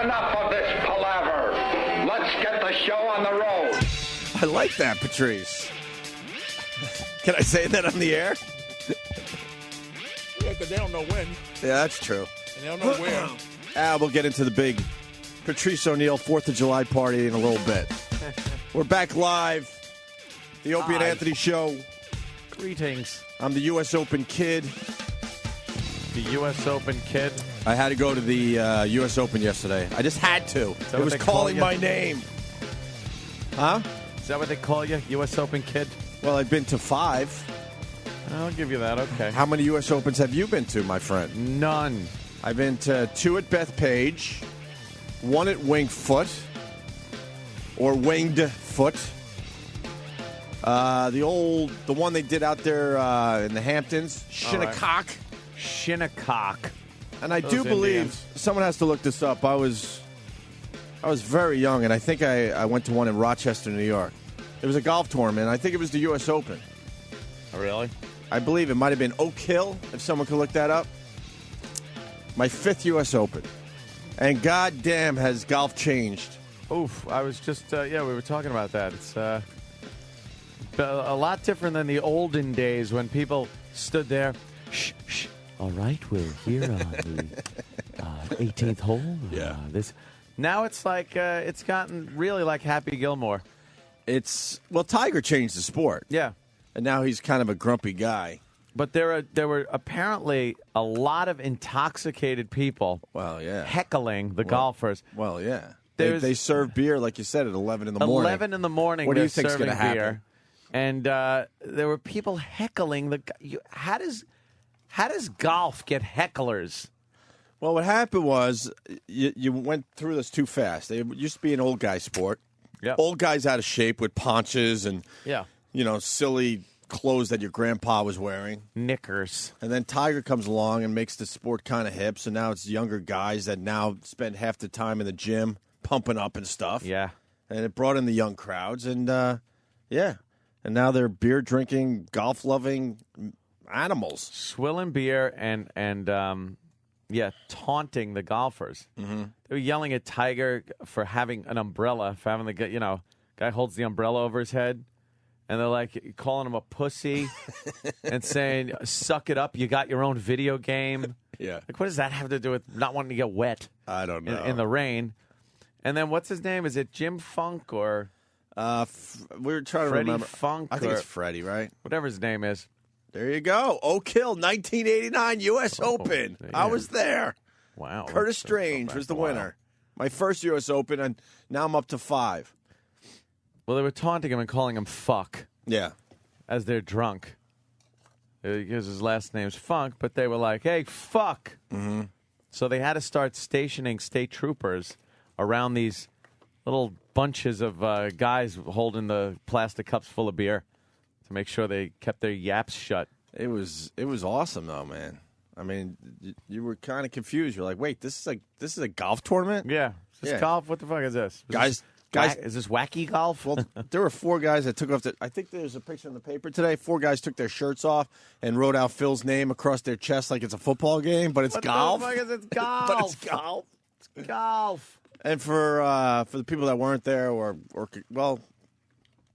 Enough of this palaver. Let's get the show on the road. I like that, Patrice. Can I say that on the air? Yeah, because they don't know when. Yeah, that's true. And they don't know where. We'll get into the big Patrice O'Neal 4th of July party in a little bit. We're back live. The Opie and Anthony Show. Greetings. I'm the U.S. Open kid. The U.S. Open kid. I had to go to the U.S. Open yesterday. I just had to. It was calling my name. Huh? Is that what they call you? U.S. Open kid? Well, I've been to 5. I'll give you that. Okay. How many U.S. Opens have you been to, my friend? None. I've been to 2 at Bethpage, 1 at Winged Foot, or Winged Foot. The one they did out there in the Hamptons, Shinnecock. Right. Shinnecock. And I Those do believe Indians. someone has to look this up. I was very young, and I think I went to one in Rochester, New York. It was a golf tournament. I think it was the U.S. Open. Oh, really? I believe it might have been Oak Hill, if someone could look that up. My 5th U.S. Open. And goddamn has golf changed. Oof. I was just, we were talking about that. It's a lot different than the olden days when people stood there. Shh, shh. All right, we're here on the 18th hole. Yeah. Now it's like, it's gotten really like Happy Gilmore. Tiger changed the sport. Yeah. And now he's kind of a grumpy guy. But there were apparently a lot of intoxicated people heckling the golfers. Well, yeah. They serve beer, like you said, at 11 in the morning. 11 in the morning, What do they're you think's serving gonna happen? beer. And there were people heckling the how does golf get hecklers? Well, what happened was you went through this too fast. It used to be an old guy sport. Yeah. Old guys out of shape with paunches and silly clothes that your grandpa was wearing. Knickers. And then Tiger comes along and makes the sport kind of hip. So now it's younger guys that now spend half the time in the gym pumping up and stuff. Yeah. And it brought in the young crowds. And, And now they're beer-drinking, golf-loving animals. Swilling beer and taunting the golfers. Mm-hmm. They were yelling at Tiger for having an umbrella, for having the guy holds the umbrella over his head, and they're like calling him a pussy and saying, "Suck it up, you got your own video game." Yeah, like what does that have to do with not wanting to get wet? I don't know. In the rain. And then what's his name? Is it Jim Funk or? We were trying to Freddie remember. Funk. I think it's Freddie, right? Whatever his name is. There you go. Oak Hill, 1989 U.S. Open. Yeah. I was there. Wow. Curtis Strange was the winner. My first U.S. Open, and now I'm up to 5. Well, they were taunting him and calling him fuck. Yeah. As they're drunk. Because his last name's Funk, but they were like, hey, fuck. Mm-hmm. So they had to start stationing state troopers around these little bunches of guys holding the plastic cups full of beer to make sure they kept their yaps shut. It was awesome, though, man. I mean, you were kind of confused. You're like, wait, this is a golf tournament? Yeah. Is this golf? What the fuck is this? Guys, is this wacky golf? Well, there were 4 guys that took off I think there's a picture in the paper today. 4 guys took their shirts off and wrote out Phil's name across their chest like it's a football game, but it's golf. What the fuck is it? Golf. But it's golf. It's golf. And for the people that weren't there, or well,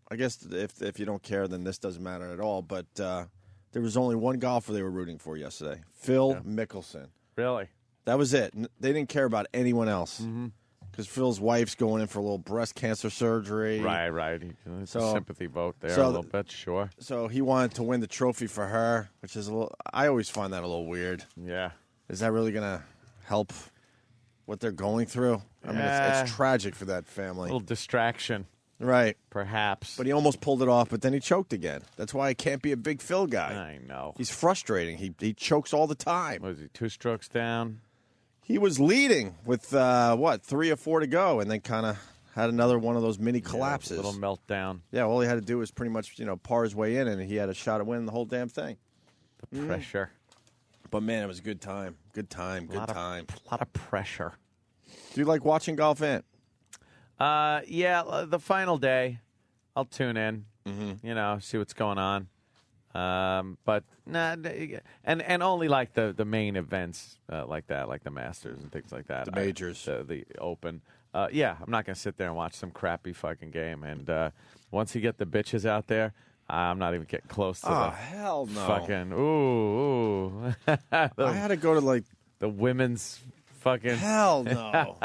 I guess if you don't care, then this doesn't matter at all. But there was only one golfer they were rooting for yesterday, Phil Mickelson. Really? That was it. They didn't care about anyone else because Phil's wife's going in for a little breast cancer surgery. Right. It's a sympathy vote there a little bit, sure. So he wanted to win the trophy for her, which is a little. I always find that a little weird. Yeah. Is that really going to help what they're going through? I mean, it's tragic for that family. A little distraction. Right. Perhaps. But he almost pulled it off, but then he choked again. That's why I can't be a big Phil guy. I know. He's frustrating. He chokes all the time. Was he 2 strokes down? He was leading with, 3 or 4 to go, and then kind of had another one of those mini collapses. A little meltdown. Yeah, all he had to do was pretty much, par his way in, and he had a shot at winning the whole damn thing. The pressure. But, man, it was a good time. Good time. A lot of pressure. Do you like watching golf, Ant? Yeah, the final day, I'll tune in, see what's going on. But nah, and only like the main events like that, like the Masters and things like that. The majors. The Open. Yeah, I'm not going to sit there and watch some crappy fucking game. And once you get the bitches out there, I'm not even getting close to the hell no. fucking, ooh. I had to go to like the women's fucking. hell no.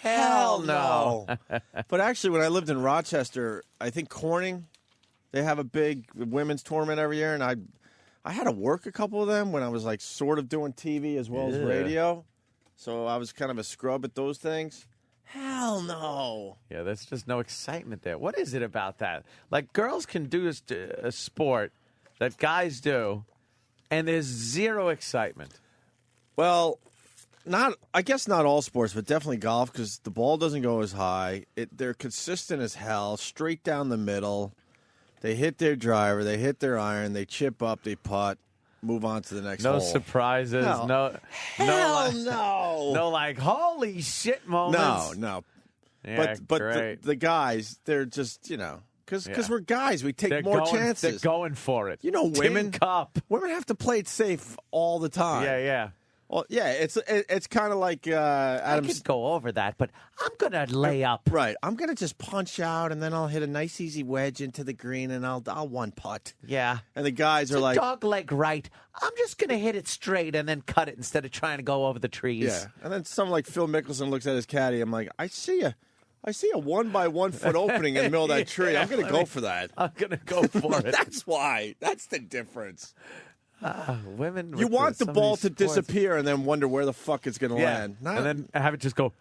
Hell no. But actually, when I lived in Rochester, I think Corning, they have a big women's tournament every year, and I had to work a couple of them when I was like sort of doing TV as well as radio. So I was kind of a scrub at those things. Hell no. Yeah, there's just no excitement there. What is it about that? Like, girls can do a sport that guys do, and there's zero excitement. Well, I guess not all sports, but definitely golf, because the ball doesn't go as high. They're consistent as hell, straight down the middle. They hit their driver, they hit their iron, they chip up, they putt, move on to the next hole. No surprises. Hell. No. No, like, holy shit moments. No. Yeah, but great. the guys, they're just, because we're guys, we take more chances. They're going for it. You know, women. Tin cup. Women have to play it safe all the time. Yeah. Well, yeah, it's kind of like Adam. I could go over that, but I'm gonna lay up. Right, I'm gonna just punch out, and then I'll hit a nice easy wedge into the green, and I'll one putt. Yeah, and the guys are like dog leg right. I'm just gonna hit it straight and then cut it instead of trying to go over the trees. Yeah, and then someone like Phil Mickelson looks at his caddy. I'm like, I see a 1 by 1 foot opening in the middle of that tree. I'm gonna go for that. I'm gonna go for it. That's why. That's the difference. Women, you want the ball to sports disappear and then wonder where the fuck it's going to land. And then have it just go,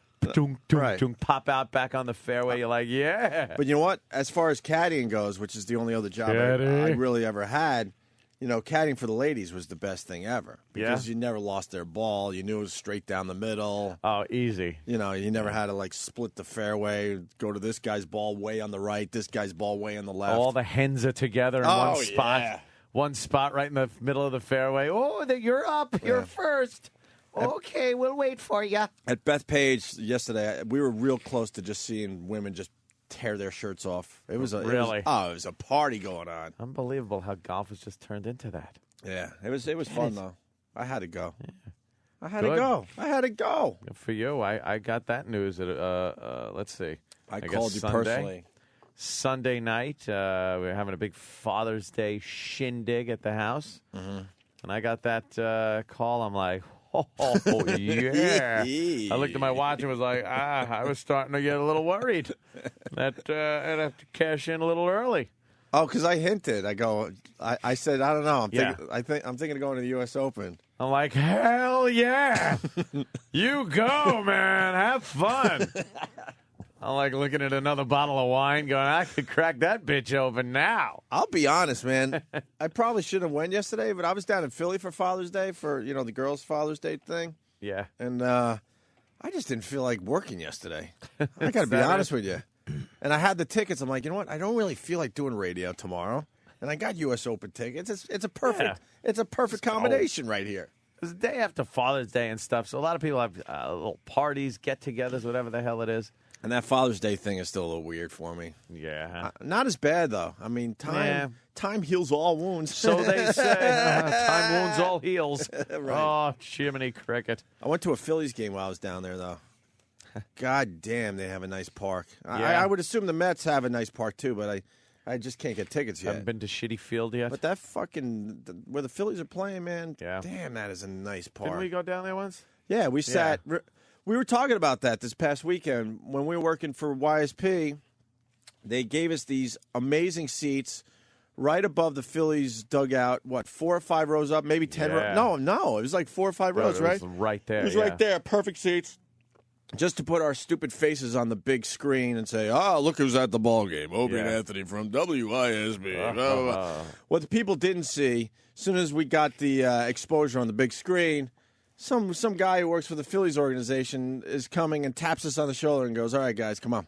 pop out back on the fairway. You're like, yeah. But you know what? As far as caddying goes, which is the only other job I really ever had, caddying for the ladies was the best thing ever. Because you never lost their ball. You knew it was straight down the middle. Oh, easy. You never had to, like, split the fairway, go to this guy's ball way on the right, this guy's ball way on the left. All the hens are together in one spot. Yeah. One spot right in the middle of the fairway. Oh, you're up. You're first. Okay, we'll wait for you. At Bethpage yesterday, we were real close to just seeing women just tear their shirts off. It was it was a party going on. Unbelievable how golf has just turned into that. Yeah, it was fun though. I had to go. Yeah. I had to go. Good for you. I got that news at let's see. I called you personally. Sunday night, we were having a big Father's Day shindig at the house. Mm-hmm. And I got that call. I'm like, oh, yeah. I looked at my watch and was like, I was starting to get a little worried that I'd have to cash in a little early. Oh, because I hinted. I said, I don't know. I'm thinking of going to the U.S. Open. I'm like, hell yeah. You go, man. Have fun. I'm like looking at another bottle of wine going, I could crack that bitch open now. I'll be honest, man. I probably shouldn't have went yesterday, but I was down in Philly for Father's Day for, the girls' Father's Day thing. Yeah. And I just didn't feel like working yesterday. I got to be honest with you. And I had the tickets. I'm like, you know what? I don't really feel like doing radio tomorrow. And I got U.S. Open tickets. It's a perfect combination right here. It's the day after Father's Day and stuff, so a lot of people have little parties, get-togethers, whatever the hell it is. And that Father's Day thing is still a little weird for me. Yeah. Not as bad, though. I mean, time heals all wounds. So they say. Time wounds all heals. Right. Oh, Jiminy Cricket. I went to a Phillies game while I was down there, though. God damn, they have a nice park. Yeah. I would assume the Mets have a nice park, too, but I just can't get tickets yet. Haven't been to Shitty Field yet? But that where the Phillies are playing, man, damn, that is a nice park. Didn't we go down there once? Yeah, we sat... We were talking about that this past weekend when we were working for YSP. They gave us these amazing seats right above the Phillies dugout. 4 or 5 rows up, maybe 10 rows? No, it was like 4 or 5 rows, right? It was right there. It was right there, perfect seats. Just to put our stupid faces on the big screen and say, look who's at the ball game. Opie and Anthony from WISB. What the people didn't see, as soon as we got the exposure on the big screen, some guy who works for the Phillies organization is coming and taps us on the shoulder and goes, all right, guys, come on.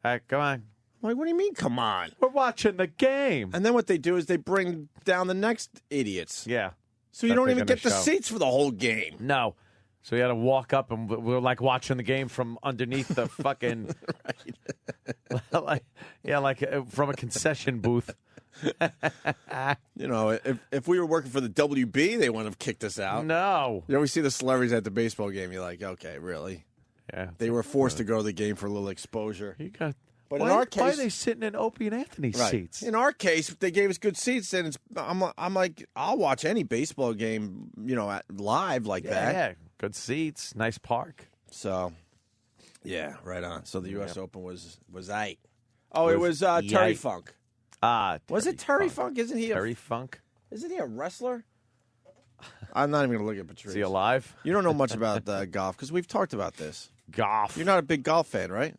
All right, come on. I'm like, what do you mean, come on? We're watching the game. And then what they do is they bring down the next idiots. Yeah. So you don't even get the seats for the whole game. No. So you had to walk up, and we're like watching the game from underneath the fucking, like from a concession booth. You know, if we were working for the WB, they wouldn't have kicked us out. No. You know, we see the celebrities at the baseball game. You're like, okay, really? Yeah. They were forced to go to the game for a little exposure. You got. But why, in our why case, are they sitting in Opie and Anthony's right. seats? In our case, they gave us good seats, and I'm like, I'll watch any baseball game, you know, live like that. Yeah, good seats, nice park. So, yeah, right on. So the U.S. Open was 8. Oh, it was Terry Funk. Was it Terry Funk? Isn't he Terry Funk? Isn't he a wrestler? I'm not even going to look at Patrice. Is he alive? You don't know much about golf because we've talked about this. Golf. You're not a big golf fan, right?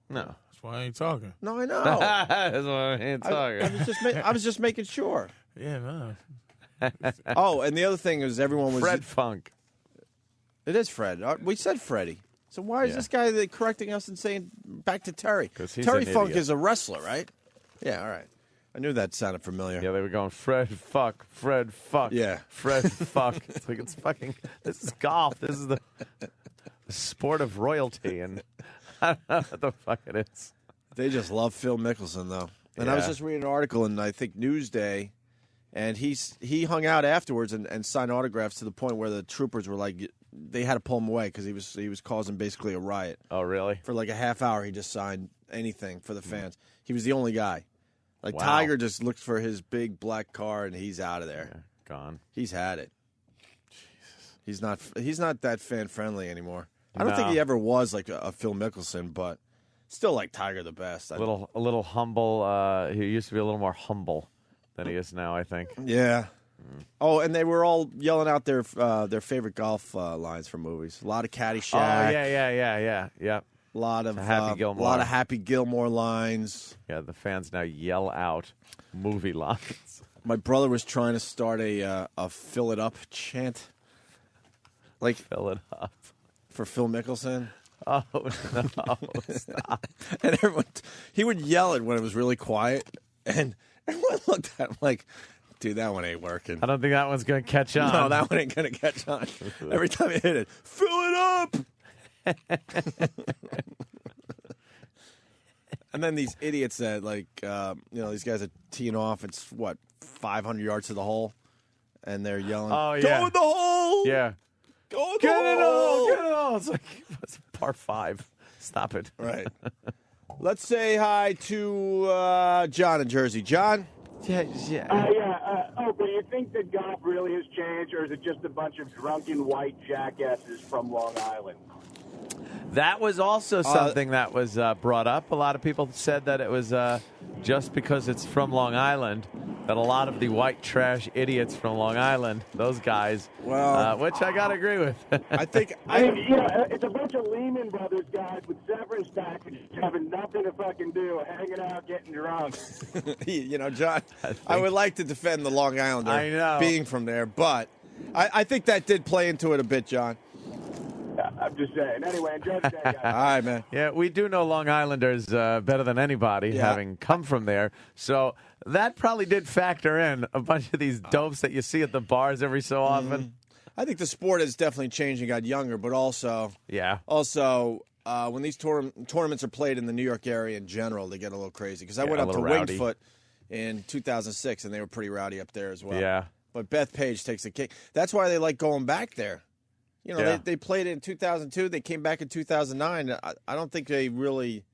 No. That's why I ain't talking. No, I know. That's why I ain't talking. I was just making sure. Yeah, no. Oh, and the other thing is everyone was Fred Funk. It is Fred. We said Freddie. So why is this guy correcting us and saying back to Terry? 'Cause he's Terry an Funk idiot. is a wrestler, right? Yeah, all right. I knew that sounded familiar. Yeah, they were going Fred Fuck, Fred Fuck. Yeah. Fred Fuck. It's like it's fucking. This is golf. This is the sport of royalty, and I don't know what the fuck it is. They just love Phil Mickelson, though. And I was Yeah. just reading an article in, I think, Newsday, and he hung out afterwards and signed autographs to the point where the troopers were like, they had to pull him away because he was causing basically a riot. Oh, really? For like a half hour, he just signed anything for the fans. He was the only guy. Like, Wow. Tiger just looked for his big black car, and he's out of there. Yeah, gone. He's had it. He's not that fan friendly anymore. I don't think No. he ever was like a Phil Mickelson, but still like Tiger the best. A little humble. He used to be a little more humble than he is now, I think. Yeah. Oh, and they were all yelling out their favorite golf lines from movies. A lot of Caddyshack. Oh, yeah. A lot of Happy Gilmore. A lot of Happy Gilmore lines. Yeah, the fans now yell out movie lines. My brother was trying to start a "Fill It Up" chant, like Fill it up. for Phil Mickelson. Oh, no. Stop. And he would yell it when it was really quiet, and everyone looked at him like, dude, that one ain't working. I don't think that one's going to catch on. No, that one ain't gonna catch on. Every time he hit it, fill it up. And then these idiots that these guys are teeing off. It's 500 yards to the hole, and they're yelling, Oh, yeah. "Go in the hole! Yeah. Go in the Get it hole! all! Get it all! It's like it's par 5. Stop it. Right. Let's say hi to John in Jersey. John. Yeah. Do you think that golf really has changed, or is it just a bunch of drunken white jackasses from Long Island? That was also something that was brought up. A lot of people said that it was just because it's from Long Island, that a lot of the white trash idiots from Long Island, those guys, which I got to agree with. I think it's a bunch of Lehman Brothers guys with severance packages having nothing to fucking do, hanging out, getting drunk. John, I would like to defend the Long Islander I know. being from there, but I think that did play into it a bit, John. I'm just saying. Anyway, enjoy the day, guys. All right, man. Yeah, we do know Long Islanders better than anybody, having come from there. So that probably did factor in a bunch of these dopes that you see at the bars every so often. I think the sport has definitely changed and got younger, but also when these tournaments are played in the New York area in general, they get a little crazy. Because I went a up to little rowdy. Wingfoot in 2006, and they were pretty rowdy up there as well. Yeah. But Beth Page takes the cake. That's why they like going back there. They played it in 2002. They came back in 2009. I don't think they really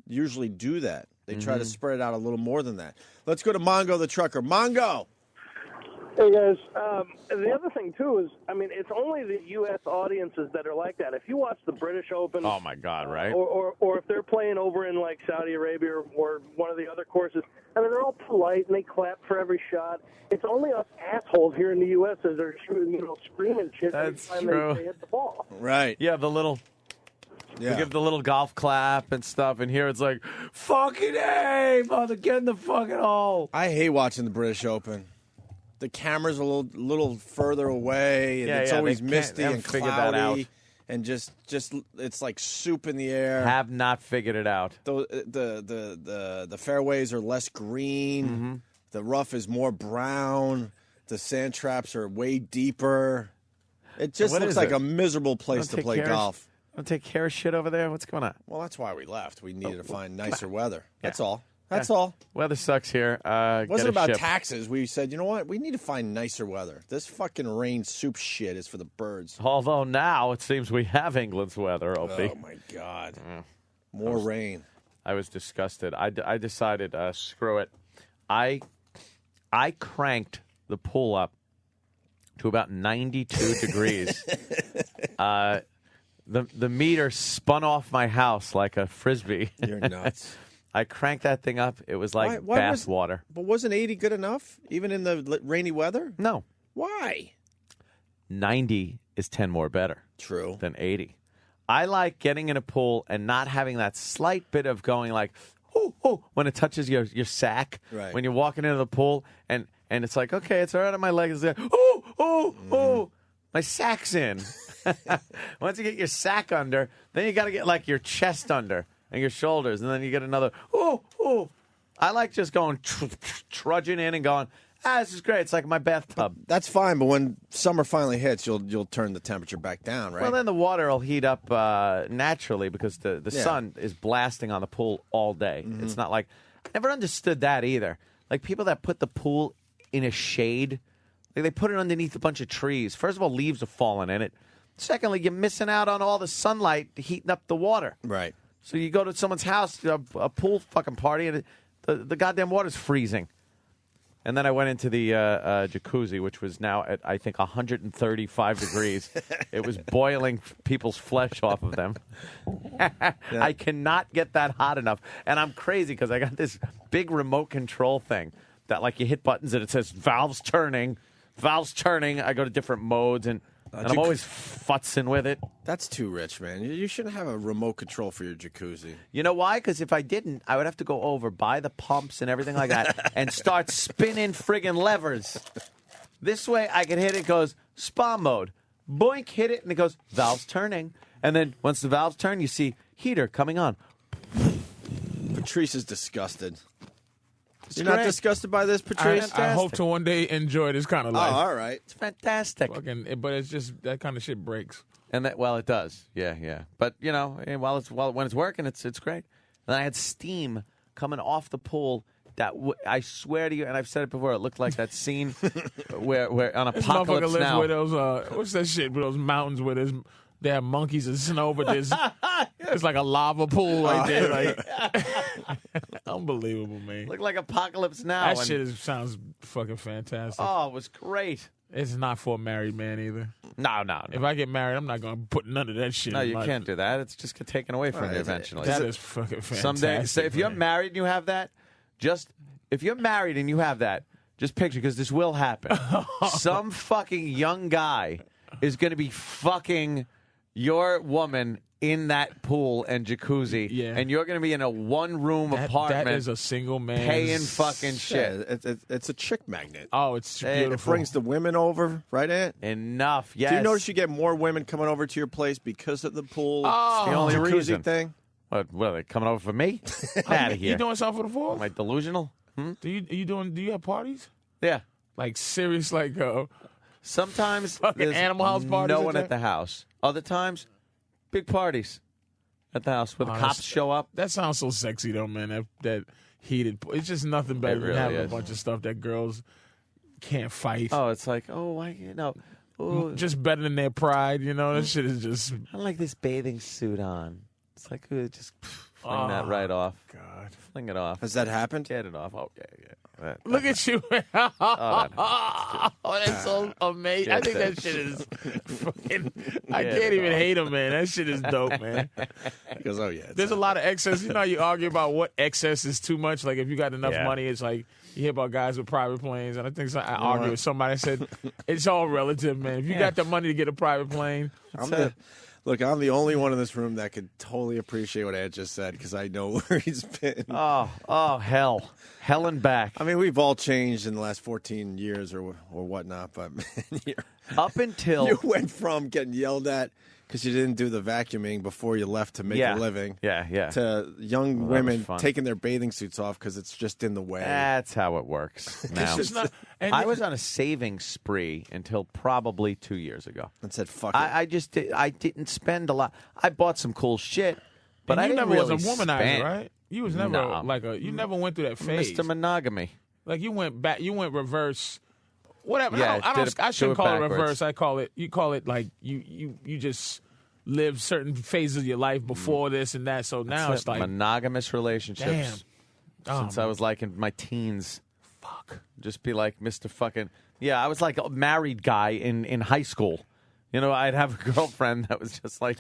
usually do that. They try to spread it out a little more than that. Let's go to Mongo the trucker. Mongo! Hey, guys. The other thing, too, is, it's only the U.S. audiences that are like that. If you watch the British Open... Oh, my God, right? Or if they're playing over in, like, Saudi Arabia or one of the other courses, they're all polite and they clap for every shot. It's only us assholes here in the U.S. as they're shooting, screaming shit That's every time true. they hit the ball. Right. Yeah, they give the little golf clap and stuff, and here it's like, fucking A, mother, get in the fucking hole. I hate watching the British Open. The camera's a little further away, and it's always they misty haven't and figured that out. cloudy, and just it's like soup in the air. Have not figured it out. The fairways are less green. The rough is more brown. The sand traps are way deeper. It just What looks is like it? a miserable place to Take play care of- golf. Don't take care of shit over there? What's going on? Well, that's why we left. We needed to find nicer weather. That's all. That's all. Weather sucks here. It wasn't get a about ship. taxes. We said, you know what? We need to find nicer weather. This fucking rain soup shit is for the birds. Although now it seems we have England's weather, Opie. Oh, my God. More rain. I was disgusted. I decided, screw it. I cranked the pool up to about 92 degrees. The meter spun off my house like a Frisbee. You're nuts. I cranked that thing up. It was like Why bath water. But wasn't 80 good enough, even in the rainy weather? No. Why? 90 is 10 more better True. than 80. I like getting in a pool and not having that slight bit of going like, ooh, ooh, when it touches your sack. Right. When you're walking into the pool and it's like, okay, it's all right on my leg. It's like, ooh, ooh, ooh. My sack's in. Once you get your sack under, then you got to get like your chest under and your shoulders, and then you get another, ooh, ooh. I like just going trudging in and going, this is great. It's like my bathtub. That's fine, but when summer finally hits, you'll turn the temperature back down, right? Well, then the water will heat up naturally because the sun is blasting on the pool all day. It's not like I never understood that either. Like people that put the pool in a shade, like they put it underneath a bunch of trees. First of all, leaves are falling in it. Secondly, you're missing out on all the sunlight heating up the water. Right. So you go to someone's house, a pool fucking party, and the goddamn water's freezing. And then I went into the jacuzzi, which was now at, I think, 135 degrees. It was boiling people's flesh off of them. I cannot get that hot enough. And I'm crazy because I got this big remote control thing that, like, you hit buttons and it says valves turning. I go to different modes, and I'm always futzing with it. That's too rich, man. You shouldn't have a remote control for your jacuzzi. You know why? Because if I didn't, I would have to go over, buy the pumps and everything like that, and start spinning friggin' levers. This way, I can hit it, goes spa mode. Boink, hit it, and it goes valves turning. And then once the valves turn, you see heater coming on. Patrice is disgusted. You're great. not disgusted by this, I Patrice? hope to one day enjoy this kind of Oh, life. all right. It's fantastic. But it's just that kind of shit breaks. And that, well, it does. Yeah. But, you know, when it's working, it's great. And I had steam coming off the pool that I swear to you, and I've said it before, it looked like that scene where on This Apocalypse motherfucker lives Now. with those, what's that shit, with those mountains where they have monkeys and snow, but it's like a lava pool right there. Like, unbelievable, man. Looked like Apocalypse Now. That and- shit sounds fucking fantastic. Oh, it was great. It's not for a married man either. No. If I get married, I'm not going to put none of that shit No, in you my- can't do that. It's just get taken away from Right, you is it- eventually. That is fucking fantastic. Someday, so if you're man. married and you have that, if you're married and you have that, just picture, because this will happen. Some fucking young guy is going to be fucking your woman in that pool and jacuzzi, Yeah. and you're going to be in a one-room apartment That is a single man. paying fucking shit. Yeah, it's a chick magnet. Oh, it's It It beautiful. brings the women over, right, Aunt? Enough, yes. Do you notice you get more women coming over to your place because of the pool Oh. the only jacuzzi reason. thing? What are they coming over for me? Out of here. You doing something for the Fourth? Am I delusional? Do you have parties? Yeah. Like serious, like Sometimes Fucking there's animal house parties no at one that? at the house. Other times, big parties at the house where the Oh, cops that's- show up. that sounds so sexy though, man. That heated. It's just nothing better It really than having is. a bunch of stuff that girls can't fight. Oh, it's like, Just better than their pride, you know. That shit is just I like this bathing suit on. It's like, just fling that right off. God. Fling it off. Has that happened? Get it off. Oh, yeah. Look at you. that- Oh, that's so amazing. I think that shit is fucking. I can't even hate him, man. That shit is dope, man. He goes, oh, yeah. it's There's a lot of excess. You know, how you argue about what excess is too much. Like, if you got enough Yeah. money, it's like you hear about guys with private planes. And I think I argued with somebody that said it's all relative, man. If you got the money to get a private plane, Look, I'm the only one in this room that could totally appreciate what Ed just said because I know where he's been. Oh, hell. Hell and back. I mean, we've all changed in the last 14 years or whatnot, but man, Up until you went from getting yelled at because you didn't do the vacuuming before you left to make a living Yeah. to young Well, that was women fun. taking their bathing suits off because it's just in the way. That's how it works now. it's not. And I was on a saving spree until probably 2 years ago. And said, fuck it. I didn't spend a lot. I bought some cool shit, but and I you didn't never really was a womanizer, spend. right? You was never No. you never went through that phase. Mr. Monogamy. Like you went back, you went reverse. Whatever. Yeah, I shouldn't call it backwards. reverse. You call it like you just lived certain phases of your life before this and that. So now it's like monogamous relationships. Damn. Since I was like in my teens. Fuck. Just be like Mr. fucking... Yeah, I was like a married guy in high school. You know, I'd have a girlfriend that was just like,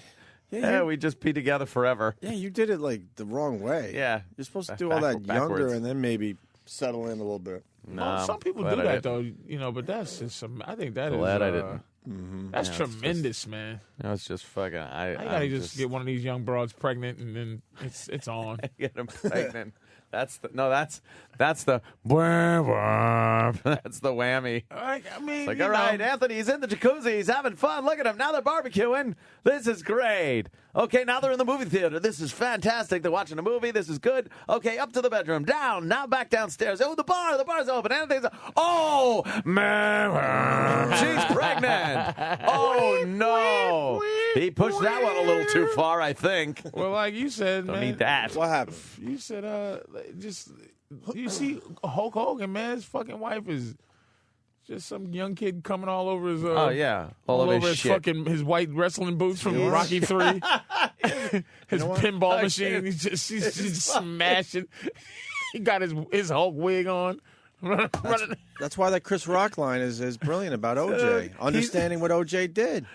we'd just be together forever. Yeah, you did it like the wrong way. Yeah. You're supposed to do all that Backwards. younger and then maybe settle in a little bit. Well, some people do that though, but that's just some. I think that is. Glad I didn't. That's tremendous, man. I was just fucking... I gotta just get one of these young broads pregnant, and then it's on. Get them pregnant. That's the that's the that's the whammy. I mean, It's like, all right, Anthony's in the jacuzzi. He's having fun. Look at him. Now they're barbecuing. This is great. Okay, now they're in the movie theater. This is fantastic. They're watching a movie. This is good. Okay, up to the bedroom. Down. Now back downstairs. Oh, the bar's open. Anthony's... Oh, man. She's pregnant. Oh, no. He pushed that one a little too far, I think. Well, like you said, Don't man. need that. What happened? You said, you see Hulk Hogan, man. His fucking wife is just some young kid coming all over his. Oh, yeah. All over of his shit. fucking his white wrestling boots from Rocky 3. His pinball machine. He's just smashing. He got his Hulk wig on. Running. That's why that Chris Rock line is brilliant about OJ. Understanding what OJ did.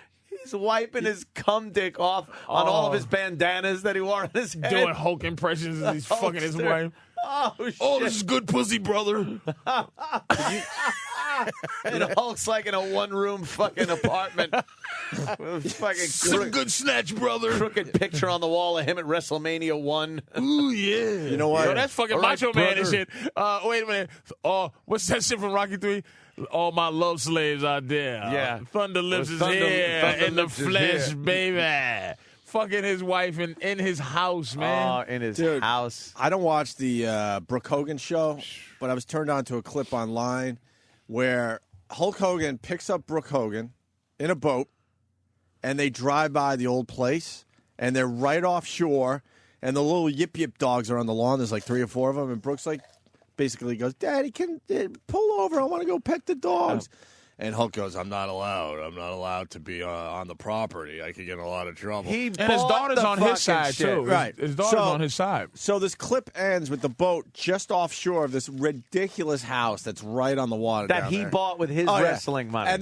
He's wiping his cum dick off on all of his bandanas that he wore on his head. Doing Hulk impressions as he's fucking his wife. Oh, shit. Oh, this is good pussy, brother. And Hulk's like in a one-room fucking apartment with fucking Some good snatch, brother. crooked picture on the wall of him at WrestleMania 1. Ooh, yeah. You know what? Yo, that's fucking All right, Macho Man and brother. shit. Wait a minute. Oh, what's that shit from Rocky 3? All my love slaves out there. Yeah. Thunder Lips is Thunder- here Thunder in the Lips is flesh, here. baby. Fucking his wife in his house, man. Oh, in his Dude. house. I don't watch the Brooke Hogan show, but I was turned on to a clip online where Hulk Hogan picks up Brooke Hogan in a boat, and they drive by the old place, and they're right offshore, and the little yip-yip dogs are on the lawn. There's like 3 or 4 of them, and Brooke's like, basically goes, Daddy, pull over. I want to go pet the dogs. And Hulk goes, I'm not allowed. I'm not allowed to be on the property. I could get in a lot of trouble. He And his daughter's on his side, too. Right. His daughter's So- on his side. So this clip ends with the boat just offshore of this ridiculous house that's right on the water That down he there. bought with his Oh, yeah. wrestling money. And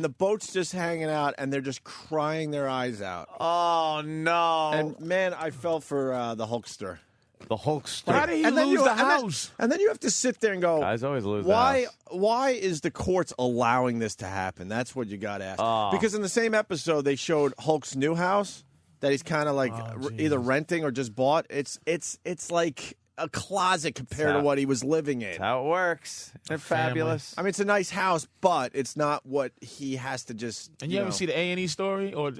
the boat's just hanging out, and they're just crying their eyes out. oh, no. And man, I fell for the Hulkster. the Hulkster. How did he And then lose you- the and then- house? And then you have to sit there and go, Guys always lose the why? house. Why is the courts allowing this to happen? That's what you got to ask. Oh. Because in the same episode, they showed Hulk's new house that he's kind of like either renting or just bought. It's like a closet compared to what he was living in. That's how it works. Isn't it fabulous? I mean, it's a nice house, but it's not what he has to just. And you ever know. see the A&E story or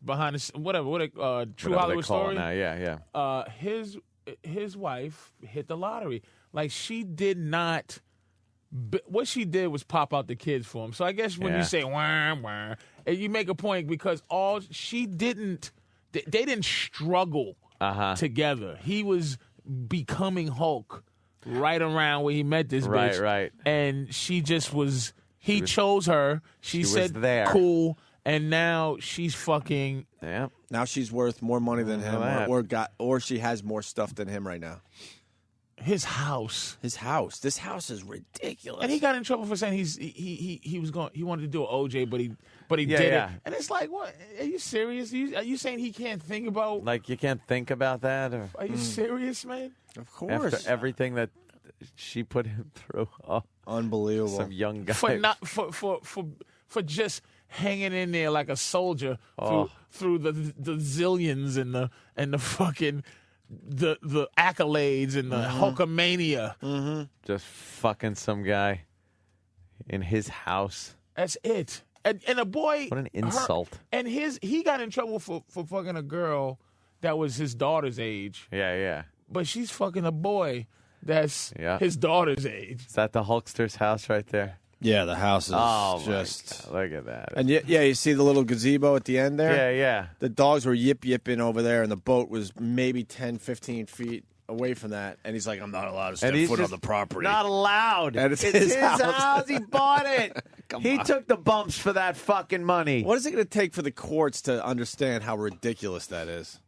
behind the whatever True Whatever they Hollywood call story? it now. Yeah. His wife hit the lottery. Like she did not. What she did was pop out the kids for him. So I guess when Yeah. you say wah, wah, and you make a point because all she didn't, they didn't struggle together. He was becoming Hulk right around where he met this Right, bitch. right. And she just was. He chose her. She was said, there. "Cool." And now she's fucking. Yeah. Now she's worth more money than him, that. or she has more stuff than him right now. His house. His house. This house is ridiculous. And he got in trouble for saying he was going. He wanted to do an OJ, but he Yeah, did yeah. it. And it's like, what? Are you serious? Are you saying he can't think about? Like you can't think about that, or Are you serious, man? Of course. after everything that she put him through. Oh, Unbelievable. some young guy. For not for just hanging in there like a soldier through the zillions and the fucking the accolades and the Hulkamania. Just fucking some guy in his house. That's it. And a boy. What an insult. And he got in trouble for fucking a girl that was his daughter's age, Yeah, yeah. but she's fucking a boy that's Yeah. his daughter's age. Is that the Hulkster's house right there? Yeah, the house is Oh, just. my God. Look at that. And yeah, you see the little gazebo at the end there? Yeah. The dogs were yipping over there, and the boat was maybe 10, 15 feet away from that. And he's like, I'm not allowed to step foot on the property. Not allowed. And it's his his house. house. He bought it. He took the bumps for that fucking money. What is it going to take for the courts to understand how ridiculous that is?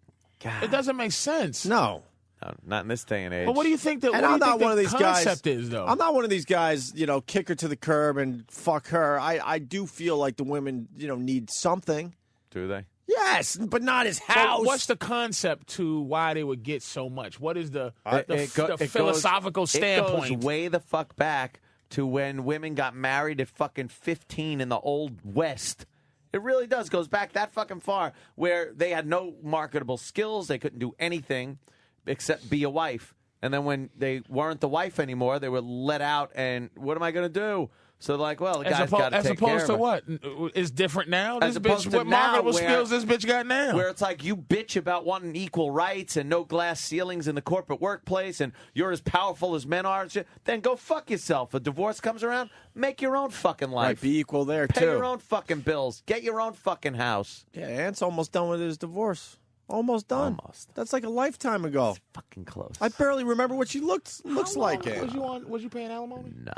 God. It doesn't make sense. No. No, not in this day and age. But what do you think that? And what I'm do you not think one of the these guys. concept is, though? I'm not one of these guys, kick her to the curb and fuck her. I do feel like the women, need something. Do they? Yes, but not his So house. what's the concept to why they would get so much? What is the It goes- philosophical standpoint? It goes way the fuck back to when women got married at fucking 15 in the old West. It really does. Goes back that fucking far, where they had no marketable skills. They couldn't do anything except be a wife. And then when they weren't the wife anymore, they were let out. And what am I going to do? So they're like, well, the guy's got to take care opposed of to her. what is different now? As This opposed bitch, to what now, marketable where- skills this bitch got now? Where it's like you bitch about wanting equal rights and no glass ceilings in the corporate workplace and you're as powerful as men are, and shit, then go fuck yourself. A divorce comes around, make your own fucking life. Right, be equal there, Pay too. your own fucking bills. Get your own fucking house. Yeah, Ant's almost done with his divorce. Almost done. Almost. That's like a lifetime ago. Fucking close. I barely remember what she looks like. Was you on? Was you paying alimony? 9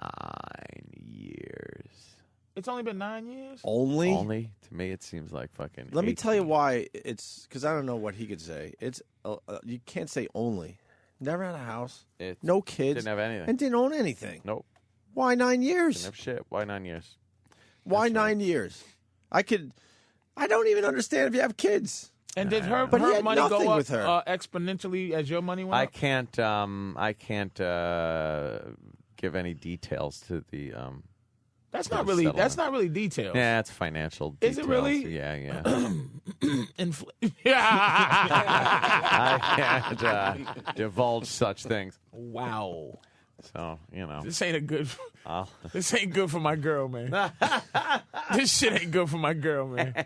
years. It's only been 9 years. Only? Only? To me, it seems like fucking Let me 18. tell you why it's because I don't know what he could say. It's you can't say only. Never had a house, no kids, Didn't have anything. and didn't own anything. Nope. Why 9 years? Didn't have shit. Why 9 years? Why That's right. 9 years? I don't even understand if you have kids. And did her, But he her had money nothing go up with her. Exponentially as your money went I up? can't give any details to the That's to not the really. settlement. That's not really details. Yeah, it's financial Is details. it really? Yeah. Yeah. I can't divulge such things. Wow. So, This ain't a good. I'll- This ain't good for my girl, man. This shit ain't good for my girl, man.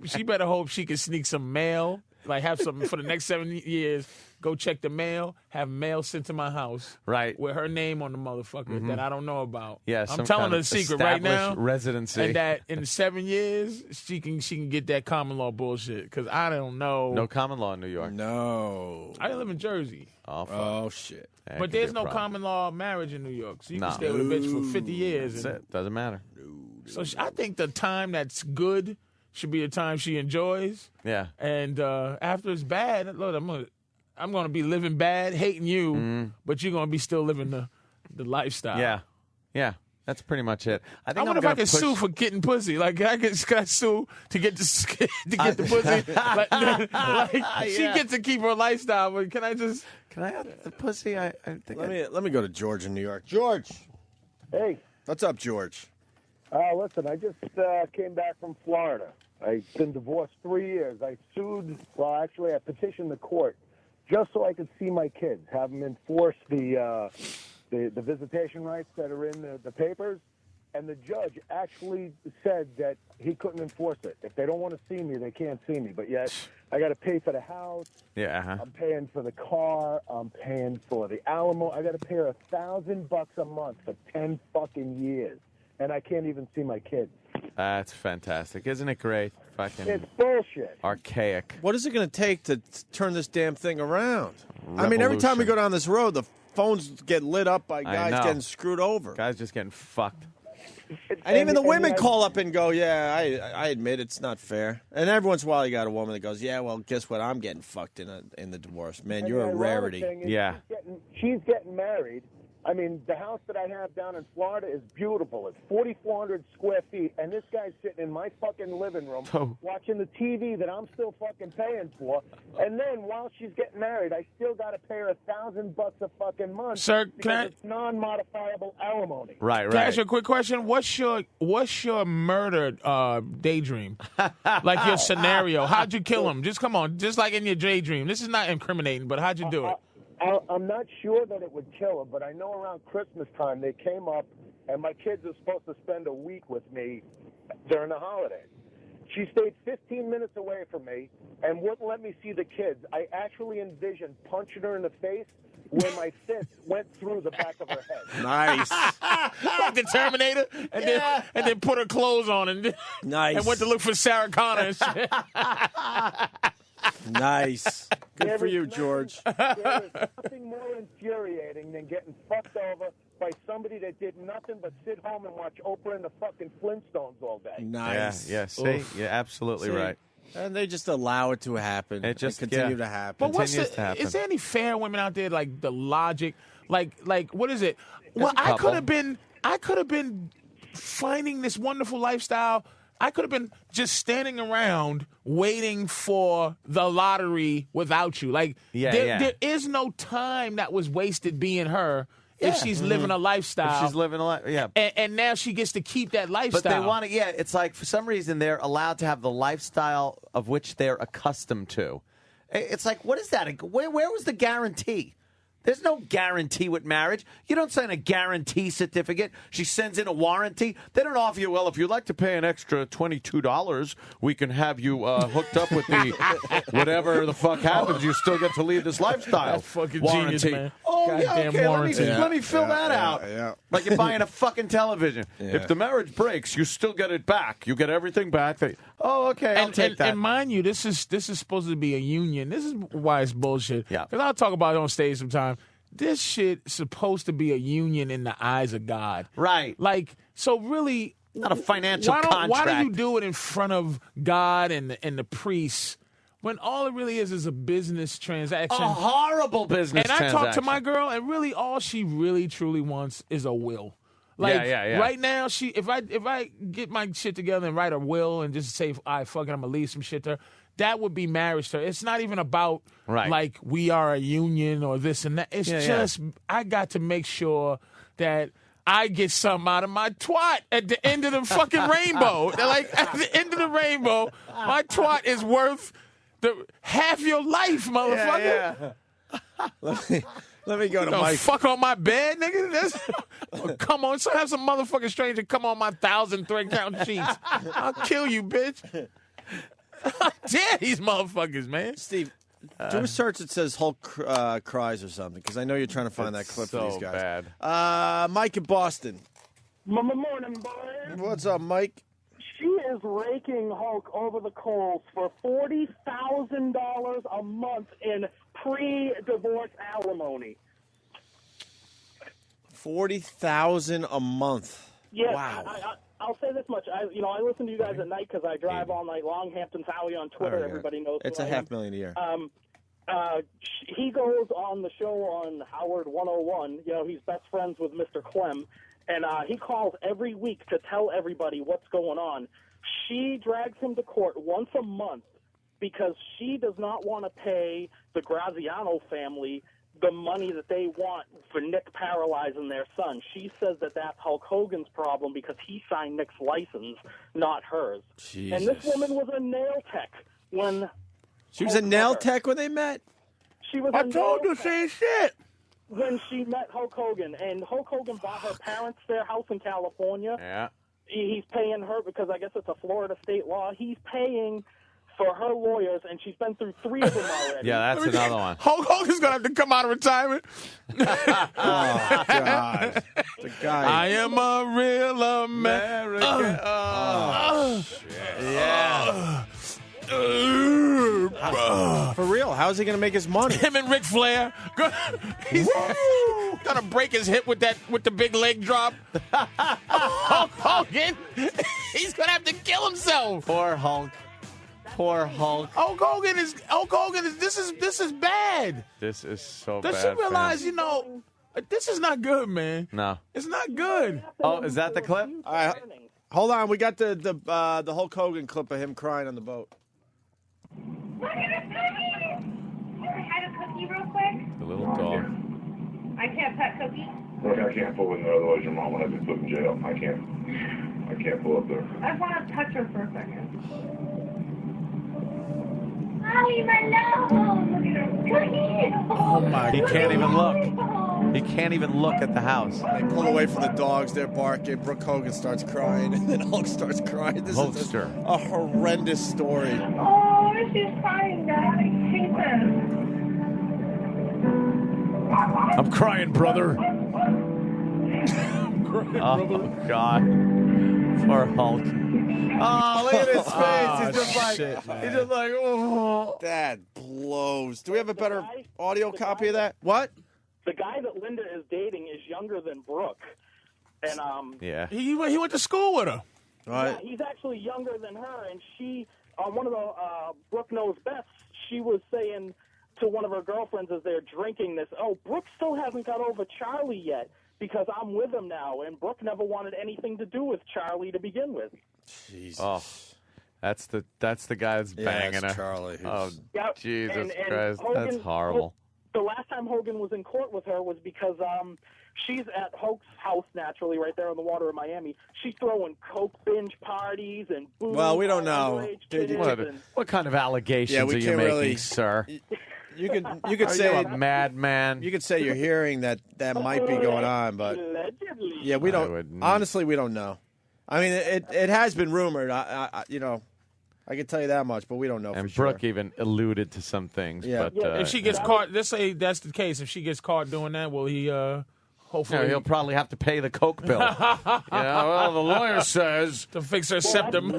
She better hope she can sneak some mail, like have some for the next 7 years. Go check the mail, have mail sent to my house, Right. with her name on the motherfucker that I don't know about. Yeah, I'm some telling kind her the of secret right now. established residency. And that in 7 years she can get that common law bullshit because I don't know. No common law in New York. No. I live in Jersey, Oh, fuck. Oh shit. That but could be there's a no problem. common law marriage in New York, so you No. can stay with a bitch for 50 years. That's And, it. Doesn't matter. so I think the time that's good should be a time she enjoys. Yeah. And after it's bad, look, I'm gonna be living bad, hating you, but you're gonna be still living the lifestyle. Yeah. Yeah. That's pretty much it. I I think wonder I'm if I gonna can push... sue for getting pussy. Like, can I sue to get to get the pussy? Like, she Yeah. gets to keep her lifestyle, but can I just? Can I have the pussy? I think Let me go to George in New York. George, Hey, what's up, George? listen, I just came back from Florida. I've been divorced 3 years. I sued, I petitioned the court just so I could see my kids, have them enforce the visitation rights that are in the papers. And the judge actually said that he couldn't enforce it. If they don't want to see me, they can't see me. But yet, I got to pay for the house. Yeah. Uh-huh. I'm paying for the car. I'm paying for the alimony. I got to pay her $1,000 a month for 10 fucking years, and I can't even see my kids. That's fantastic. Isn't it great? Fucking It's bullshit. archaic. What is it going to take to turn this damn thing around? I mean, every time we go down this road, the phones get lit up by guys know. getting screwed over. Guys just getting fucked. And even the women yet- call up and go, yeah, I admit it's not fair. And every once in a while, you got a woman that goes, yeah, well, guess what? I'm getting fucked in the divorce. Man, and you're the a ironic rarity. thing is Yeah. she's getting married. I mean, the house that I have down in Florida is beautiful. It's 4,400 square feet, and this guy's sitting in my fucking living room Oh. watching the TV that I'm still fucking paying for. And then while she's getting married, I still got to pay her $1,000 a fucking month. Sir, because can I- it's non-modifiable alimony. Right, Can I ask right. you a quick question? What's your murder daydream? Like your scenario? How'd you kill him? Just come on, just like in your daydream. This is not incriminating, but how'd you do it? I'm not sure that it would kill her, but I know around Christmas time they came up, and my kids are supposed to spend a week with me during the holidays. She stayed 15 minutes away from me and wouldn't let me see the kids. I actually envisioned punching her in the face where my fist went through the back of her head. Nice. Like the Terminator, and then put her clothes on and Nice. and went to look for Sarah Connor and shit. Nice. Good for you, George. There is nothing more infuriating than getting fucked over by somebody that did nothing but sit home and watch Oprah and the fucking Flintstones all day. Nice. Yeah, see? You're absolutely See? right. And they just allow it to happen. It just and continue yeah. to happen. But what's Continues to happen. is there any fair women out there like the logic, like what is it? Well, a I couple. could have been finding this wonderful lifestyle. I could have been just standing around waiting for the lottery without you. Like there is no time that was wasted being her if she's living a lifestyle. If she's living a life, yeah. And now she gets to keep that lifestyle. But they want to, yeah, it's like for some reason they're allowed to have the lifestyle of which they're accustomed to. It's like, what is that? Where was the guarantee? There's no guarantee with marriage. You don't sign a guarantee certificate. She sends in a warranty. They don't offer you, well, if you'd like to pay an extra $22, we can have you hooked up with the whatever the fuck happens. You still get to lead this lifestyle. That's fucking warranty. genius, man. Oh, Goddamn yeah, okay, warranty. let me fill that out. Yeah. Like you're buying a fucking television. Yeah. If the marriage breaks, you still get it back. You get everything back. Oh, okay, I'll take that. And mind you, this is supposed to be a union. This is why it's bullshit. Yeah. Because I'll talk about it on stage sometime. This shit supposed to be a union in the eyes of God. Right. Like, so really, Not a financial why contract. do you do it in front of God and the priests when all it really is a business transaction? A horrible business And I transaction. talked to my girl, and really all she really truly wants is a will. Like Yeah. right now, if I get my shit together and write a will and just say, "I fucking I'm gonna leave some shit to her," that would be marriage to her. It's not even about like we are a union or this and that. It's just I got to make sure that I get something out of my twat at the end of the fucking rainbow. Like at the end of the rainbow, my twat is worth half your life, motherfucker. Let me go to Don't Mike. fuck on my bed, nigga. Come on, so have some motherfucking stranger come on my 1,000 3-count sheets. I'll kill you, bitch. How dare these motherfuckers, man? Steve, do a search that says Hulk cries or something, because I know you're trying to find that clip for these guys. Bad. Mike in Boston. Morning, boys. What's up, Mike? She is raking Hulk over the coals for $40,000 a month in pre-divorce alimony. $40,000 a month. Yes, Wow. I'll say this much. I listen to you guys at night because I drive all night long. Hampton Howie on Twitter. Everybody knows It's who a I am. $500,000 a year. He goes on the show on Howard 101. You know, he's best friends with Mr. Clem. And he calls every week to tell everybody what's going on. She drags him to court once a month because she does not want to pay the Graziano family the money that they want for Nick paralyzing their son. She says that that's Hulk Hogan's problem because he signed Nick's license, not hers. Jesus. And this woman was a nail tech when She was a nail tech when they met? she was I a told nail the tech same shit. when she met Hulk Hogan. And Hulk Hogan bought her parents their house in California. Yeah. He's paying her because I guess it's a Florida state law. He's paying for her lawyers, and she's been through 3 of them already. Yeah, that's another one. Hulk Hogan's going to have to come out of retirement. Oh, God. The guy. I am a real American. Yeah. For real, how's he going to make his money? Him and Ric Flair. He's gonna break his hip with the big leg drop. Hulk Hogan. He's gonna have to kill himself. Poor Hulk. Poor Hulk. Hulk Hogan is. This is bad. This is so Does bad. she for realize? him. You know, this is not good, man. No. It's not good. Oh, is that the clip? All right, hold on. We got the Hulk Hogan clip of him crying on the boat. Look at this cookie! Can I have a cookie real quick? The little dog. I can't pet Cookie. Look, I can't pull in there, otherwise your mom will have me put in jail. I can't pull up there. I want to touch her for a second. Mommy, my nose! Look at her. Cookie! Oh my He can't even look. He can't even look at the house. They pull away from the dogs. They're barking. Brooke Hogan starts crying, and then Hulk starts crying. This is Hulkster. a horrendous story. Oh, she's crying, Dad. I hate this. I'm crying, brother. Oh, God. Poor Hulk. Oh, look at his face. He's just like, oh. That blows. Do we have a better audio copy of that? What? The guy that Linda is dating is younger than Brooke. And Yeah. He went to school with her. yeah, he's actually younger than her. And she, one of the Brooke knows best, she was saying to one of her girlfriends as they're drinking this, oh, Brooke still hasn't got over Charlie yet because I'm with him now. And Brooke never wanted anything to do with Charlie to begin with. Jesus. Oh, that's the guy that's banging her. Charlie. Oh, Yep. Jesus And Christ. Hogan- That's horrible. The last time Hogan was in court with her was because she's at Hoke's house, naturally, right there on the water in Miami. She's throwing coke binge parties and booze. Well, we don't know. underage Dude, kids What, and- what kind of allegations we are you can't making, really- sir? You could Are say you a madman? you could say you're hearing that might be going on, but Allegedly. yeah, we I don't. wouldn't. Honestly, we don't know. I mean, it has been rumored. I I can tell you that much, but we don't know And for sure. Brooke even alluded to some things. Yeah. But, If she gets caught, let's say that's the case. If she gets caught doing that, will he hopefully he'll probably have to pay the coke bill. Well, the lawyer says. to fix her septum?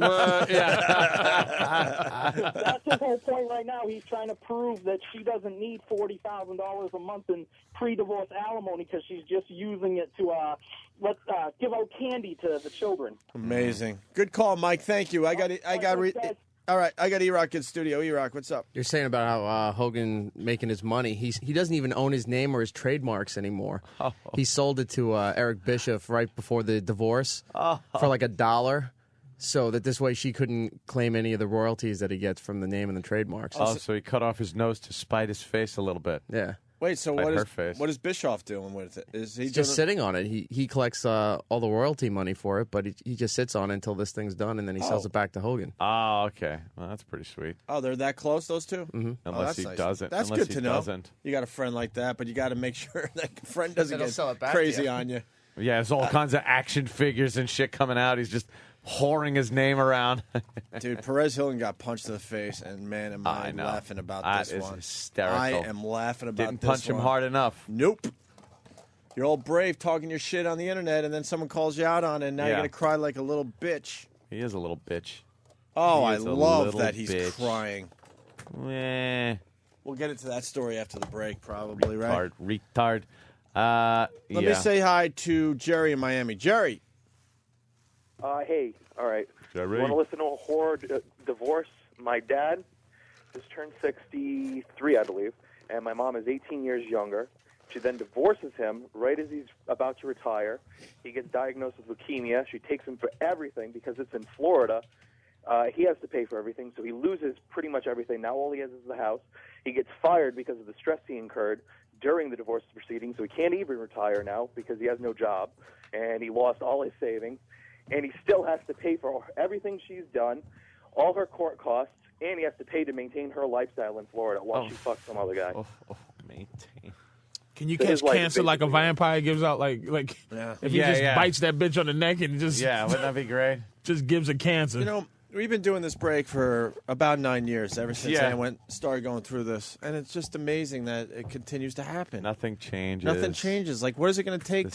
That's his whole point right now. He's trying to prove that she doesn't need $40,000 a month in pre-divorce alimony because she's just using it to give out candy to the children. Amazing. Good call, Mike. Thank you. All right, I got E-Rock in studio. E-Rock, what's up? You're saying about how Hogan making his money. He doesn't even own his name or his trademarks anymore. Oh. He sold it to Eric Bischoff right before the divorce for like $1, so that this way she couldn't claim any of the royalties that he gets from the name and the trademarks. Oh, so he cut off his nose to spite his face a little bit. Yeah. Wait, so Like what her is face. what is Bischoff doing with it? Is he He's just doing- sitting on it. He collects all the royalty money for it, but he just sits on it until this thing's done, and then he sells it back to Hogan. Oh, okay. Well, that's pretty sweet. Oh, they're that close, those two? Mm-hmm. Unless he nice. doesn't. That's Unless good he to know. doesn't. You got a friend like that, but you got to make sure that friend doesn't That'll get sell it back to crazy you. on you. Yeah, there's all kinds of action figures and shit coming out. He's just whoring his name around. Dude, Perez Hilton got punched in the face, and man, am I I know. laughing about That this is one. hysterical. I am laughing about Didn't this punch him one. hard enough. Nope. You're all brave talking your shit on the internet, and then someone calls you out on it, and now you're Yeah. going to cry like a little bitch. He is a little bitch. Oh, He I is a love little that he's bitch. crying. Eh, We'll get into that story after the break, probably, right? retard. Let me say hi to Jerry in Miami. Jerry. Hey, all right. Jerry. You want to listen to a horror divorce? My dad just turned 63, I believe, and my mom is 18 years younger. She then divorces him right as he's about to retire. He gets diagnosed with leukemia. She takes him for everything because it's in Florida. He has to pay for everything, so he loses pretty much everything. Now all he has is the house. He gets fired because of the stress he incurred during the divorce proceedings, so he can't even retire now because he has no job, and he lost all his savings. And he still has to pay for everything she's done, all her court costs, and he has to pay to maintain her lifestyle in Florida while she fucks some other guy. Maintain. Can you So catch it's like cancer like a basically- vampire gives out if he Yeah, just yeah. bites that bitch on the neck and just Wouldn't that be great? just gives a cancer? You know, we've been doing this break for about 9 years, ever since Yeah. I started going through this. And it's just amazing that it continues to happen. Nothing changes. Nothing changes. Like, what is it going to take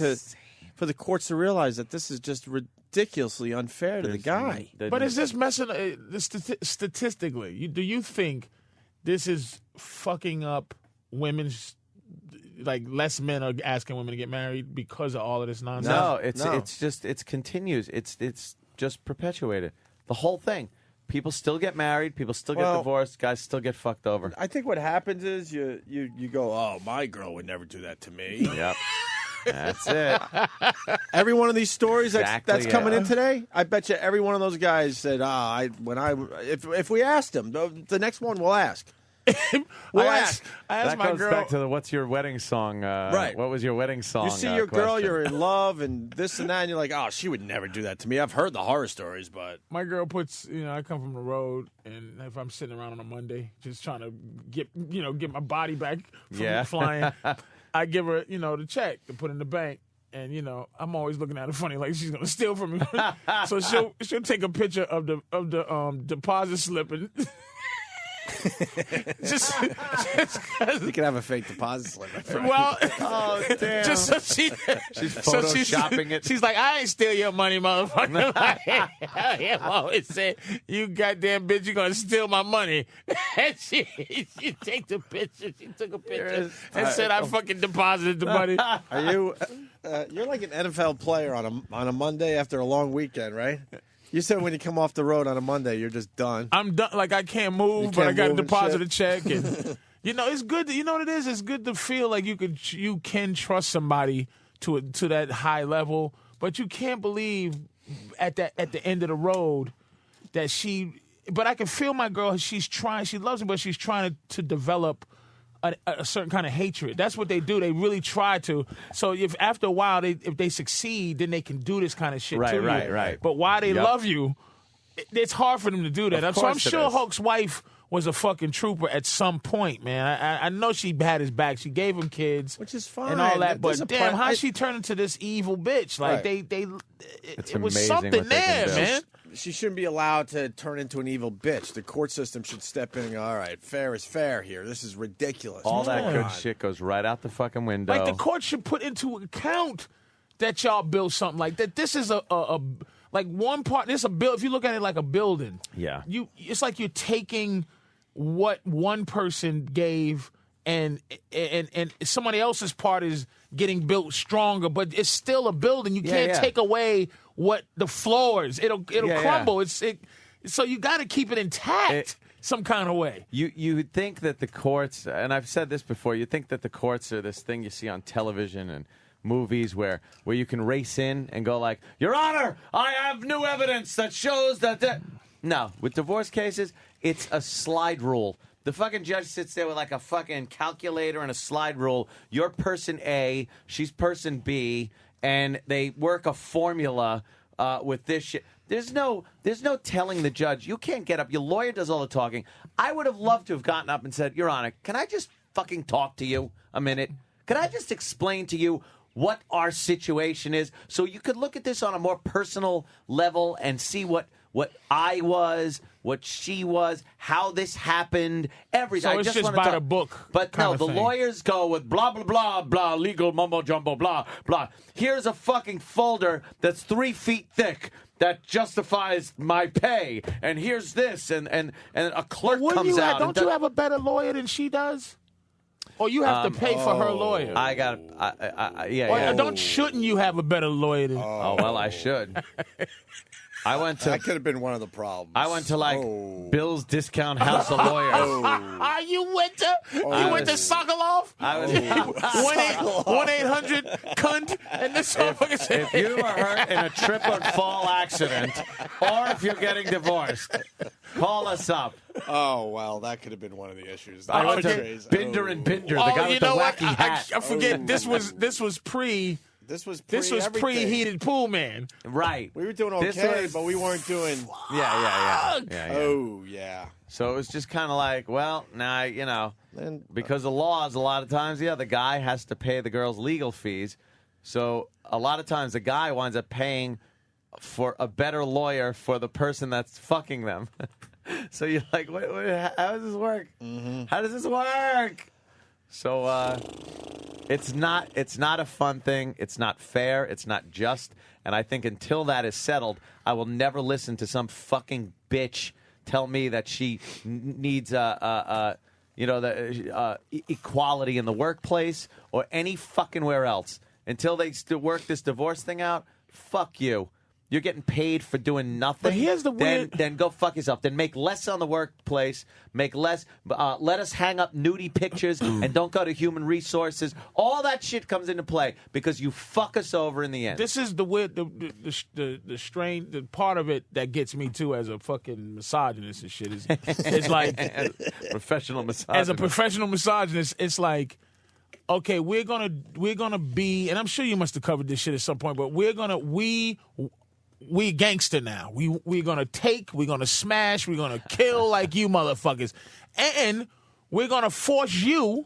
for the courts to realize that this is just ridiculously unfair to the guy? But is this messing statistically? Do you think this is fucking up women's? Like less men are asking women to get married because of all of this nonsense. No, it's just it continues. It's just perpetuated. The whole thing. People still get married. People still get divorced. Guys still get fucked over. I think what happens is you go, oh, my girl would never do that to me. Yep. That's it. Every one of these stories Exactly, that's coming yeah. in today, I bet you every one of those guys said, if we asked them, the next one we'll ask. We'll ask. I asked That my goes girl. back to the what's your wedding song? Right. What was your wedding song? You see your girl, question. you're in love, and this and that, and you're like, oh, she would never do that to me. I've heard the horror stories, but My girl puts, I come from the road, and if I'm sitting around on a Monday, just trying to get my body back from Yeah. flying, I give her, the check to put in the bank. And I'm always looking at her funny, like she's gonna steal from me. So she'll take a picture of the deposit slip and just You can have a fake deposit slip. My friend. well, Oh, damn. just so she's photoshopping it. She's like, I ain't steal your money, motherfucker. Like, hell, always said, you goddamn bitch, you gonna steal my money. And she take the picture. She took a picture and said, I fucking deposited the money. Are you? You're like an NFL player on a Monday after a long weekend, right? You said when you come off the road on a Monday, you're just done. I'm done. Like, I can't move, You but I can't got to move and deposit shit. a check. And, it's good. You know what it is? It's good to feel like you can trust somebody to that high level, but you can't believe at the end of the road that she. But I can feel my girl. She's trying. She loves me, but she's trying to develop a certain kind of hatred. That's what they do. They really try to. So if after a while, if they succeed, then they can do this kind of shit to you. Right. But while they love you, it's hard for them to do that. Of So I'm course it sure is. Hulk's wife was a fucking trooper at some point, man. I know she had his back. She gave him kids, Which is fine. and all that. There's But a damn, pri- how I- she turned into this evil bitch? Like Right. It's it was amazing something what they can there, do. man. She shouldn't be allowed to turn into an evil bitch. The court system should step in and go, all right, fair is fair here. This is ridiculous. All that Come good on. shit goes right out the fucking window. Like the court should put into account that y'all built something like that. This is a like one part. This a build. If you look at it like a building, Yeah. it's like you're taking what one person gave and somebody else's part is getting built stronger, but it's still a building. You can't take away what the floors. It'll crumble. So you got to keep it intact some kind of way. You would think that the courts, and I've said this before, you think that the courts are this thing you see on television and movies where you can race in and go like, Your Honor, I have new evidence that shows that. No, with divorce cases, it's a slide rule. The fucking judge sits there with like a fucking calculator and a slide rule. You're person A, she's person B, and they work a formula with this shit. There's no telling the judge. You can't get up. Your lawyer does all the talking. I would have loved to have gotten up and said, Your Honor, can I just fucking talk to you a minute? Can I just explain to you what our situation is so you could look at this on a more personal level and see what I was, what she was, how this happened, everything. So I it's just wanna by talk. the book But kind no, of the thing. lawyers go with blah, blah, blah, blah, legal mumbo jumbo, blah, blah. Here's a fucking folder that's 3 feet thick that justifies my pay. And here's this. And a clerk comes out. Don't you have a better lawyer than she does? Or you have to pay for her lawyer? I got yeah. Shouldn't you have a better lawyer than? Oh, well, I should. I went to. That could have been one of the problems. I went to Bill's Discount House of Lawyers. You went to Sokolov? I was. 1-800 cunt, and this motherfucker said, If you are hurt in a trip or fall accident, or if you're getting divorced, call us up. Oh, well, that could have been one of the issues. I went to Binder and Binder, the guy you with the know what? wacky hat. I forget. This was pre. This was pre heated pool man. Right. We were doing This okay, was- but we weren't doing. Yeah. Oh, yeah. So it was just kind of like, well, now, And, because of laws, a lot of times, the guy has to pay the girl's legal fees. So a lot of times the guy winds up paying for a better lawyer for the person that's fucking them. So you're like, wait, how does this work? Mm-hmm. How does this work? So it's not a fun thing. It's not fair. It's not just. And I think until that is settled, I will never listen to some fucking bitch tell me that she needs equality in the workplace or any fucking where else. Until they work this divorce thing out, fuck you. You're getting paid for doing nothing. But here's the weird... Then go fuck yourself. Then make less on the workplace. Make less. Let us hang up nudie pictures and don't go to human resources. All that shit comes into play because you fuck us over in the end. This is the weird, the strain, the part of it that gets me too as a fucking misogynist and shit. It's like professional misogynist. As a professional misogynist, it's like, okay, we're gonna be, and I'm sure you must have covered this shit at some point, but we gangster now. We're gonna we're gonna smash, we're gonna kill like you motherfuckers, and we're gonna force you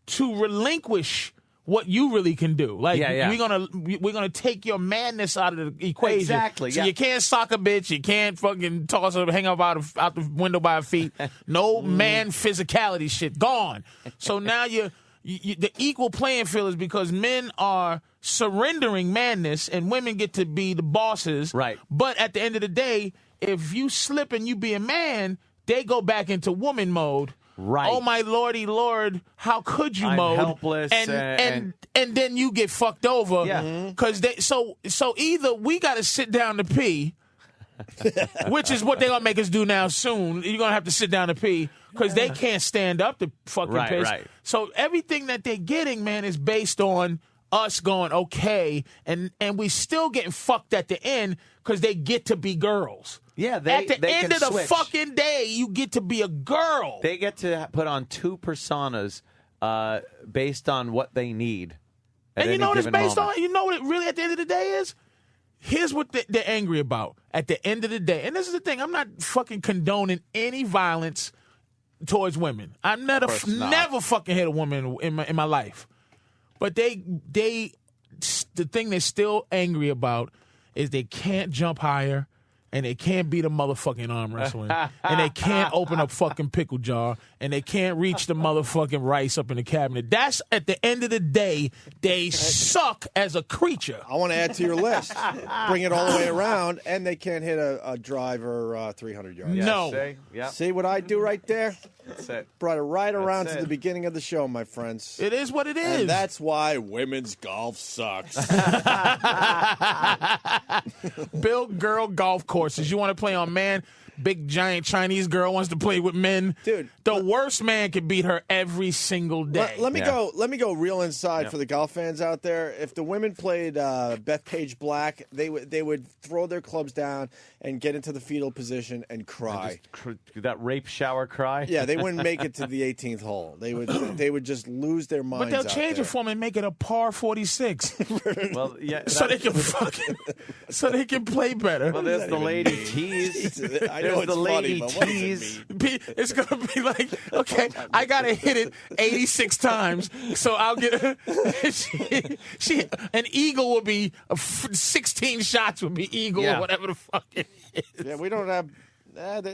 to relinquish what you really can do. Like Yeah. we're gonna take your madness out of the equation. Exactly, So yeah. you can't sock a bitch. You can't fucking toss her, hang up out the window by her feet. No man physicality shit gone. So now you the equal playing field is because men are surrendering madness and women get to be the bosses. Right. But at the end of the day, if you slip and you be a man, they go back into woman mode. Right. Oh my lordy lord, how could you I'm mode? helpless and then you get fucked over. Yeah. Because so either we got to sit down to pee, which is what they're gonna make us do now soon. You're gonna have to sit down to pee because they can't stand up to fucking Right, piss. right. So everything that they're getting, man, is based on us going okay, and we still getting fucked at the end because they get to be girls. Yeah, At the they end can of the switch. fucking day, you get to be a girl. They get to put on two personas based on what they need. And you know what it's based moment. on? You know what it really at the end of the day is? Here's what they're angry about at the end of the day. And this is the thing. I'm not fucking condoning any violence towards women. I've never fucking hit a woman in my life. But the thing they're still angry about is they can't jump higher and they can't beat a motherfucking arm wrestling and they can't open a fucking pickle jar and they can't reach the motherfucking rice up in the cabinet. That's at the end of the day, they suck as a creature. I want to add to your list. Bring it all the way around, and they can't hit a driver 300 yards. No. See? Yep. See what I do right there? That's it. Brought it right around That's to it. the beginning of the show, my friends. It is what it is. And that's why women's golf sucks. Build girl golf courses. You want to play on man? Big giant Chinese girl wants to play with men. Dude, the worst man can beat her every single day. Let me go real inside for the golf fans out there. If the women played Bethpage Black, they would throw their clubs down and get into the fetal position and cry. That rape shower cry. Yeah, they wouldn't make it to the 18th hole. They would just lose their minds. But they'll out change there. it for them and make it a par 46. Well, yeah. so they can play better. Well, there's the lady tease. I know There's it's the lady funny, but what does it tease. mean? It's going to be like, okay, I got to hit it 86 times, so I'll get an eagle will be 16 shots would be eagle or whatever the fuck it is. Yeah, we don't have.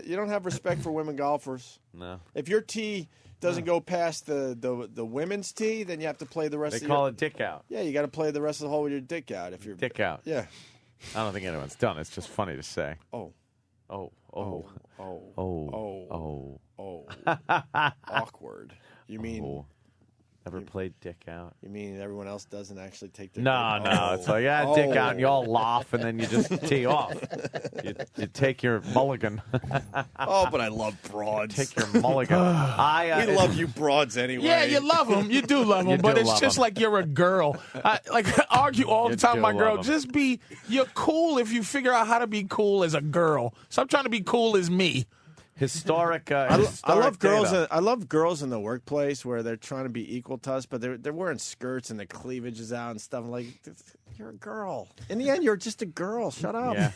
You don't have respect for women golfers. No. If your tee doesn't go past the women's tee, then you have to play the rest. They of call your, it dick out. Yeah, you got to play the rest of the hole with your dick out. If you're Dick out. Yeah. I don't think anyone's done. It's just funny to say. Oh. Oh. Oh. Oh. Oh. Oh. Awkward. You mean? Oh. Never played dick out. You mean everyone else doesn't actually take their? No, dick? no. It's like, dick out, and you all laugh, and then you just tee off. You take your mulligan. Oh, but I love broads. Take your mulligan. We love you broads anyway. Yeah, you love them. You do love them, You but do it's love just 'em. like you're a girl. I argue all the time with my do girl. love 'em. Just you're cool if you figure out how to be cool as a girl. Stop trying to be cool as me. Historic. I love girls. data. I love girls in the workplace where they're trying to be equal to us, but they're wearing skirts and the cleavage is out and stuff. I'm like, you're a girl. In the end, you're just a girl. Shut up. Yeah.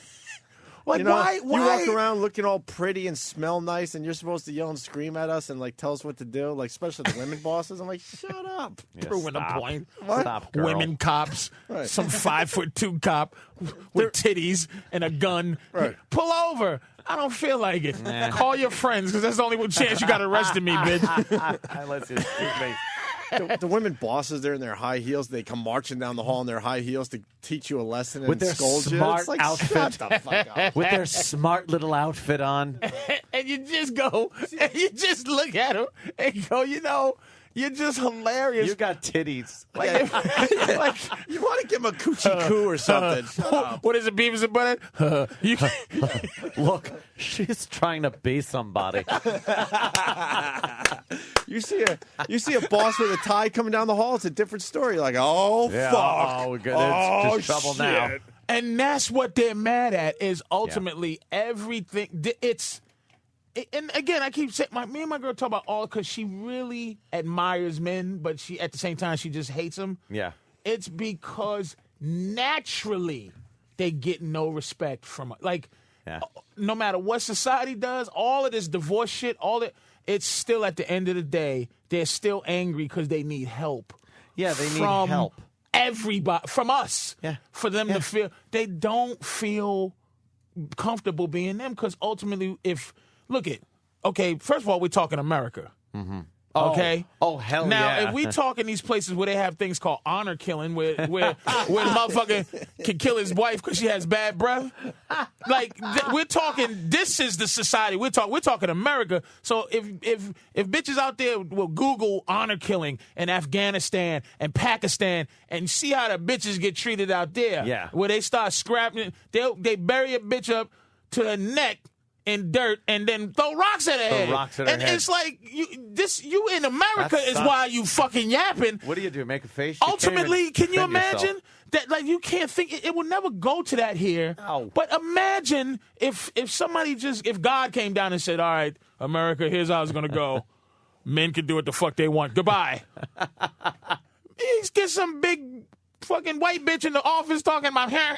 Like, You know, why? you walk around looking all pretty and smell nice, and you're supposed to yell and scream at us and like tell us what to do. Like, especially the women bosses. I'm like, shut up. Yeah, Proving a stop. point. Stop, girl. Women cops, Right. some 5'2" cop with titties and a gun. Right. Pull over. I don't feel like it. Call your friends because that's the only chance you got arrested me, bitch. Let's just excuse me. The women bosses, they're in their high heels. They come marching down the hall in their high heels to teach you a lesson and With their scold you. smart It's like, outfit. shut the fuck up. With their smart little outfit on. And you just go and you just look at him and go, you're just hilarious. You got titties. like, You want to give him a coochie coo or something. Shut up. what is it, Beavis and Butthead? You Look, she's trying to be somebody. You see a boss with a tie coming down the hall. It's a different story. You're like, oh Yeah, fuck, oh, good. It's just trouble now. shit. And that's what they're mad at is ultimately everything. And again, I keep saying, me and my girl talk about all because she really admires men, but she at the same time she just hates them. Yeah. It's because naturally they get no respect from like Yeah. no matter what society does, all of this divorce shit, it's still at the end of the day they're still angry because they need help. Yeah, they need from help. everybody, from us. Yeah. For them to feel, they don't feel comfortable being them because ultimately, okay, first of all, we're talking America. Mm-hmm. Okay. Oh hell now, yeah! if we talk in these places where they have things called honor killing, where the motherfucker can kill his wife because she has bad breath, like we're talking. This is the society we're talking America. So if bitches out there will Google honor killing in Afghanistan and Pakistan and see how the bitches get treated out there, where they start scrapping, they bury a bitch up to her neck in dirt and then throw rocks at her head. And it's like you in America is why you fucking yapping. What do? Make a face? Ultimately, can you imagine yourself. that? Like you can't think it will never go to that here. No. But imagine if somebody if God came down and said, "All right, America, here's how it's gonna go. Men can do what the fuck they want. Goodbye." He's get some big fucking white bitch in the office talking about hair.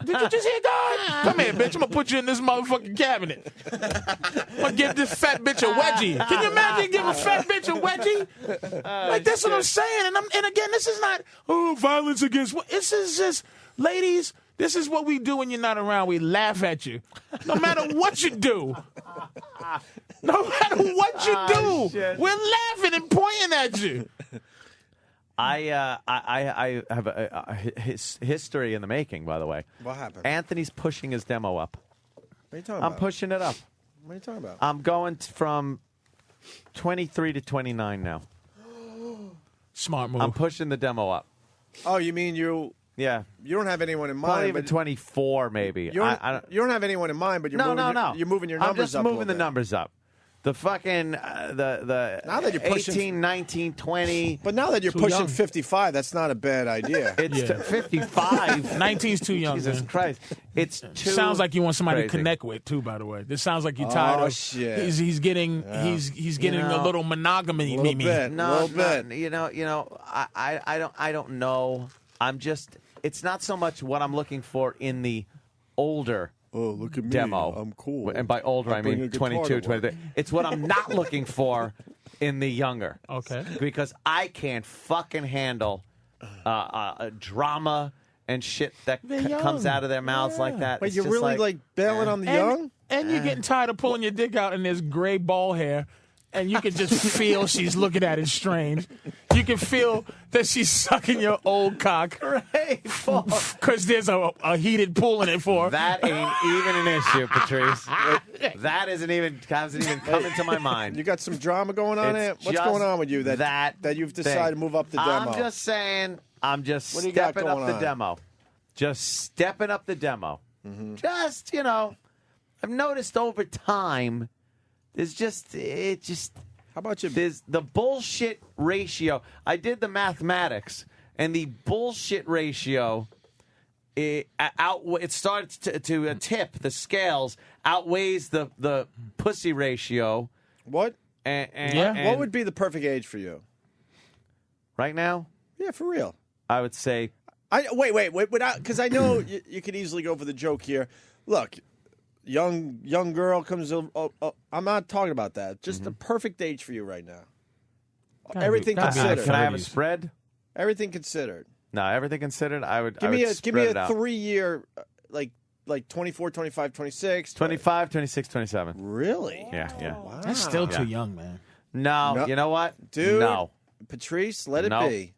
Did you just hear God? Come here, bitch. I'm going to put you in this motherfucking cabinet. I'm going to give this fat bitch a wedgie. Can you imagine giving a fat bitch a wedgie? Like, that's what I'm saying. And again, this is not, violence against... This is just, ladies, this is what we do when you're not around. We laugh at you. No matter what you do. No matter what you do. We're laughing and pointing at you. I have a history in the making, by the way. What happened? Anthony's pushing his demo up. What are you talking I'm about? pushing it up. What are you talking about? I'm going from 23 to 29 now. Smart move. I'm pushing the demo up. Oh, you mean you? Yeah. You don't have anyone in mind. Probably even 24, maybe. You don't have anyone in mind, but you're no. You're moving your numbers up. I'm just moving the numbers up. The fucking the now that you're pushing 18, 19, 20. But now that you're pushing 55, that's not a bad idea. It's 55. 19's too young. Jesus Christ. It's too sounds like you want somebody crazy. to connect with too, by the way. This sounds like you're tired of shit. He's getting he's getting a little monogamy. A little bit. No, you know, I don't know. I'm just it's not so much what I'm looking for in the older look at me. demo. I'm cool. And by older, I mean 22, 23. It's what I'm not looking for in the younger. Okay. Because I can't fucking handle drama and shit that comes out of their mouths like that. Wait, It's you're just really like bailing on the young? And you're getting tired of pulling your dick out and there's gray ball hair. And you can just feel she's looking at it strange. You can feel that she's sucking your old cock. Right. Because there's a heated pool in it for her. That ain't even an issue, Patrice. That hasn't even come into my mind. You got some drama going on there? What's going on with you that you've decided to move up the demo? I'm just saying, I'm just What do you got stepping up going the on? demo. Just stepping up the demo. Mm-hmm. Just, I've noticed over time, there's just, How about you? There's the bullshit ratio. I did the mathematics, and the bullshit ratio, it starts to tip. The scales outweighs the pussy ratio. What? And what would be the perfect age for you? Right now? Yeah, for real. I would say. Wait. Because I know you could easily go for the joke here. Look. Young girl comes. I'm not talking about that. Just the perfect age for you right now. Everything considered. Can I have a spread? Everything considered. No, everything considered. I would give me a spread it out. 3-year, like 24, 25, 26. 25, 26, 27. Really? Yeah. Wow. That's still too young, man. No, you know what, dude? No, Patrice, let it No. be.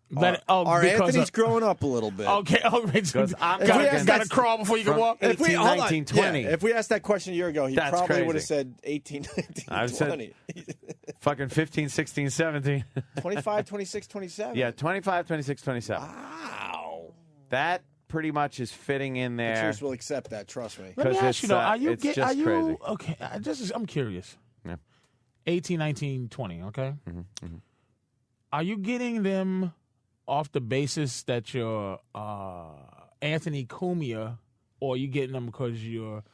Our Anthony's growing up a little bit. Okay, Because I'm got to crawl before you can walk. 18, 19, 20. If we asked that question a year ago, he That's probably crazy. would have said 18, 19, I 20. said fucking 15, 16, 17. 25, 26, 27. Yeah, 25, 26, 27. Wow. That pretty much is fitting in there. Patrice will accept that. Trust me. Let me 'Cause ask you though, are you it's just crazy. okay? I'm curious. Yeah. 18, 19, 20. Okay. Mm-hmm. Are you getting them off the basis that you're Anthony Cumia, or are you getting them because you're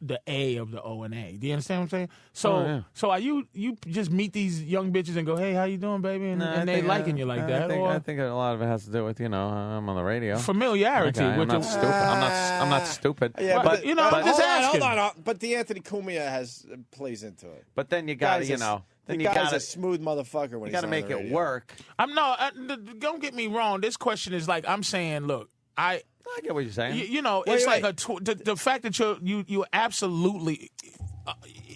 the A of the O and A? Do you understand what I'm saying? So, so are you just meet these young bitches and go, hey, how you doing, baby? And they liking you like that? I think a lot of it has to do with I'm on the radio. Familiarity. Okay, I'm not stupid. I'm not stupid. Yeah, but I'm just asking. Hold on. But the Anthony Cumia plays into it. But then you got to, Guys, then the you guy's gotta a smooth motherfucker when you gotta make it work. Don't get me wrong. This question is like I'm saying. Look, I get what you're saying. It's like the fact that you absolutely.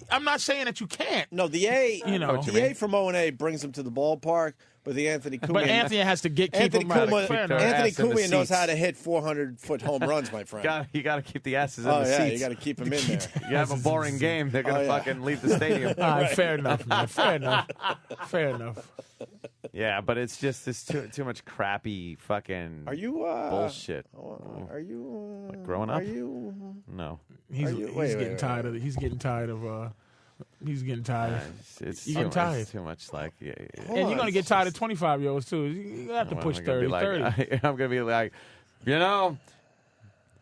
I'm not saying that you can't. No, the A, the A from O&A brings him to the ballpark, but the Anthony Cumia. But Anthony has to keep him out. Anthony Cumia knows how to hit 400-foot home runs, my friend. You got to keep the asses in the seats. You got to keep them in there. You have a boring game, they're gonna fucking leave the stadium. All right, fair enough, man. Fair enough. Yeah, but it's too much crappy fucking. Are you bullshit? Are you growing up? Are you? No. He's getting tired of. He's getting tired of. He's getting tired. It's too much like. Yeah. And you're gonna get tired of 25-years too. You have to push 30. 30. I'm gonna be like,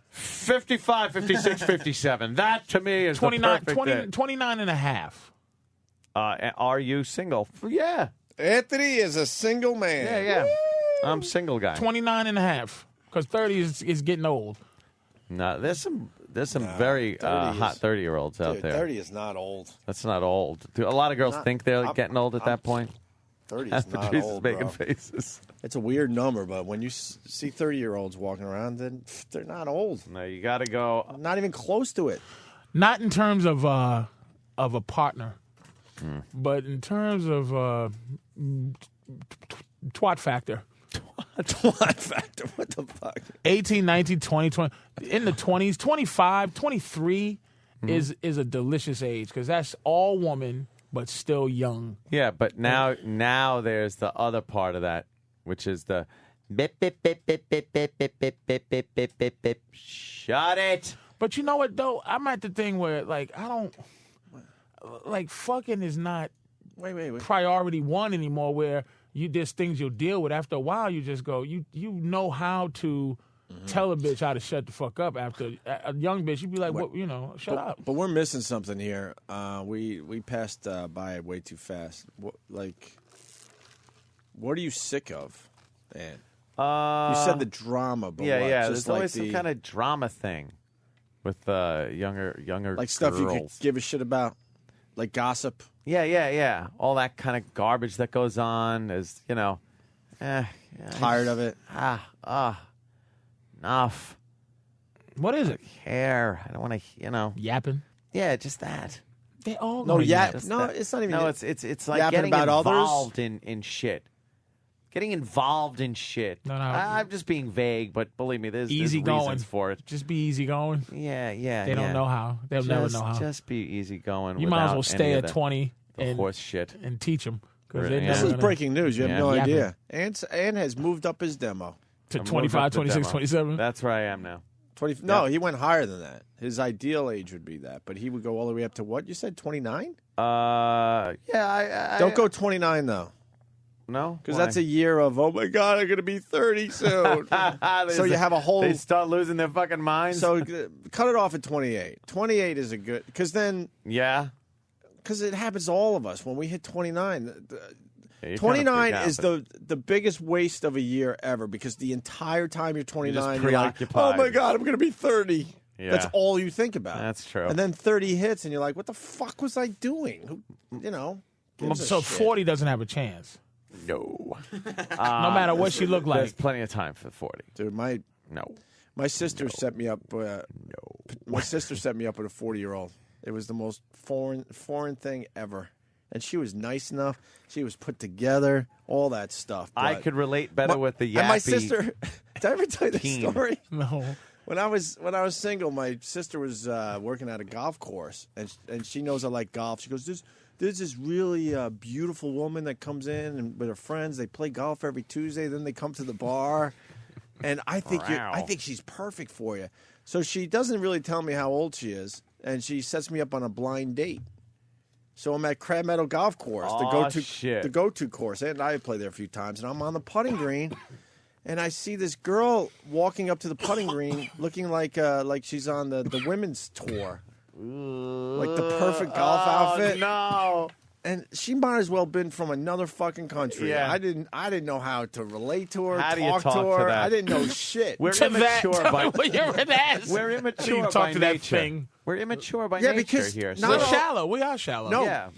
55, 56, 57. That to me is 29, the perfect 29 and a half. Are you single? Yeah. Anthony is a single man. Yeah. I'm single guy. 29 and a half. Because 30 is getting old. No, there's some very hot 30-year-olds out there. 30 is not old. That's not old. Do a lot of girls think they're getting old at that point? 30 is not Patrice old, making bro. faces. It's a weird number, but when you see 30-year-olds walking around, then they're not old. No, you got to go. Not even close to it. Not in terms of a partner, but in terms of twat factor. Twat factor? What the fuck? 18, 19, 20, 20. In the 20s, 25, 23 is a delicious age because that's all woman, but still young. Yeah, but now there's the other part of that, which is the bip, bip, bip, bip, bip, bip, bip, bip, bip, bip, bip, bip, bip. Shut it. But you know what, though? I'm at the thing where, like, I don't... Like, fucking is not priority one anymore, where there's things you'll deal with. After a while, you just go, you know how to tell a bitch how to shut the fuck up. After a young bitch, you'd be like, shut up. But we're missing something here. We passed by it way too fast. What are you sick of, man? You said the drama, but yeah. Just There's always some kind of drama thing with younger like stuff girls. you could give a shit about, like gossip. Yeah. All that kind of garbage that goes on is, tired of it. Enough. What is it? Care. I don't want to, Yapping? Yeah, just that. They all No, yap. No, it's not even. No, it's like yapping getting about involved others? in shit. Getting involved in shit. No. I'm just being vague, but believe me, there's Easy reasons going for it. Just be easy going. Yeah. They don't know how. They'll never know how. Just be easy going. You might as well without stay any of at the 20 and horse shit and teach them. This is breaking news. You have no Yapping. idea. Ann has moved up his demo. To I'm 25, moved up the 26, demo. 27. That's where I am now. 20. No, he went higher than that. His ideal age would be that, but he would go all the way up to what you said, 29? Yeah. Don't go 29 though. No, because that's a year of I'm going to be 30 soon. So you have a whole. They start losing their fucking minds. So cut it off at 28. 28 is a good because then. Yeah. Because it happens to all of us when we hit 29. Yeah, 29 is the biggest waste of a year ever because the entire time you're 29, you're like, oh my God, I'm going to be 30. Yeah. That's all you think about. That's true. And then 30 hits and you're like, what the fuck was I doing? So 40 doesn't have a chance. No. No matter what she looked like. There's plenty of time for 40. Dude, No. My sister set me up. My sister set me up with a 40-year-old. It was the most foreign thing ever. And she was nice enough. She was put together, all that stuff. I could relate better with the yappy. And my sister, did I ever tell you the team. story? No. When I was single, my sister was working at a golf course, and she knows I like golf. She goes, there's this really beautiful woman that comes in and with her friends. They play golf every Tuesday. Then they come to the bar, and I think she's perfect for you. So she doesn't really tell me how old she is, and she sets me up on a blind date. So I'm at Crab Meadow Golf Course, the go-to course, and I play there a few times. And I'm on the putting green, and I see this girl walking up to the putting green, looking like she's on the women's tour, like the perfect golf outfit. No. And she might as well have been from another fucking country. Yeah. I didn't know how to relate to her, How do you talk talk to her. that? I didn't know shit. We're To that- immature by You're an ass. We're You immature talk by to that nature. thing. We're immature by Yeah, nature because here. not We're all- shallow. We are shallow. No, Yeah.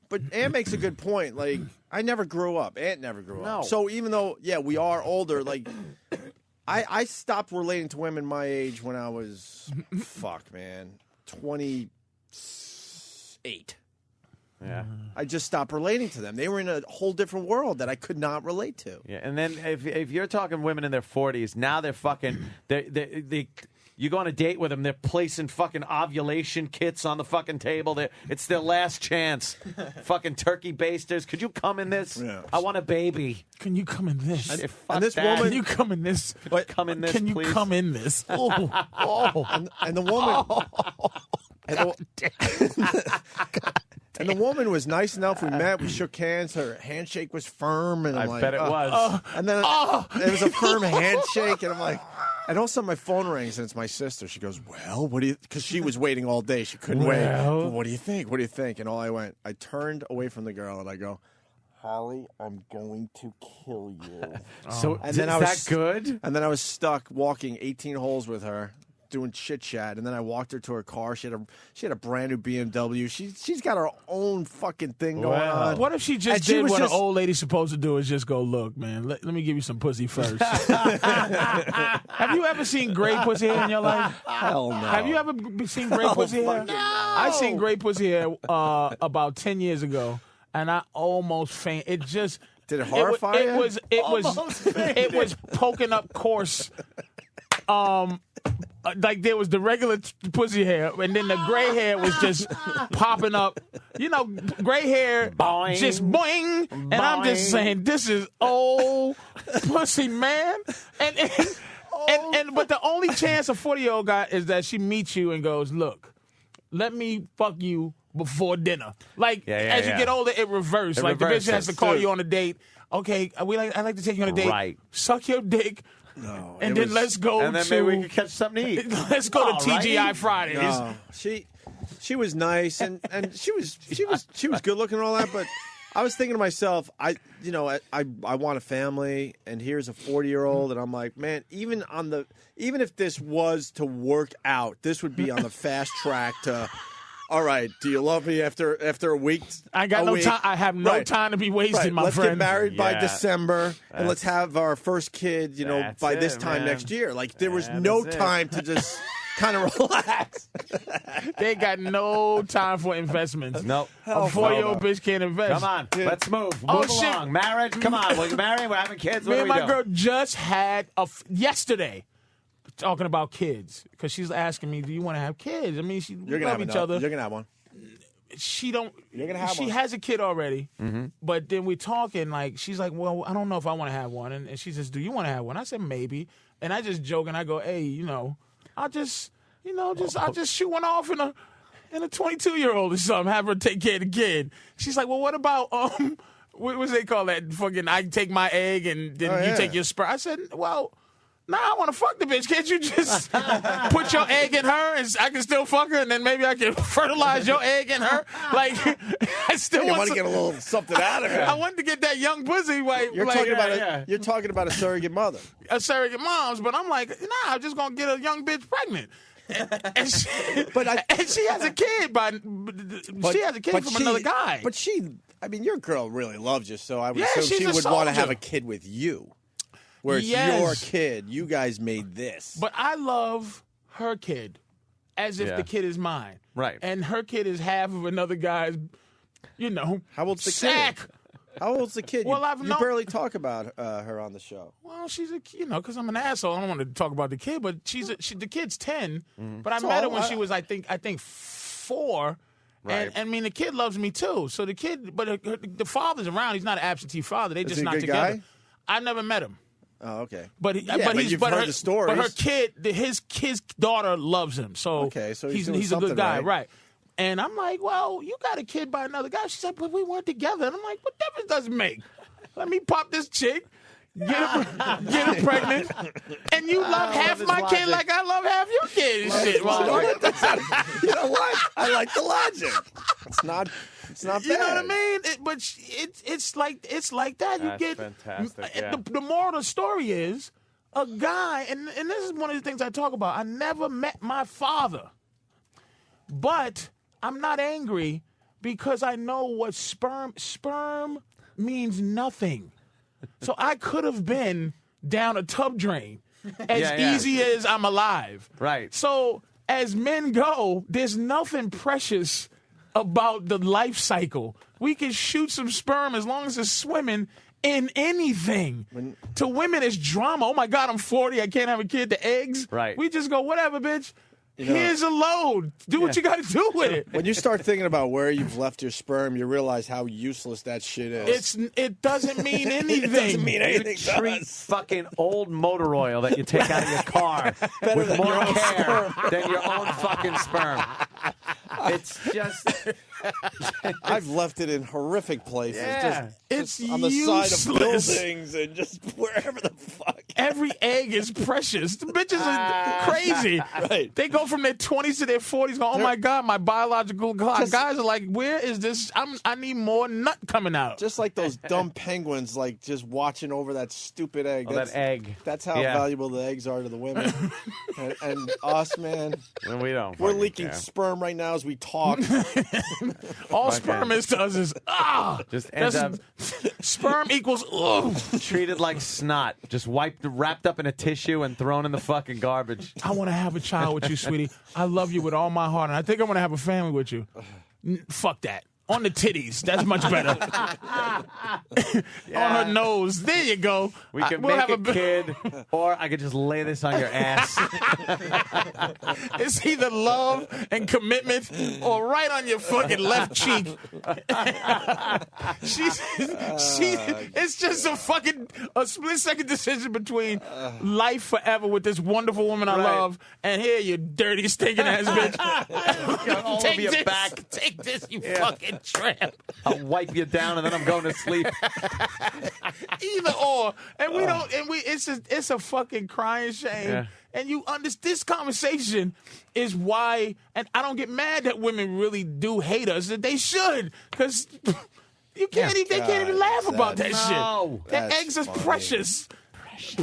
but Aunt makes a good point. Like, I never grew up. Aunt never grew No. up. So even though, we are older, like, I stopped relating to women my age when I was, 28. Yeah. I just stopped relating to them. They were in a whole different world that I could not relate to. Yeah, and then if you're talking women in their 40s, now they're fucking you go on a date with them, they're placing fucking ovulation kits on the fucking table. It's their last chance. Fucking turkey basters. Could you come in this? Yeah. I want a baby. Can you come in this? And this that. woman, Can you come in this? Come in this, Can you please. come in this? Oh. and the woman, and the woman was nice enough. We met, we shook hands. Her handshake was firm, and I'm I like, bet it was. And then it was a firm handshake, and I'm like, and all of a sudden my phone rings, and it's my sister. She goes, "Well, what do you?" Because she was waiting all day, she couldn't wait. Well. What do you think? What do you think? And I turned away from the girl, and I go, "Holly, I'm going to kill you." So And is then I was that good? And then I was stuck walking 18 holes with her, doing chit chat. And then I walked her to her car. She had a brand new BMW. She's got her own fucking thing going Wow. on. What if she And just she did was what just- an old lady's supposed to do? Is just go, look, man. Let me give you some pussy first. Have you ever seen great pussy hair in your life? Hell no. Have you ever seen great pussy hair? I seen great pussy hair about 10 years ago, and I almost faint. It just Did it horrify it you? was it was poking up coarse. Like there was the regular pussy hair, and then the gray hair was just popping up. You know, gray hair Boing. just boing, and I'm just saying this is old pussy, man. And but the only chance a 40-year-old got is that she meets you and goes, "Look, let me fuck you before dinner." Like as you get older, it reverses. It Like the bitch has reverses. to call you on a date. Okay, I'd like to take you on a date. Right. Suck your dick. No, And it then was- let's go And then to maybe we can catch something to eat. let's go to TGI Alrighty. Fridays. No, she was nice and she was good looking and all that, but I was thinking to myself, I want a family, and here's a 40-year-old, and I'm like, man, even if this was to work out, this would be on the fast track to. All right, do you love me after a week? I got no time. I have no time to be wasted, my let's friend. get married by Yeah. December, and let's have our first kid, That's by this it, time man. next year. Like, there was That no is it. time to just kind of relax. They got no time for investments. Nope. A 40-year-old bitch can't invest. Come on, let's move. Oh, Move shit. along. Marriage, come on. We're married. We're having kids. Me What and are we my doing? girl just had yesterday talking about kids because she's asking me, "Do you want to have kids?" I mean, we You're gonna love have each other. You're gonna have one. She don't. You're gonna have she one. has a kid already, but then we're talking like she's like, "Well, I don't know if I want to have one," and she says, "Do you want to have one?" I said, "Maybe," and I just joke and I go, "Hey, I'll just shoot one off in a 22-year-old or something, have her take care of the kid." She's like, "Well, what about what they call that? Fucking, I take my egg and then you take your sperm." I said, "Well." Nah, I want to fuck the bitch. Can't you just put your egg in her and I can still fuck her and then maybe I can fertilize your egg in her? Like, I still want to get a little something out of her. I wanted to get that young pussy. You're talking about a surrogate mother. A surrogate moms, but I'm like, nah, I'm just going to get a young bitch pregnant. And she has a kid she has a kid from another guy. But your girl really loves you, so I would Yeah, assume she's she a would want to soldier. have a kid with you. Where it's Yes. your kid. You guys made this. But I love her kid as if the kid is mine. Right. And her kid is half of another guy's, How old's the sack. kid? How old's the kid? Well, you barely talk about her on the show. Well, she's because I'm an asshole. I don't want to talk about the kid, but the kid's 10. But I So, met her when she was, I think 4. Right. And I mean, the kid loves me too. So the kid, but the father's around. He's not an absentee father. They Is just he a not good together. guy? I never met him. Oh, okay. But you've heard the stories. But her kid, his daughter loves him. So Okay, so he's doing a good something guy, right. And I'm like, well, you got a kid by another guy. She said, but we weren't together. And I'm like, what difference does it make? Let me pop this chick, get her pregnant, and you love half this my kid logic. like I love half your kid. And shit. Well, You know what? I like the logic. It's not bad. you know what I mean? It's like that. You That's get fantastic, yeah. The moral of the story is a guy, and this is one of the things I talk about. I never met my father, But I'm not angry because I know what sperm means nothing. So I could have been down a tub drain as easy as I'm alive. Right. So as men go, there's nothing precious about the life cycle. We can shoot some sperm as long as it's swimming in anything. To women, it's drama. Oh, my God, I'm 40. I can't have a kid. The eggs. Right. We just go, whatever, bitch. Here's a load. Do what you got to do with it. When you start thinking about where you've left your sperm, you realize how useless that shit is. It doesn't mean anything. It doesn't mean anything. You treat fucking old motor oil that you take out of your car with more care than your own fucking sperm. It's just... I've left it in horrific places. Yeah. Just on useless. the side of buildings and just wherever the fuck. Every egg is precious. The bitches are crazy. Right. They go from their 20s to their 40s going, oh, my God, my biological clock. Guys are like, where is this? I need more nut coming out. Just like those dumb penguins, like just watching over that stupid egg. Oh, that egg. That's how valuable the eggs are to the women. and us, man. And we don't. We're leaking sperm right now as we talk. All spermist does is, just ends up sperm equals, treated like snot. Just wrapped up in a tissue and thrown in the fucking garbage. I want to have a child with you, sweetie. I love you with all my heart, and I think I want to have a family with you. Fuck that. On the titties. That's much better. On her nose. There you go. We can make a kid, or I could just lay this on your ass. It's either love and commitment or right on your fucking left cheek. It's just a split-second decision between life forever with this wonderful woman I love, and here, you dirty, stinking ass bitch. All over your back. Take this, you fucking tramp. I'll wipe you down, and then I'm going to sleep. Either or, and we don't, and we. It's a fucking crying shame. Yeah. And you understand this conversation is why, and I don't get mad that women really do hate us. That they should, because you can't. They can't even laugh about that shit. That eggs is precious.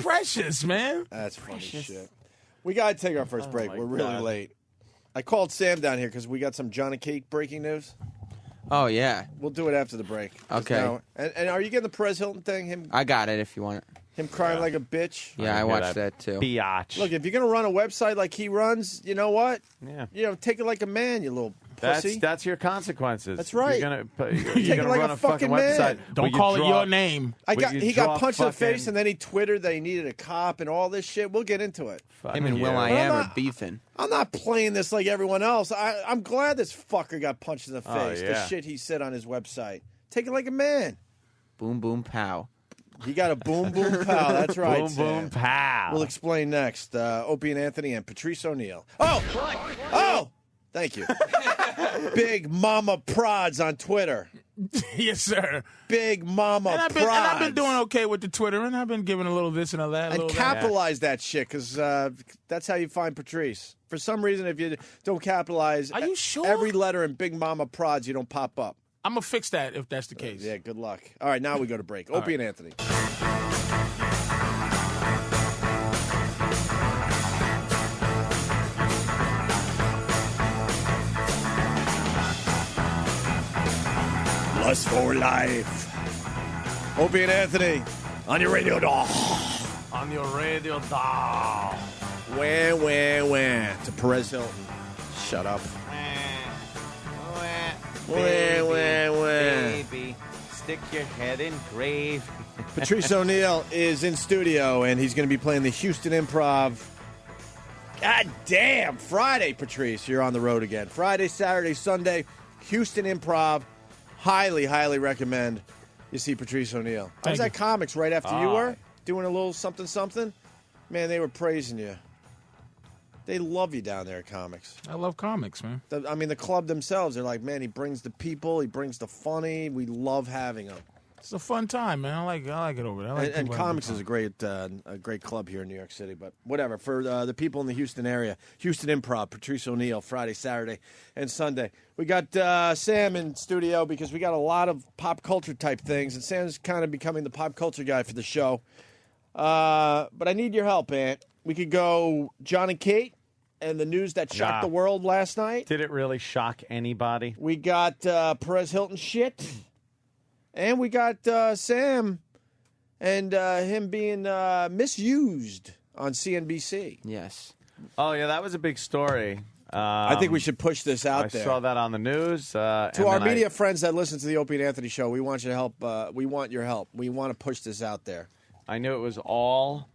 Precious, man. That's funny shit. We gotta take our first break. We're really late. I called Sam down here because we got some Johnny Cake breaking news. Oh, yeah. We'll do it after the break. Okay. Now, and are you getting the Perez Hilton thing? I got it if you want it. Him crying like a bitch? Yeah, I watched that too. Biatch. Look, if you're going to run a website like he runs, you know what? Yeah. Take it like a man, you little pussy. That's your consequences. That's right. You're Take gonna it like run a a fucking fucking man. website. Don't call it your name. He got punched in the face, and then he twittered that he needed a cop and all this shit. We'll get into it. Him and Will.i.am are beefing. I'm not playing this like everyone else. I'm glad this fucker got punched in the face. The shit he said on his website. Take it like a man. Boom, boom, pow. He got a boom, boom, pow. That's right. Boom, boom, pow. We'll explain next. Opie and Anthony and Patrice O'Neill. Oh! Thank you. Big Mama Prods on Twitter. Yes, sir. Big Mama Prods. And I've been doing okay with the Twitter, and I've been giving a little this and a that. And capitalize that shit, because that's how you find Patrice. For some reason, if you don't capitalize Are you sure? every letter in Big Mama Prods, you don't pop up. I'm going to fix that if that's the case. Yeah, good luck. All right, now we go to break. Opie and Anthony. Lust for life. Opie and Anthony on your radio doll. On your radio doll. Wah. To Perez Hilton. Shut up. Baby, stick your head in gravy. Patrice O'Neill is in studio, and he's going to be playing the Houston Improv. God damn. Friday, Patrice, you're on the road again. Friday, Saturday, Sunday, Houston Improv. Highly, highly recommend you see Patrice O'Neill. I was at Comics right after you were, doing a little something. Man, they were praising you. They love you down there at Comics. I love comics, man. The club themselves, they're like, man, he brings the people, he brings the funny. We love having him. It's a fun time, man. I like it over there. And Comics is a great club here in New York City. But whatever, for the people in the Houston area, Houston Improv, Patrice O'Neill, Friday, Saturday, and Sunday. We got Sam in studio because we got a lot of pop culture type things, and Sam's kind of becoming the pop culture guy for the show. But I need your help, Ant. We could go John and Kate, and the news that shocked Yeah. the world last night. Did it really shock anybody? We got Perez Hilton shit, and we got Sam and him being misused on CNBC. Yes. Oh, yeah, that was a big story. I think we should push this out I there. saw that on the news. To our media friends that listen to the Opie and Anthony show, we want you to help. We want your help. We want to push this out there. I knew it was all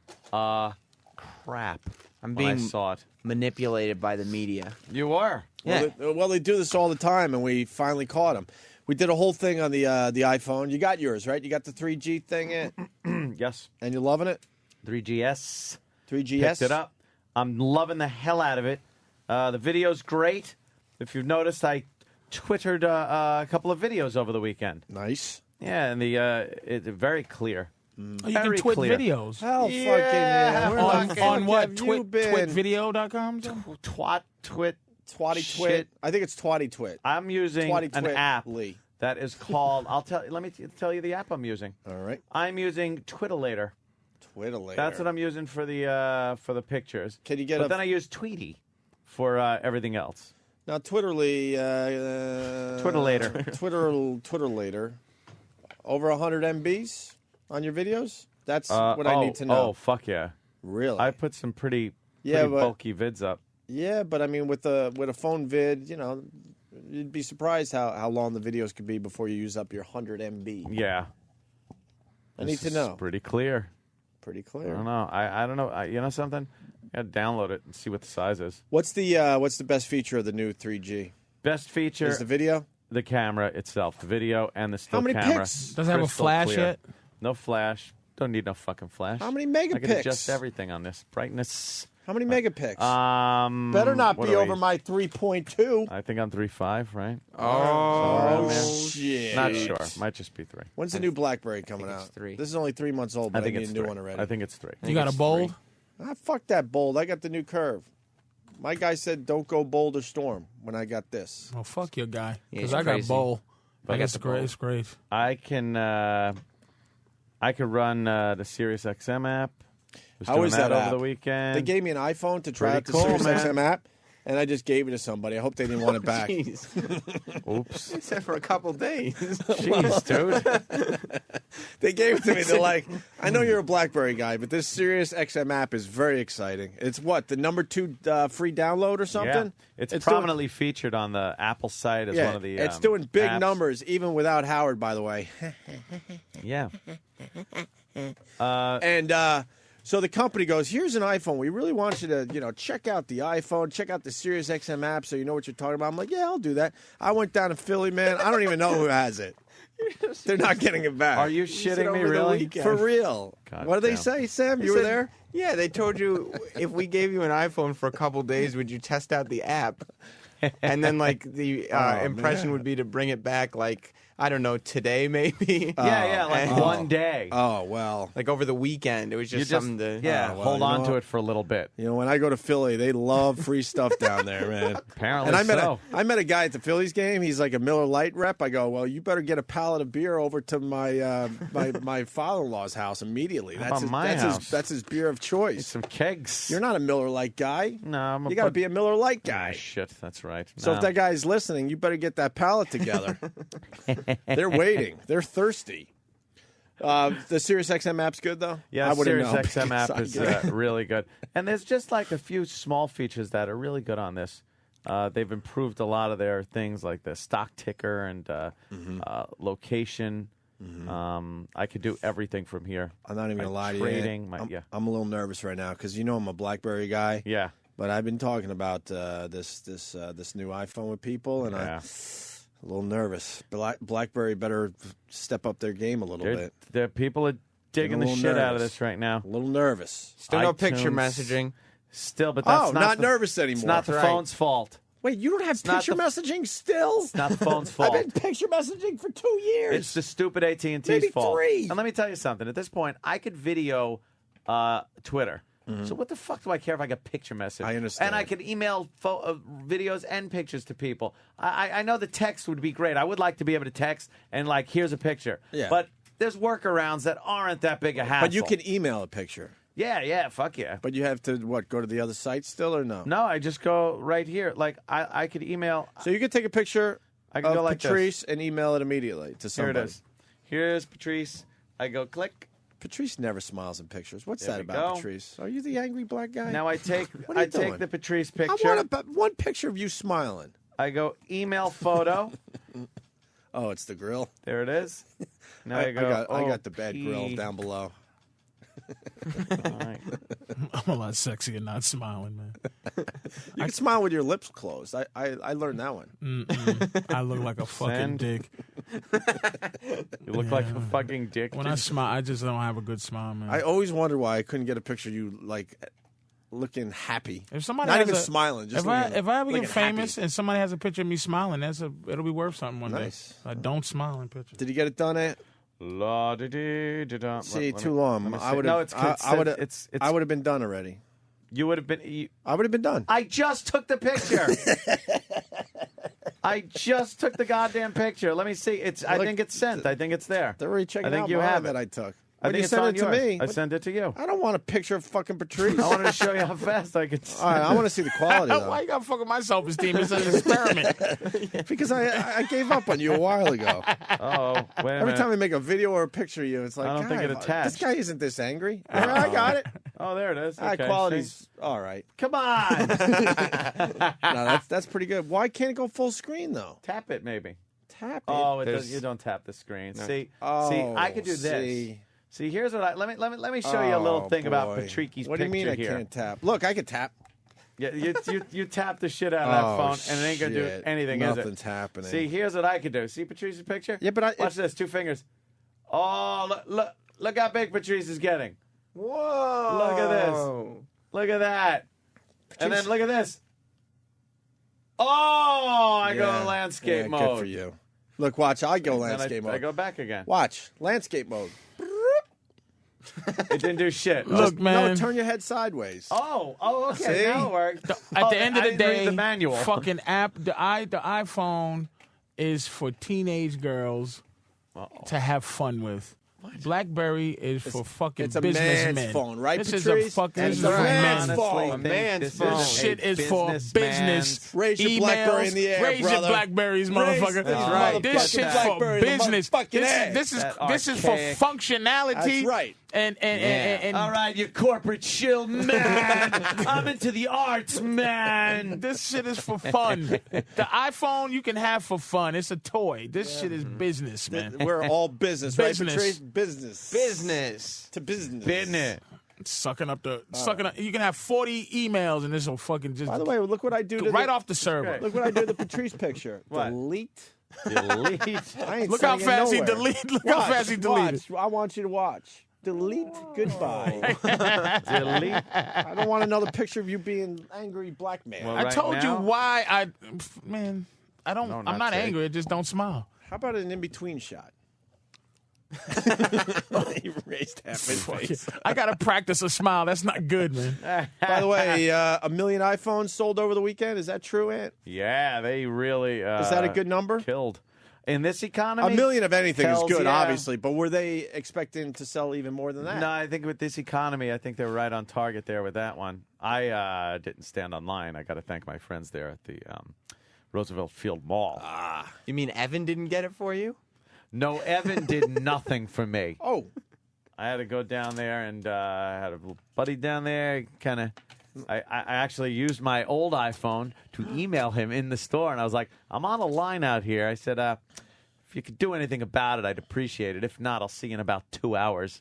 crap. I'm when I being saw it. manipulated by the media. You were. Yeah. Well, they do this all the time, and we finally caught him. We did a whole thing on the iPhone. You got yours, right? You got the 3G thing in? Yes. And you're loving it? 3GS. 3GS? Picked it up. I'm loving the hell out of it. The video's great. If you've noticed, I Twittered a couple of videos over the weekend. Nice. Yeah, and it's very clear. You can Very twit clear. videos. Hell Yeah. fucking yeah. Where On, the fuck on what? have you been? Twitvideo.com? Twit. Twatty Shit. Twit. I think it's Twatty Twit. I'm using Twatty an Twit app Lee. that is called. Let me tell you the app I'm using. All right. I'm using Twittalator. Twittalator. That's what I'm using for the pictures. Can you get But a- then I use Tweety for everything else. Now, Twitterly. Twittalator. Twitterlator. Over 100 MBs on your videos? That's what I need to know. Oh, fuck yeah. Really? I put some pretty Yeah, but- bulky vids up. Yeah, but I mean, with a phone vid, you'd be surprised how long the videos could be before you use up your 100 MB. Yeah. I need This to is know. Pretty clear. Pretty I clear. don't know. I don't know. You know something? I gotta download it and see what the size is. What's the best feature of the new 3G? Best feature Is the video? the camera itself, the video and the still How many camera. pics? Does it have a Crystal flash clear. yet? No flash. Don't need no fucking flash. How many I can megapixels? adjust everything on this. Brightness. How many megapixels? What Better not be do I over use? my 3.2. I think I'm 3.5, right? Oh, man. shit. Not sure. Might just be 3. When's the new BlackBerry coming out? it's 3. This is only 3 months old, but I I, think need it's a new 3. one already. I think it's 3. You got a bold? Fuck that bold. I got the new curve. My guy said don't go bold or storm when I got this. Oh, fuck your guy. Yeah, Because he's I got crazy. bold. But I I got got the the bold. great. It's great. I could run the SiriusXM app. Was How doing is that over app? the weekend. They gave me an iPhone to try out Pretty the cool, SiriusXM man. app, and I just gave it to somebody. I hope they didn't want it back. Jeez. Oops. He said for a couple days. Jeez, dude. They gave it to me. They're like, I know you're a BlackBerry guy, but this SiriusXM app is very exciting. It's what, the number 2 free download or something? Yeah. It's doing- prominently featured on the Apple site as one of the it's doing big apps. numbers, even without Howard, by the way. Yeah. And so the company goes, here's an iPhone. We really want you to, check out the iPhone, check out the SiriusXM app so you know what you're talking about. I'm like, yeah, I'll do that. I went down to Philly, man. I don't even know who has it. They're not getting it back. Are you shitting me, over the really? weekend. For real. God What do they damn. say, Sam? He You were said- there? Yeah, they told you if we gave you an iPhone for a couple days, would you test out the app? And then, the impression man. would be to bring it back, I don't know, today maybe. Yeah, like and- one day. Oh, well. Like over the weekend. It was You just something to. yeah, Oh, well, hold you know on to what? it for a little bit. When I go to Philly, they love free stuff down there, man. Apparently And I met so. I met a guy at the Phillies game. He's like a Miller Lite rep. I go, well, you better get a pallet of beer over to my my father-in-law's house immediately. about my house? That's his beer of choice. Some kegs. You're not a Miller Lite guy. No, I'm You got to be a Miller Lite guy. Shit, that's right. So if that guy's listening, you better get that pallet together. They're waiting. They're thirsty. The SiriusXM app's good though. Yeah, I wouldn't know SiriusXM because app I is get it. really good. And there's just like a few small features that are really good on this. They've improved a lot of their things like the stock ticker and location. I could do everything from here. I'm not even My gonna lie to trading, you. my- yeah. I'm a little nervous right now because I'm a BlackBerry guy. Yeah. But I've been talking about this new iPhone with people, and Yeah. I'm a little nervous. BlackBerry better step up their game a little bit. The people are digging the little shit out of nervous. this right now. A little nervous. Still no picture iTunes. messaging. Still, but that's not the- nervous anymore. It's not the Right. phone's fault. Wait, you don't have not picture the- messaging still? It's not the phone's I've fault. been picture messaging for 2 years. It's the stupid AT&T's Maybe fault. 3. And let me tell you something. At this point, I could video Twitter. So what the fuck do I care if I get picture message? I understand. And I could email videos and pictures to people. I know the text would be great. I would like to be able to text and here's a picture. Yeah. But there's workarounds that aren't that big a hassle. But you can email a picture. Yeah, fuck yeah. But you have to, go to the other site still or no? No, I just go right here. Like, I could email. So you could take a picture I can of go like Patrice and email it immediately to Here somebody. it is. Here's Patrice. I go click. Patrice never smiles in pictures. What's There that we about, go. Patrice? Are you the angry black guy? Now I take What are you doing? take the Patrice I picture. want one picture of you smiling. I go email photo. Oh, it's the grill. There it is. Now I go. I got the bad OP. grill down below. All right. I'm a lot sexier not smiling, man. You can smile with your lips closed. I learned that one. I look like a fucking Send. dick. You look like a fucking dick. When I smile, I just don't have a good smile, man. I always wondered why I couldn't get a picture of you looking happy. If somebody not has even a- smiling, just if I looking- ever looking get famous happy. and somebody has a picture of me smiling, it'll be worth something one Nice. day. I don't smile in pictures. Did you get it done, Ant? La da dee da da. See, Let too me- long. let me I see. would No, have. it's I would have. it's I would have been done already. You would have been. I would have been done. I just took the picture. I just took the goddamn picture. Let me see. I think it's sent. I think it's there. They're already checking I think out you mine have that it. I took. I When think you it's sent on it to yours. me, I sent it to you. I don't want a picture of fucking Patrice. I wanted to show you how fast I could. All right, I want to see the quality though. Why you gotta fuck with my self-esteem? It's an experiment. Because I gave up on you a while ago. Oh, wait a Every minute. time we make a video or a picture of you, it's like, I don't think it God, attached. This guy isn't this angry. All right, I got it. Oh, there it is. All right, Okay, quality's see? all right. Come on. No, that's pretty good. Why can't it go full screen though? Tap it, maybe. Tap it. Oh, it There's- does, you don't tap the screen. See, Oh, I could do this. see. See, here's what let me show you a little Oh, thing about boy. Patricki's What do you mean I here. can't tap? Look, I can tap. Yeah, you tap the shit out of that Oh, phone, and it ain't gonna do shit. anything. Nothing's is it? happening. See, here's what I could do. See Patrice's picture? Yeah, but watch this. 2 fingers. Oh, look how big Patrice is getting. Whoa! Look at this. Look at that. And then look at this. Oh, I go to landscape mode. Good for you. Look, watch. I go Then landscape mode. I go back again. Watch landscape mode. It didn't do shit. Look, man. No, turn your head sideways. Oh, okay. See? Now it worked. At the end of I the didn't read day, the manual. fucking app, the iPhone is for teenage girls to have fun with. BlackBerry is for fucking it's a businessmen. man's phone, right, This Patrice? is a fucking It's this is a for man's men. phone. A man's This shit is for business. Raise your emails, BlackBerry in the air, raise brother. your Blackberries, Raise motherfucker. this right. This motherfucking shit's for BlackBerry in the business. motherfucking air. This is That for archaic. functionality. That's right. And All right, you corporate shill man. I'm into the arts, man. this shit is for fun. The iPhone you can have for fun. It's a toy. This shit is business, man. We're all business, right, Business. Patrice? Business. Business. To business. Business. Sucking up. You can have 40 emails and this will fucking just By the way, look what I do to right off the server. Look what I do to the Patrice picture. What? Delete. Delete. I ain't Look how sending it fast he nowhere. deleted. Look how Watch, fast he deleted. watch. I want you to watch. Delete. Goodbye. Delete. I don't want another picture of you being angry black man. Well, I right told you now- why I don't. No, I'm not not take. angry. I just don't smile. How about an in-between shot? He raised half his face. I gotta practice a smile. That's not good, man. By the way, 1 million iPhones sold over the weekend. Is that true, Ant? Yeah, they really. Is that a good number? Killed. In this economy, 1 million of anything is tells, good, yeah. obviously, but were they expecting to sell even more than that? No, I think with this economy, I think they're right on target there with that one. I didn't stand online. I got to thank my friends there at the Roosevelt Field Mall. You mean Evan didn't get it for you? No, Evan did nothing for me. Oh, I had to go down there, and I had a little buddy down there. Kind of, I actually used my old iPhone to email him in the store, and I was like, "I'm on a line out here." I said, "If you could do anything about it, I'd appreciate it. If not, I'll see you in about 2 hours."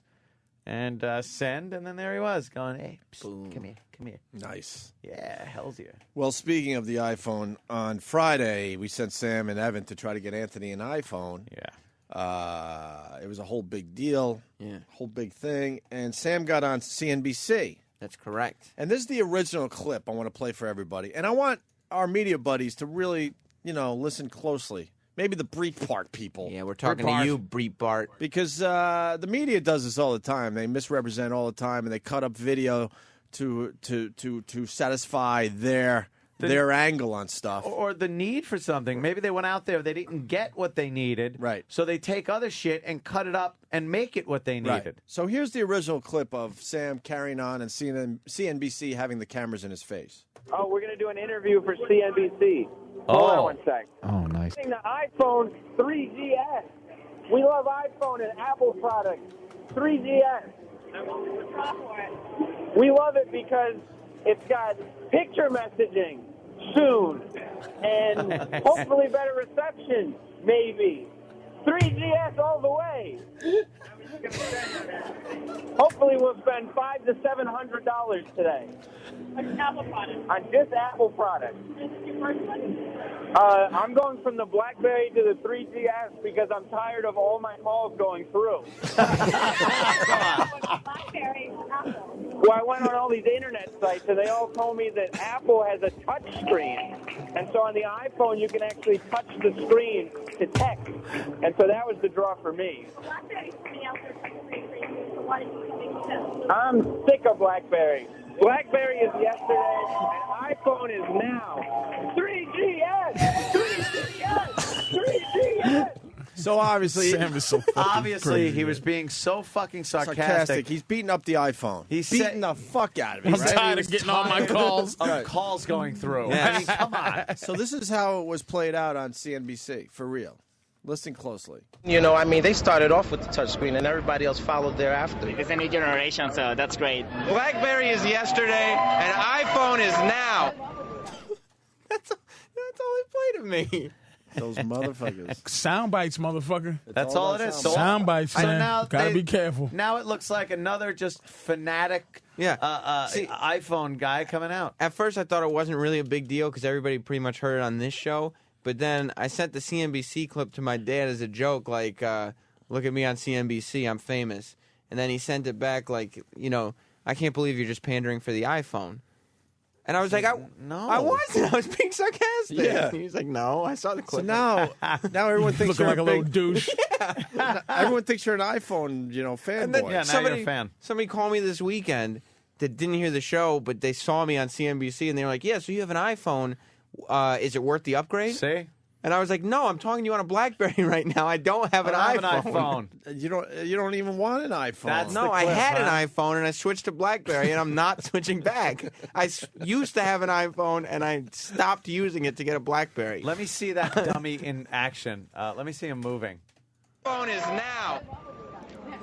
And send, and then there he was, going, "Hey, psst, come here." nice. Yeah, hell's yeah. Well, speaking of the iPhone, on Friday, we sent Sam and Evan to try to get Anthony an iPhone. Yeah. It was a whole big deal, Yeah. whole big thing. And Sam got on CNBC. That's correct. And this is the original clip I want to play for everybody. And I want our media buddies to really, listen closely. Maybe the Breitbart people. Yeah, we're talking to you, Breitbart. Because the media does this all the time. They misrepresent all the time, and they cut up video to satisfy their their angle on stuff. Or the need for something. Maybe they went out there, they didn't get what they needed. Right. So they take other shit and cut it up and make it what they needed. Right. So here's the original clip of Sam carrying on and CNBC having the cameras in his face. Oh, we're going to do an interview for CNBC. Hold on one sec. Oh, nice. The iPhone 3GS. We love iPhone and Apple products. 3GS. We love it because it's got picture messaging soon and hopefully better reception, maybe. 3GS all the way. Hopefully we'll spend $500 to $700 today. On Apple products. On just Apple products. I'm going from the BlackBerry to the 3GS because I'm tired of all my calls going through. BlackBerry, Apple. Well, I went on all these internet sites, and they all told me that Apple has a touch screen. And so on the iPhone, you can actually touch the screen to text. And so that was the draw for me. BlackBerry's coming out with so why did you think so? I'm sick of BlackBerry. BlackBerry is yesterday, and iPhone is now. 3GS! 3GS! 3GS! So obviously, Sam is so fucking Obviously, crazy, he was man. being so fucking sarcastic. sarcastic. He's beating up the iPhone. He's beating the fuck out of it. I'm right? tired of getting all my calls. Of calls going through. I mean, come on. So this is how it was played out on CNBC, for real. Listen closely. You know, I mean, they started off with the touchscreen, and everybody else followed thereafter. It's a new generation, so that's great. BlackBerry is yesterday, and iPhone is now. That's all they played to me. Those motherfuckers. Sound bites, motherfucker. That's all it is. So Sound bites, man. now Gotta be careful. Now it looks like another just fanatic iPhone guy coming out. At first, I thought it wasn't really a big deal because everybody pretty much heard it on this show. But then I sent the CNBC clip to my dad as a joke, like, look at me on CNBC, I'm famous. And then he sent it back like, you know, I can't believe you're just pandering for the iPhone. And I was like, no. I wasn't. I was being sarcastic. Yeah. He was like, no, I saw the So clip. now everyone thinks Looking you're like a little big, douche. everyone thinks you're an iPhone, fanboy. And then Yeah, now you're a fan. Somebody called me this weekend that didn't hear the show, but they saw me on CNBC, and they were like, yeah, so you have an iPhone. Is it worth the upgrade? See? And I was like, no, I'm talking to you on a BlackBerry right now. I don't have an I have iPhone. an iPhone. You don't even want an iPhone. That's No, the I clip, had huh? an iPhone and I switched to BlackBerry, and I'm not switching back. I used to have an iPhone and I stopped using it to get a BlackBerry. Let me see that dummy in action. Let me see him moving. iPhone is now.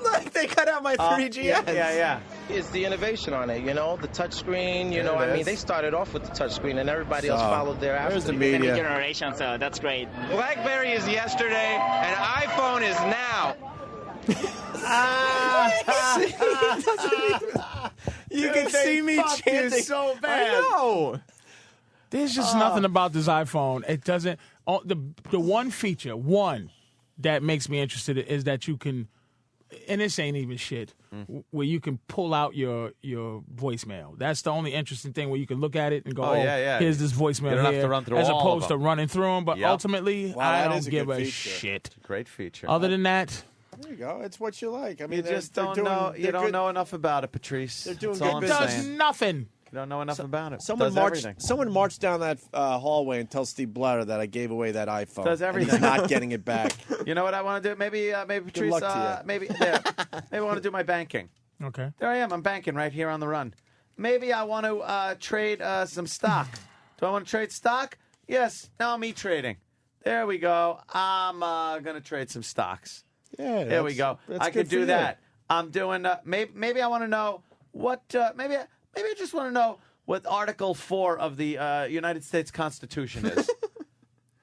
Look, they cut out my 3GS. Yeah. It's the innovation on it, the touchscreen, There it I mean, is. they started off with the touchscreen, and everybody else followed thereafter. There's the It's a new media. generation, so that's great. BlackBerry is yesterday, and iPhone is now. You can see me chanting so bad. I know. There's just nothing about this iPhone. It doesn't. The one feature, that makes me interested is that you can, and this ain't even shit, where you can pull out your voicemail. That's the only interesting thing, where you can look at it and go, here's this voicemail You don't have here, to run through as all of opposed to them. running through them. But Yep. ultimately, Wow, I that don't is a give good a feature. shit. Great feature. Other than that, There you go. It's what you like. I mean, You just don't know. You don't know enough about it, Patrice. They're doing That's all good I'm business. does saying. nothing. You don't know enough about it. Someone Does marched. everything. Someone marched down that hallway and tell Steve Blatter that I gave away that iPhone. Does and everything. he's not getting it back. You know what I want to do? Maybe Patrice. luck to you. Maybe I want to do my banking. Okay. There I am. I'm banking right here on the run. Maybe I want to trade some stock. Do I want to trade stock? Yes. Now I'm trading. There we go. I'm going to trade some stocks. Yeah. There we go. That's I good could for do you. that. I'm doing. Maybe I want to know what. Maybe I just want to know what Article 4 of the United States Constitution is.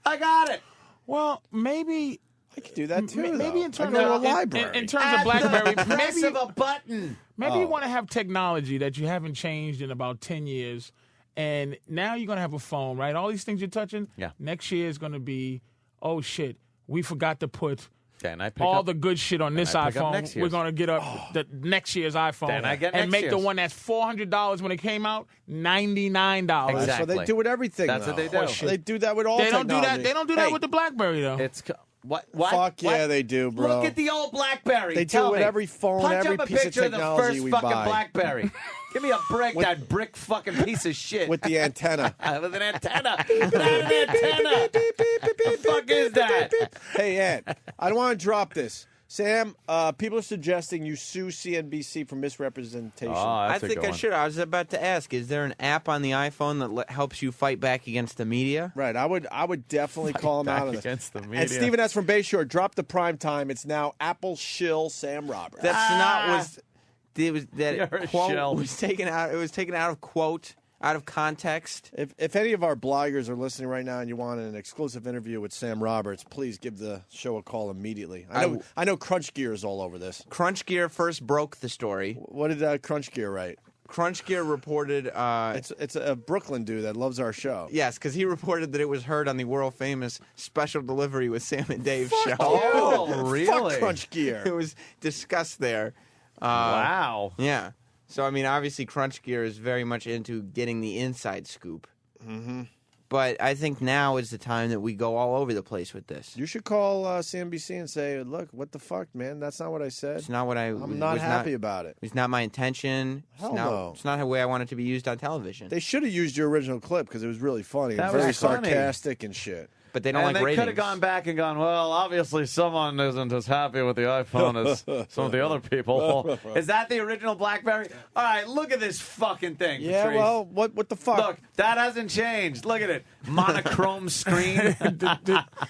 I got it. Well, maybe I could do that too. maybe though. in terms I go to of a library. in terms of BlackBerry, Press maybe of a button. Maybe you want to have technology that you haven't changed in about 10 years, and now you're going to have a phone, right? All these things you're touching, Yeah. next year is going to be, oh, shit, we forgot to put Then I pick all up, the good shit on this I pick up iPhone. next We're year's. going to get up the next year's iPhone Then I get and next make the year's. one that's $400 when it came out, $99. That's Exactly. what they do with everything. That's though. what they do. Horseshit. They do that with all They don't do that. technology. They don't do that Hey, with the BlackBerry, though. It's what? Fuck yeah, What? they do, bro. Look at the old BlackBerry. They do Tell it with me. every phone, Punch every up a piece of picture of the technology first we fucking buy. BlackBerry. Give me a break, that brick fucking piece of shit. With the antenna. With an antenna. Get out of an antenna. The fuck is that? Hey, Ed, I don't want to drop this. Sam, people are suggesting you sue CNBC for misrepresentation. I think I should. I was about to ask, is there an app on the iPhone that helps you fight back against the media? Right. I would definitely call him out on this. Against the media. And Stephen S. from Bayshore, drop the prime time. It's now Apple shill Sam Roberts. That's not was. It was You're a that quote shell. was taken out. It was taken out of quote, out of context. If any of our bloggers are listening right now and you want an exclusive interview with Sam Roberts, please give the show a call immediately. I know Crunch Gear is all over this. Crunch Gear first broke the story. What did Crunch Gear write? Crunch Gear reported. It's a Brooklyn dude that loves our show. Yes, because he reported that it was heard on the world famous Special Delivery with Sam and Dave show. Oh, really? Fuck Crunch Gear. It was discussed there. Wow. Yeah. So, I mean, obviously, Crunch Gear is very much into getting the inside scoop. Mm-hmm. But I think now is the time that we go all over the place with this. You should call CNBC and say, look, what the fuck, man? That's not what I said. It's not what I'm not happy about it. It's not my intention. Hell no. It's not the way I want it to be used on television. They should have used your original clip because it was really funny. That Very was funny. sarcastic and shit. But they don't and like they ratings. could have gone back and gone, well, obviously someone isn't as happy with the iPhone as some of the other people. Is that the original BlackBerry? All right, look at this fucking thing, Yeah, Patrice. well, what the fuck? Look, that hasn't changed. Look at it. Monochrome screen.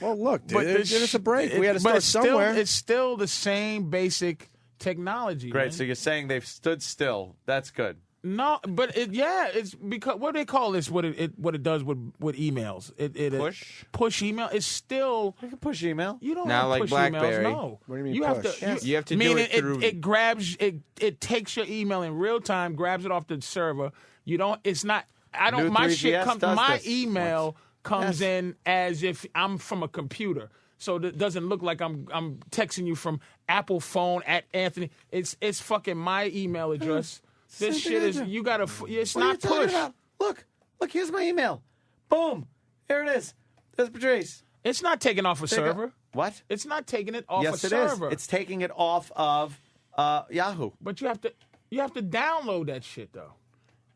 Well, look, dude, the give us a break. We had to but start somewhere. It's still the same basic technology. Great, man. so you're saying they've stood still. That's good. No, but it's because what do they call this? What it does with emails? Push email. It's still You can push email. you don't Not have like push BlackBerry. emails. No, What do you mean you have push? to. Yes. You have to do meaning it through- It grabs it takes your email in real time, grabs it off the server. You don't. It's not. I don't. New My 3GS shit comes. does My this email comes in as if I'm from a computer. So it doesn't look like I'm texting you from Apple phone at Anthony. It's fucking my email address. This Same shit thing is I do. you gotta. It's What are you not talking push. about? Look, here's my email. Boom. Here it is. There's Patrice. It's not taking off a server. What? It's not taking it off Yes, a it is. server. It's taking it off of Yahoo. But you have to download that shit though.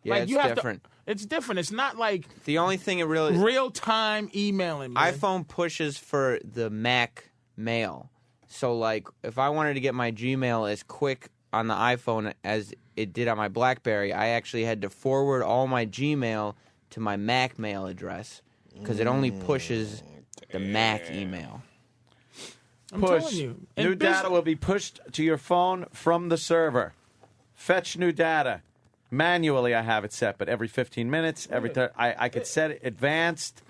Yeah, like it's you have different. It's different. It's not like The only thing it really real time emailing. Man. iPhone pushes for the Mac mail. So, like, if I wanted to get my Gmail as quick on the iPhone as it did on my BlackBerry, I actually had to forward all my Gmail to my Mac mail address because it only pushes the Mac email. I'm telling you. In New data will be pushed to your phone from the server. Fetch new data. Manually, I have it set, but every 15 minutes, I could set it advanced.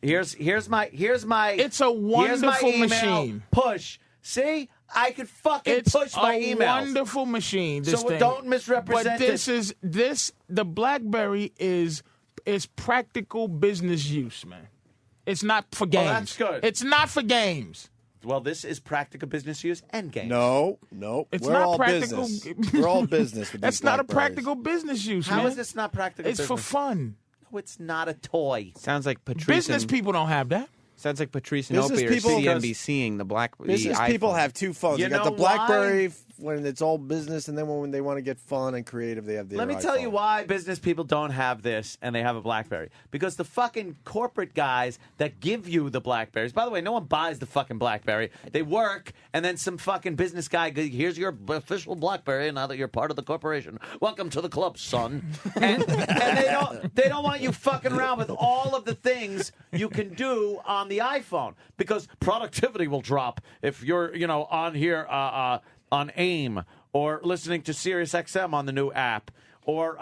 Here's my. It's a here's my wonderful email. machine. Push. See, I could fucking push my a emails. wonderful machine. This So thing. don't misrepresent But the BlackBerry is practical business use, man. It's not for games. that's good. It's not for games. Well, this is practical business use and games. No. It's We're not all practical. business. We're all business with That's these not a Blackberries. practical business use, How man. is this not practical It's for business? fun. No, it's not a toy. Sounds like Patrice. Business people don't have that. Sounds like Patrice and Business Opie are people- CNBCing the Business the people iPhone. have two phones. You They got know the BlackBerry when it's all business, and then when they want to get fun and creative, they have the Let me iPhone. tell you why business people don't have this and they have a BlackBerry. Because the fucking corporate guys that give you the BlackBerries, by the way, no one buys the fucking BlackBerry. They work, and then some fucking business guy goes, here's your official BlackBerry now that you're part of the corporation. Welcome to the club, son. and they don't want you fucking around with all of the things you can do on the iPhone. Because productivity will drop if you're, on here on AIM or listening to SiriusXM on the new app or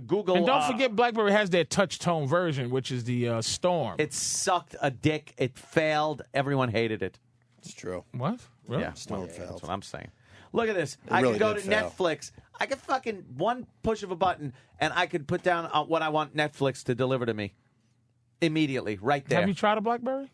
Google. And don't forget, BlackBerry has their touch tone version, which is the Storm. It sucked a dick. It failed. Everyone hated it. It's true. What? Really? Yeah, Storm failed. That's what I'm saying. Look at this. It I really can go did to fail. Netflix. I could fucking one push of a button, and I could put down what I want Netflix to deliver to me immediately, right there. Have you tried a BlackBerry?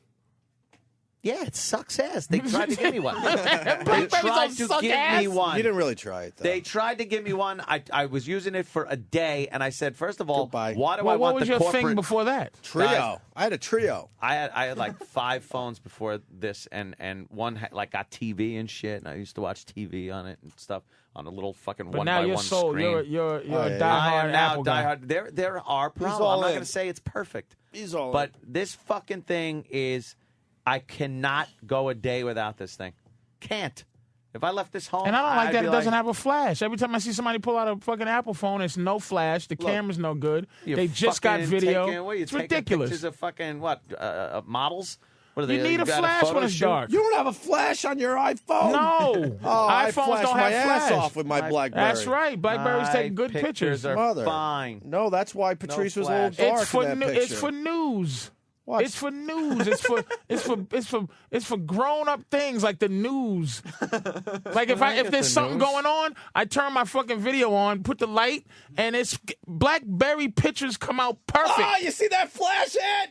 Yeah, it sucks ass. They tried to give me one. They BlackBerries tried don't to suck give ass. me one. You didn't really try it, though. They tried to give me one. I was using it for a day, and I said, first of all, Goodbye. why do I Well, what want was the your corporate thing before that? Trio. Guys, I had a Trio. I had like 5 phones before this, and one had, like got TV and shit. And I used to watch TV on it and stuff on a little fucking But one now by you're one sold. screen. You're Oh, a yeah. I diehard am now Apple guy. diehard. There are problems. all I'm not in. going to say it's perfect. He's all But this fucking thing is, I cannot go a day without this thing. Can't. If I left this home, And I don't like I'd that be it doesn't have a flash. Every time I see somebody pull out a fucking Apple phone, it's no flash. The camera's no good. You They just got fucking video. taking- what, you It's taking ridiculous. Pictures of fucking what models? What are they? You need a got flash photo when it's shoot? dark. You don't have a flash on your iPhone? No. Oh, I iPhones flashed don't my have ass flash. off with my BlackBerry. That's right. BlackBerries My take good pictures. are Mother. fine. No, that's why Patrice was a little flash. dark It's for in that new, picture. it's for news. What? It's for news. It's for grown up things like the news. Like if there's something going on, I turn my fucking video on, put the light, and it's BlackBerry pictures come out perfect. Oh, you see that flash ad?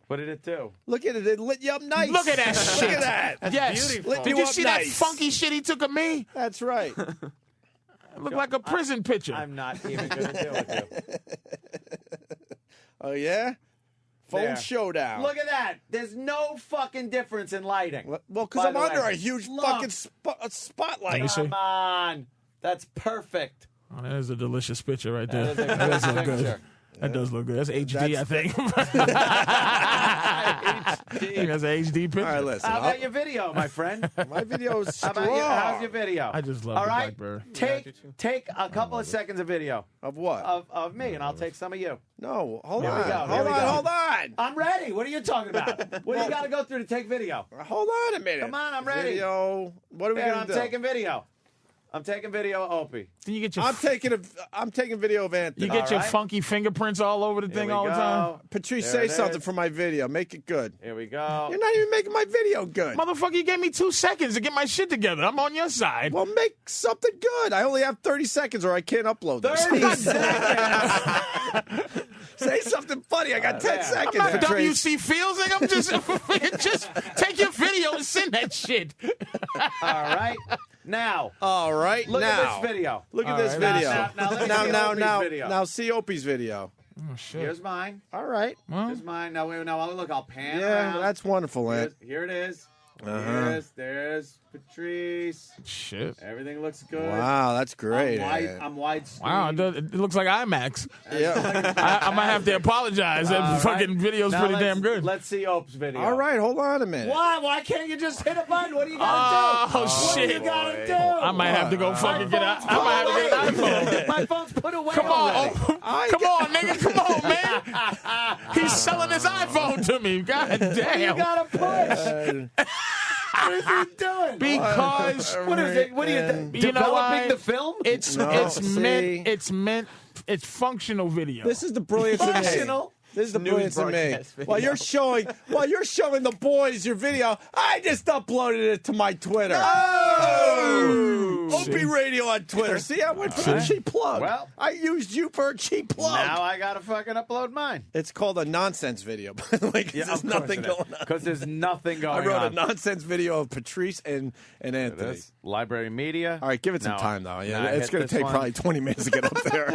What did it do? Look at it. It lit you up nice. Look at that shit. Look at that. Yes. beautiful. Did you up see nice. that funky shit he took of me? That's right. It looked like a prison picture. I'm not even going to deal with you. Oh, yeah? Phone There. showdown. Look at that. There's no fucking difference in lighting. Well, because By I'm the under way. a huge Look. fucking spotlight. Let me see. Come on. That's perfect. Oh, that is a delicious picture right there. That is a That does good look good. picture. That does look good. That's HD, I think. I think that's an HD picture. All right, listen. How about your video, my friend? My video is How strong. about how's your video? I just love All the right, BlackBerry. take a couple of seconds of video Of what? of me, and I'll take some of you. No, hold Here we on. go, here Hold we on, go. hold on. I'm ready. What are you talking about? What do you got to go through to take video? Hold on a minute. Come on, I'm ready. Video. What are we Here, going I'm to do? taking video. I'm taking video of Opie. Then you get your I'm taking video of Anthony. you get your All right. funky fingerprints all over the Here thing we all the time. go. Patrice, There say it something is. for my video. Make it good. Here we go. You're not even making my video good. Motherfucker, you gave me 2 seconds to get my shit together. I'm on your side. Well, make something good. I only have 30 seconds or I can't upload this. 30 seconds. Say something funny. I got 10 there. seconds. I'm not Patrice. WC Fields. Like I'm just take your video and send that shit. All right. Now, All right, look now. at this video. Look at All this right. video. Now, let me see Opie's video. Now, see Opie's video. Oh shit. Here's mine. All right. Well, Here's mine. Now, wait, now, look, I'll pan Yeah, around. that's wonderful, Ant. Here it is. Uh-huh. There's Patrice. shit. Everything looks good. Wow, that's great. Ant. I'm widescreen. Wow, it looks like IMAX. Yeah. I might have to apologize. That All fucking right. video's Now pretty let's- damn good. Let's see Ope's video. All right, hold on a minute. Why? Why can't you just hit a button? What do you gotta do? Oh, What shit. do you gotta do? I might have to go fucking get out. I might have to get an iPhone. My phone's put away Come already. on, come on, nigga, come on, man. He's selling his iPhone to me. God What do you damn. gotta push? What is he doing? Because What is it? What are you You know why? developing the film? It's No, see? it's functional video. This is the brilliance of me. Functional. This is the News brilliance of me. broadcast video. While you're showing the boys your video, I just uploaded it to my Twitter. Oh! Opie Radio on Twitter. See, I went for the cheap plug. Well. I used you for a cheap plug. Now I gotta fucking upload mine. It's called a nonsense video, by the way, 'cause there's nothing going on. Because there's nothing I going wrote on. a nonsense video of Patrice and Anthony. This Library Media. All right, give it some No. time, though. Yeah, Now I it's hit going to this take one. probably 20 minutes to get up there.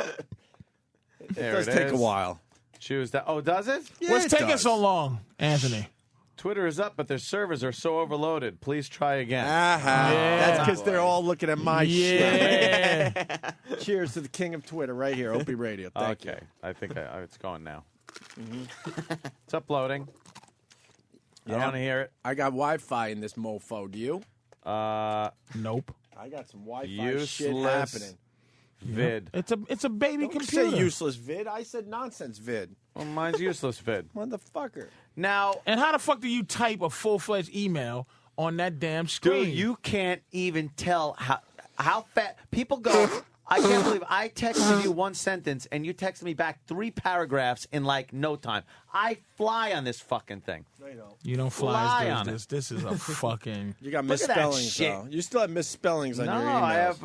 It There does it take a is. while. Choose that. Oh, does it? Yeah, What's it taking does. so long, Anthony? Twitter is up, but their servers are so overloaded. Please try again. Uh-huh. Yeah. That's because they're all looking at my Yeah. shit. Cheers to the king of Twitter right here, Opie Radio. Thank Okay, I think it's going now. Mm-hmm. It's uploading. I want to hear it. I got Wi-Fi in this mofo. Do you? Nope. I got some Wi-Fi shit Useless happening. vid. It's a baby Don't computer. say useless vid. I said nonsense vid. Well, mine's useless vid. Motherfucker. Now, And how the fuck do you type a full-fledged email on that damn screen? dude, you can't even tell how fast people go. I can't believe I texted you one sentence and you texted me back 3 paragraphs in like no time. I fly on this fucking thing. You don't fly Fly as on good as this. This is a fucking. You got Look at that misspellings, shit. though. You still have misspellings on No, your emails. I have.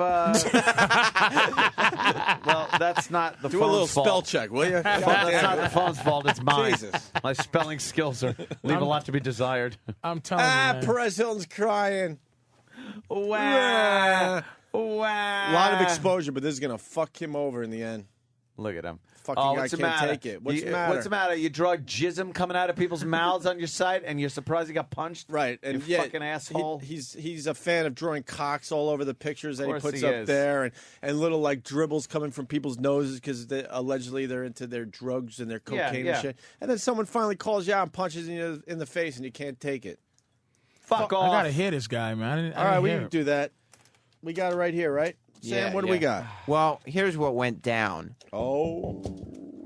Well, That's not the Do a phone's little fault. spell check, will you? That's not the phone's fault. It's mine. Jesus. My spelling skills leave a lot to be desired. I'm telling you, man. Perez Hilton's crying. Wow. A Wow. lot of exposure, but this is gonna fuck him over in the end. Look at him. Fucking guy what's the can't matter? take it. What's the matter? What's the matter? You draw jism coming out of people's mouths on your site, and you're surprised he got punched? Right, and you yeah, fucking asshole. He's a fan of drawing cocks all over the pictures that he Of course puts he up is. there, and little like dribbles coming from people's noses because allegedly they're into their drugs and their cocaine yeah. and shit. And then someone finally calls you out and punches you in the face, and you can't take it. Fuck I off. gotta hear this guy, man. All right, we can do that. We got it right here, right? Sam, Yeah, what do we got? Well, here's what went down. Oh.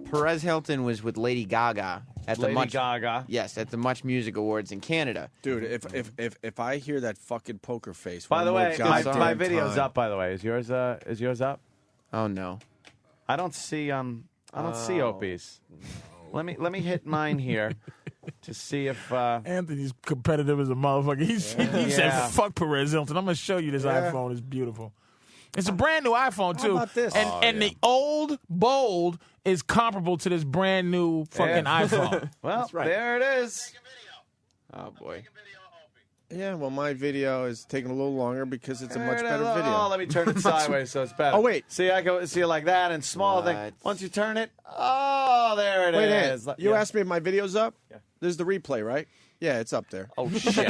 Perez Hilton was with Lady Gaga at the Lady Much Gaga. Yes, at the Much Music Awards in Canada. Dude, if I hear that fucking poker face, By one the more way, my goddamn video's time. up. By the way, is yours up? Oh no, I don't see see Opie's. Let me hit mine here to see if Anthony's competitive as a motherfucker. He said, "Fuck Perez Hilton." I'm gonna show you this iPhone. It's beautiful. It's a brand new iPhone too. How about this? And the old Bold is comparable to this brand new fucking iPhone. Well, right. there it is. oh boy. Yeah, well, my video is taking a little longer because it's a much There it better is. video. Oh, let me turn it sideways so it's better. Oh, wait. See, I go see it like that and small thing. What? Once you turn it, oh, there it Wait, is. Ant, you Yeah. asked me if my video's up? Yeah. This is the replay, right? Yeah, it's up there. Oh shit!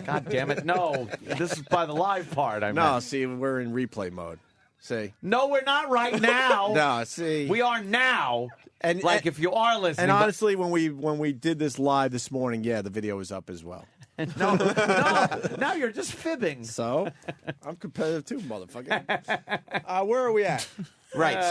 God damn it! No, this is by the live part. I No, meant. see, we're in replay mode. See? No, we're not right now. No, see. We are now. And Like if you are listening. And but- honestly, when we did this live this morning, yeah, the video was up as well. no, now you're just fibbing. So, I'm competitive too, motherfucker. Where are we at? Right,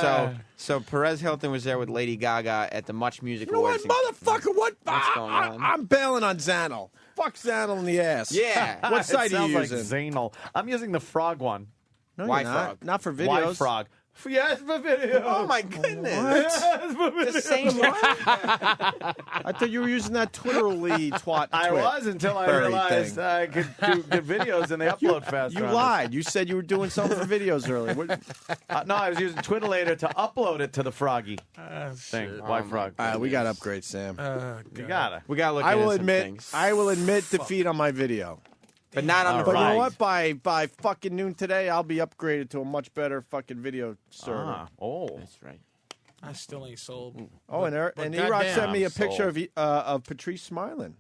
so Perez Hilton was there with Lady Gaga at the Much Music You know what, Awards. motherfucker? What? What's going on? I'm bailing on Xanel. Fuck Xanel in the ass. Yeah. What site it are sounds you like using? Zanal. I'm using the frog one. No, Why you're not. frog? Not for videos. Why frog? Yes, for video. Oh my goodness! Yes, for video. The same one. I thought you were using that Twitterly twat. I twit was until I furry realized thing. I could do good videos and they upload faster. You on lied. You said you were doing something for videos earlier. What? this. No, I was using Twitter later to upload it to the Froggy thing. Why frog? All right, we got to upgrade, Sam. You gotta. We gotta look. I into will some admit. things. I will admit defeat on my video. but not on the But you frog. know what? By fucking noon today, I'll be upgraded to a much better fucking video server. Oh. That's right. I still ain't sold. Oh, and but E-Rock goddamn, sent me a I'm picture sold. of Patrice smiling.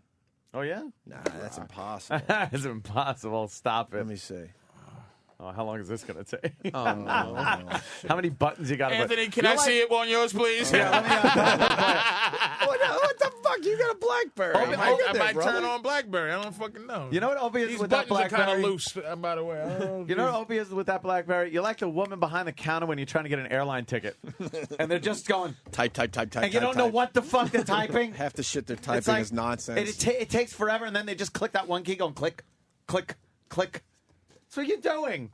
Oh yeah. Nah, that's impossible. It's impossible. Stop it. Let me see. Oh, how long is this gonna take? Oh no. How many buttons you got? Anthony, can I see it on yours, please? What the fuck? You got a BlackBerry? I might turn on BlackBerry. I don't fucking know. You know what Opie is These with that buttons are kind BlackBerry? of loose, by the way. I don't know if You know what Opie is with that BlackBerry? You're like the woman behind the counter when you're trying to get an airline ticket, and they're just going, Type. and you don't know what the fuck they're typing. Half the shit they're It's typing like- is nonsense. It takes forever, and then they just click that one key, going click, click, click. That's what you're doing.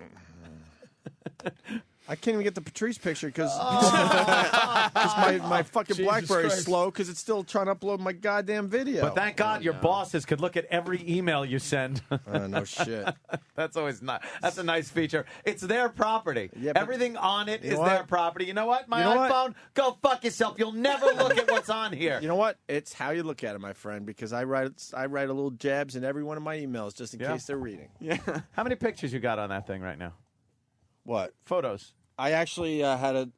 I can't even get the Patrice picture because my fucking Jesus BlackBerry's Christ. slow because it's still trying to upload my goddamn video. But thank God your bosses could look at every email you send. No shit. That's always not. That's a nice feature. It's their property. Yeah, but- Everything on it You is know their what? property. You know what? My You know what? iPhone, go fuck yourself. You'll never look at what's on here. You know what? It's how you look at it, my friend. Because I write a little jabs in every one of my emails just in Yeah. case they're reading. Yeah. How many pictures you got on that thing right now? What? Photos. I actually had a.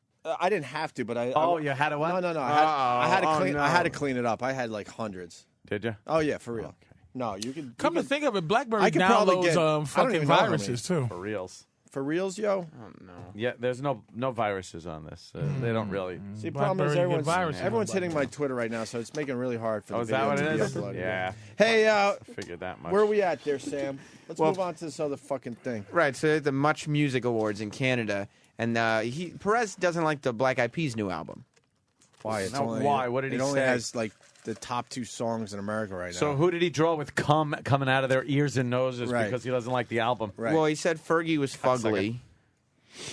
I didn't have to, but I. Oh, you had a what? No. I had to Oh, clean. no. I had to clean it up. I had like hundreds. Did you? Oh yeah, for real. No, you can. Come you to can, think of it, BlackBerry I could probably downloads get- I don't fucking even know how many. viruses too. For reals. for reals, yo. Oh no. Yeah, there's no viruses on this. They don't really. See, the problem is BlackBerry get everyone's, viruses. everyone's hitting my Twitter right now, so it's making it really hard for Oh, the is that what video it to be is? uploaded. Yeah. Hey, I figured that much. where are we at there, Sam? Let's Well- move on to this other fucking thing. Right, so at the Much Music Awards in Canada, and Perez doesn't like the Black Eyed Peas' new album. Why? It's Now, only, why? What did he It only say? has like the top 2 songs in America right now. So who did he draw with cum coming out of their ears and noses Right. because he doesn't like the album? Right. Well, he said Fergie was fugly.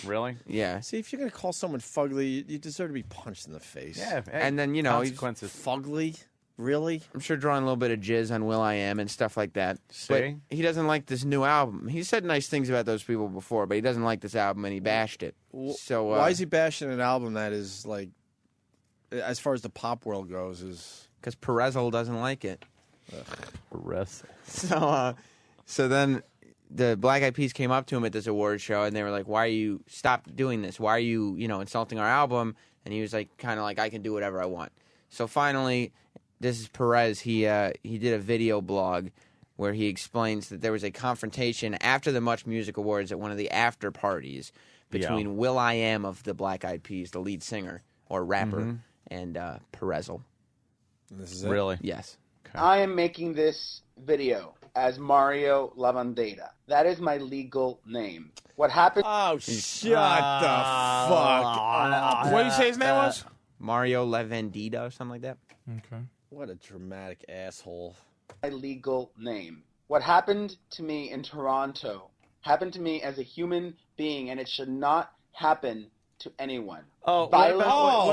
Really? Yeah. See, if you're gonna call someone fugly, you deserve to be punched in the face. Yeah. Hey, And then, you know, he's consequences. Fugly. Really? I'm sure drawing a little bit of jizz on Will.i.am and stuff like that. See? But he doesn't like this new album. He said nice things about those people before, but he doesn't like this album, and he bashed it. So Why is he bashing an album that is like, as far as the pop world goes, is because Perezzel doesn't like it. Perezzel. So then the Black Eyed Peas came up to him at this award show, and they were like, "Why are you stop doing this? Why are you insulting our album?" And he was like, kind of like, "I can do whatever I want." So finally, this is Perez. He did a video blog where he explains that there was a confrontation after the Much Music Awards at one of the after parties between Will.i.am of the Black Eyed Peas, the lead singer or rapper, and Perezzel. This is it? Really? Yes. I am making this video as Mario Lavandera. That is my legal name. What happened? Oh, shut the fuck. What did you say his name was? Mario Lavandera or something like that. Okay. What a dramatic asshole. My legal name. What happened to me in Toronto happened to me as a human being, and it should not happen to anyone. Oh, Violent- but all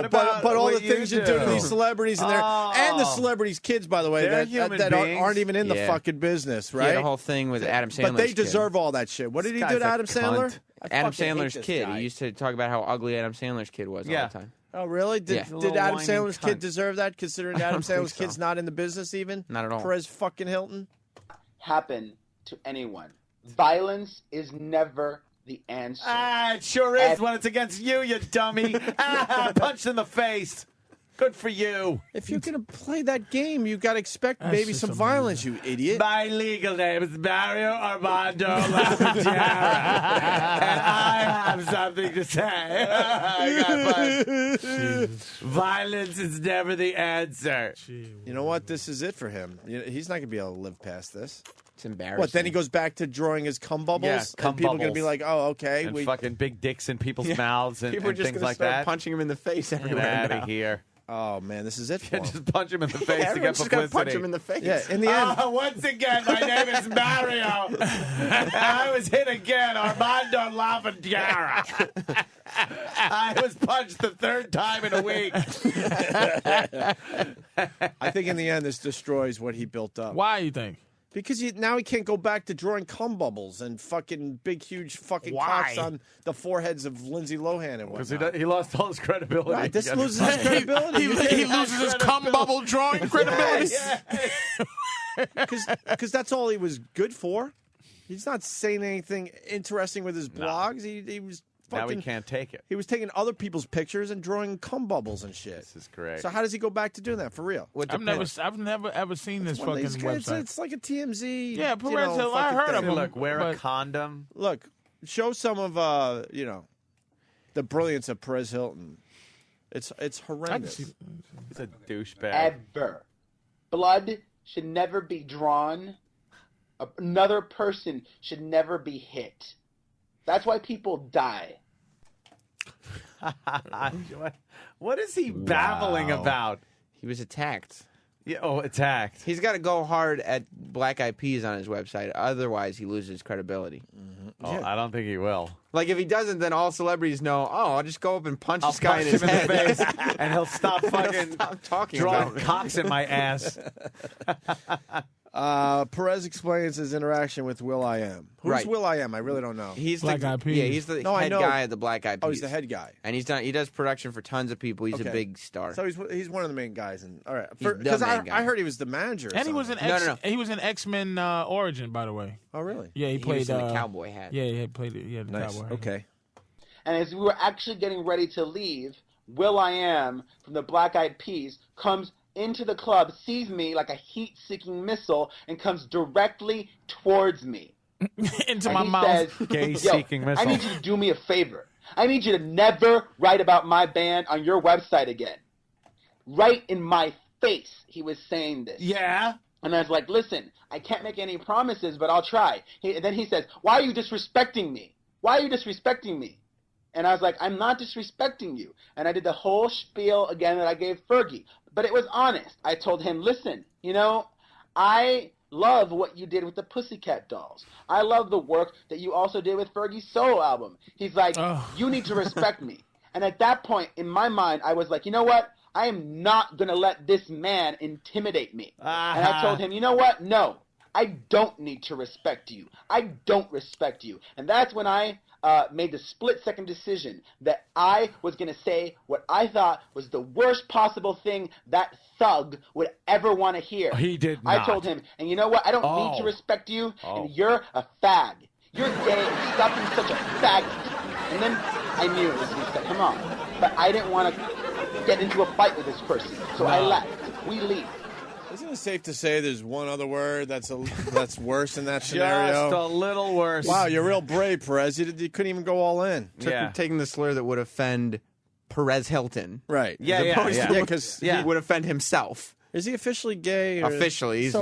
what the things you do to these celebrities and the celebrities' kids, by the way, They're that human aren't even in the Yeah. fucking business, He had right? a whole thing with Adam Sandler's But they kid. deserve all that shit. What did he This do to guy's a Adam Sandler? cunt. Adam fucking hate Sandler's this kid. guy. He used to talk about how ugly Adam Sandler's kid was all the time. Oh, really? Did Yeah. Did Adam whining Sandler's kid cunt. deserve that, considering I Adam don't think Sandler's kid's so. not in the business even? Not at all. Perez fucking Hilton? happen to anyone. Violence is never the answer. It sure is when it's against you, you dummy. Punched in the face. Good for you. If you're going to play that game, you got to expect maybe some violence, you idiot. My legal name is Mario Armando Lavandera, and I have something to say. Violence is never the answer. You know what? This is it for him. He's not going to be able to live past this. It's embarrassing. What, then he goes back to drawing his cum bubbles? Yeah, cum and people are going to be bubbles. like, oh, okay. And fucking big dicks in people's mouths and, People are and just things gonna like start that. punching him in the face Get everywhere out now. of here. Oh, man, this is it for him. Just punch him in the face to get Everyone's just publicity. gonna punch him in the face. Yeah, in the end. Once again, my name is Mario. I was hit again, Armando Lavandera. I was punched the third time in a week. I think in the end, this destroys what he built up. Why you think? Because now he can't go back to drawing cum bubbles and fucking big, huge fucking Why? cocks on the foreheads of Lindsay Lohan and Because whatnot. he lost all his credibility. Right, this You loses understand? his credibility. He loses his cum bubble drawing credibility. Because that's all he was good for. He's not saying anything interesting with his blogs. He was Now fucking. he can't take it. He was taking other people's pictures and drawing cum bubbles and shit. This is correct. So how does he go back to doing that for real? I've never ever seen this One of fucking these guys- website. It's like a TMZ. Yeah, you Perez know, Hill, I fucking heard thing. of him. Look, wear a but- condom. Look, show some of the brilliance of Perez Hilton. It's horrendous. He's a douchebag. Ever. Blood should never be drawn. Another person should never be hit. That's why people die. What is he babbling about? He was attacked. Yeah, attacked. He's got to go hard at Black Eyed Peas on his website. Otherwise, he loses credibility. Oh, I don't think he will. Like, if he doesn't, then all celebrities know, oh, I'll just go up and punch I'll this guy punch in his him in the head. face, and he'll stop fucking Stop talking drawing about it. cocks in my ass. Perez explains his interaction with Will.i.am. Who's Right. Will.i.am? I really don't know. He's Black the Eyed Peas. yeah, he's the No, I head know. guy at the Black Eyed Peas. Oh, he's the head guy. and he does production for tons of people. He's Okay. a big star. So he's one of the main guys. And all right, He's the because main guy. I heard he was the manager. or And he was an something. X. He was an X-Men Origin, by the way. Oh, really? Yeah, he played was in the cowboy hat. Yeah, he played it. Yeah, the Nice. cowboy hat. Okay. And as we were actually getting ready to leave, Will.i.am from the Black Eyed Peas comes into the club, sees me like a heat-seeking missile, and comes directly towards me. Into And my he mouth. says, Gay-seeking I missile. need you to do me a favor. I need you to never write about my band on your website again. Right in my face, he was saying this. Yeah. And I was like, listen, I can't make any promises, but I'll try. Then he says, why are you disrespecting me? Why are you disrespecting me? And I was like, I'm not disrespecting you. And I did the whole spiel again that I gave Fergie. But it was honest. I told him, listen, I love what you did with the Pussycat Dolls. I love the work that you also did with Fergie's solo album. He's like, you need to respect me. And at that point, in my mind, I was like, you know what? I am not going to let this man intimidate me. And I told him, you know what? No, I don't need to respect you. I don't respect you. And that's when I made the split-second decision that I was going to say what I thought was the worst possible thing that thug would ever want to hear. He did I not. told him, and you know what? I don't need to respect you, and you're a fag. You're gay, and stop being such a faggot. And then I knew it was going to set him off. But I didn't want to get into a fight with this person, so I left. We leave. Isn't it safe to say there's one other word that's worse in that scenario? Just a little worse. Wow, you're real brave, Perez. You couldn't even go all in. Taking the slur that would offend Perez Hilton. Right. As opposed to because he would offend himself. Is he officially gay? Officially, he's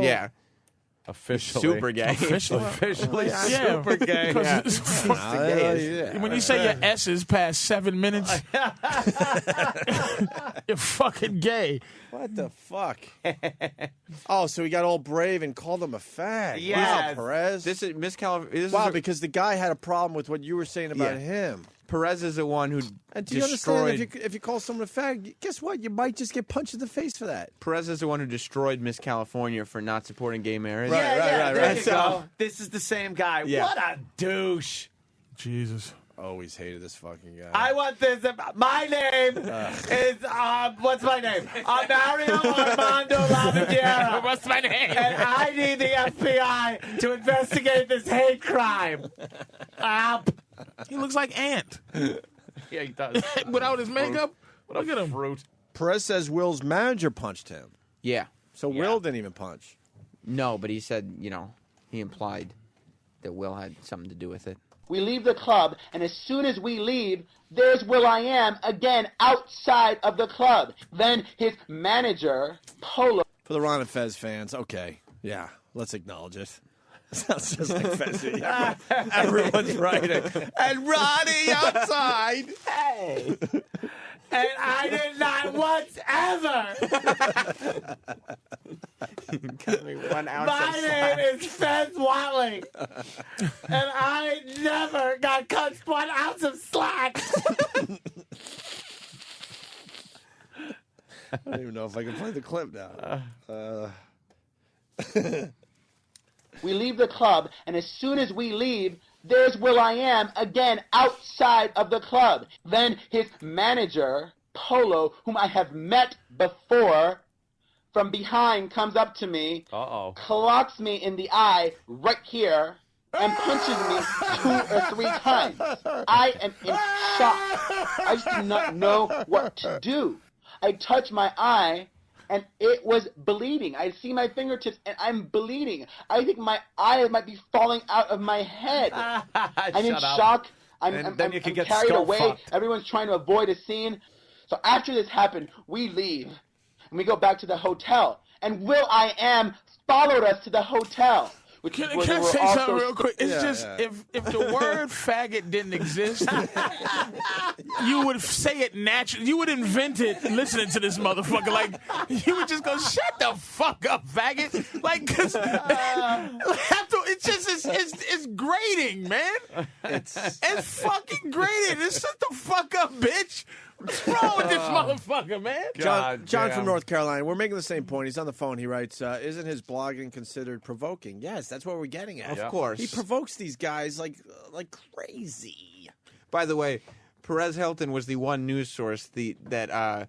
Officially. Super gay. Officially Yeah, super gay. because when you say your S's past 7 minutes, you're fucking gay. What the fuck? Oh, so he got all brave and called him a fag. Yeah, Wow, Perez. This is Miss California. Wow, because the guy had a problem with what you were saying about Yeah. him. Perez is the one who And do you destroyed. understand if you call someone a fag, guess what? You might just get punched in the face for that. Perez is the one who destroyed Miss California for not supporting gay marriage. There you So- go. This is the same guy. Yeah. What a douche. Jesus. Always hated this fucking guy. I want this. My name is, what's my name? Mario Armando Lavandiera. What's my name? And I need the FBI to investigate this hate crime. He looks like Ant. Yeah, he does. Without his makeup. Look at him. Fruit. Perez says Will's manager punched him. Yeah. So Will didn't even punch. No, but he said, he implied that Will had something to do with it. We leave the club, and as soon as we leave, there's Will.I.Am again outside of the club. Then his manager, Polo. For the Ron and Fez fans, okay. Yeah, let's acknowledge it. Sounds just like Fezzy. Everyone's writing. And Ronnie outside. Hey. And I did not once ever. Got me 1 ounce My of name slack. is Fez Watley. And I never got cut 1 ounce of slack. I don't even know if I can play the clip now. We leave the club, and as soon as we leave, there's Will.I.Am again outside of the club. Then his manager, Polo, whom I have met before, from behind comes up to me, clocks me in the eye right here, and punches me 2 or 3 times. I am in shock. I just do not know what to do. I touch my eye, and it was bleeding. I see my fingertips, and I'm bleeding. I think my eye might be falling out of my head. I'm in Shut up. shock. I'm you can get carried skull away. fucked. Everyone's trying to avoid a scene. So after this happened, we leave, and we go back to the hotel. And Will.I.Am followed us to the hotel. Can I say something real quick? It's if the word faggot didn't exist, you would say it naturally. You would invent it listening to this motherfucker. Like, you would just go, shut the fuck up, faggot. Like, because it's just, it's grating, man. It's fucking grating. It's shut the fuck up, bitch. What's wrong with this motherfucker, man? John from North Carolina. We're making the same point. He's on the phone. He writes, isn't his blogging considered provoking? Yes, that's what we're getting at. Of course. He provokes these guys like crazy. By the way, Perez Hilton was the one news source that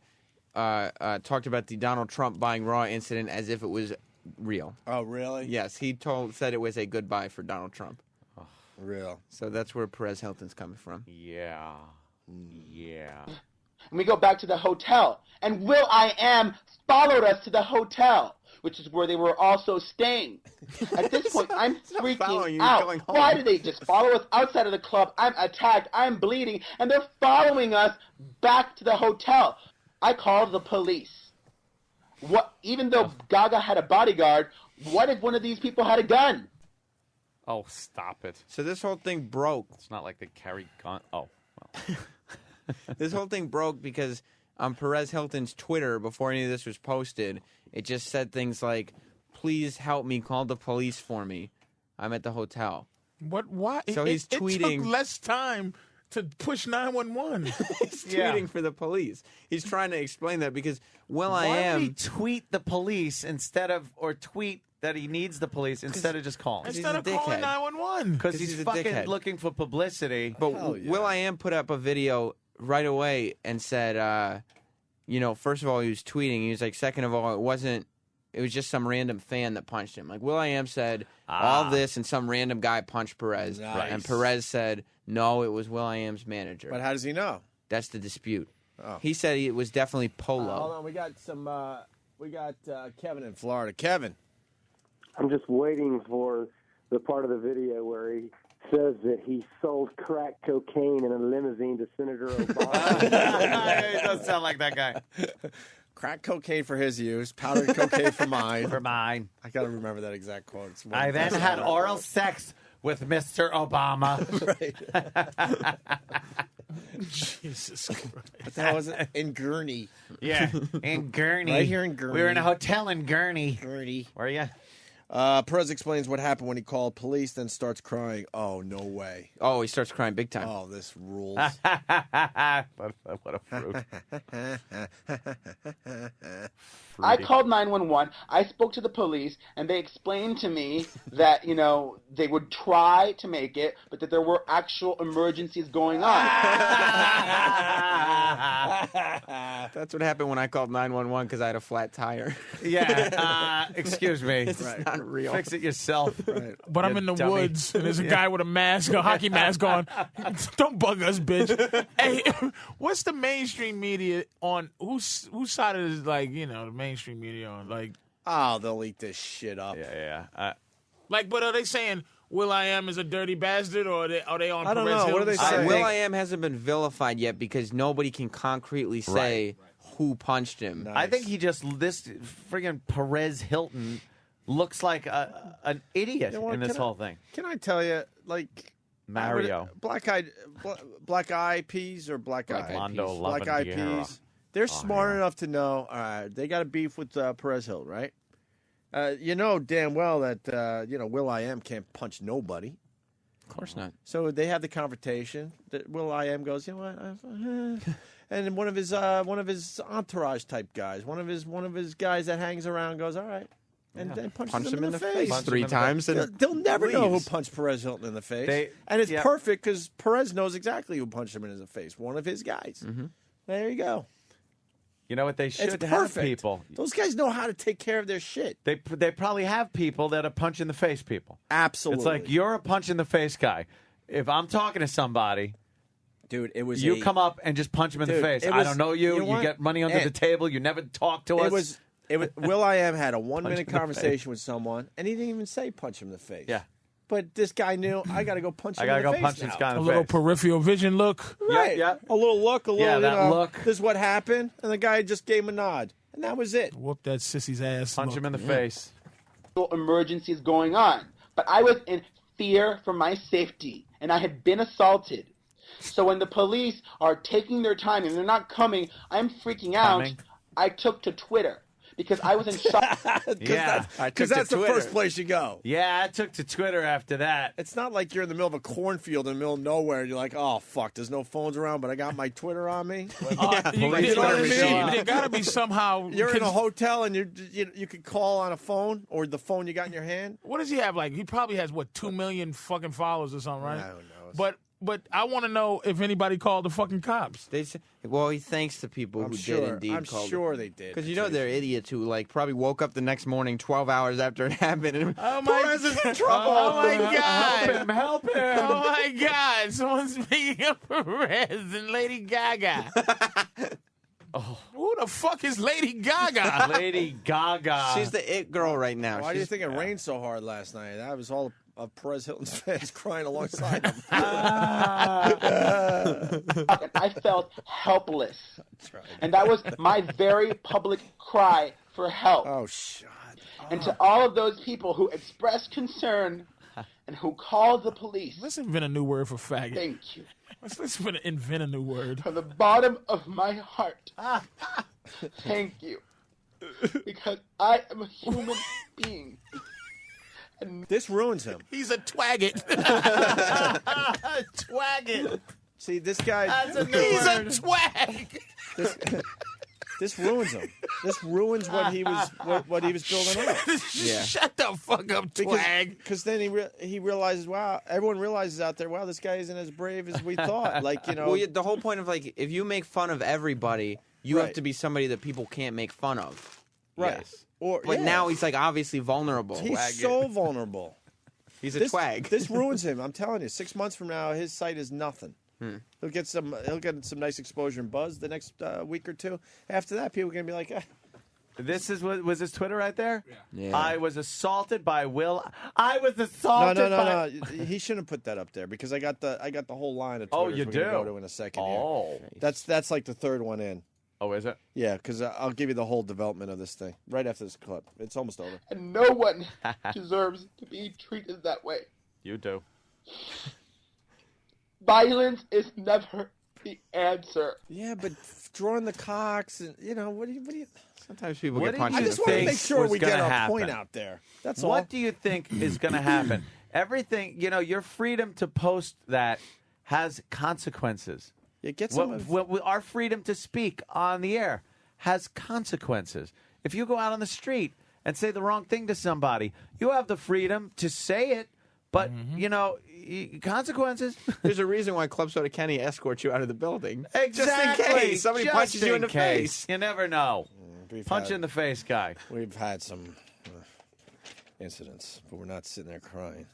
talked about the Donald Trump buying Raw incident as if it was real. Oh, really? Yes, he said it was a goodbye for Donald Trump. Real. So that's where Perez Hilton's coming from. Yeah. Yeah. And we go back to the hotel. And Will.I.Am followed us to the hotel, which is where they were also staying. At this point, I'm freaking out. Why did they just follow us outside of the club? I'm attacked. I'm bleeding. And they're following us back to the hotel. I called the police. Even though Gaga had a bodyguard, what if one of these people had a gun? Oh, stop it. So this whole thing broke. It's not like they carry gun. Oh, well. This whole thing broke because on Perez Hilton's Twitter, before any of this was posted, it just said things like, please help me, call the police for me. I'm at the hotel. Why? So he's tweeting. It took less time to push 911. He's tweeting for the police. He's trying to explain that because Why don't he tweet the police or tweet that he needs the police instead of just calling? Instead of calling 911. Because he's a fucking dickhead. looking for publicity. But Will.i.am put up a video right away and said, first of all, he was tweeting. He was like, second of all, it was just some random fan that punched him. Like, Will.i.am said all this and some random guy punched Perez. Nice. And Perez said, no, it was Will.i.am's manager. But how does he know? That's the dispute. Oh. He said it was definitely Polo. Hold on, we got Kevin in Florida. Kevin. I'm just waiting for the part of the video where he says that he sold crack cocaine in a limousine to Senator Obama. It does sound like that guy. Crack cocaine for his use, powdered cocaine for mine. For mine. I got to remember that exact quote. I then had oral sex with Mr. Obama. Jesus Christ. What the hell was it? In Gurney. Yeah, in Gurney. Right here in Gurney. We were in a hotel in Gurney. Gurney. Where are you? Perez explains what happened when he called police, then starts crying. Oh, no way. Oh, he starts crying big time. Oh, this rules. What a fruit. I called 911. I spoke to the police, and they explained to me that, they would try to make it, but that there were actual emergencies going on. That's what happened when I called 911 because I had a flat tire. Yeah, excuse me. It's not real. Fix it yourself. Right. But I'm in the woods, and there's a guy with a mask, a hockey mask on. Don't bug us, bitch. Hey, what's the mainstream media on? Whose side is the mainstream media on? Oh, they'll eat this shit up. Yeah. But are they saying Will.i.am is a dirty bastard, or are they on? I don't Perez know. What are they Hilton's saying? side? Will.i.am hasn't been vilified yet because nobody can concretely say who punched him. Nice. I think this friggin' Perez Hilton looks like an idiot in this whole thing. Can I tell you, Mario. Black Eyed Peas or Black Eyed Mondo Peas? Black Eyed Lavandiera. Peas. They're smart enough to know, all right, they got a beef with Perez Hilton, right? You know damn well that, Will.i.am can't punch nobody. Of course not. So they have the confrontation. That Will.i.am goes, you know what? And then one of his entourage type guys, one of his guys that hangs around goes, all right. And then punches him in the face. Punch 3 times. They'll never know who punched Perez Hilton in the face. And it's perfect because Perez knows exactly who punched him in the face. One of his guys. Mm-hmm. There you go. You know what they should It's have perfect. people. Those guys know how to take care of their shit. They probably have people that are punch in the face people. Absolutely. It's like you're a punch in the face guy. If I'm talking to somebody, dude, it was you come up and just punch him in the face. I don't know you. You get money under the table. You never talk to us. Will.i.am had a 1-minute conversation with someone, and he didn't even say punch him in the face. Yeah. But this guy knew, I got to go punch him in the face. I got to go punch this guy in the A face. little peripheral vision look. Right. Yeah. A little look, look. This is what happened, and the guy just gave him a nod, and that was it. Whoop that sissy's ass. Punch him in the face. Emergencies going on, but I was in fear for my safety, and I had been assaulted. So when the police are taking their time and they're not coming, I'm freaking out. I took to Twitter because I was in shock. Because that's the first place you go. Yeah, I took to Twitter after that. It's not like you're in the middle of a cornfield in the middle of nowhere and you're like, oh, fuck, there's no phones around, but I got my Twitter on me. You know what I mean? There got to be somehow. You're in a hotel and you could call on a phone or the phone you got in your hand. What does he have? He probably has, 2 million fucking followers or something, right? I don't know. But I want to know if anybody called the fucking cops. He thanks the people who did indeed I'm call sure they did. Because they're idiots who probably woke up the next morning 12 hours after it happened and Perez is in trouble. Oh my God! Help him! Oh my God! Someone's speaking of Perez and Lady Gaga. Who the fuck is Lady Gaga? Lady Gaga. She's the it girl right now. Why do you think it rained so hard last night? That was all of Perez Hilton's fans crying alongside him. I felt helpless. And that was my very public cry for help. Oh, shit. And to all of those people who expressed concern and who called the police. Let's invent a new word for faggot. Thank you. Let's invent a new word. From the bottom of my heart. Thank you. Because I am a human being. This ruins him. He's a twaggot. Twaggot. See, this guy. He's a twag. This ruins him. This ruins what he was building up. Shut the fuck up, twag. Because then he realizes, wow, everyone realizes out there, wow, this guy isn't as brave as we thought. Like, you know. Well, the whole point of, like, if you make fun of everybody, you have to be somebody that people can't make fun of. Right. Yes. But now he's, like, obviously vulnerable. He's so vulnerable. He's a twag. This ruins him. I'm telling you. 6 months from now, his site is nothing. He'll get some nice exposure and buzz the next week or two. After that, people are gonna be like, This is what was his Twitter right there. Yeah. I was assaulted by Will. I was assaulted. No. He shouldn't put that up there because I got the whole line of Twitters you we're do? gonna go to in a second. Oh, here. That's like the third one in. Oh, is it? Yeah, because I'll give you the whole development of this thing right after this clip. It's almost over. And no one deserves to be treated that way. You do. Violence is never the answer. Yeah, but drawing the cocks and what do you? Sometimes people What get do punched you in the I just want to face. make sure we get our happen? point out there. That's all. What do you think is going to happen? Everything, your freedom to post that has consequences. Yeah, get some. Our freedom to speak on the air has consequences. If you go out on the street and say the wrong thing to somebody, you have the freedom to say it, but consequences. There's a reason why Club Soda Kenny escorts you out of the building. Exactly. Just in case somebody punches you in the face. You never know. Punch in the face, guy. We've had some incidents, but we're not sitting there crying.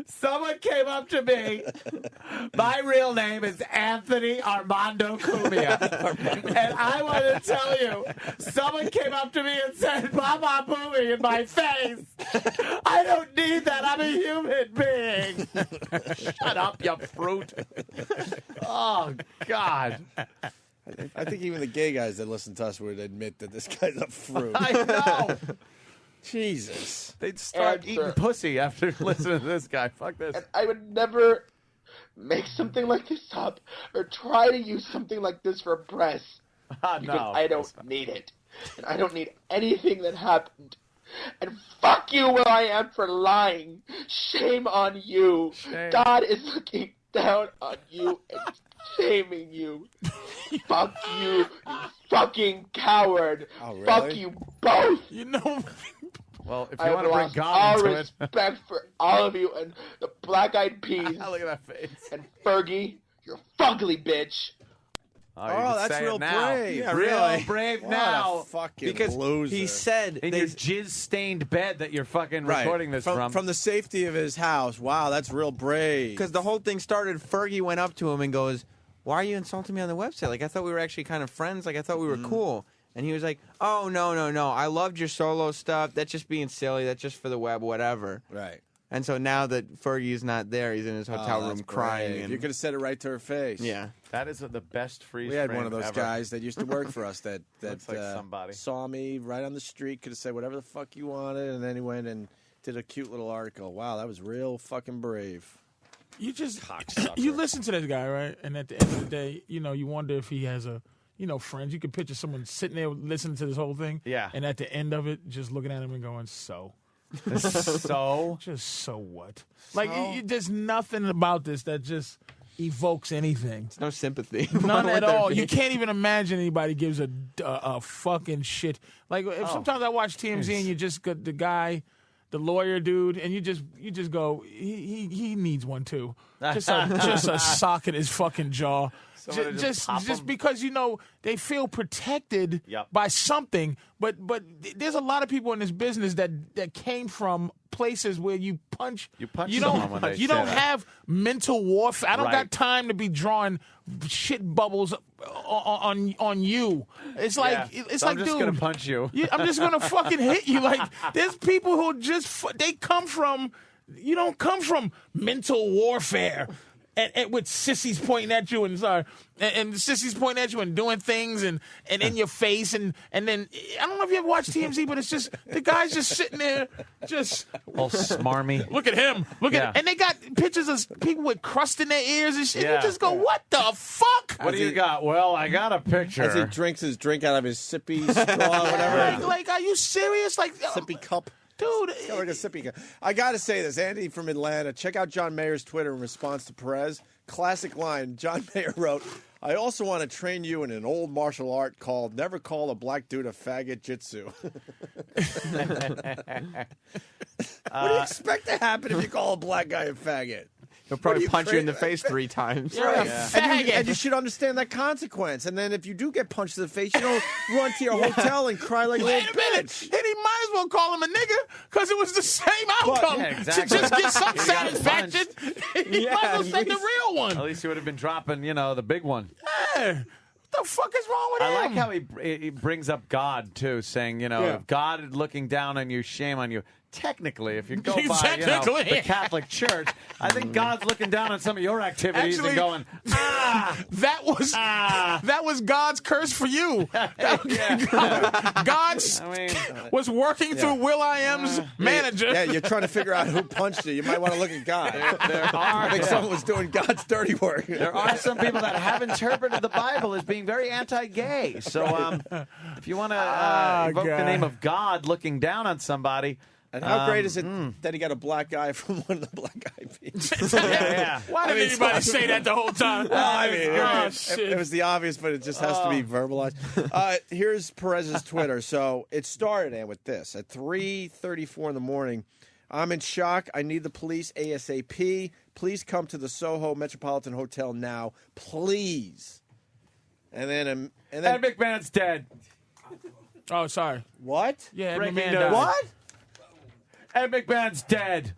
Someone came up to me. My real name is Anthony Armando Cumia. And I want to tell you, someone came up to me and said, Baba Booey in my face. I don't need that. I'm a human being. Shut up, you fruit. Oh, God. I think even the gay guys that listen to us would admit that this guy's a fruit. I know. Jesus. They'd start eating pussy after listening to this guy. Fuck this. And I would never make something like this up or try to use something like this for press. Because I don't need it. And I don't need anything that happened. And fuck you, Will I Am, for lying. Shame on you. Shame. God is looking down on you and shaming you. Fuck you, you fucking coward. Oh, really? Fuck you both. Well, if I you have want to bring lost God all into it. respect for all of you and the Black Eyed Peas. Look at that face. And Fergie, you're fugly bitch. Oh, you can that's say real it now. brave. Yeah, Real really. brave What now. a fucking Because loser. he said In your jizz-stained bed that you're fucking recording this from the safety of his house. Wow, that's real brave. because the whole thing started. Fergie went up to him and goes, "Why are you insulting me on the website? Like I thought we were actually kind of friends. Like I thought we were cool." And he was like, "Oh no. I loved your solo stuff. That's just being silly. That's just for the web, whatever." Right. And so now that Fergie's not there, he's in his hotel room that's crying. brave. And You could have said it right to her face. yeah, That is the best freeze We had frame one of those ever. guys that used to work for us that Looks like somebody. saw me right on the street, could have said whatever the fuck you wanted, and then he went and did a cute little article. Wow, that was real fucking brave. You just Cocksucker. you listen to this guy, right? And at the end of the day, you wonder if he has friends. You could picture someone sitting there listening to this whole thing. Yeah. And at the end of it, just looking at him and going, so. So? Just so what? Like, there's nothing about this that just evokes anything. no sympathy. None with at their all. You feelings. can't even imagine anybody gives a fucking shit. Like, if sometimes I watch TMZ and you just got the guy, the lawyer dude, and you just go, he needs one too. Just a sock in his fucking jaw. Someone to just pop Just him. because they feel protected by something, but there's a lot of people in this business that came from places where you punch. You punch You someone when don't. they You say don't that. have mental warfare. I don't Right. got time to be drawing shit bubbles on you. It's like Yeah. it's So like, I'm just dude, gonna punch you. I'm just gonna fucking hit you. Like, there's people who they come from. You don't come from mental warfare. And with sissies pointing at you and sissies pointing at you and doing things and in your face and then I don't know if you ever watched TMZ, but it's just the guy's just sitting there just All smarmy. look at him, Yeah. and they got pictures of people with crust in their ears and shit. Yeah. You just go, what the fuck? What do you got? Well, I got a picture. As he drinks his drink out of his sippy straw or whatever. Like, are you serious? Like, sippy cup. Dude, It's got like a sippy cup. I got to say this. Andy from Atlanta, check out John Mayer's Twitter in response to Perez. Classic line. John Mayer wrote, I also want to train you in an old martial art called never call a black dude a faggot jitsu. What do you expect to happen if you call a black guy a faggot? He'll probably punch you in the face 3 times. Right. Faggot. And you should understand that consequence. And then if you do get punched in the face, you don't run to your hotel and cry like a Wait little a minute. bitch. And he might as well call him a nigga because it was the same outcome. Yeah, exactly. To just get some He got satisfaction, he might as well say the real one. At least he would have been dropping, the big one. Yeah. What the fuck is wrong with him? I like how he brings up God, too, saying, if God is looking down on you, shame on you. Technically, if you go by Technically. the Catholic Church, I think God's looking down on some of your activities Actually, and going, that was God's curse for you. God was working through Will.i.am's manager. Yeah, you're trying to figure out who punched you. You might want to look at God. I think someone was doing God's dirty work. There are some people that have interpreted the Bible as being very anti-gay. So if you want to invoke the name of God looking down on somebody. And how great is it that he got a black guy from one of the black eyed peas? Why did anybody say that the whole time? It was the obvious, but it just has to be verbalized. Here's Perez's Twitter. So it started with this. At 3:34 in the morning, I'm in shock. I need the police ASAP. Please come to the Soho Metropolitan Hotel now. Please. And then Ed McMahon's dead. Oh, sorry. What? Yeah, Ed Breaking McMahon news. died. What? Ed McMahon's dead.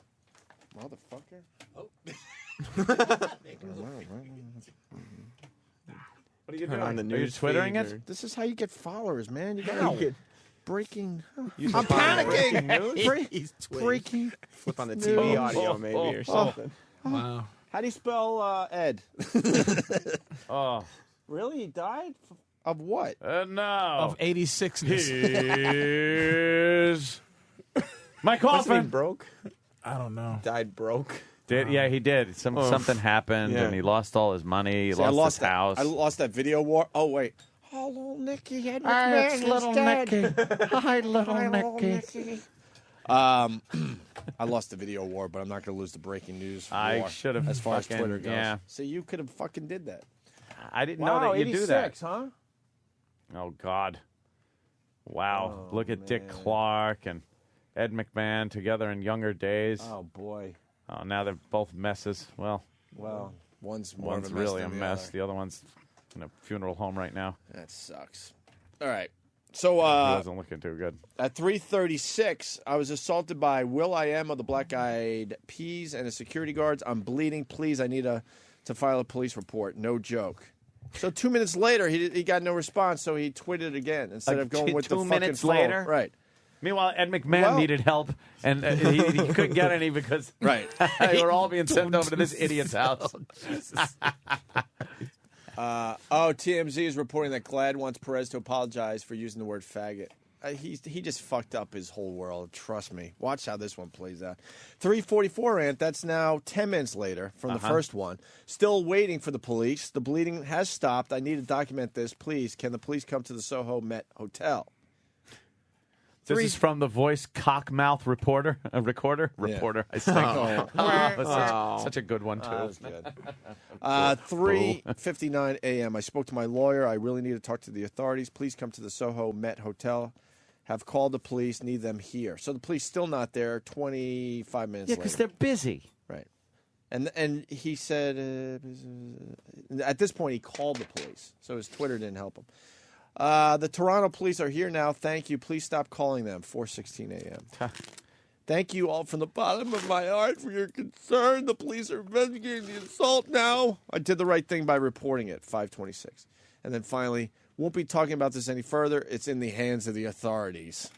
Motherfucker. What are you doing? On the Are you news twittering feed it? or- This is how you get followers, man. You How got you get- breaking. You I'm just find panicking. He's Breaking. Flip on the TV audio maybe or something. Wow. How do you spell Ed? Oh. Really? He died? Of what? No. Of 86ness. Here's my Wasn't he coffin. broke? I don't know. Died broke. Yeah, he did. Something happened, Yeah. and he lost all his money. He See, I lost his that. house. I lost that video war. Oh wait. Oh, little Nicky. Ed It's McMahon little is dead. Nicky. Hi, little Nicky. I lost the video war, but I'm not going to lose the breaking news. I war should have as far as fucking- Twitter goes. yeah. So you could have fucking did that. I didn't Wow, know that you 86, do that. huh? Oh God! Wow! Oh, Look at Dick man. Clark and Ed McMahon together in younger days. Oh boy. Oh, now they're both messes. Well, One's more one's of a mess really a than the mess. other. The other one's in a funeral home right now. That sucks. All right. So He wasn't looking too good. at 3:36, I was assaulted by Will.i.am of the Black Eyed Peas and the security guards. I'm bleeding. Please, I need to file a police report. No joke. So 2 minutes later, he got no response, so he tweeted again instead of going with the 2 fucking minutes phone. later? Right. Meanwhile, Ed McMahon Well- needed help, and he couldn't get any because Right. they were all being sent over to this idiot's house. TMZ is reporting that Glad wants Perez to apologize for using the word faggot. He just fucked up his whole world. Trust me. Watch how this one plays out. 3:44, Ant. That's now 10 minutes later from the first one. Still waiting for the police. The bleeding has stopped. I need to document this. Please, can the police come to the Soho Met Hotel? This is from the voice cockmouth recorder. I think. Such a good one too. That was good. 3:59 a.m. I spoke to my lawyer. I really need to talk to the authorities. Please come to the Soho Met Hotel. Have called the police. Need them here. So the police still not there. 25 minutes Yeah, later. because they're busy. Right. And he said at this point he called the police. So his Twitter didn't help him. The Toronto police are here now. Thank you. Please stop calling them. 4:16 a.m. Thank you all from the bottom of my heart for your concern. The police are investigating the assault now. I did the right thing by reporting it. 5:26. And then finally, won't be talking about this any further. It's in the hands of the authorities.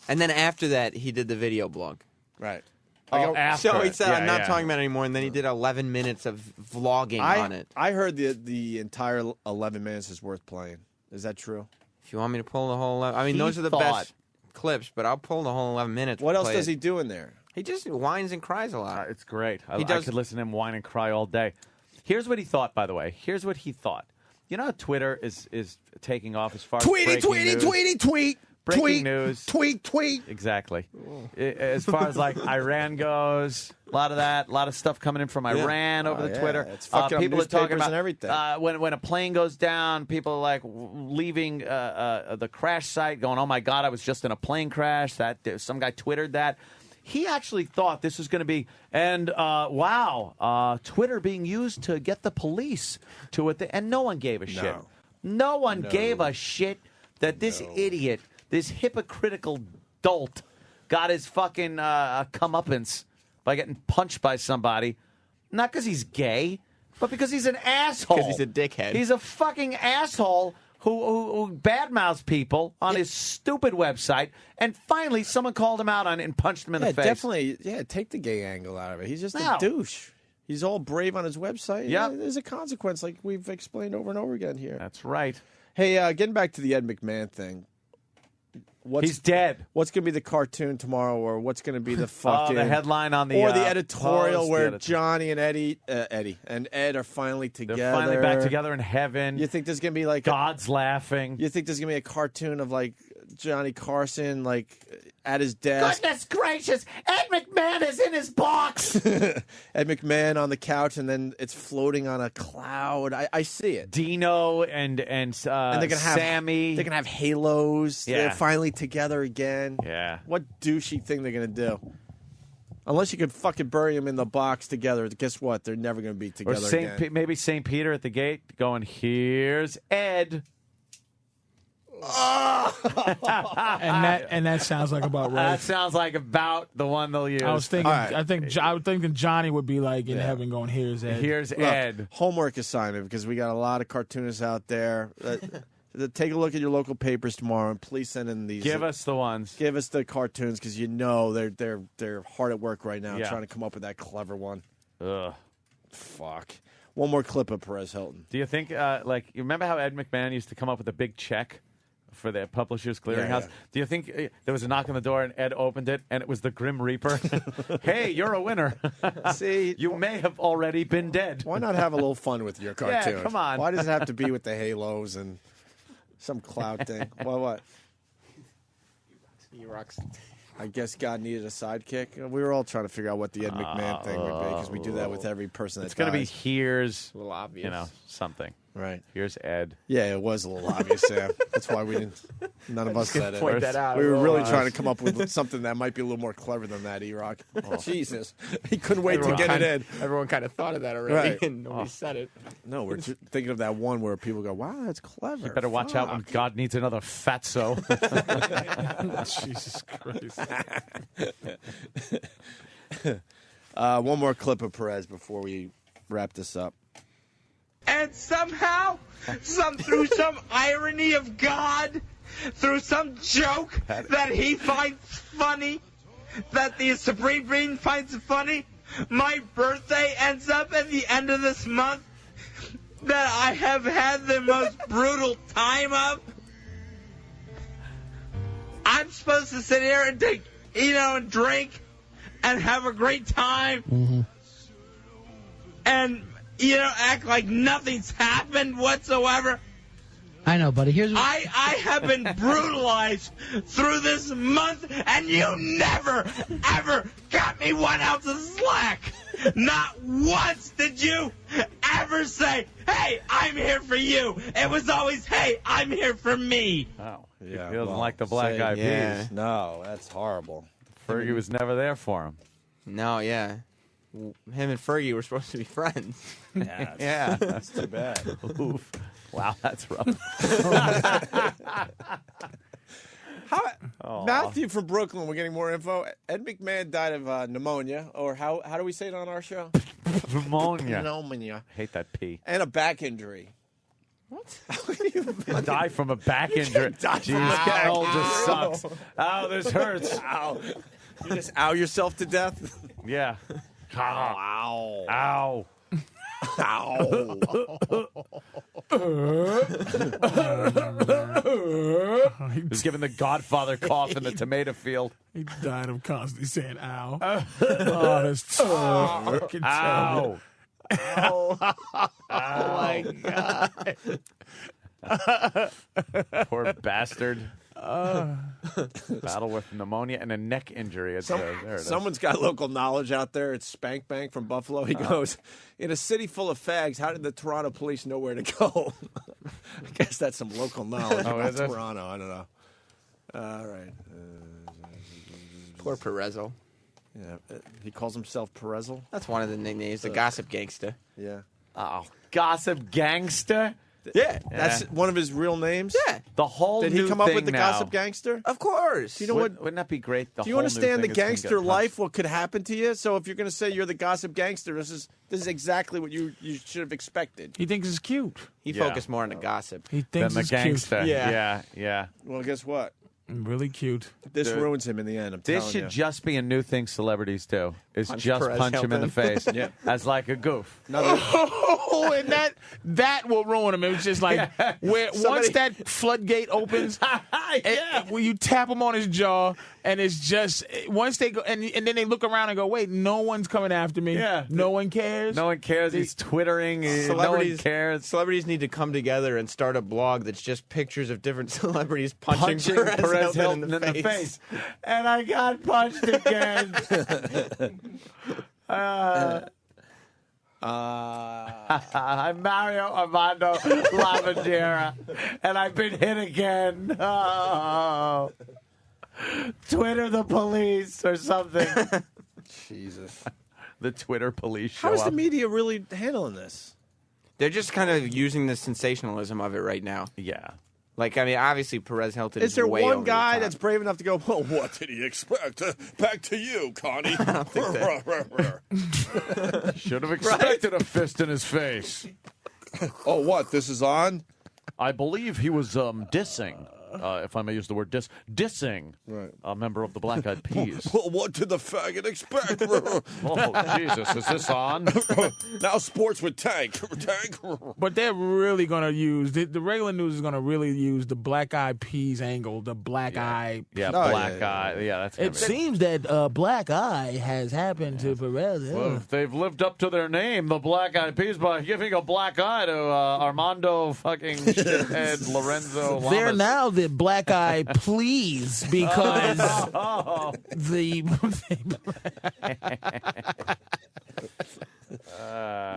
And then after that, he did the video blog. Right. So he said, I'm not talking about it anymore. And then he did 11 minutes of vlogging on it. I heard the entire 11 minutes is worth playing. Is that true? If you want me to pull the whole 11, I mean, those are the best clips, but I'll pull the whole 11 minutes. What else play does it. he do in there? He just whines and cries a lot. It's great. I He does- could listen to him whine and cry all day. Here's what he thought, by the way. Here's what he thought. You know how Twitter is taking off as far as breaking news? tweet. breaking tweet, news. Tweet. Exactly. As far as like Iran goes, a lot of that, a lot of stuff coming in from Iran over the Twitter. It's fucking up people are talking newspapers about and everything. when a plane goes down, people are like leaving the crash site, going, "Oh my God, I was just in a plane crash." That some guy twittered that. He actually thought this was going to be, and Twitter being used to get the police to it, and no one gave a shit. No one gave a shit that this idiot, this hypocritical dolt, got his fucking comeuppance by getting punched by somebody. Not because he's gay, but because he's an asshole. Because he's a dickhead. He's a fucking asshole who badmouths people on his stupid website, and finally someone called him out on it and punched him in the face. Definitely. Yeah, take the gay angle out of it. He's just a douche. He's all brave on his website. Yeah, there's a consequence, like we've explained over and over again here. That's right. Hey, getting back to the Ed McMahon thing. He's dead. What's going to be the cartoon tomorrow, or what's going to be the fucking the headline on the or the editorial Post, where Johnny and Eddie and Ed are finally together? They're finally back together in heaven. You think there's going to be like God's laughing? You think there's going to be a cartoon of like Johnny Carson like at his desk? Goodness gracious! Ed McMahon is in his box. Ed McMahon on the couch, and then it's floating on a cloud. I see it. Dino and they're gonna have Sammy. They're gonna have halos. Yeah. They're finally together again. Yeah. What douchey thing they're gonna do? Unless you could fucking bury them in the box together, guess what? They're never gonna be together again. Maybe St. Peter at the gate going, "Here's Ed." and that sounds like about right. That sounds like about the one they'll use. I was thinking. I was thinking Johnny would be like in heaven, going, "Here's Ed." Here's Ed. Homework assignment, because we got a lot of cartoonists out there. Take a look at your local papers tomorrow, and please send in these. Give us the ones. Give us the cartoons, because they're hard at work right now Yeah. trying to come up with that clever one. Ugh. Fuck. One more clip of Perez Hilton. Do you think, you remember how Ed McMahon used to come up with a big check for the Publishers Clearinghouse? Yeah. Do you think there was a knock on the door and Ed opened it and it was the Grim Reaper? Hey, you're a winner. See, you may have already been dead. Why not have a little fun with your cartoon? Yeah, come on. Why does it have to be with the halos and some cloud thing? What? E-Rocks. I guess God needed a sidekick. We were all trying to figure out what the Ed McMahon thing would be, because we do that with every person that It's going to be dies. here's, a little obvious. Something. Right. Here's Ed. Yeah, it was a little obvious, Sam. That's why we didn't. None of us said it. Point that out. We were really trying to come up with something that might be a little more clever than that, E-Rock. Jesus. He couldn't wait to get it in. Everyone kind of thought of that already, Right. and nobody said it. No, we're thinking of that one where people go, wow, that's clever. You better watch out when God needs another fatso. Jesus Christ. One more clip of Perez before we wrap this up. And somehow, through some irony of God, through some joke that he finds funny, that the Supreme Being finds funny, my birthday ends up at the end of this month that I have had the most brutal time of. I'm supposed to sit here and take, and drink and have a great time. Mm-hmm. And act like nothing's happened whatsoever. I know, buddy. Here's what... I have been brutalized through this month, and you never, ever got me 1 ounce of slack. Not once did you ever say, hey, I'm here for you. It was always, hey, I'm here for me. Oh, Yeah, he doesn't well, like the Black Eyed Peas. No, that's horrible. Fergie was never there for him. No, yeah. Him and Fergie were supposed to be friends. Yeah, that's too bad. Oof. Wow, that's rough. Matthew from Brooklyn, we're getting more info. Ed McMahon died of pneumonia, or how do we say it on our show? Pneumonia. Pneumonia. Hate that P. And a back injury. Die from a back injury. Jeez, getting old just sucks. Ow, this hurts. Ow. You just ow yourself to death? Yeah. Ow. Ow. He's giving the Godfather cough in the tomato field. He died of constantly saying "ow." Oh, that's fucking Ow. terrible. Oh my God. Poor bastard. Battle with pneumonia and a neck injury. There it is. Someone's got local knowledge out there. It's Spank Bank from Buffalo. He goes, in a city full of fags, how did the Toronto police know where to go? I guess that's some local knowledge about Toronto. I don't know. All right. Poor Perezzo. Yeah, he calls himself Perezzo. That's one of the nicknames, the gossip gangster. Yeah. Oh, gossip gangster? Yeah, that's one of his real names. Yeah, the whole. Did he new come up thing with the now. gossip gangster? Of course. Do you know what? Wouldn't that be great? Do you understand the gangster life? What could happen to you? So if you're going to say you're the gossip gangster, this is exactly what you should have expected. He thinks it's cute. He focused more on the gossip He thinks Than it's the gangster. cute. Yeah. Well, guess what? Really cute. This Dude. ruins him in the end. I'm This telling should you. just be a new thing celebrities do. Is Punch just Perez punch him in the Hilton. face as like a goof. Oh, and that will ruin him. It was just like once that floodgate opens, when you tap him on his jaw, and it's just once they go, and then they look around and go, "Wait, no one's coming after me. Yeah. No one cares. No one cares. He's twittering. No one cares. Celebrities need to come together and start a blog that's just pictures of different celebrities punching Perez Hilton Hilton in the face. And I got punched again. I'm Mario Armando Lavandera, and I've been hit again. Oh. Twitter the police or something. Jesus. The Twitter police show How is the up. media really handling this? They're just kind of using the sensationalism of it right now. Yeah. Like, I mean, obviously Perez Hilton Is there way one over guy the top. that's brave enough to go, well, what did he expect? Back to you, Connie. I don't think Should have expected a fist in his face. Oh, what? This is on? I believe he was dissing, if I may use the word dissing a member of the Black Eyed Peas. Well, what did the faggot expect? Oh, Jesus, is this on? Now sports with Tank. But they're really going to use the regular news is going to really use the Black Eyed Peas angle, the Black Eye. Yeah, Black Eye. Yeah, that's. It seems that Black Eye has happened to Perez. Yeah. Well, they've lived up to their name, the Black Eyed Peas, by giving a black eye to Armando fucking shithead Lorenzo Lamas. They're now the Black Eye Please because the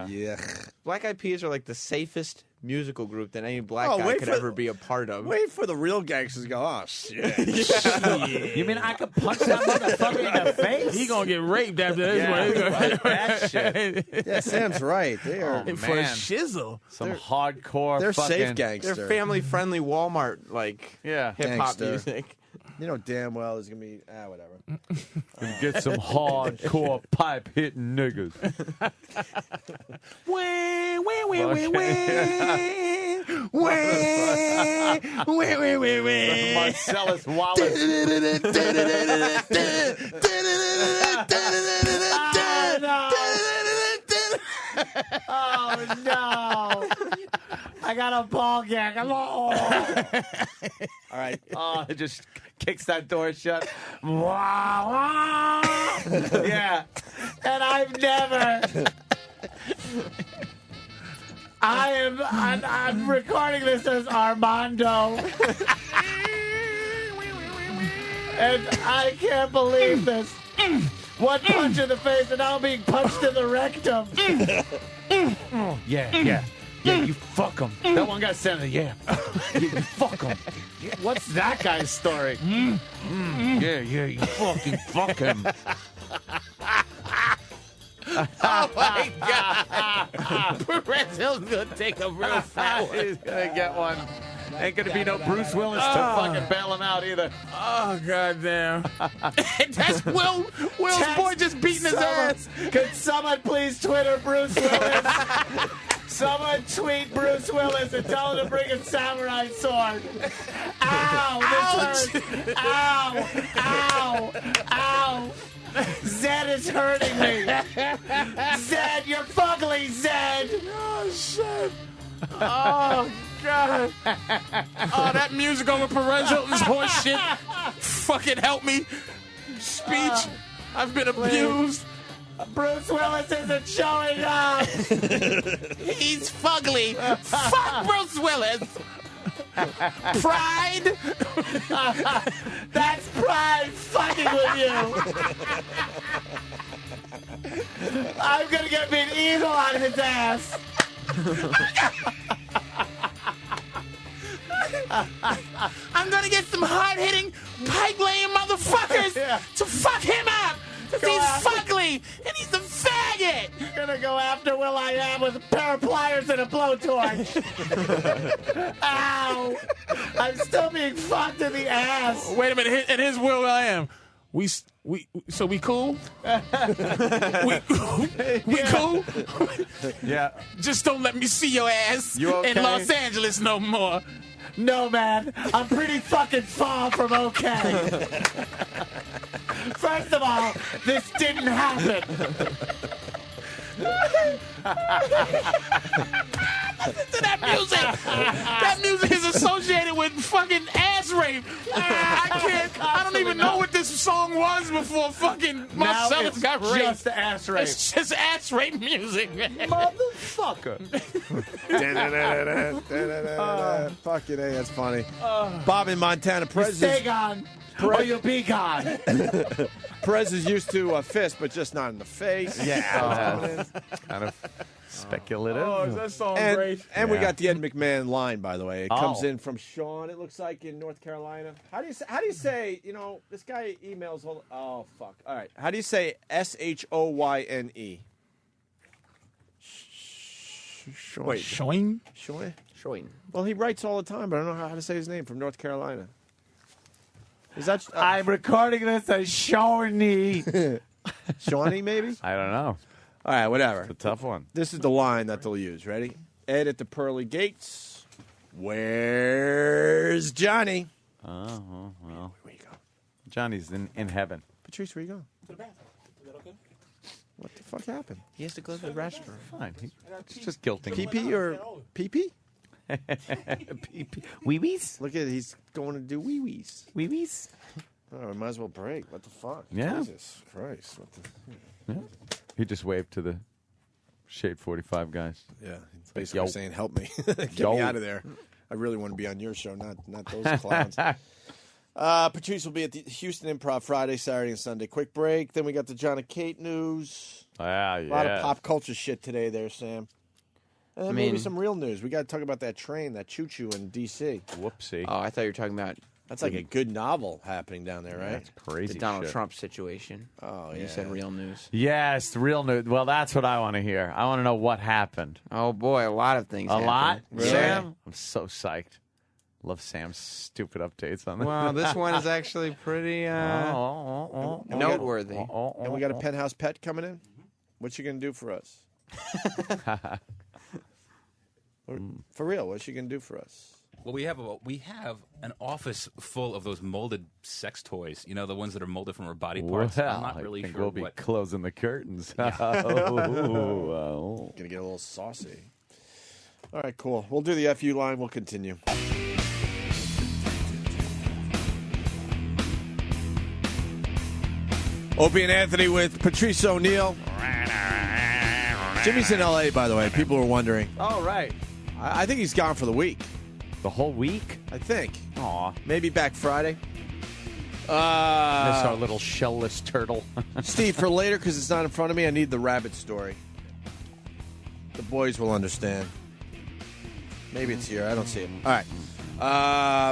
yeah. Black Eyed Peas are like the safest musical group that any black guy wait could for- ever be a part of. Wait for the real gangsters to go, oh, shit. You mean I could punch that motherfucker in the face? He gonna get raped after this Yeah, one. fuck that shit. Yeah, Sam's right. They are For a shizzle. Some hardcore they're fucking... safe gangster. They're family-friendly Walmart, Yeah. hip hop Gangster. music. You know damn well there's going to be, whatever. Can get some hardcore pipe-hitting niggas. Marcellus Wallace. Oh, no. I got a ball gag. All right. Oh, it just kicks that door shut. Yeah. And I've never... I'm recording this as Armando. And I can't believe this. One punch in the face and now I'm being punched in the rectum. Yeah, you fuck him. That one guy said, yeah, you fuck him. What's that guy's story? Yeah, you fucking fuck him. Oh my God! Perez Hilton's gonna take a real fat one. He's gonna get one. Ain't gonna be no Bruce Willis to fucking bail him out either. Oh goddamn! That's Will's boy just beating his ass. Could someone please Twitter Bruce Willis? Someone tweet Bruce Willis and tell him to bring a samurai sword. Ow! This hurts. Ow! Ow! Ow! Zed is hurting me. Zed, you're fugly, Zed. Oh shit! Oh God! Oh, that music over Perez Hilton's horse shit. Fucking help me. Speech. I've been abused. Bruce Willis isn't showing up. He's fugly. Fuck Bruce Willis. Pride. That's pride fucking with you. I'm gonna get me an eagle out of his ass. I'm gonna get some hard-hitting, pipe-laying motherfuckers to fuck him up. Because he's fugly and he's a faggot. You're gonna go after Will.i.am with a pair of pliers and a blowtorch. Ow! I'm still being fucked in the ass. Wait a minute. And here's Will.i.am. So we cool? we cool? Yeah. Just don't let me see your ass You okay? in Los Angeles no more. No, man. I'm pretty fucking far from okay. First of all, this didn't happen. Listen to that music. That music is associated with fucking ass rape. I don't even know what this song was before fucking Marcellus got raped. Just ass rape. It's just ass rape music, man. Motherfucker. Fucking A, that's funny. Bob in Montana. Perez Stay gone, or you'll be gone. Perez is used to a fist, but just not in the face. Yeah. Kind of speculative. Oh, is that song And, great? and we got the Ed McMahon line, by the way. It comes Oh. in from Sean. It looks like in North Carolina. How do you say? You know, this guy emails. Oh fuck. All right. How do you say SHOYNE? Wait, Shoin? Shoin. Well, he writes all the time, but I don't know how to say his name. From North Carolina. Is that? I'm recording this as Shawnee. Shawnee, maybe? I don't know. All right, whatever. It's a tough one. This is the line that they'll use. Ready? Ed at the pearly gates. Where's Johnny? Oh, well. Where you go? Johnny's in heaven. Patrice, where you going? To the bathroom. Is that okay? What the fuck happened? He has to go to the restroom. Fine. He's just guilting. PP or PP? PP. Wee-wees? Look at it. He's going to do wee-wees. Wee-wees? Oh, we might as well break. What the fuck? Yeah. Jesus Christ. What the... Yeah. He just waved to the Shade 45 guys. Yeah. He's basically Yo. saying, help me. Get Yo. me out of there. I really want to be on your show, not those clowns. Patrice will be at the Houston Improv Friday, Saturday, and Sunday. Quick break. Then we got the John and Kate news. Yeah, A lot of pop culture shit today there, Sam. And then maybe mean- some real news. We got to talk about that train, that choo-choo in D.C. Whoopsie. Oh, I thought you were talking about That's like a good novel happening down there, right? That's crazy the Donald shit. Trump situation. Oh, You said real news. Yes, the real news. Well, that's what I want to hear. I want to know what happened. Oh, boy, a lot of things A happened. lot? Really? Sam? I'm so psyched. Love Sam's stupid updates on this. Well, this one is actually pretty noteworthy. And we got a penthouse pet coming in. What you gonna do for us? For real, what's she gonna do for us? Well, we have an office full of those molded sex toys. You know, the ones that are molded from our body parts. Well, I'm not really I think sure we'll be what. closing the curtains. Gonna get a little saucy. All right, cool. We'll do the FU line. We'll continue. Opie and Anthony with Patrice O'Neill. Jimmy's in L.A., by the way. People are wondering. Oh, right. I think he's gone for the week. The whole week? I think. Aw. Maybe back Friday. Miss our little shellless turtle. Steve, for later, because it's not in front of me, I need the rabbit story. The boys will understand. Maybe it's here. I don't see it. All right.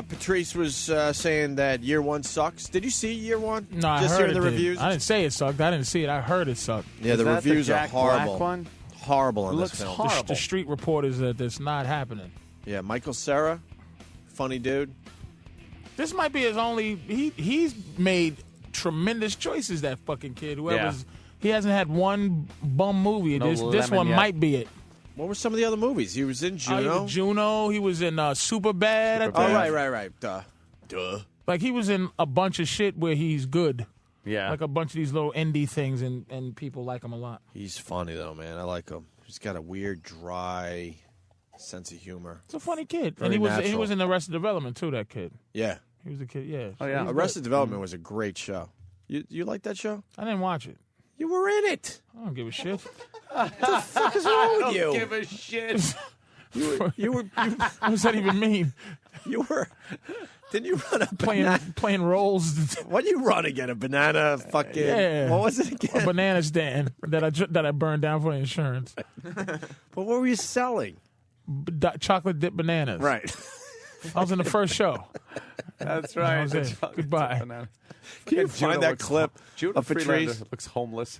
Patrice was saying that year one sucks. Did you see year one? No, I Just heard hearing it the did. reviews. I didn't say it sucked. I didn't see it. I heard it sucked. Yeah, the reviews are horrible. One? Horrible on It this looks film. horrible. The street reporters that that's not happening. Yeah, Michael Cera, funny dude. This might be his only. He's made tremendous choices. That fucking kid. Whoever's he hasn't had one bum movie. No This lemon one yet. might be it. What were some of the other movies? He was in He Juno. was Juno. He was in Superbad. I think. Oh, right. Duh. Like he was in a bunch of shit where he's good. Yeah. Like a bunch of these little indie things, and people like him a lot. He's funny, though, man. I like him. He's got a weird, dry sense of humor. It's a funny kid, Very and he natural. was in Arrested Development too. That kid. Yeah. He was a kid. Yeah. Oh, yeah. He's Arrested good. Development was a great show. You like that show? I didn't watch it. You were in it. I don't give a shit. What the fuck is wrong with you? Give a shit. You were What does that even mean? Didn't you run a playing roles? What you run again? A banana fucking? Yeah. What was it again? A banana stand that I burned down for insurance. But what were you selling? Chocolate dip bananas. Right. I was in the first show. That's right. That was it. Goodbye. Can you find that clip Judah of Friedlander Patrice? looks homeless.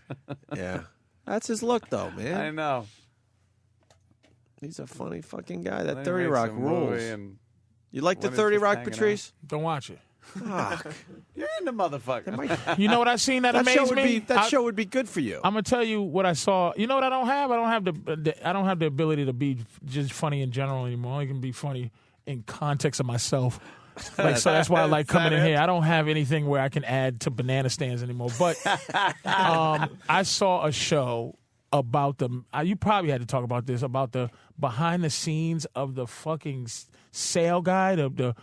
Yeah. That's his look, though, man. I know. He's a funny fucking guy. That Then he 30 makes Rock a movie rules. and You like the women's 30 just Rock, hanging Patrice? Don't watch it. Fuck. You're in the motherfucker. You know what I seen that That show amazed would me? be that show would be good for you. I'm gonna tell you what I saw. You know what I don't have? I don't have the ability to be just funny in general anymore. I only can be funny in context of myself. Like, so that's why I like coming in here. I don't have anything where I can add to banana stands anymore. But I saw a show about the. You probably had to talk about this, about the behind the scenes of the fucking sale guy, the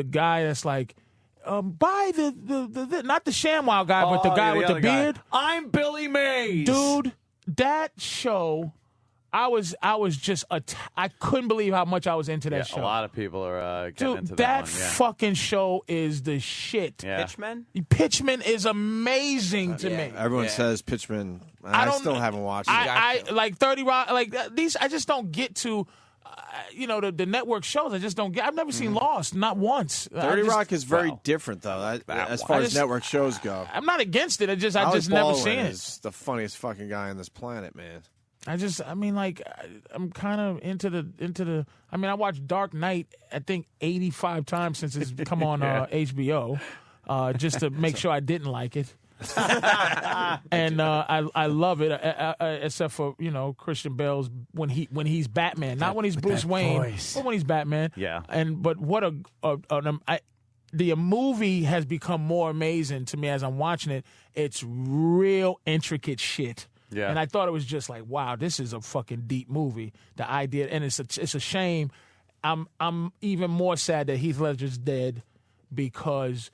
guy that's like. Buy the not the ShamWow guy, but the guy with the beard. I'm Billy Mays, dude. That show, I was just I couldn't believe how much I was into that show. A lot of people are getting Dude, into that one. Yeah. fucking show is the shit. Yeah. Pitchman? Pitchman is amazing to me. Everyone says Pitchman. I still haven't watched it. I like 30 Rock, like these. I just don't get to. The network shows. I just don't get. I've never seen Lost, not once. 30 Rock is very different, though, as far as network shows go. I'm not against it. I just Alex never Baldwin seen it. is the funniest fucking guy on this planet, man. I'm kind of into the. I mean, I watched Dark Knight, I think 85 times since it's come on HBO, just to make sure I didn't like it. And I love it, except for Christian Bale's when he's Batman, not when he's Bruce Wayne, but when he's Batman. Yeah. But what the movie has become more amazing to me as I'm watching it. It's real intricate shit. Yeah. And I thought it was just like, wow, this is a fucking deep movie. The idea, and it's a shame. I'm even more sad that Heath Ledger's dead because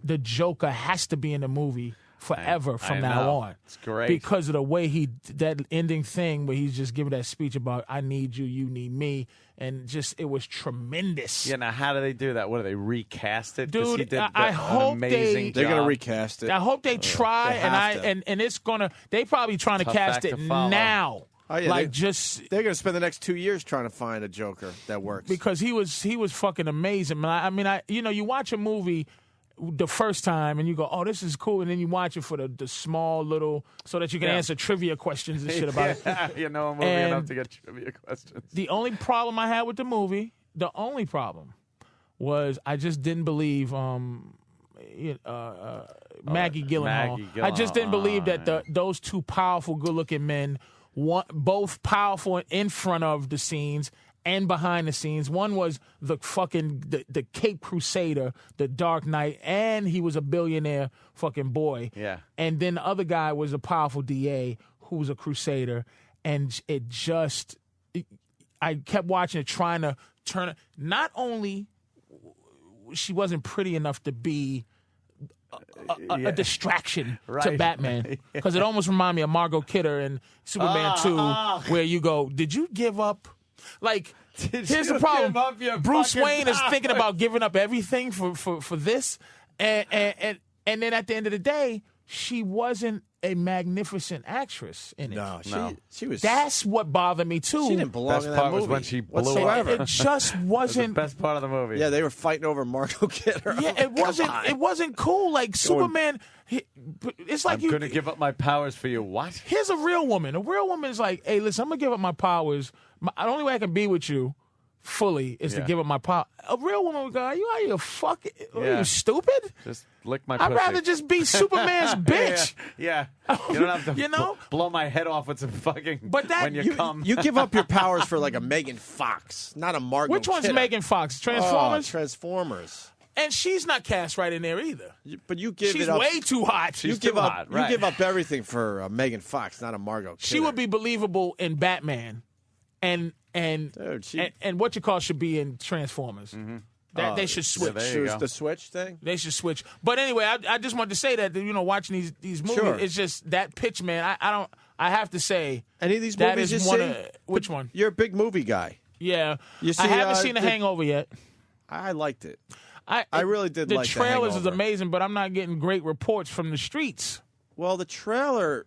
the Joker has to be in the movie forever from now on. It's great. Because of the way that ending thing where he's just giving that speech about I need you, you need me, and it was tremendous. Yeah, now how do they do that? What do they recast it? 'Cause Dude, he did I hope an amazing they're job. gonna recast it. I hope they try, and it's gonna. They probably trying to Tough cast act it to follow. now. Oh, yeah, they're gonna spend the next 2 years trying to find a Joker that works because he was fucking amazing. I mean, you watch a movie the first time and you go, oh, this is cool, and then you watch it for the small little so that you can answer trivia questions and shit about it. You know a movie enough to get trivia questions. The only problem I had with the movie, was I just didn't believe Maggie Gyllenhaal. I just didn't believe that those two powerful, good-looking men, both powerful in front of the scenes and behind the scenes. One was the Cape Crusader, the Dark Knight, and he was a billionaire fucking boy. Yeah. And then the other guy was a powerful DA who was a Crusader, and I kept watching it, trying to turn it. Not only she wasn't pretty enough to be a distraction to Batman, because it almost reminded me of Margot Kidder in Superman 2, where you go, did you give up? Like, here's the problem. Bruce Wayne is thinking about giving up everything for this, and then at the end of the day, she wasn't a magnificent actress in it. No, she was. That's what bothered me too. She didn't belong Best in that part movie was when she blew whatsoever. It just wasn't the best part of the movie. Yeah, they were fighting over Margot Kidder. Yeah, it wasn't. It wasn't cool. Like Superman, it's like I'm gonna give up my powers for you. What? Here's a real woman. A real woman is like, hey, listen, I'm gonna give up my powers. The only way I can be with you fully is to give up my power. A real woman would go, are you fucking? Are you stupid? Just lick my I'd pussy. rather just be Superman's bitch. Yeah. You don't have to blow my head off with some fucking But that- when you come. You give up your powers for like a Megan Fox, not a Margot Which one's Kidder. Megan Fox? Transformers? Transformers. And she's not cast right in there either. But you give She's it up. way too hot. You give up everything for Megan Fox, not a Margot Kidder. She would be believable in Batman, and what you call should be in Transformers. That they should switch. The switch thing. They should switch. But anyway, I just wanted to say that watching these movies, it's just that pitch, man. I have to say, any of these that movies is you one see? of, which one? You're a big movie guy. Yeah, You see, I haven't seen The Hangover yet. I liked it. I really did the like trailers The is Hangover. amazing, but I'm not getting great reports from the streets. Well, the trailer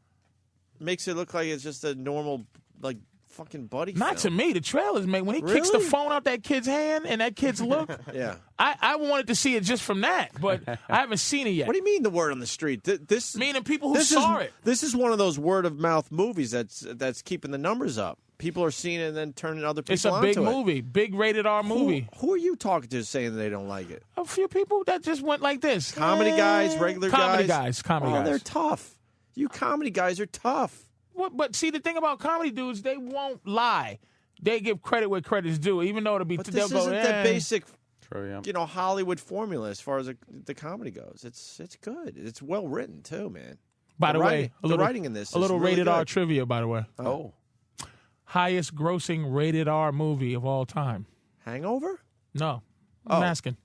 makes it look like it's just a normal, like, fucking buddy Not to film. me. The trailers, man. When he kicks the Really? phone out that kid's hand and that kid's look, Yeah. I wanted to see it just from that, but I haven't seen it yet. What do you mean the word on the street? This Meaning people who this saw is, it. This is one of those word of mouth movies that's keeping the numbers up. People are seeing it and then turning other people It's a onto big it. movie, big rated R movie. Who are you talking to saying they don't like it? A few people that just went like this. Comedy guys, regular comedy guys? Comedy guys. They're tough. You comedy guys are tough. What? But see, the thing about comedy dudes, they won't lie. They give credit where credit's due, even though it'll be. But they'll this go, isn't the basic, True, Hollywood formula as far as the comedy goes. It's good. It's well written too, man. By the way, writing, a little, the writing in this a little is really rated R good. trivia. By the way, Oh, highest grossing rated R movie of all time. Hangover? No, I'm Oh. asking.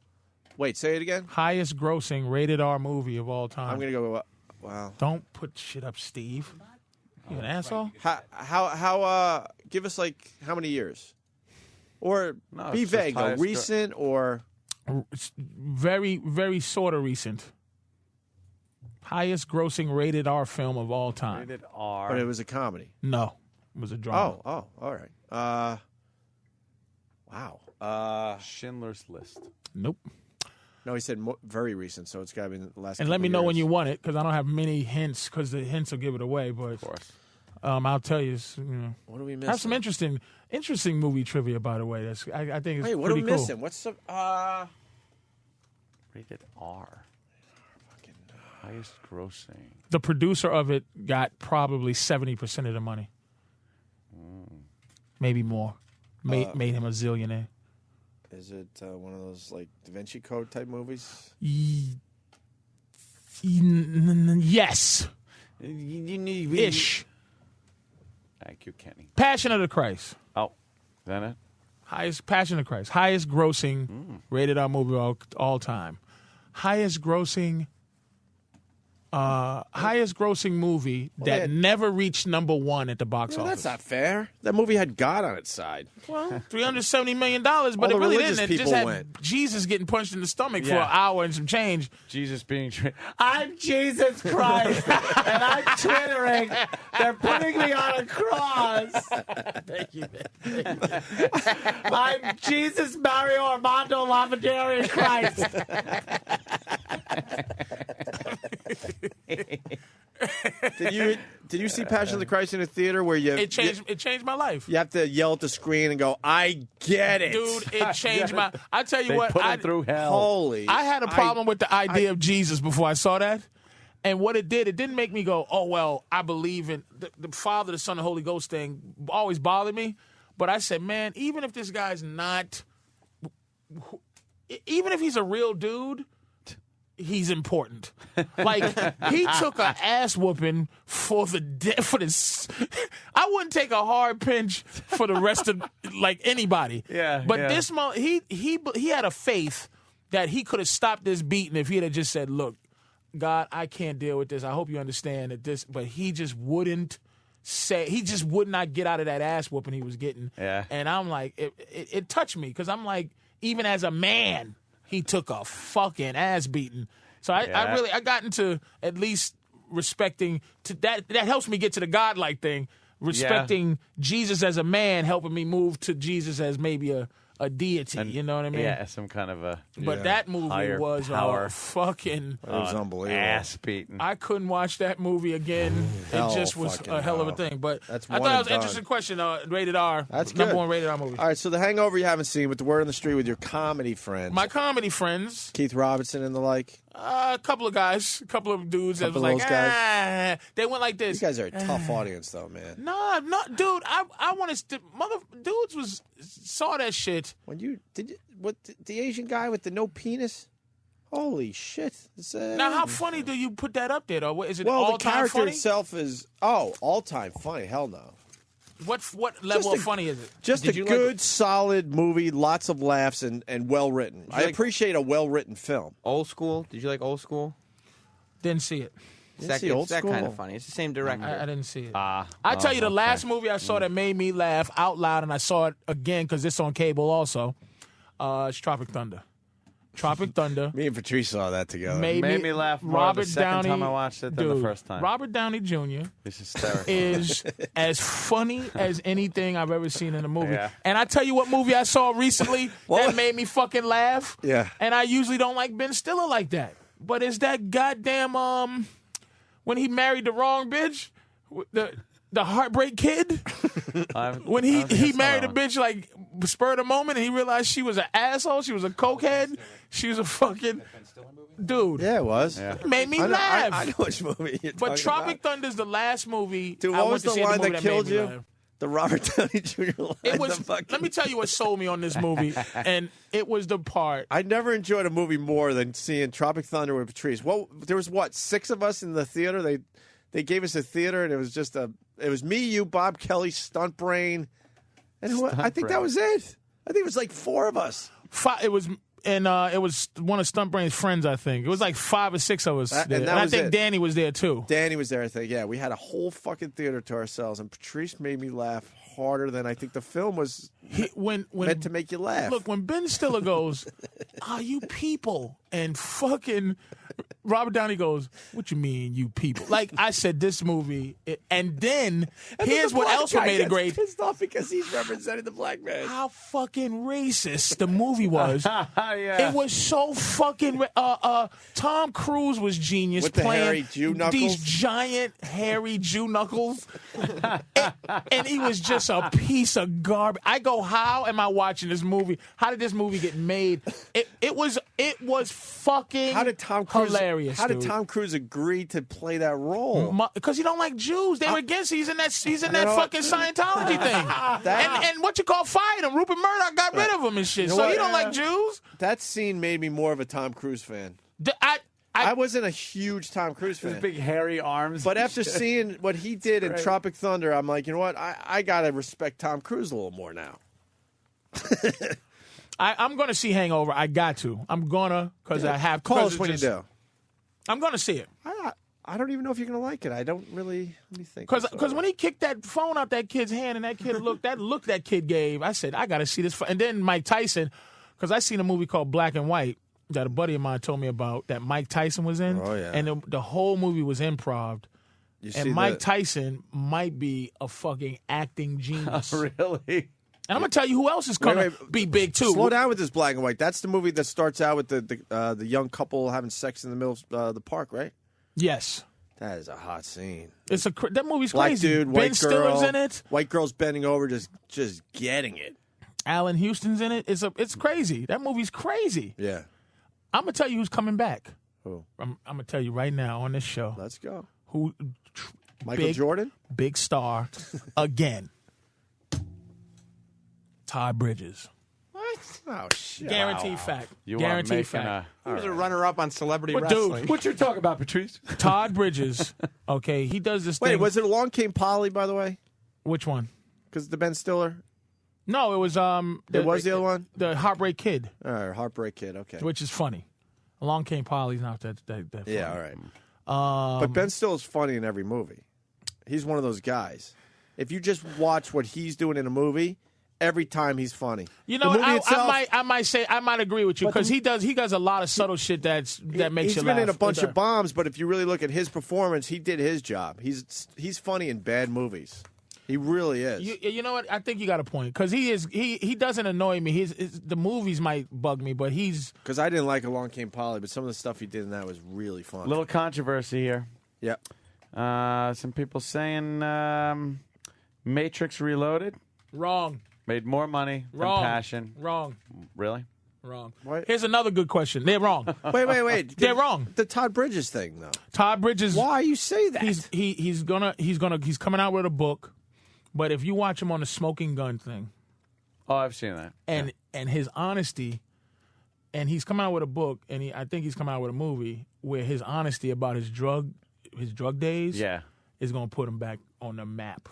Wait, say it again. Highest grossing rated R movie of all time. I'm gonna go. Wow. Don't put shit up, Steve. You an asshole? How? Give us like how many years? Or No, be it's just vague. Though. highest Recent or It's very, very sort of recent. Highest grossing rated R film of all time. Rated R. but it was a comedy. No, it was a drama. Oh, all right. Wow. Schindler's List. Nope. No, he said very recent, so it's got to be in the last. And couple let me know when years. you want it, because I don't have many hints, because the hints will give it away. But Of course. I'll tell you. What are we I missing? have some interesting movie trivia, by the way. That's I think it's Wait, what are pretty we cool. missing? What's the? Rated R. Highest grossing. The producer of it got probably 70% of the money, maybe more. Made him a zillionaire. Is it one of those like Da Vinci Code type movies? Yes. Ish. Thank you, Kenny. Passion of the Christ. Oh, is that it? Highest Passion of the Christ. Highest grossing rated R movie all time. Highest grossing movie that never reached number one at the box Yeah, office. that's not fair. That movie had God on its side. Well, $370 million, but All it the really religious didn't. It just people had went. Jesus getting punched in the stomach for Yeah. an hour and some change. Jesus being. I'm Jesus Christ, and I'm twittering. They're putting me on a cross. Thank you. I'm Jesus Mario Armando Lavanderian Christ. Did you see Passion of the Christ in a theater where you It changed my life. you have to yell at the screen and go, "I get it, Dude, it changed my. I tell you They what, put him through hell. Holy! I had a problem with the idea of Jesus before I saw that. And what it didn't make me go, oh, well, I believe in the Father, the Son, the Holy Ghost thing always bothered me. But I said, man, even if this guy's not, even if he's a real dude, he's important. Like, he took an ass whooping for this. I wouldn't take a hard pinch for the rest of, like, anybody. Yeah, But yeah. this, he had a faith that he could have stopped this beating if he had just said, look, God, I can't deal with this. I hope you understand that this, but he just wouldn't say, he just would not get out of that ass whooping he was getting. Yeah. And I'm like, it touched me because I'm like, even as a man, he took a fucking ass beating. So I got into at least respecting that helps me get to the godlike thing. Respecting Jesus as a man, helping me move to Jesus as maybe a deity. You know what I mean? Yeah, some kind of a. But that movie higher was power. a fucking. It was unbelievable. Ass beating. I couldn't watch that movie again. Hell It just was fucking a hell of a no. thing. But That's I one thought it and was an done. interesting question. Rated R. That's number good. one rated R movie. All right, so The Hangover you haven't seen, with the word on the street with your comedy friends, My comedy friends, Keith Robinson and the like. a couple of guys, a couple of dudes that was Couple of like, those guys? they went like this. You guys are a tough audience, though, man. No, dude. I wanted to. Dudes saw that shit. When you what the Asian guy with the no penis? Holy shit! Now, how funny do you put that up there, though? Is it Well, all the time character funny? itself is all time funny. Hell no. What level of funny is it? Just Did a you good, solid movie, lots of laughs, and well written. I appreciate a well written film. Old School? Did you like Old School? Didn't see it. Didn't see Old It's that School? kind of funny. It's the same director. I didn't see it. I tell you, the last movie I saw that made me laugh out loud, and I saw it again because it's on cable also. It's Tropic Thunder. Tropic Thunder. Me and Patrice saw that together. Made me laugh more Robert the second Downey, time I watched it than the dude, first time. Robert Downey Jr. It's hysterical. is as funny as anything I've ever seen in a movie. Yeah. And I tell you what movie I saw recently that made me fucking laugh. Yeah. And I usually don't like Ben Stiller like that. But it's that goddamn when he married the wrong bitch, the Heartbreak Kid. When he married a bitch like spur of the moment and he realized she was an asshole, she was a cokehead, she was a fucking dude. Yeah, it was. It made me I know- laugh. I know which movie you're But talking Tropic about. Thunder's the last movie. Dude, I what went was to the see in line movie that made killed me you? laugh. The Robert Downey Jr. line. It was. the fucking... Let me tell you what sold me on this movie, and it was the part. I never enjoyed a movie more than seeing Tropic Thunder with Patrice. There was 6 of us in the theater. They gave us a theater, and it was just it was me, you, Bob Kelly, Stunt Brain, and I think that was it. I think it was like 4 of us. It was. And it was one of Stunt Brain's friends, I think. It was like 5 or 6 of us there. And I think Danny was there, too. Danny was there, I think. Yeah, we had a whole fucking theater to ourselves, and Patrice made me laugh harder than I think the film was meant to make you laugh. Look, when Ben Stiller goes, you people? And fucking Robert Downey goes, what you mean, you people? Like, I said, this movie, and then here's what else would made it great. Pissed off because he's representing the black man. How fucking racist the movie was. Yeah. It was so fucking. Tom Cruise was genius With the playing hairy Jew knuckles? these giant hairy Jew knuckles, and he was just a piece of garbage. I go, how am I watching this movie? How did this movie get made? It was fucking hilarious. How did Tom Cruise agree to play that role? Because he don't like Jews. They were against. He's in that fucking Scientology thing. And what you call fired him? Rupert Murdoch got rid of him and shit. You know So what? he don't like Jews. That scene made me more of a Tom Cruise fan. I wasn't a huge Tom Cruise fan. His big hairy arms. But after seeing what he did in great. Tropic Thunder, I'm like, you know what? I got to respect Tom Cruise a little more now. I'm going to see Hangover. I got to. I'm going to because I have to. Call us when you do. I'm going to see it. I don't even know if you're going to like it. I don't really. Let me think. Because when he kicked that phone out that kid's hand and that kid that kid gave, I said, I got to see this. And then Mike Tyson, because I seen a movie called Black and White that a buddy of mine told me about that Mike Tyson was in. Oh, yeah. And the whole movie was improv. And Mike Tyson might be a fucking acting genius. Really? And I'm going to tell you who else is going to be big, too. Slow down with this Black and White. That's the movie that starts out with the young couple having sex in the middle of the park, right? Yes. That is a hot scene. That movie's Black crazy. dude, Ben white girl. Stiller's in it. White girl's bending over, just getting it. Alan Houston's in it. It's crazy. That movie's crazy. Yeah. I'm going to tell you who's coming back. Who? I'm going to tell you right now on this show. Let's go. Who? Michael Jordan? Big star again. Todd Bridges. What? Oh, shit. Guaranteed fact. You Guaranteed are fact. He was a runner-up on Celebrity But Wrestling. dude, What you talking about, Patrice? Todd Bridges. Okay, he does this Wait, thing. was it Along Came Polly, by the way? Which one? Because the Ben Stiller? No, it was It was the other one? The Heartbreak Kid, All right, Heartbreak Kid, okay. which is funny. Along Came Polly's not that funny. Yeah, all right. But Ben Stiller's funny in every movie. He's one of those guys. If you just watch what he's doing in a movie, every time he's funny. You know, The movie itself, I might agree with you because he does a lot of subtle shit that makes you He's laugh. been in a bunch of bombs, but if you really look at his performance, he did his job. He's funny in bad movies. He really is. You know what? I think you got a point because he doesn't annoy me. The movies might bug me, but he's because I didn't like Along Came Polly, but some of the stuff he did in that was really fun. Little controversy here. Yep. Some people saying Matrix Reloaded wrong. Made more money Wrong. than Passion. Wrong. Really? Wrong. What? Here's another good question. They're wrong. Wait. They're wrong. The Todd Bridges thing, though. Todd Bridges. Why you say that? He's coming out with a book, but if you watch him on the smoking gun thing, Oh, I've seen that. and his honesty, and he's coming out with a book, and I think he's coming out with a movie where his honesty about his drug days, is gonna put him back on the map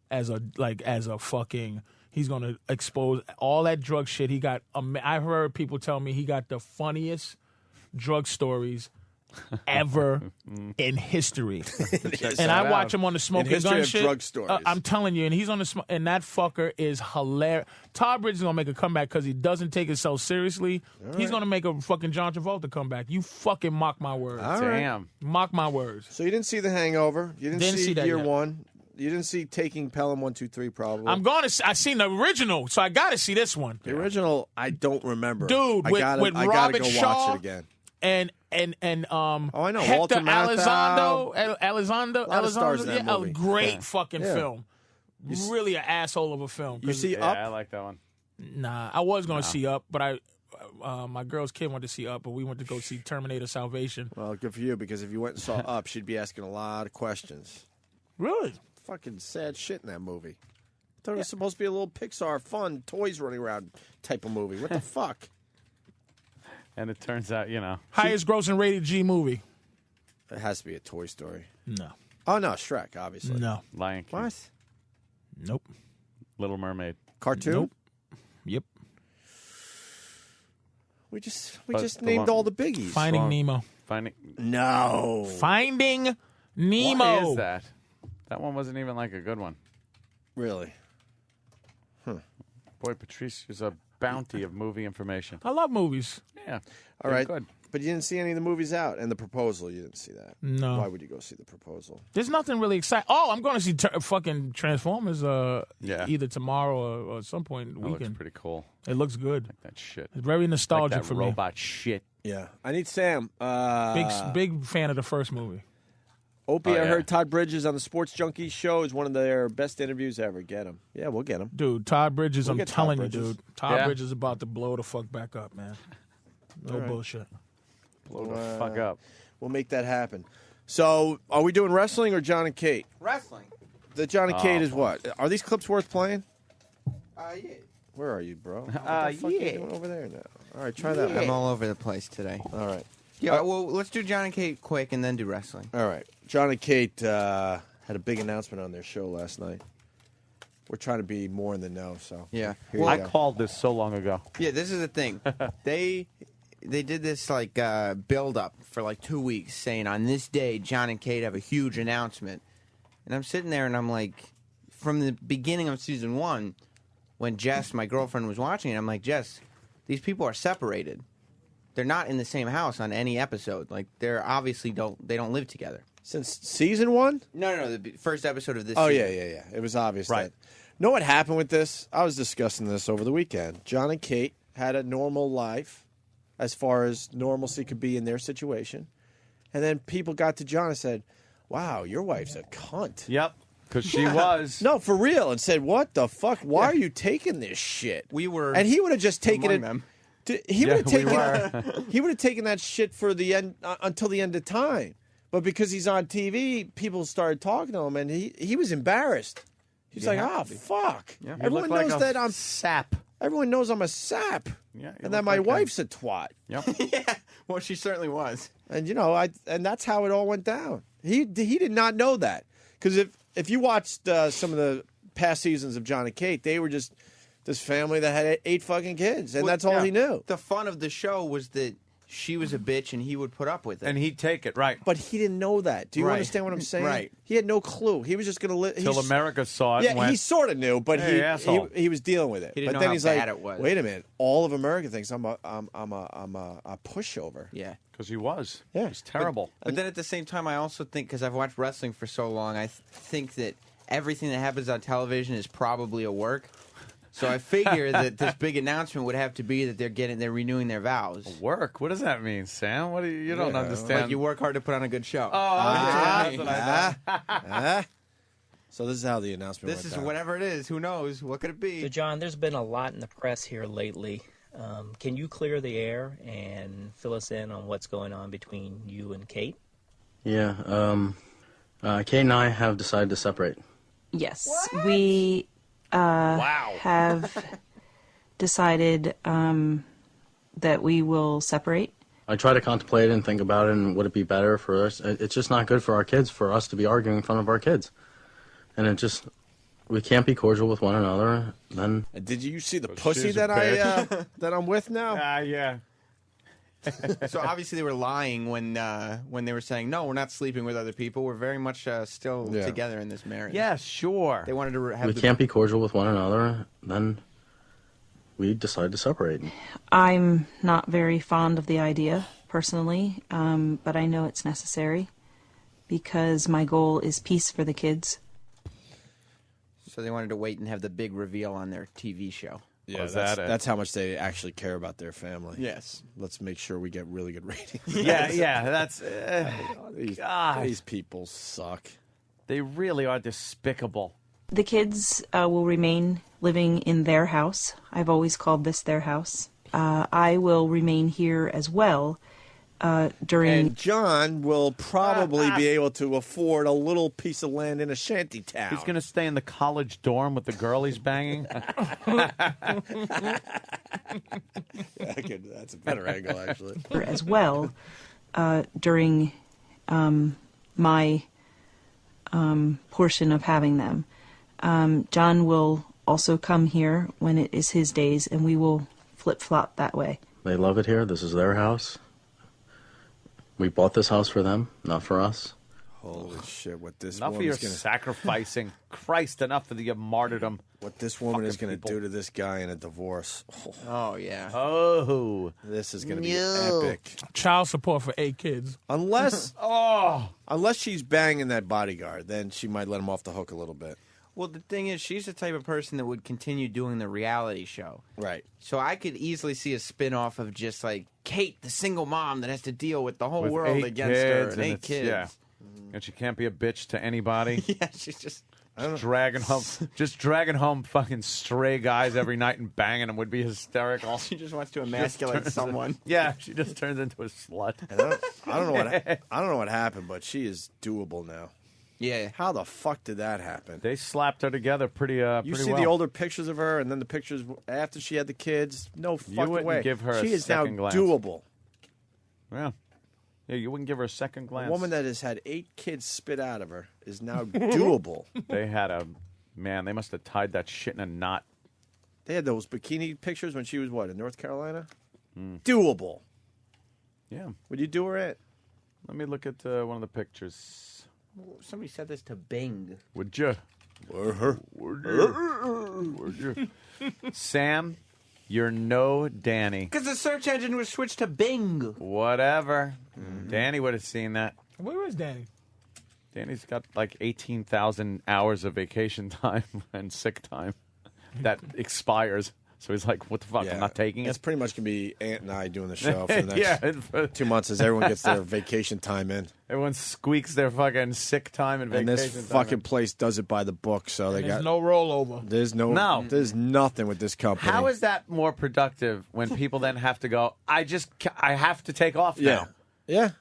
as a fucking. He's going to expose all that drug shit. I've heard people tell me he got the funniest drug stories ever in history. Check And that I watch out. him on the Smoking In history Gun of shit. drug stories. I'm telling you, and he's on the and that fucker is hilarious. Todd Bridges is gonna make a comeback because he doesn't take himself seriously. He's gonna make a fucking John Travolta comeback. You fucking mock my words. All right. Damn. Mock my words. So you didn't see The Hangover. You didn't see that Year yet. One. You didn't see Taking Pelham 1, 2, 3 probably. I'm going to. I seen the original, so I got to see this one. The original, I don't remember. Dude, I with gotta Robert go Shaw watch it again. and Oh, I know. Hector Walter Matthau. Elizondo, lot of stars in that yeah, movie. a great Yeah. fucking Yeah. film. Really an asshole of a film. You see Yeah, Up? I like that one. Nah, I was going to see Up, but my girl's kid wanted to see Up, but we went to go see Terminator Salvation. Well, good for you, because if you went and saw Up, she'd be asking a lot of questions. Really? Fucking sad shit in that movie. I thought it was supposed to be a little Pixar, fun, toys running around type of movie. What the fuck? And it turns out, you know. Highest grossing rated G movie. It has to be a Toy Story. No. Oh, no, Shrek, obviously. No. Lion King. What? Nope. Little Mermaid. Cartoon? Nope. Yep. We just But named the all the biggies. Finding Nemo. No. Finding Nemo. Why is that? That one wasn't even like a good one. Really? Boy, Patrice is a bounty of movie information. I love movies. Yeah. All right. Good. But you didn't see any of the movies out. And The Proposal, you didn't see that. No. Why would you go see The Proposal? There's nothing really exciting. Oh, I'm going to see fucking Transformers Yeah. either tomorrow or some point That looks weekend. pretty cool. It looks good. Like that shit. It's very nostalgic Like that for robot shit. Yeah. I need Sam. Big fan of the first movie. Opie, Oh, I yeah. heard Todd Bridges on the Sports Junkies show is one of their best interviews ever. Get him. Yeah, we'll get him. Dude, Todd Bridges, We'll I'm get Todd telling you, Bridges. dude. Todd Yeah. Bridges is about to blow the fuck back up, man. No All right. bullshit. Blow the fuck up. We'll make that happen. So, are we doing wrestling or John and Kate? Wrestling. The John and Oh, Kate is boy. what? Are these clips worth playing? Yeah. Where are you, bro? What the fuck are you yeah. doing over there now? All right, try that I'm one. all over the place today. All right. Yeah, well, let's do John and Kate quick and then do wrestling. All right. John and Kate had a big announcement on their show last night. We're trying to be more in the know, so. Yeah. Here you I go. called this so long ago. Yeah, this is the thing. They did this like build up for like 2 weeks, saying on this day John and Kate have a huge announcement, and I'm sitting there and I'm like, from the beginning of season 1, when Jess, my girlfriend, was watching it, I'm like, Jess, these people are separated. They're not in the same house on any episode. Like they're obviously don't live together. Since season 1? No, the first episode of this. Oh, season. yeah. It was obvious. Right. That. Know what happened with this? I was discussing this over the weekend. John and Kate had a normal life, as far as normalcy could be in their situation. And then people got to John and said, wow, your wife's a cunt. Yep. Because she was. No, for real. And said, what the fuck? Why are you taking this shit? We were. And he would have just taken among it. them. He would have we taken. He would have taken that shit for the end until the end of time. But because he's on TV, people started talking to him, and he was embarrassed. He's like, "Oh fuck!" Yeah. You Everyone look like knows a that I'm sap. Everyone knows I'm a sap, Yeah, you and that look my like wife's a twat. Yep. Yeah. Well, she certainly was. And and that's how it all went down. He did not know that, because if you watched some of the past seasons of John and Kate, they were just this family that had 8 fucking kids, and Well, that's all yeah. he knew. The fun of the show was that she was a bitch and he would put up with it. And he'd take it, right. But he didn't know that. Do you Right. understand what I'm saying? Right. He had no clue. He was just going to live. Till America saw it Yeah, and went, he sort of knew, but "Hey, asshole." he was dealing with it. He didn't but know then how he's bad like, it was. wait a minute, all of America thinks I'm a pushover. Yeah. Because he was. Yeah. He was terrible. But then at the same time, I also think, because I've watched wrestling for so long, I think that everything that happens on television is probably a work. So I figure that this big announcement would have to be that they're renewing their vows. Work? What does that mean, Sam? What do you don't Yeah, understand? Like you work hard to put on a good show. that's what I thought. So this is how the announcement This went is down. whatever it is. Who knows? What could it be? So, John, there's been a lot in the press here lately. Can you clear the air and fill us in on what's going on between you and Kate? Yeah, Kate and I have decided to separate. Yes, we have decided that we will separate. I try to contemplate and think about it, and would it be better for us? It's just not good for our kids, for us to be arguing in front of our kids. And it just, we can't be cordial with one another. Then And did you see the Those pussy shoes are that bad. that I'm with now? Yeah. So obviously they were lying when they were saying, no, we're not sleeping with other people. We're very much still together in this marriage. Yeah, sure. They wanted to have We can't be cordial with one another. Then we decided to separate. I'm not very fond of the idea, personally, but I know it's necessary because my goal is peace for the kids. So they wanted to wait and have the big reveal on their TV show. Yeah, that's how much they actually care about their family. Yes. Let's make sure we get really good ratings. Yeah, that's... these people suck. They really are despicable. The kids will remain living in their house. I've always called this their house. I will remain here as well during... And John will probably be able to afford a little piece of land in a shanty town. He's going to stay in the college dorm with the girl he's banging. That's a better angle, actually. As well during my portion of having them. John will also come here when it is his days, and we will flip-flop that way. They love it here. This is their house. We bought this house for them, not for us. Holy shit, what this Enough of woman's your gonna... sacrificing. Christ, enough of the martyrdom. What this woman is going to people. do to this guy in a divorce. Oh, yeah. Oh. This is going to be epic. Child support for 8 kids. Unless she's banging that bodyguard, then she might let him off the hook a little bit. Well, the thing is, she's the type of person that would continue doing the reality show. Right. So I could easily see a spin-off of just like Kate, the single mom that has to deal with the whole With world 8 against her kids, and 8 it's- kids. Yeah. And she can't be a bitch to anybody. Yeah, she's just dragging home fucking stray guys every night and banging them would be hysterical. She just wants to emasculate someone. Yeah, she just turns into a slut. I don't know what happened, but she is doable now. Yeah. How the fuck did that happen? They slapped her together pretty You see well. the older pictures of her, and then the pictures after she had the kids. No fucking wouldn't way. give her she a is now second glance. doable. Yeah. Yeah, you wouldn't give her a second glance. A woman that has had 8 kids spit out of her is now doable. They had they must have tied that shit in a knot. They had those bikini pictures when she was, in North Carolina? Doable. Yeah. Would you do her in? Let me look at one of the pictures. Somebody said this to Bing. Would you? Would you? Sam, you're no Danny. Because the search engine was switched to Bing. Whatever. Danny would have seen that. Where is Danny? Danny's got like 18,000 hours of vacation time and sick time that expires. So he's like, what the fuck? I'm not taking it. It's pretty much going to be Ant and I doing the show for the next 2 months as everyone gets their vacation time in. Everyone squeaks their fucking sick time and vacation And this time fucking place does it by the book, so they There's got no rollover. There's there's nothing with this company. How is that more productive when people then have to go, I have to take off now? Yeah.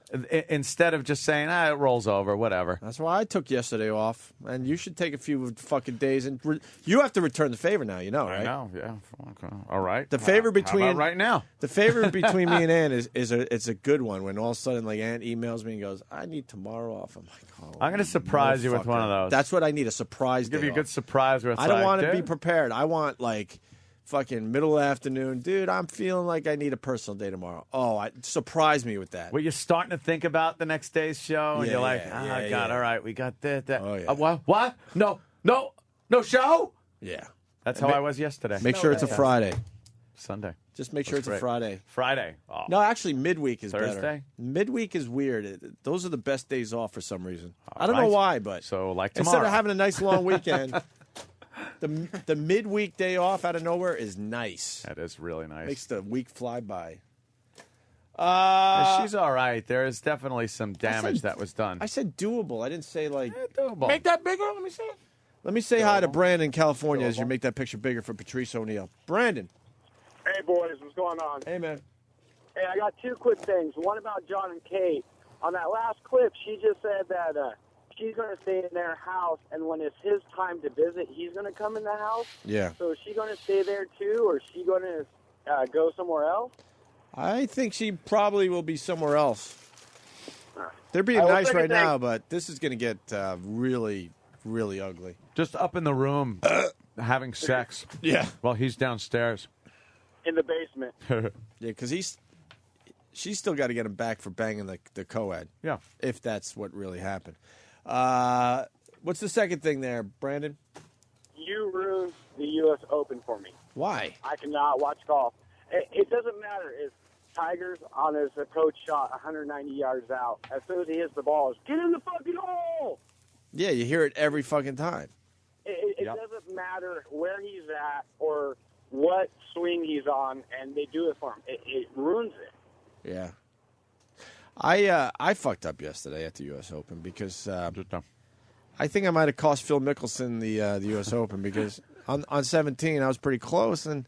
Instead of just saying, it rolls over, whatever. That's why I took yesterday off, and you should take a few fucking days, and you have to return the favor now. You know, right? I know, yeah. Okay. All right. The favor How between about right now. The favor between me and Ann it's a good one. When all of a sudden, like Ann emails me and goes, "I need tomorrow off." I'm like, I'm going to surprise you with one of those. That's what I need, a surprise. Give day you a off. good surprise. Where it's I don't like, want to be dude, prepared. I want like fucking middle afternoon, dude. I'm feeling like I need a personal day tomorrow. Surprise me with that. Well, you're starting to think about the next day's show, and Yeah, you're like, yeah, God, yeah. all right, we got that. Oh, yeah. What? No show? Yeah. That's how I was yesterday. Make sure it's a Friday. Sunday. Just make sure That's it's a great. Friday. Friday. Oh. No, actually, midweek is Thursday? better. Midweek is weird. Those are the best days off for some reason. All I don't know right. why, but So, like instead tomorrow. of having a nice long weekend, the midweek day off out of nowhere is nice. That is really nice. Makes the week fly by. She's all right. There is definitely some damage that was done. I said doable. I didn't say like doable. Make that bigger. Let me see it. Let me say hi to Brandon, California, as you make that picture bigger for Patrice O'Neill. Brandon. Hey, boys, what's going on? Hey, man. Hey, I got 2 quick things. One about John and Kate. On that last clip, she just said that she's going to stay in their house, and when it's his time to visit, he's going to come in the house. Yeah. So is she going to stay there, too, or is she going to go somewhere else? I think she probably will be somewhere else. They're being All right, well, nice second right thing- now, but this is going to get really, really ugly. Just up in the room having sex. Yeah. While he's downstairs. In the basement. Yeah, because she's still got to get him back for banging the co-ed. Yeah. If that's what really happened. What's the second thing there, Brandon? You ruined the U.S. Open for me. Why? I cannot watch golf. It doesn't matter if Tiger's on his approach shot 190 yards out. As soon as he hits the ball, it's get in the fucking hole. Yeah, you hear it every fucking time. It doesn't matter where he's at or what swing he's on, and they do it for him. It ruins it. Yeah. I fucked up yesterday at the U.S. Open because I think I might have cost Phil Mickelson the U.S. Open because on 17 I was pretty close and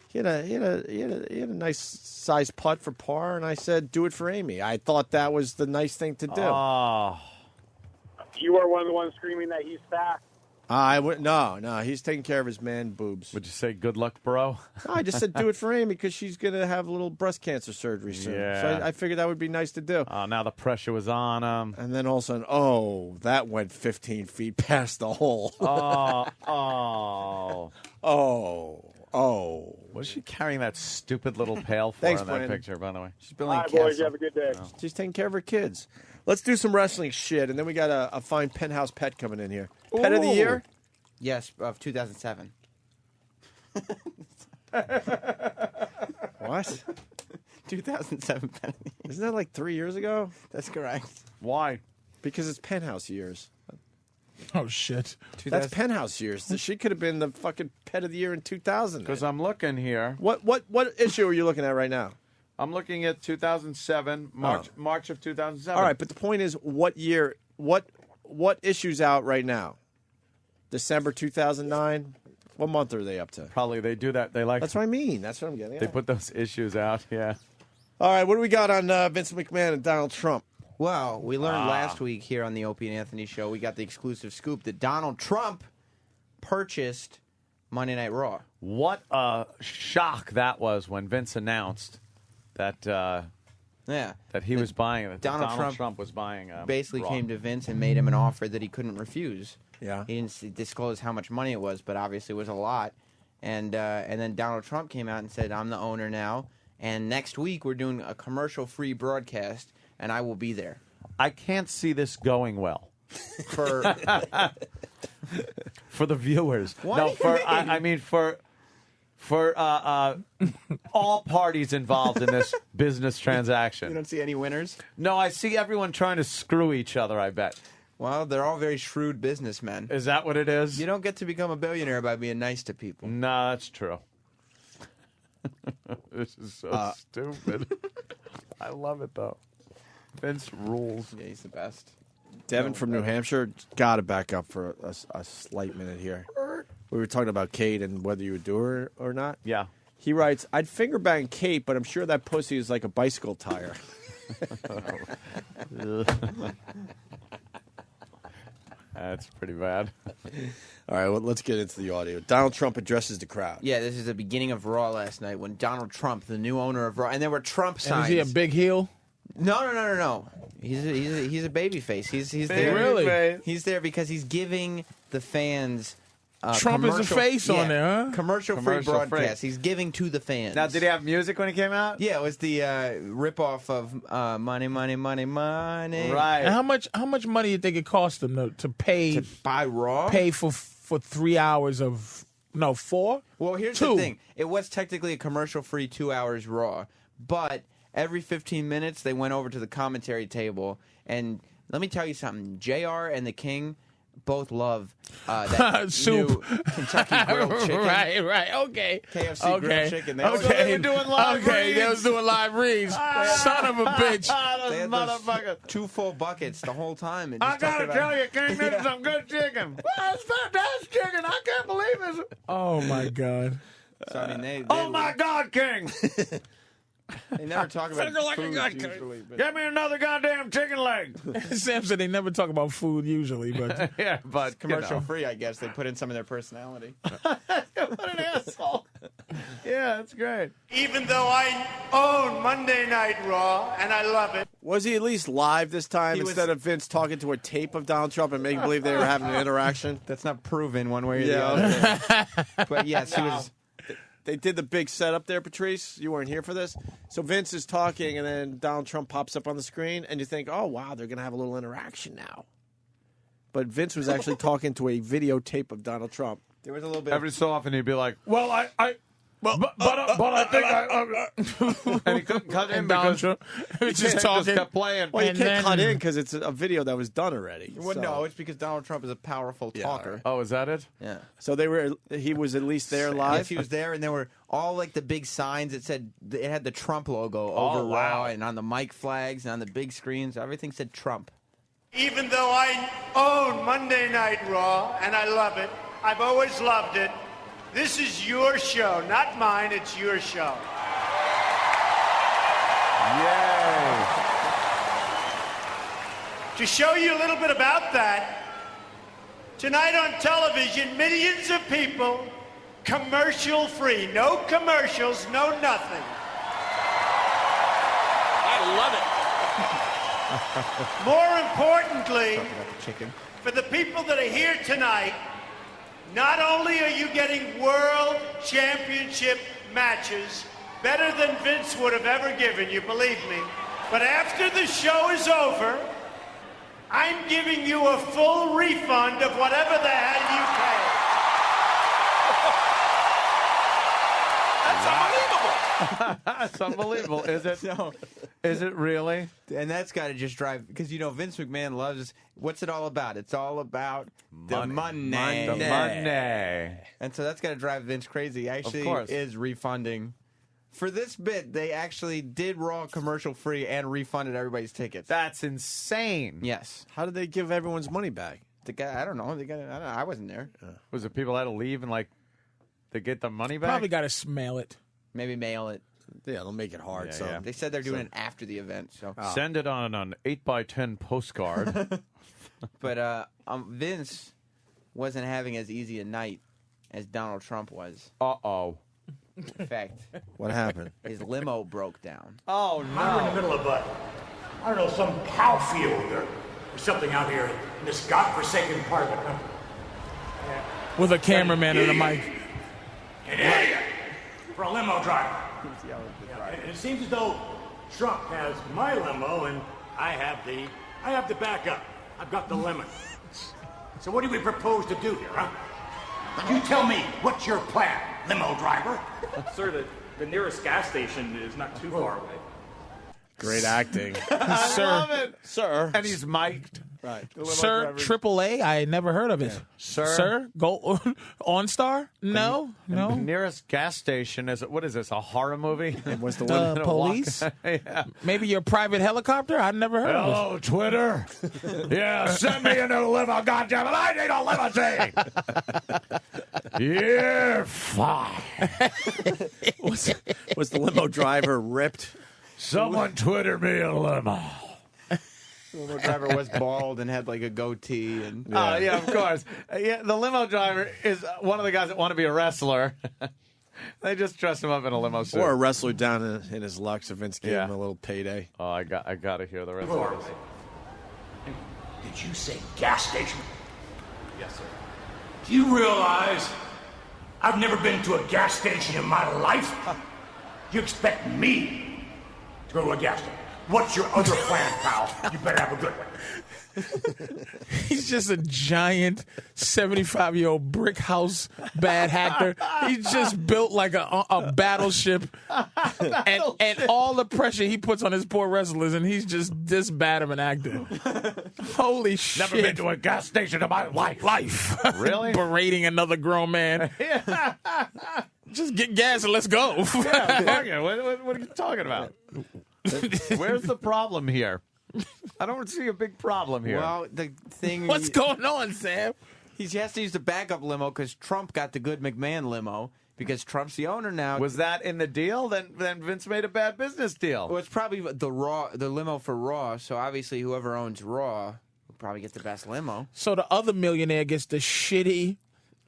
he had a nice size putt for par and I said do it for Amy. I thought that was the nice thing to do. Oh. You were one of the ones screaming that he's fat. No, he's taking care of his man boobs. Would you say good luck, bro? No, I just said do it for Amy because she's going to have a little breast cancer surgery soon. Yeah. So I figured that would be nice to do. Oh, now the pressure was on him. And then all of a sudden, that went 15 feet past the hole. Was she carrying that stupid little pail for Thanks, in that Brandon. picture, by the way? She's All right, boys, you have a good day. She's taking care of her kids. Let's do some wrestling shit, and then we got a fine penthouse pet coming in here. Pet of the year? Yes, of 2007. What? 2007 pet of the year. Isn't that like 3 years ago? That's correct. Why? Because it's penthouse years. Oh, shit. That's penthouse years. She could have been the fucking pet of the year in 2000. Because I'm looking here. What issue are you looking at right now? I'm looking at 2007, March of 2007. All right, but the point is, what year? What issue's out right now? December 2009. What month are they up to? Probably they do that. They like. That's what I mean. That's what I'm getting at. They put those issues out. Yeah. All right, what do we got on Vince McMahon and Donald Trump? Well, we learned last week here on the Opie and Anthony show, we got the exclusive scoop that Donald Trump purchased Monday Night Raw. What a shock that was when Vince announced that that he was buying it. Donald Trump was buying. Basically Raw. came to Vince and made him an offer that he couldn't refuse. Yeah, he didn't disclose how much money it was, but obviously it was a lot. And then Donald Trump came out and said, "I'm the owner now, and next week we're doing a commercial-free broadcast, and I will be there." I can't see this going well for the viewers. What? No, I mean for all parties involved in this business transaction. You don't see any winners? No, I see everyone trying to screw each other, I bet. Well, they're all very shrewd businessmen. Is that what it is? You don't get to become a billionaire by being nice to people. No, that's true. This is so stupid. I love it, though. Vince rules. Yeah, he's the best. Devin from New Hampshire, got to back up for a slight minute here. We were talking about Kate and whether you would do her or not. Yeah. He writes, I'd finger bang Kate, but I'm sure that pussy is like a bicycle tire. That's pretty bad. All right, well, let's get into the audio. Donald Trump addresses the crowd. Yeah, this is the beginning of Raw last night when Donald Trump, the new owner of Raw, and there were Trump signs. And is he a big heel? No. He's a baby face. He's there. Really? He's there because he's giving the fans. Trump is a face on there, huh? Commercial-free broadcast. He's giving to the fans. Now, did he have music when he came out? Yeah, it was the ripoff of Money, Money, Money, Money. Right. And how much money do you think it cost them to pay to buy Raw? Pay for 3 hours of 4? Well, here's 2. the thing. It was technically a commercial-free 2 hours Raw, but every 15 minutes they went over to the commentary table, and let me tell you something. JR and the King both love that soup, new Kentucky grilled chicken. Right, okay. KFC grilled chicken. They They were doing live reads. They was doing live reads. Son of a bitch. They had those 2 full buckets the whole time. I gotta tell you, King, this is some good chicken. Well, it's fantastic chicken. I can't believe this. Oh my God. So I mean, oh my God, King. They never talk about Finger like a food gun. usually. But... Get me another goddamn chicken leg. Sam said they never talk about food usually, but yeah, but commercial free, I guess. They put in some of their personality. What an asshole. Yeah, that's great. Even though I own Monday Night Raw, and I love it. Was he at least live this time He was- instead of Vince talking to a tape of Donald Trump and making believe they were having an interaction? That's not proven one way or Yeah, the other. But yes, he was. they did the big setup there, Patrice. You weren't here for this. So Vince is talking, and then Donald Trump pops up on the screen, and you think, oh, wow, they're going to have a little interaction now. But Vince was actually talking to a videotape of Donald Trump. There was a little bit. Every so often he'd be like, "Well, but I think I." And he couldn't cut in because he was just talking. Just kept playing. Well, you can't cut in because it's a video that was done already. Well, so. no, it's because Donald Trump is a powerful talker. Oh, is that it? Yeah. So he was at least there live? Yes, he was there, and there were all like the big signs that said, it had the Trump logo over wow. Raw, and on the mic flags, and on the big screens, everything said Trump. Even though I own Monday Night Raw, and I love it, I've always loved it, this is your show, not mine, it's your show. Yay! To show you a little bit about that, tonight on television, millions of people, commercial-free, no commercials, no nothing. I love it. More importantly, for the people that are here tonight, not only are you getting world championship matches better than Vince would have ever given you, believe me, but after the show is over, I'm giving you a full refund of whatever the hell you paid. That's unbelievable. Is it? No. Is it really? And that's got to just drive, because, Vince McMahon loves, what's it all about? It's all about the money. The money. And so that's got to drive Vince crazy. He actually is refunding. For this bit, they actually did Raw commercial free and refunded everybody's tickets. That's insane. Yes. How did they give everyone's money back? The guy, I don't know. I wasn't there. Was it people had to leave and they get the money back? Probably got to smell it. Maybe mail it. Yeah, they'll make it hard. Yeah. They said they're doing it after the event. So send it on an 8x10 postcard. But Vince wasn't having as easy a night as Donald Trump was. Uh-oh. In fact, what happened? His limo broke down. Oh, no. We're in the middle of I don't know, some cow field or something out here in this godforsaken part of the country. With a cameraman and a mic. An idiot for a limo driver. It seems as though Trump has my limo and I have the backup. I've got the lemon. So what do we propose to do here, huh? You tell me, what's your plan, limo driver? Sir, the nearest gas station is not too far away. Great acting. I love it. Sir. And he's mic'd. Right. Sir, AAA, I never heard of it. Yeah. Sir, go OnStar? No. The nearest gas station is, what is this, a horror movie? What's the one? Police? Yeah. Maybe your private helicopter? I've never heard of it. Hello, Twitter. Yeah, send me a new limo, goddammit. I need a limousine. You're fine. Was the limo driver ripped? Someone Twitter me a limo. The limo driver was bald and had like a goatee. And yeah, of course. Yeah, the limo driver is one of the guys that want to be a wrestler. They just dressed him up in a limo suit. Or a wrestler down in his luck, so Vince gave him a little payday. Oh, I got to hear the rest of this. Did you say gas station? Yes, sir. Do you realize I've never been to a gas station in my life? You expect me to go to a gas station? What's your other plan, pal? You better have a good one. He's just a giant 75-year-old brick house bad actor. He's just built like a battleship. And all the pressure he puts on his poor wrestlers, and he's just this bad of an actor. Holy shit. Never been to a gas station in my life. Really? Berating another grown man. Just get gas and let's go. Yeah, fuck it. What are you talking about? Where's the problem here? I don't see a big problem here. Well, the thing. What's going on, Sam? He has to use the backup limo because Trump got the good McMahon limo because Trump's the owner now. Was that in the deal? Then Vince made a bad business deal. Well, it's probably the limo for Raw. So obviously, whoever owns Raw will probably get the best limo. So the other millionaire gets the shitty.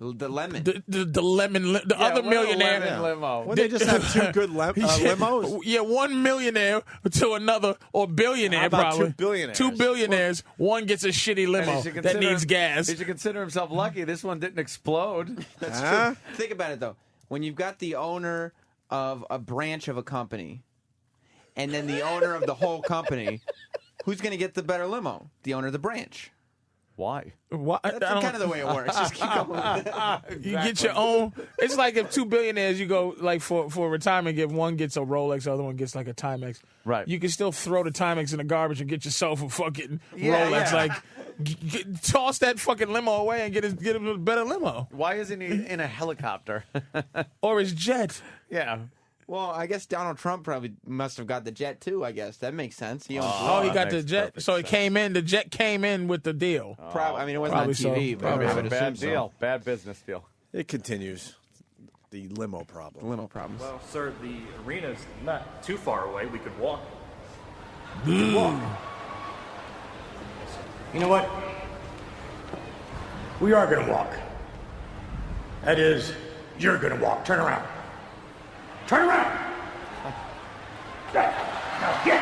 The lemon. The lemon. The other millionaire. Lemon limo. Wouldn't they just have two good limos? Yeah, one millionaire to another, or billionaire How about probably. 2 billionaires? 2 billionaires. One gets a shitty limo that needs gas. He should consider himself lucky this one didn't explode. That's true. Think about it, though. when you've got the owner of a branch of a company and then the owner of the whole company, who's going to get the better limo? The owner of the branch. Why? That's kind of the way it works. Just keep going with it. You get your own. It's like if two billionaires, you go like for retirement gift, one gets a Rolex, the other one gets like a Timex. Right. You can still throw the Timex in the garbage and get yourself a fucking Rolex. yeah. Like, toss that fucking limo away and get him a better limo. Why isn't he in a helicopter? Or his jet. Yeah. Well, I guess Donald Trump probably must have got the jet too. I guess that makes sense. He owns Oh, he got the jet. So it came in. The jet came in with the deal. I mean, it wasn't on TV, but Probably I a would bad assume so. deal. Bad business deal. It continues. The limo problem. Limo problems. Well, sir, the arena's not too far away. We could walk. Walk. You know what? We are going to walk. That is, you're going to walk. Turn around. Turn around. Now get.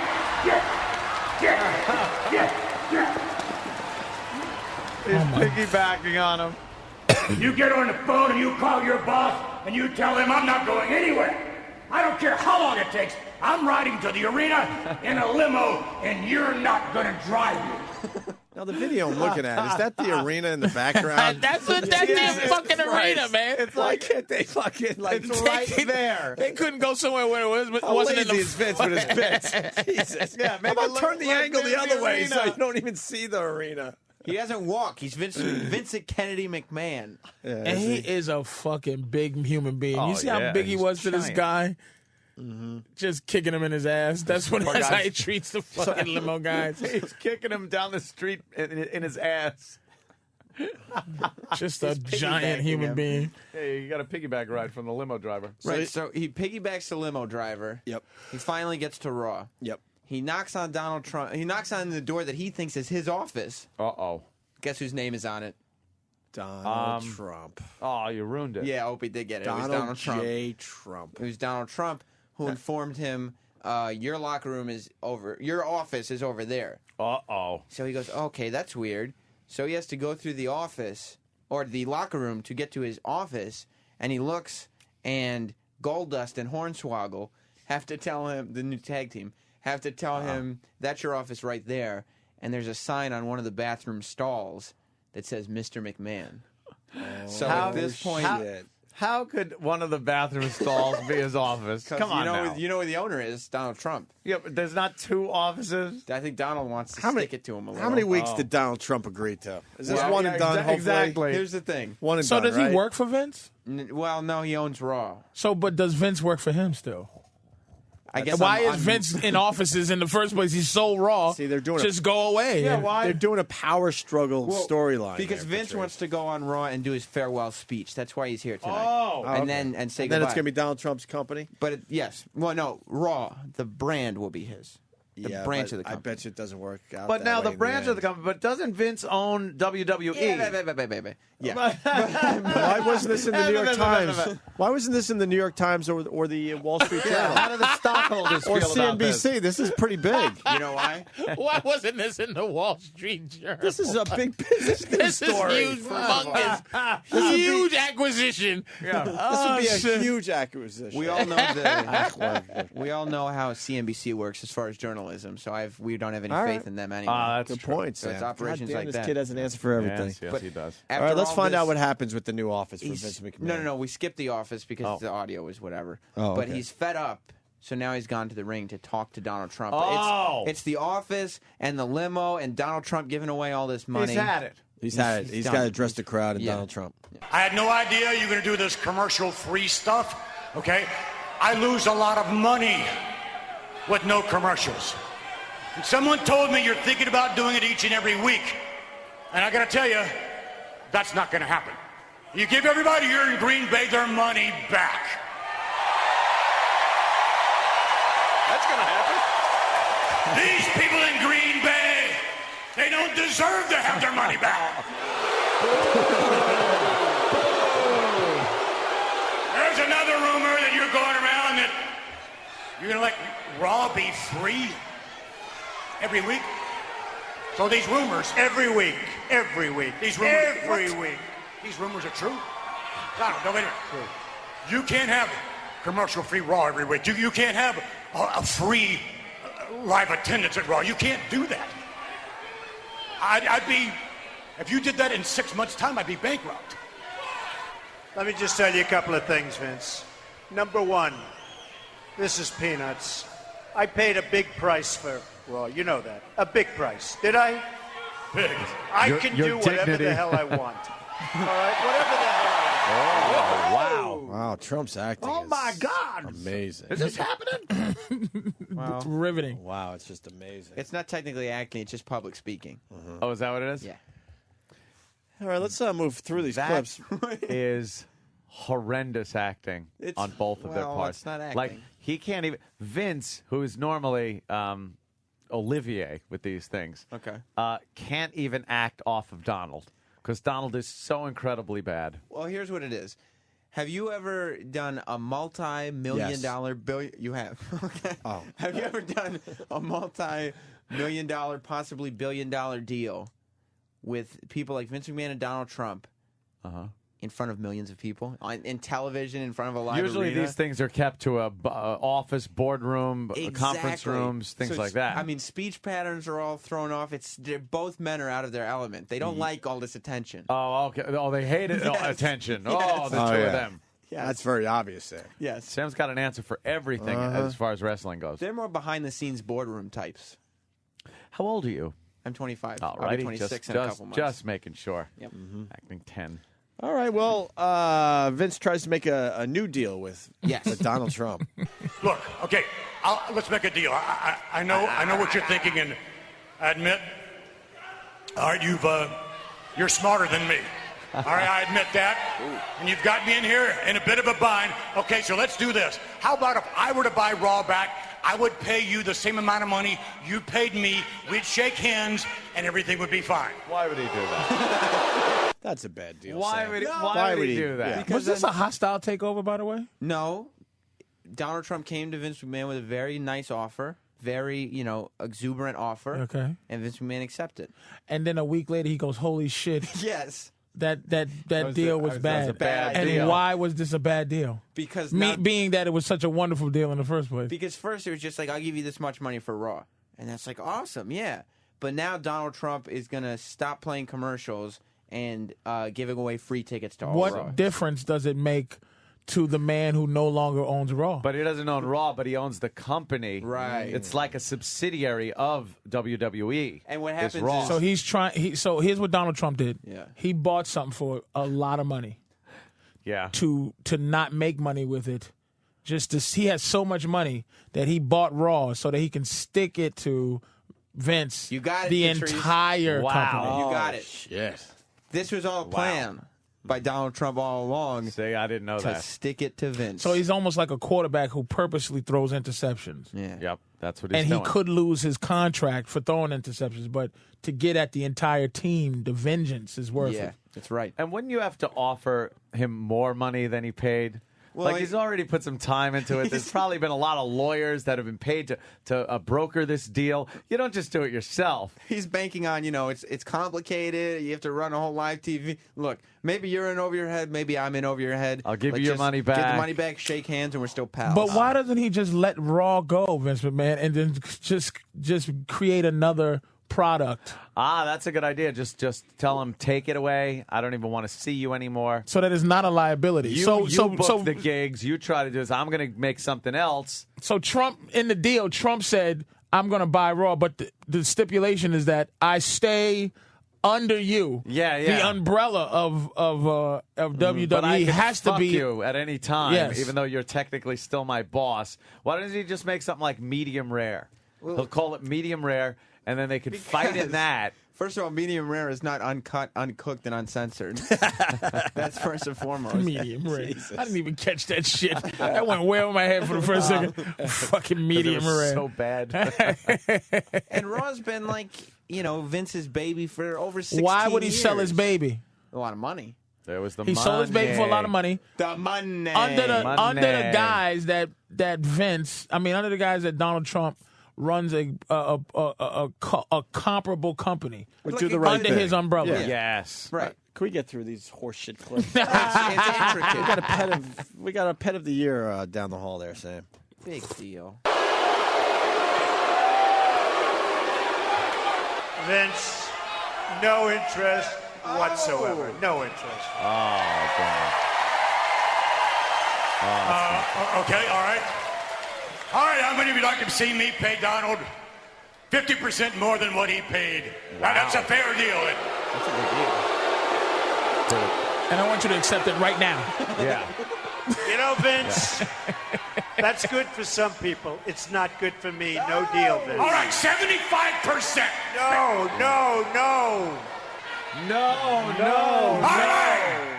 He's piggybacking on him. You get on the phone and you call your boss and you tell him I'm not going anywhere. I don't care how long it takes. I'm riding to the arena in a limo and you're not going to drive me. Now, the video I'm looking at, is that the arena in the background? That's the fucking arena, man. It's why can't they fucking, like, It's right there? They couldn't go somewhere where it was. How wasn't in lazy the is Vince with his bits? Jesus. Yeah, How about turn the angle the other way so you don't even see the arena? He doesn't walk. He's Vincent Kennedy McMahon. Yeah, And he is a fucking big human being. Oh, you see how yeah, big he he's was to this giant. guy? Just kicking him in his ass. That's how guy. he treats the fucking limo guys. He's kicking him down the street in his ass. Just a giant piggybacking human him. being. Hey, you got a piggyback ride from the limo driver. Right, so he piggybacks the limo driver. Yep. He finally gets to Raw. Yep. He knocks on Donald Trump. He knocks on the door that he thinks is his office. Uh-oh. Guess whose name is on it? Donald Trump. Oh, you ruined it. Yeah, Opie did get it. Donald, it was Donald Trump. J. Trump. It was Donald Trump who informed him, your locker room is over. Your office is over there. Uh-oh. So he goes, okay, that's weird. So he has to go through the office, or the locker room, to get to his office, and he looks, and Goldust and Hornswoggle have to tell him, the new tag team, have to tell him, that's your office right there, and there's a sign on one of the bathroom stalls that says Mr. McMahon. So at this point... How could one of the bathroom stalls be his office? Come on now. You know who the owner is, Donald Trump. Yeah, but there's not two offices. I think Donald wants to stick it to him a little. How many weeks did Donald Trump agree to? Is this Well, one and done, hopefully? exactly. Here's the thing. One and So done, does right? he work for Vince? Well, no, he owns Raw. So, but does Vince work for him still? I guess. Why is Vince in offices in the first place? He's so raw. See, they're doing just go away. Yeah, why? They're doing a power struggle storyline. Because there, Vince wants to go on Raw and do his farewell speech. That's why he's here tonight. Oh, and okay. then say And then goodbye. it's going to be Donald Trump's company? But yes, well, no, Raw. The brand will be his. The Yeah, branch but of the company. I bet you it doesn't work out. But that now way the in branch of end. the company. But doesn't Vince own WWE? Yeah. Why wasn't this in the New York Times? Why wasn't this in the New York Times or the Wall Street Journal? How do the stockholders or feel about this? CNBC? This is pretty big. You know why? Why wasn't this in the Wall Street Journal? This is a big business This is story. huge, humongous, huge acquisition. Yeah. This would be a huge acquisition. We all know we all know how CNBC works as far as journalism. So we don't have any All faith right. in them anyway. That's Good true. point, So it's Sam. operations God damn, like this that. kid has an answer for everything. Yes, yes, But he does. All right, let's find this- out what happens with the new office for He's- Vince McMahon. No. We skipped the office because the audio was whatever. Oh, But okay. he's fed up, so now he's gone to the ring to talk to Donald Trump. Oh. It's the office and the limo and Donald Trump giving away all this money. He's had it. He's had it. He's He's done got to it. address the crowd and Yeah. Donald Trump. I had no idea you were going to do this commercial-free stuff, okay? I lose a lot of money with no commercials. And someone told me you're thinking about doing it each and every week. And I got to tell you, that's not going to happen. You give everybody here in Green Bay their money back. That's going to happen. These people in Green Bay, they don't deserve to have their money back. There's another rumor that you're going around that you're going to let Raw be free every week. So these rumors every week. These rumors every week. These rumors are true. No, wait a minute. You can't have commercial-free Raw every week. You can't have a free live attendance at Raw. You can't do that. I'd be, if you did that in 6 months' time, I'd be bankrupt. Let me just tell you a couple of things, Vince. Number one, this is peanuts. I paid a big price for Raw. You know that. A big price. Did I? Big. I can do whatever the hell I want. All right? Whatever the hell I want. Wow, Trump's acting. Oh, my God. Amazing. Is this happening? Wow. Riveting. Wow, it's just amazing. It's not technically acting, it's just public speaking. Oh, is that what it is? Yeah. All right, let's move through these clips. Is horrendous acting on both of their parts. It's not acting. Like, he can't even. Vince, who is normally Olivier with these things, can't even act off of Donald because Donald is so incredibly bad. Well, here's what it is. Have you ever done a multi-million-dollar billion? You have. Okay. Oh. Have you ever done a multi-million-dollar, possibly billion-dollar deal with people like Vince McMahon and Donald Trump in front of millions of people in television, in front of a live Usually arena? these things are kept to a office, boardroom, conference Exactly. rooms, things So like that. I mean, speech patterns are all thrown off. Both men are out of their element. They don't like all this attention. Oh, okay. Oh, they hate it. Yes. Attention. Yes. Oh, the two of them. Yes. That's very obvious there. Yes. Sam's got an answer for everything as far as wrestling goes. They're more behind-the-scenes boardroom types. How old are you? I'm 25. All I'll right. be 26 in a couple months. Just making sure. Yep. Acting 10. All right, well, Vince tries to make a new deal with Donald Trump. Look, okay, let's make a deal. I know what you're thinking, and I admit, all right, you're smarter than me. All right, I admit that. And you've got me in here in a bit of a bind. Okay, so let's do this. How about if I were to buy Raw back, I would pay you the same amount of money you paid me. We'd shake hands, and everything would be fine. Why would he do that? That's a bad deal. Why Sam. would he, No. why would he do that? Because Was this a hostile takeover, by the way? No. Donald Trump came to Vince McMahon with a very nice offer, very, exuberant offer. Okay. And Vince McMahon accepted. And then a week later, he goes, "Holy shit, Yes. that deal was bad." a bad and deal. why was this a bad deal? Because Being that it was such a wonderful deal in the first place. Because first it was just like, I'll give you this much money for Raw. And that's like, awesome, yeah. But now Donald Trump is going to stop playing commercials and giving away free tickets to all What Raw. difference does it make to the man who no longer owns Raw? But he doesn't own Raw, but he owns the company. Right. It's like a subsidiary of WWE. And what It's happens Raw. is- So he's trying. So here's what Donald Trump did. Yeah. He bought something for a lot of money Yeah. to not make money with it. He has so much money that he bought Raw so that he can stick it to Vince. You got it, the Patrice. entire Wow. company. You got it. Shit. This was all planned by Donald Trump all along See, I didn't know to that. stick it to Vince. So he's almost like a quarterback who purposely throws interceptions. yeah. Yep, that's what he's And doing. he could lose his contract for throwing interceptions, but to get at the entire team, the vengeance is worth Yeah, it. that's right. And wouldn't you have to offer him more money than he paid? Well, he's already put some time into it. There's probably been a lot of lawyers that have been paid to broker this deal. You don't just do it yourself. He's banking on, it's complicated. You have to run a whole live TV. Look, maybe you're in over your head. Maybe I'm in over your head. I'll give you Let's your just money Get back. the money back, shake hands, and we're still pals. But why doesn't he just let Raw go, Vince McMahon, and then just create another product That's a good idea. Just tell him, take it away. I don't even want to see you anymore. so that it's not a liability? You book the gigs. You try to do this. I'm going to make something else. So Trump, in the deal, Trump said, "I'm going to buy Raw, but the stipulation is that I stay under you." Yeah. The umbrella of WWE But I can has to fuck be you at any time, Yes. even though you're technically still my boss. Why doesn't he just make something like medium rare? He'll call it medium rare, and then they could fight in that. First of all, medium rare is not uncut, uncooked, and uncensored. That's first and foremost. medium rare. I didn't even catch that shit. That went way over my head for the first second. Fucking medium It was rare. so bad. And Raw's been like, Vince's baby for over 16 Why would he sell his years. baby? A lot of money. There was the He money. sold his baby for a lot of money. The money. Under the Money. guys that Vince, under the guys that Donald Trump runs a comparable company Would do the right under thing. his umbrella. Yeah. Yes. Right. Can we get through these horseshit clips? It's intricate. We got a pet of the year down the hall there, Sam. Big deal. Vince, no interest whatsoever. No interest. Oh, God. Okay, all right. All right, how many of you like to see me pay Donald 50% more than what he paid? Now, that's a fair deal. That's a good deal. And I want you to accept it right now. Yeah. You know, Vince, that's good for some people. It's not good for me. No deal, Vince. All right, 75%. No. All right.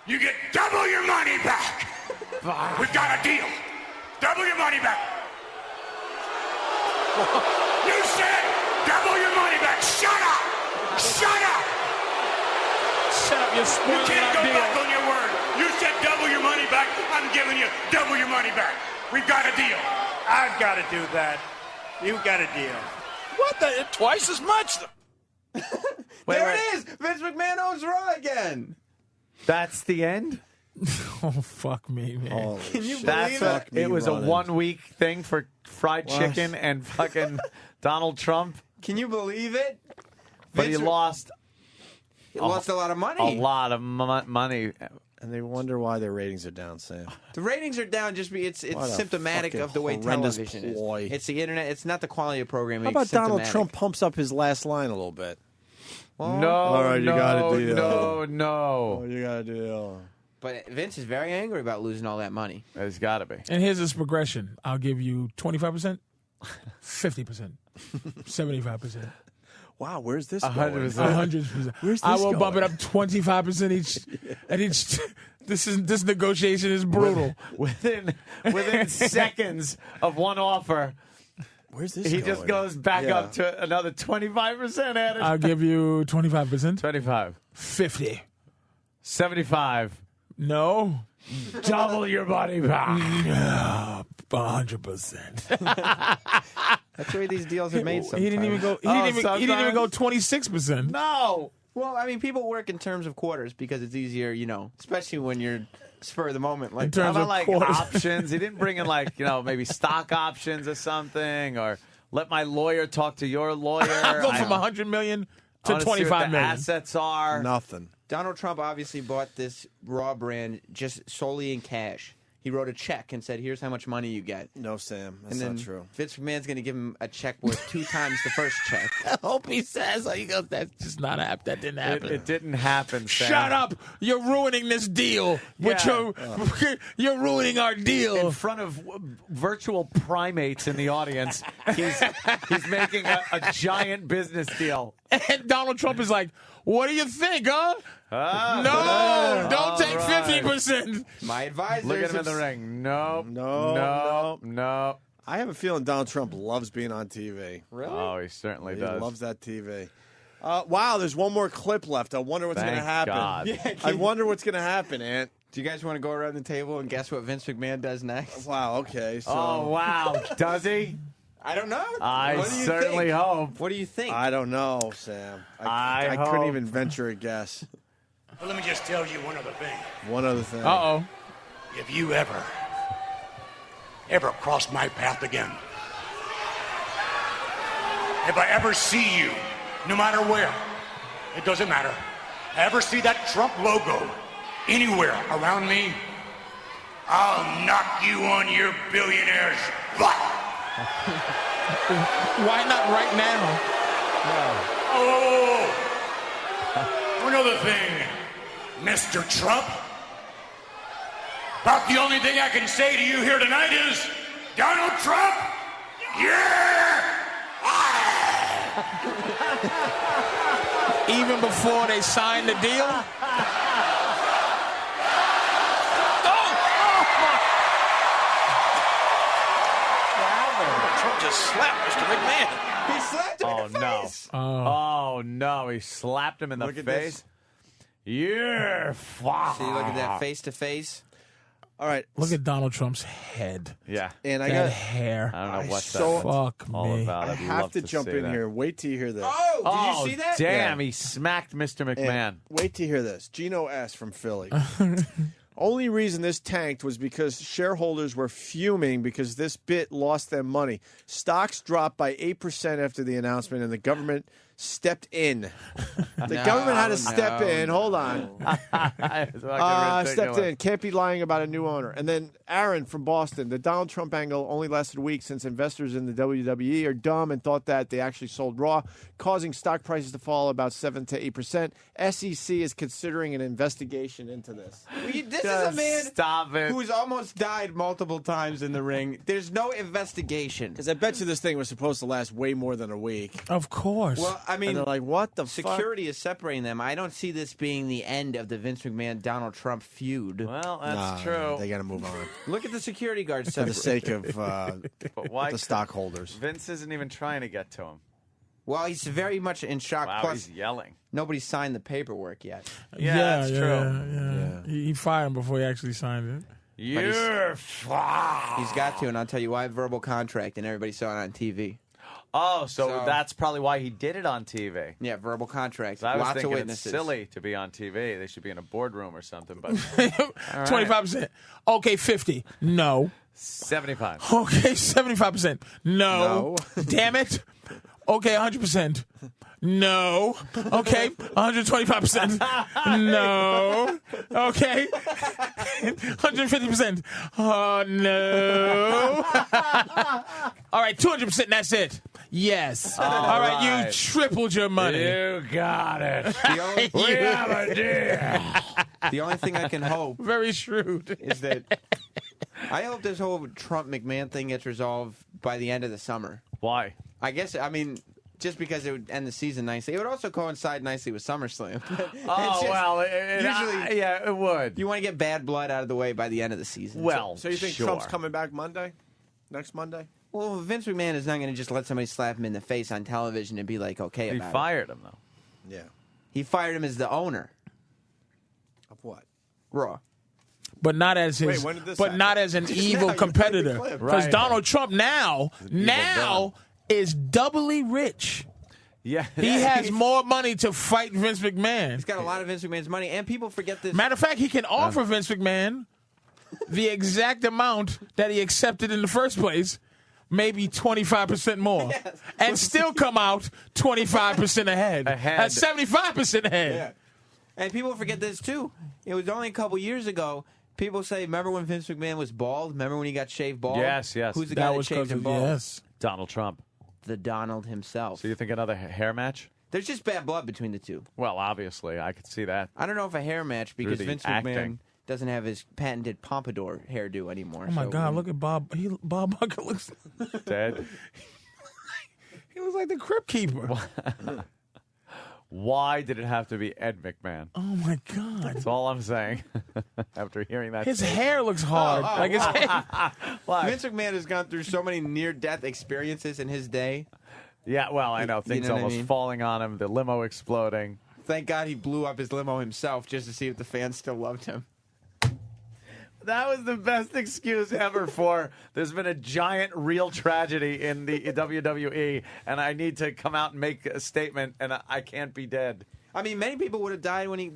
You get double your money back. We've got a deal. Double your money back. You said double your money back. Shut up. Shut up. Shut up, you're spoiling You can't our go deal. back on your word. You said double your money back. I'm giving you double your money back. We've got a deal. I've got to do that. You got a deal. What the? Twice as much? There it is. Vince McMahon owns Raw again. That's the end? Oh, fuck me, man. Holy Can you shit. believe That's it? it was a running. 1 week thing for fried chicken and fucking Donald Trump. Can you believe it? But he Vince- lost He lost a lot of money. a lot of money. And they wonder why their ratings are down, Sam. The ratings are down. It's What a symptomatic fucking of the way horrendous television ploy. is. It's the internet. It's not the quality of programming. How about it's Donald symptomatic. Trump pumps up his last line a little bit? Well, No, All right, you no, gotta do no, Oh, no. you got to do But Vince is very angry about losing all that money. There's got to be. And here's this progression. I'll give you 25%, 50%, 75%. Wow, where's this 100%. 100%. Where's I this will bump it going? up 25% each. And each. This negotiation is brutal. Within seconds of one offer, Where's this he going? just goes back Yeah. up to another 25% added. I'll give you 25%. 25. 50. 75. No. Double your money back. Yeah, 100%. That's the way these deals are made. He didn't even go. He didn't even go 26%. No. Well, I mean, people work in terms of quarters because it's easier, especially when you're spur of the moment. Like, In terms How of about like quarters. options? He didn't bring in maybe stock options or something, or let my lawyer talk to your lawyer. I'll go from 100 million to I wanna see what 25 the million. assets are. Nothing. Donald Trump obviously bought this Raw brand just solely in cash. He wrote a check and said, "Here's how much money you get." No, Sam, that's and then not true. Vince McMahon's going to give him a check worth 2 times the first check. I hope he says. He goes, that's just not happened. That didn't happen. It didn't happen, Sam. Shut up! You're ruining this deal. Yeah. You're ruining our deal. In front of virtual primates in the audience, he's making a giant business deal. And Donald Trump is like, "What do you think, huh? Ah. No, don't All take right. 50%." My advisor. Look at him in the ring. No. I have a feeling Donald Trump loves being on TV. Really? Oh, he certainly He does. loves that TV. Wow, there's one more clip left. I wonder what's going to Thank happen. God. Yeah, I wonder what's going to happen, Ant. Do you guys want to go around the table and guess what Vince McMahon does next? Wow, okay. So Oh, wow. Does he? I don't know. I What do you certainly think? hope. What do you think? I don't know, Sam. I couldn't hope. even venture a guess. Well, let me just tell you one other thing. One other thing. Uh-oh. If you ever cross my path again, if I ever see you, no matter where, it doesn't matter, ever see that Trump logo anywhere around me, I'll knock you on your billionaire's butt. Why not right now? Oh, one other thing, Mr. Trump. About the only thing I can say to you here tonight is, Donald Trump, yeah! Even before they signed the deal? Trump just slapped Mr. McMahon. He slapped him Oh, in the no. face. Oh, no. He slapped him in the Look at face. this. You're fucked. See, look at that face to face. All right. Look at Donald Trump's head. Yeah. And I that got hair. I don't know what so- Fuck all me. about. I I'd have love to jump see in that. here. Wait till you hear this. Oh, did you see that? Damn, Yeah. he smacked Mr. McMahon. And wait till you hear this. Gino S. from Philly. Only reason this tanked was because shareholders were fuming because this bit lost them money. Stocks dropped by 8% after the announcement, and the government stepped in. The government had to step in. Hold on. Stepped in. Can't be lying about a new owner. And then Aaron from Boston. The Donald Trump angle only lasted a week since investors in the WWE are dumb and thought that they actually sold Raw, causing stock prices to fall about 7 to 8%. SEC is considering an investigation into this. This is a man Stop it. who's almost died multiple times in the ring. There's no investigation. Because I bet you this thing was supposed to last way more than a week. Of course. Well, I mean, And they're like, what the fuck? security is separating them. I don't see this being the end of the Vince McMahon Donald Trump feud. Well, that's true. They got to move on. Look at the security guards For the sake of But why the stockholders. Vince isn't even trying to get to him. Well, he's very much in shock. Wow, Plus, he's yelling. Nobody signed the paperwork yet. Yeah, that's true. Yeah. He fired him before he actually signed it. You're He's got to, and I'll tell you why. Verbal contract, and everybody saw it on TV. Oh, so that's probably why he did it on TV. Yeah, verbal contract. So I was Lots thinking of witnesses. it's silly to be on TV. They should be in a boardroom or something. But 25%. Okay, 50. No. 75. Okay, 75%. No. Damn it. Okay, 100%. No. Okay, 125%. No. Okay. 150%. Oh, no. All right, 200%, and that's it. Yes. All right, you tripled your money. You got it. We have a deal. The only thing I can hope Very shrewd. is that I hope this whole Trump McMahon thing gets resolved by the end of the summer. Why? I guess, I mean, just because it would end the season nicely. It would also coincide nicely with SummerSlam. Usually, yeah, it would. You want to get bad blood out of the way by the end of the season. Well, So you think sure. Trump's coming back Monday? Next Monday? Well, Vince McMahon is not going to just let somebody slap him in the face on television and be like, okay He about it. fired him, though. Yeah. He fired him as the owner. Of what? Raw. But not as his, Wait, when did this but happen? not as an Just evil now, you competitor. played the clip. Because Right. Donald Trump now is doubly rich. Yeah. He has more money to fight Vince McMahon. He's got a lot of Vince McMahon's money, and people forget this. Matter of fact, he can offer Vince McMahon the exact amount that he accepted in the first place, maybe 25% more, and still come out 25% ahead. At 75% ahead. Yeah. And people forget this, too. It was only a couple years ago. People say, remember when Vince McMahon was bald? Remember when he got shaved bald? Yes, yes. Who's the That guy that was shaved 'cause him of- bald? yes. Donald Trump. The Donald himself. So you think another hair match? There's just bad blood between the two. Well, obviously, I could see that. I don't know if a hair match because the Vince acting. McMahon doesn't have his patented pompadour hairdo anymore. Oh my so God! Look at Bob. Bob Barker looks. Dead. He looks like the crypt keeper. Why did it have to be Ed McMahon? Oh my God! That's all I'm saying. After hearing that, His tape. hair looks hard. Like his hair. Vince McMahon has gone through so many near-death experiences in his day. Yeah, well, I know things know what I almost mean? falling on him, the limo exploding. Thank God he blew up his limo himself just to see if the fans still loved him. That was the best excuse ever for there's been a giant real tragedy in the WWE, and I need to come out and make a statement, and I can't be dead. I mean, many people would have died when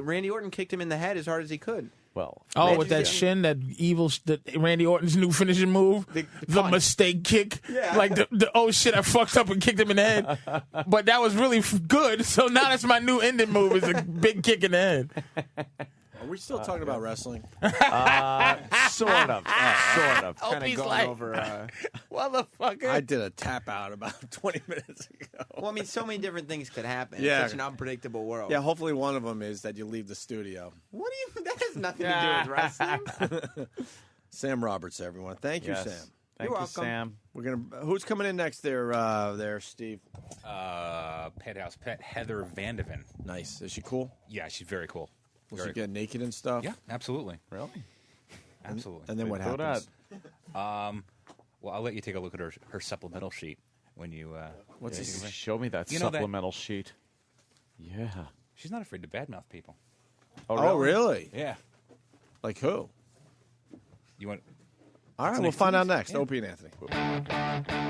Randy Orton kicked him in the head as hard as he could. Well, Oh, with that shin, that evil, that Randy Orton's new finishing move, the mistake kick, like the oh shit, I fucked up and kicked him in the head, but that was really good. So now that's my new ending move is a big kick in the head. Are we still talking about wrestling? Sort of. Sort of. Kind of going over. Motherfucker. I did a tap out about 20 minutes ago. Well, I mean, so many different things could happen. Yeah. It's such an unpredictable world. Yeah, hopefully one of them is that you leave the studio. What do you? That has nothing to do with wrestling. Sam Roberts, everyone. Thank you, Yes. Sam. Thank You're you, welcome. Sam. We're gonna. Who's coming in next? There, Steve. Pet House Pet Heather Vandeven. Nice. Is she cool? Yeah, she's very cool. Will Very she get naked and stuff? Yeah, absolutely. Really? Absolutely. And then what Who happens? Well, I'll let you take a look at her supplemental sheet when you. What's yeah, this? you can- Show me that You know that- supplemental sheet. Yeah. She's not afraid to badmouth people. Oh, really? Yeah. Like who? You want? All right, What's we'll next, find out please? next. Yeah. Opie and Anthony.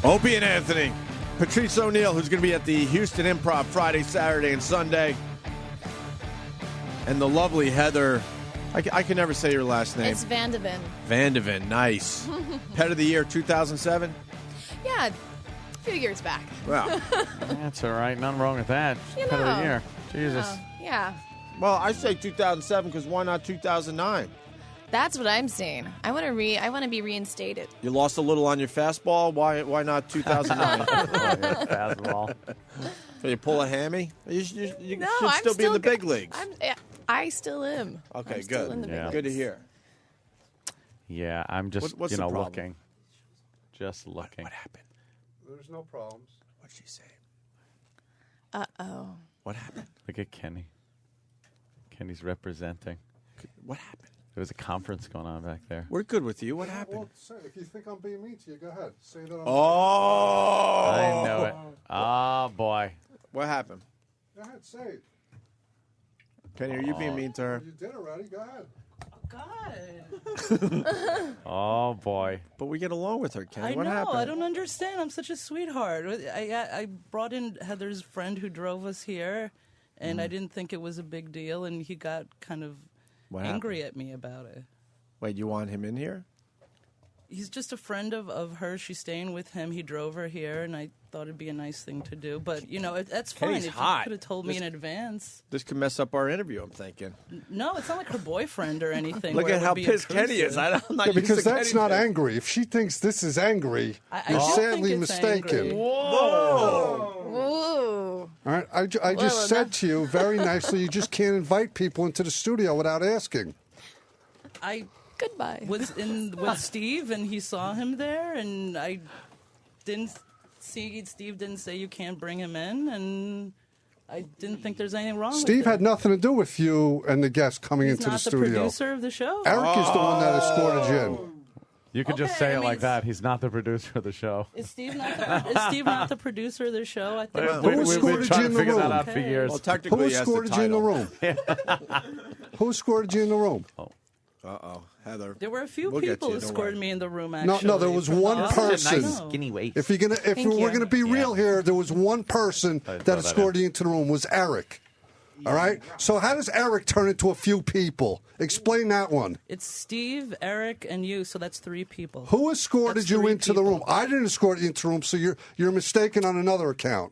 Opie and Anthony. Patrice O'Neal, who's going to be at the Houston Improv Friday, Saturday, and Sunday. And the lovely Heather. I can never say your last name. It's Vandeven. Vandeven, nice. Pet of the Year 2007? Yeah, a few years back. Wow. That's all right. Nothing wrong with that. You Pet of know. the year. Jesus. Yeah, Well, I say 2007 because why not 2009? that's what I'm saying. I want to be reinstated. You lost a little on your fastball. Why not 2009? Fastball. So you pull a hammy? You No, should I'm still be in the go- big leagues. I still am. Okay, I'm still good. in the big Yeah. Good to leagues. hear. Yeah, I'm just, What's the problem? looking. Just looking. What happened? There's no problems. What'd she say? Uh-oh. What happened? Look at Kenny. Kenny's representing. What happened? There was a conference going on back there. We're good with you. What happened? Well, say, if you think I'm being mean to you, go ahead. Say that I'm Oh! I know it. Oh, boy. What happened? Go ahead, say it. Kenny, are you being mean to her? You did already. Go ahead. Oh, boy. But we get along with her, Kenny. I What know. happened? I don't understand. I'm such a sweetheart. I brought in Heather's friend who drove us here, and I didn't think it was a big deal, and he got kind of What angry at me about it. Wait, you want him in here? He's just a friend of hers. She's staying with him. He drove her here, and I thought it'd be a nice thing to do. But, that's fine. Kenny's If hot. you could have told me This- in advance. This could mess up our interview, I'm thinking. No, it's not like her boyfriend or anything. Look where at it would how be pissed Kenny is. intrusive. I'm not Yeah, used because to that's Kenny not pissed. angry. If she thinks this is angry, I you're don't sadly think it's mistaken. angry. Whoa! Ooh. All right, I Well, just said enough. to you very nicely, you just can't invite people into the studio without asking. I Goodbye. was in with Steve, and he saw him there, and I didn't see. Steve didn't say you can't bring him in, and I didn't think there's anything wrong. Steve with had it. nothing to do with you and the guest coming He's into the not the studio. producer of the show. Eric is the one that escorted you in. You could just Okay, say I it mean, like that. He's not the producer of the show. Is Steve not the producer of the show? I think Who escorted been you trying in to the figure that room? out for years. Well, technically, Who he has the escorted you in the title. room? Who escorted you in the room? Uh-oh, Heather. there were a few We'll get people you, who don't escorted worry. me in the room. No, Actually, there was from one the- person. No. Skinny waist. If we're Thank gonna be you. real here, there was one person I that throw that escorted you into the room was Eric. All right. So how does Eric turn into a few people? Explain that one. It's Steve, Eric, and you. So that's 3 people. Who escorted That's you 3 into the people. room? I didn't escort you into the room, so you're mistaken on another account.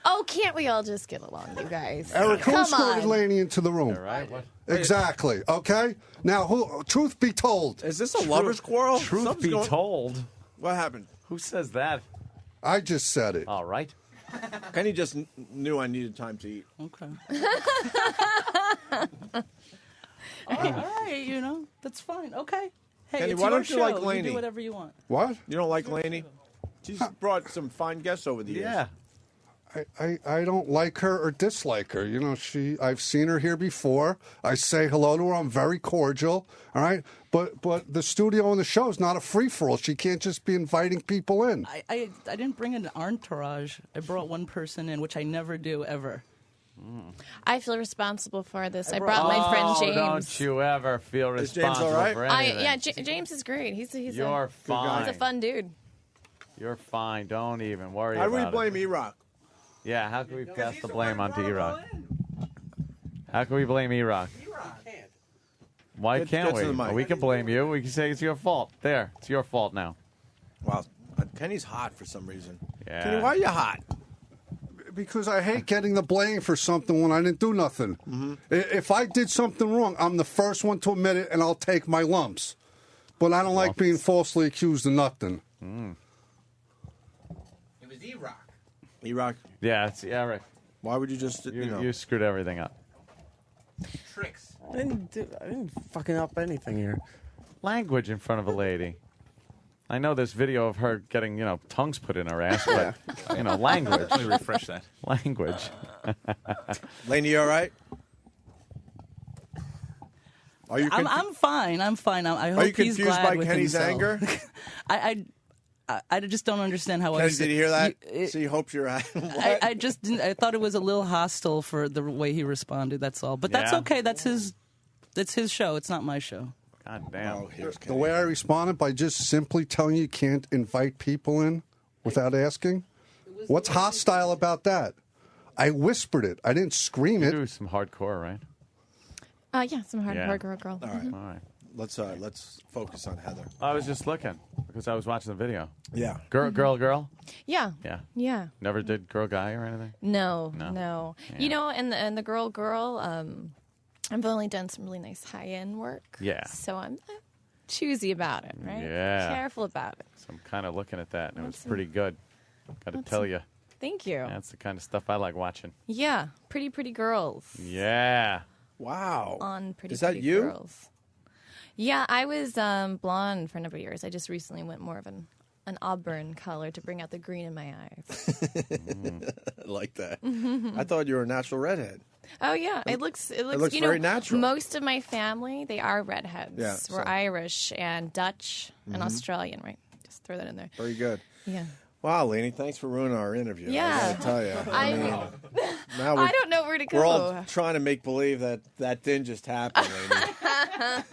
Oh, can't we all just get along, you guys? Eric, who Come escorted on. Laney into the room? Right? What? Exactly. Okay. Now, truth be told, Is this a lover's quarrel? Truth Something's be going- told. What happened? Who says that? I just said it. All right. Kenny just knew I needed time to eat. Okay. all right, that's fine. Okay. Hey, Kenny, it's why your don't you show. like You Lainey? do whatever you want. What? You don't like Laney? She's brought some fine guests over the years. Yeah. I don't like her or dislike her. I've seen her here before. I say hello to her. I'm very cordial. All right, but the studio and the show is not a free for all. She can't just be inviting people in. I didn't bring an entourage. I brought one person in, which I never do ever. I feel responsible for this. I brought my friend James. Don't you ever feel Is James responsible all right? for anything. James is great. He's You're fine. He's a fun dude. You're fine. Don't even worry How do about we blame it. E-Rock? Yeah, how can we pass the blame onto E-Rock? How can we blame E-Rock? Why Get can't to we? the mic. We can blame you. We can say it's your fault. There, it's your fault now. Wow, Kenny's hot for some reason. Yeah. Kenny, why are you hot? Because I hate getting the blame for something when I didn't do nothing. Mm-hmm. If I did something wrong, I'm the first one to admit it, and I'll take my lumps. But I don't like being falsely accused of nothing. It was E-Rock. E-Rock, Yeah, it's Eric. why would you just, You screwed everything up. Tricks. I didn't fucking up anything here. Language in front of a lady. I know there's video of her getting, tongues put in her ass, but, language. Let me refresh that. Language. Laney, you all right? Are you? I'm fine. I'm fine. I hope Are you he's confused glad by with Kenny's himself. anger? I just don't understand how. Kenny, did you hear that? She hopes you're. I just didn't. I thought it was a little hostile for the way he responded. That's all. But that's Yeah. okay. That's his show. It's not my show. God damn. The way I responded by just simply telling you can't invite people in without asking. What's hostile about that? I whispered it. I didn't scream it. Do some hardcore, right? Yeah, some hardcore girl. All right. Mhm. All right. Let's focus on Heather. I was just looking because I was watching the video. Yeah. Girl. Yeah. Yeah. Yeah. Never did girl guy or anything? No. Yeah. You know, and the girl, I've only done some really nice high-end work. Yeah. So I'm choosy about it, right? Yeah. Careful about it. So I'm kind of looking at that, and it was That's pretty good. Got to tell you. Thank you. That's the kind of stuff I like watching. Yeah. Pretty girls. Yeah. Wow. On Pretty Is that Pretty you? Girls. Yeah, I was blonde for a number of years. I just recently went more of an auburn color to bring out the green in my eyes. I like that. I thought you were a natural redhead. Oh yeah, it looks looks you very know, natural. Most of my family, they are redheads. Yeah, We're so- Irish and Dutch and Mhm. Australian, right? Just throw that in there. Very good. Yeah. Wow, Laney, thanks for ruining our interview. Yeah. I gotta tell you. I mean, know. now I don't know where to We're all go. trying to make believe that didn't just happen, Laney.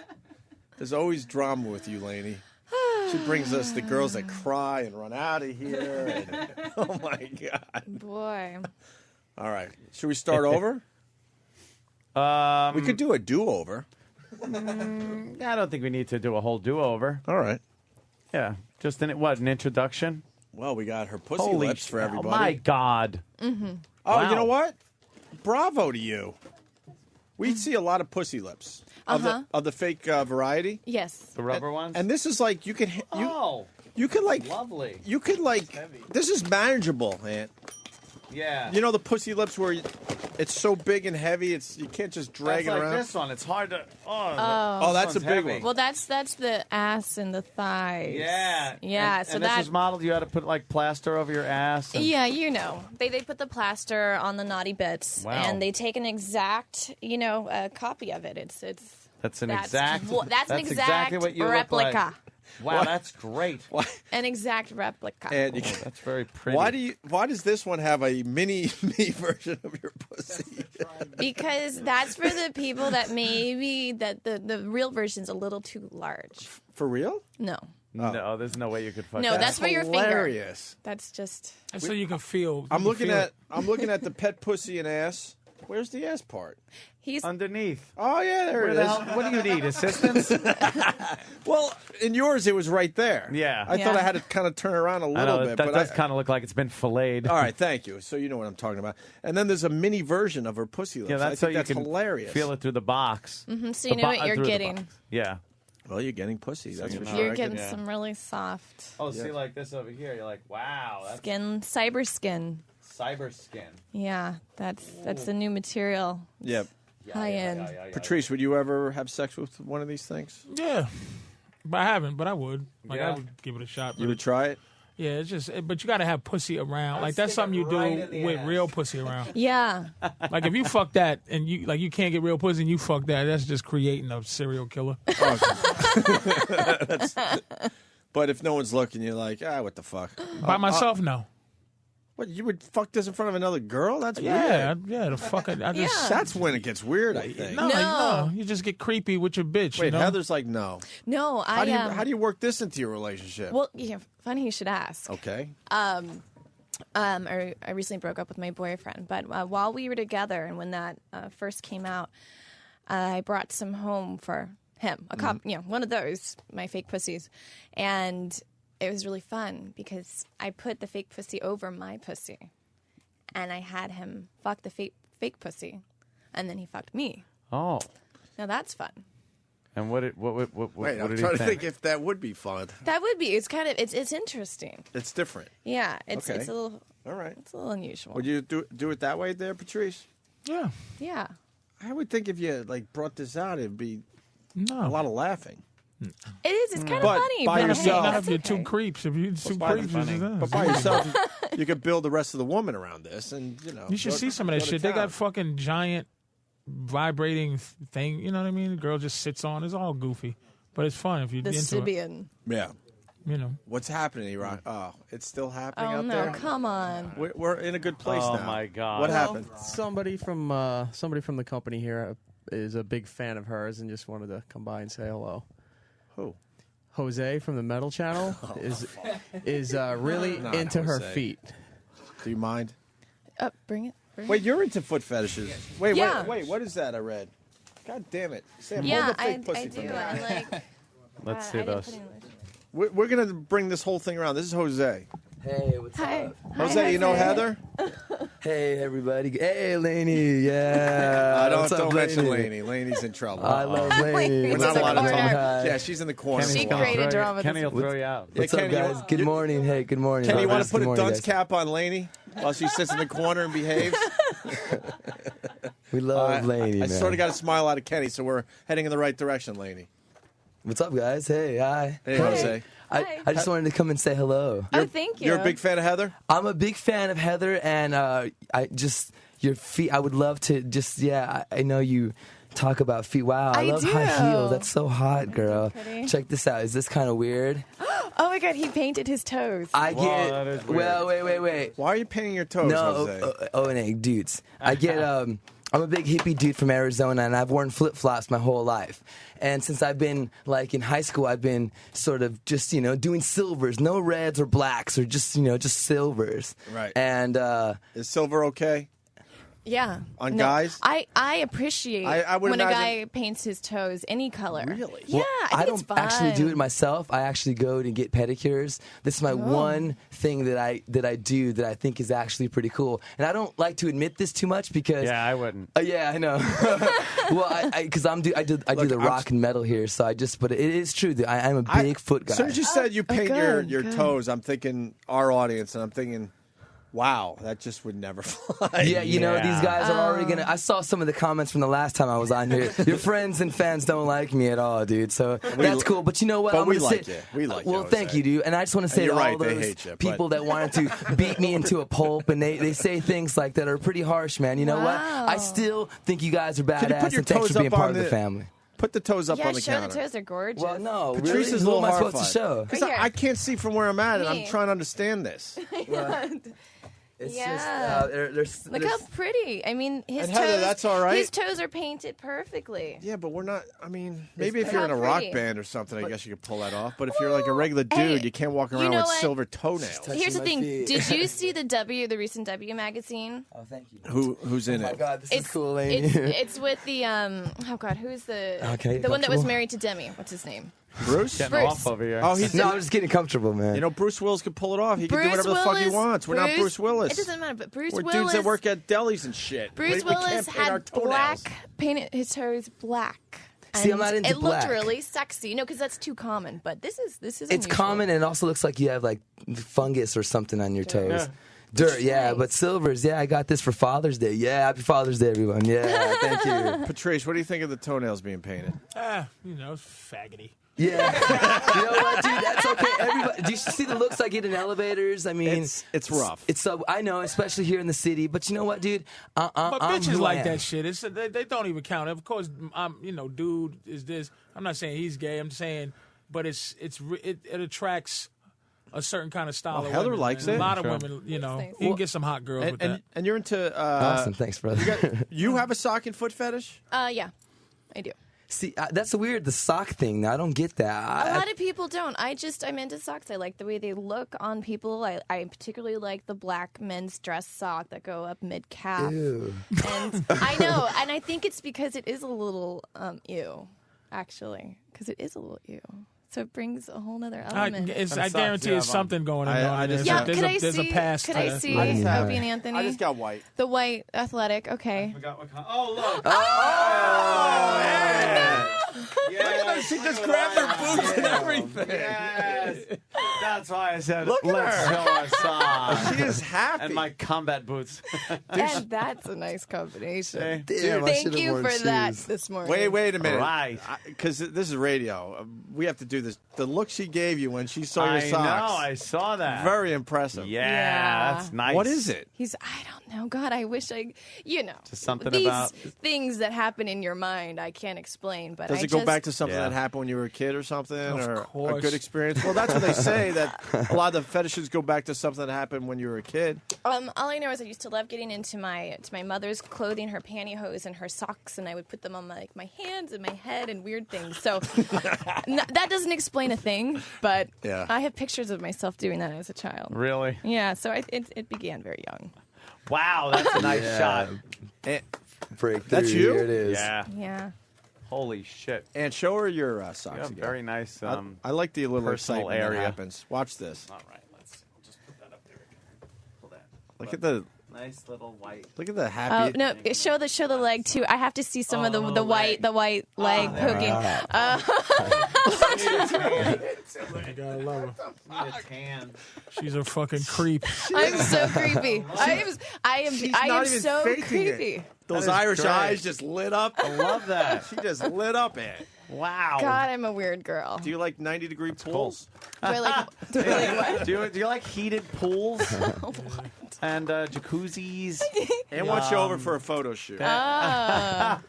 There's always drama with you, Laney. She brings us the girls that cry and run out of here. And, oh my God. Boy. All right. Should we start over? We could do a do-over. I don't think we need to do a whole do-over. All right. Yeah. Just an introduction? Well, we got her pussy Holy lips for oh, everybody. my God. Mm-hmm. Oh, Wow. you know what? Bravo to you. We see a lot of pussy lips of the fake variety. Yes. The rubber ones? And this is like you could you could like lovely. You could like this is manageable, man. Yeah. You know the pussy lips where it's so big and heavy, you can't just drag That's it like around. this one. It's hard to. Oh, that's a big one. Well, that's the ass and the thighs. Yeah. Yeah. And, so and that. this was modeled. You had to put like plaster over your ass. And, Yeah, you know, they put the plaster on the naughty bits, Wow. and they take an exact, copy of it. It's That's an that's exact. that's an exact exactly what you replica. Look like. Wow, that's great. An exact replica. And that's very pretty. Why does this one have a mini me version of your pussy? Because that's for the people that maybe that the real version's a little too large. For real? No. No, there's no way you could fuck No, that. that's for your finger. Hilarious. That's just. And so you can feel. I'm you can looking feel at it. the pet pussy and ass. Where's the ass part? He's underneath. Oh yeah, there Where it the is. hell- what do you need? Assistance? Well, in yours it was right there. Yeah. I thought I had to kind of turn around a I little know, bit, that but does kind of look like it's been filleted. All right, thank you. So you know what I'm talking about. And then there's a mini version of her pussy lips. Yeah, I that's so think you that's can hilarious. feel it through the box. Mhm, so The you know what you're through the getting. box. Yeah. Well, you're getting pussy. That's for sure. You're getting some really soft Oh, see, like this over here. You're like, wow, that's skin, cyber skin. cyber skin. Yeah, that's the new material. Yep. High end. Patrice, would you ever have sex with one of these things? Yeah, but I haven't. But I would. Like Yeah? I would give it a shot. You would try it? Yeah, it's just. But you got to have pussy around. Like that's something you do with real pussy around. Yeah. Like if you fuck that and you can't get real pussy and you fuck that, that's just creating a serial killer. But if no one's looking, you're like, what the fuck? By myself, no. What, you would fuck this in front of another girl? That's Yeah, weird. yeah. The fuck. I just. That's when it gets weird, I think. No, you just get creepy with your bitch. Wait, you know? Heather's like, no. No, How I do you work this into your relationship? Well, yeah, funny you should ask. Okay. I recently broke up with my boyfriend, but while we were together and when that first came out, I brought some home for him, one of those, my fake pussies, and it was really fun because I put the fake pussy over my pussy, and I had him fuck the fake pussy, and then he fucked me. Oh. Now that's fun. And what Wait, what I'm did trying he to think if that would be fun. That would be. It's kind of. It's interesting. It's different. Yeah. It's Okay. it's a little. All right. It's a little unusual. Would you do it that way there, Patrice? Yeah. Yeah. I would think if you brought this out, it'd be a lot of laughing. It is. It's kind of But funny. by but yourself- hey, Not if that's you're okay. two creeps. If you're two creeps, it's just But by yourself, you could build the rest of the woman around this, and You should see some of that go to shit. They town. got fucking giant vibrating thing. You know what I mean? The girl just sits on. It's all goofy, but it's fun if you're The into Sibian. Yeah. You know. What's happening, Iran? Oh, it's still happening Oh out no! there? Come on. We're in a good place Oh, now. my God. What Well, happened? Somebody from the company here is a big fan of hers and just wanted to come by and say hello. Who? Jose from the Metal Channel is really Not into her Jose. feet. Do you mind? Bring it. Wait, you're into foot fetishes. Wait, Yeah. wait, what is that I read? God damn it. Sam, Yeah, hold the fake I pussy do. from me. I like. Let's I see didn't this. put any lotion. We're going to bring this whole thing around. This is Jose. Hey, what's Hi. up? Jose, you know Heather? Hey, everybody. Hey, Lainey. Yeah. What's up, don't mention Lainey? Laney. Laney's in trouble. I love Lainey. We're What's not up, allowed to Lainey? talk. Hi. Yeah, she's in the corner. She created drama. Kenny will throw you out. What's Yeah, up, Kenny, guys? Good morning. Hey, good morning. Kenny, you want Good to put a morning, dunce guys. cap on Laney while she sits in the corner and behaves? We love Lainey, I man. sort of got a smile out of Kenny, so we're heading in the right direction, Laney. What's up, guys? Hey, hi. Hey, Jose. I just wanted to come and say hello. Oh, thank you. You're a big fan of Heather? I'm a big fan of Heather, and I just your feet. I would love to just I know you talk about feet. Wow, I love do. high heels. That's so hot, girl. pretty. Check this out. Is this kind of weird? Oh my God! He painted his toes. I Wow, get. that is weird. Well, wait. Why are you painting your toes, No, Jose? and egg dudes. I get. I'm a big hippie dude from Arizona, and I've worn flip flops my whole life. And since I've been like in high school, I've been sort of just doing silvers, no reds or blacks, or just just silvers. Right. And Is silver okay? Yeah. On No, guys? I appreciate I would when a imagine- guy paints his toes any color. Really? Yeah, I think don't it's fun. actually do it myself. I actually go to get pedicures. This is my one thing that I do that I think is actually pretty cool. And I don't like to admit this too much because Yeah, I wouldn't. yeah, I know. Well, because I do the rock and metal here, so but it is true that I'm a big foot guy. As soon as you said you paint your good. toes, I'm thinking our audience, and I'm thinking, wow, that just would never fly. Yeah, these guys are already Oh. gonna. I saw some of the comments from the last time I was on here. Your friends and fans don't like me at all, dude. So that's cool. But you know what? But I'm we gonna like say, you. We like you, Well, Jose. thank you, dude. And I just want to say you're to all right, they those hate you, but- people that wanted to beat me into a pulp and they say things like that are pretty harsh, man. You know what? I still think you guys are Can you badass, put your and thanks toes for being up part on of the family. Put the toes up Yeah, on the show counter. the toes are gorgeous. Well, no, Patrice really? is a Who little am I supposed horrified. to show? 'Cause Right here. I can't see from where I'm at, and I'm Me. trying to understand this. It's Yeah. just Look how pretty. I mean, his And Heather, toes. that's all right? His toes are painted perfectly. Yeah, but we're not. I mean, maybe if They're you're in a not rock pretty. band or something, I guess you could pull that off. But if you're like a regular dude, hey, you can't walk you around know with what? silver toenails. Here's the my thing. feet. Did you see the recent W magazine? Oh, thank you. Who's in Oh my it? God, this is cool, Amy. It's with the oh God, who's the Okay, the one that was comfortable? married to Demi? What's his name? Bruce? Getting Bruce. off over here. Oh, he's No, I'm just getting comfortable, man. You know, Bruce Willis could pull it off. He can do Bruce whatever the fuck he Willis- wants. We're not Bruce Willis. It doesn't matter, but Bruce We're Willis. dudes that work at delis and shit. Bruce we can't Willis paint our had toenails. painted his toes black. See, I'm And not into it looked black. really sexy, because that's too common. But this is It's unusual. common, and it also looks like you have like fungus or something on your toes. Yeah. Dirt, yeah, but silvers, yeah, I got this for Father's Day. Yeah, happy Father's Day, everyone. Yeah, thank you. Patrice, what do you think of the toenails being painted? It's faggoty. Yeah, you know what, dude? That's okay. Everybody, do you see the looks I get in elevators? I mean, it's rough. It's so I know, especially here in the city. But you know what, dude? But I'm bitches who I like am. that shit. They don't even count. Of course, I'm dude is this. I'm not saying he's gay. I'm saying, but it attracts a certain kind of style. Well, of Heather women. likes And it. A lot Sure. of women, you nice. can get some hot girls with that. And you're into Awesome, thanks, brother. You have a sock and foot fetish? Yeah, I do. See, that's weird. The sock thing. I don't get that. A lot of people don't. I'm into socks. I like the way they look on people. I particularly like the black men's dress sock that go up mid calf. Ew. And I know, and I think it's because it is a little ew, actually, because it is a little ew. So it brings a whole nother element. I guarantee there's something going on. I just- Yeah, there's could a, I there's see? a past. Could to I that. see Yeah. Opie and Anthony? I just got white. The white athletic. Okay. Oh, look. Oh, yeah. Yeah, She just grabbed her boobs and everything. Yes. That's why I said, Look at let's her. show our song. She is happy. And my combat boots. And that's a nice combination. Damn, I Thank should've you worn for that shoes. this morning. Wait a minute. Right. Because this is radio. We have to do this. The look she gave you when she saw your I socks. know, I saw that. Very impressive. Yeah, that's nice. What is it? I don't know. God, I wish Just something these about- things that happen in your mind, I can't explain. But Does I it go just, back to something Yeah. that happened when you were a kid or something, Of or a course. good experience? Well, that's what they say, that a lot of the fetishes go back to something that happened when you were a kid. All I know is I used to love getting into my mother's clothing, her pantyhose and her socks, and I would put them on my hands and my head and weird things. So that doesn't explain a thing, but Yeah. I have pictures of myself doing that as a child. Really? Yeah, so it began very young. Wow, that's a nice shot. Breakthrough. That's you? Here it is. Yeah. Yeah. Holy shit. And show her your socks Yeah, again. very nice. I like the little personal excitement area. that happens. Watch this. All right, let's just put that up there. Pull that. Look at the Nice little white. look at the Oh happy. no! Show the leg too. I have to see some of the white leg poking. I gotta love her. She's a fucking creep. I'm so creepy. I am not even so faking creepy. it. Those That is Irish great. eyes just lit up. I love that. She just lit up it. Wow. God, I'm a weird girl. Do you like 90-degree pools? Do I like what? Do you like heated pools and jacuzzis? And wants you over for a photo shoot. You got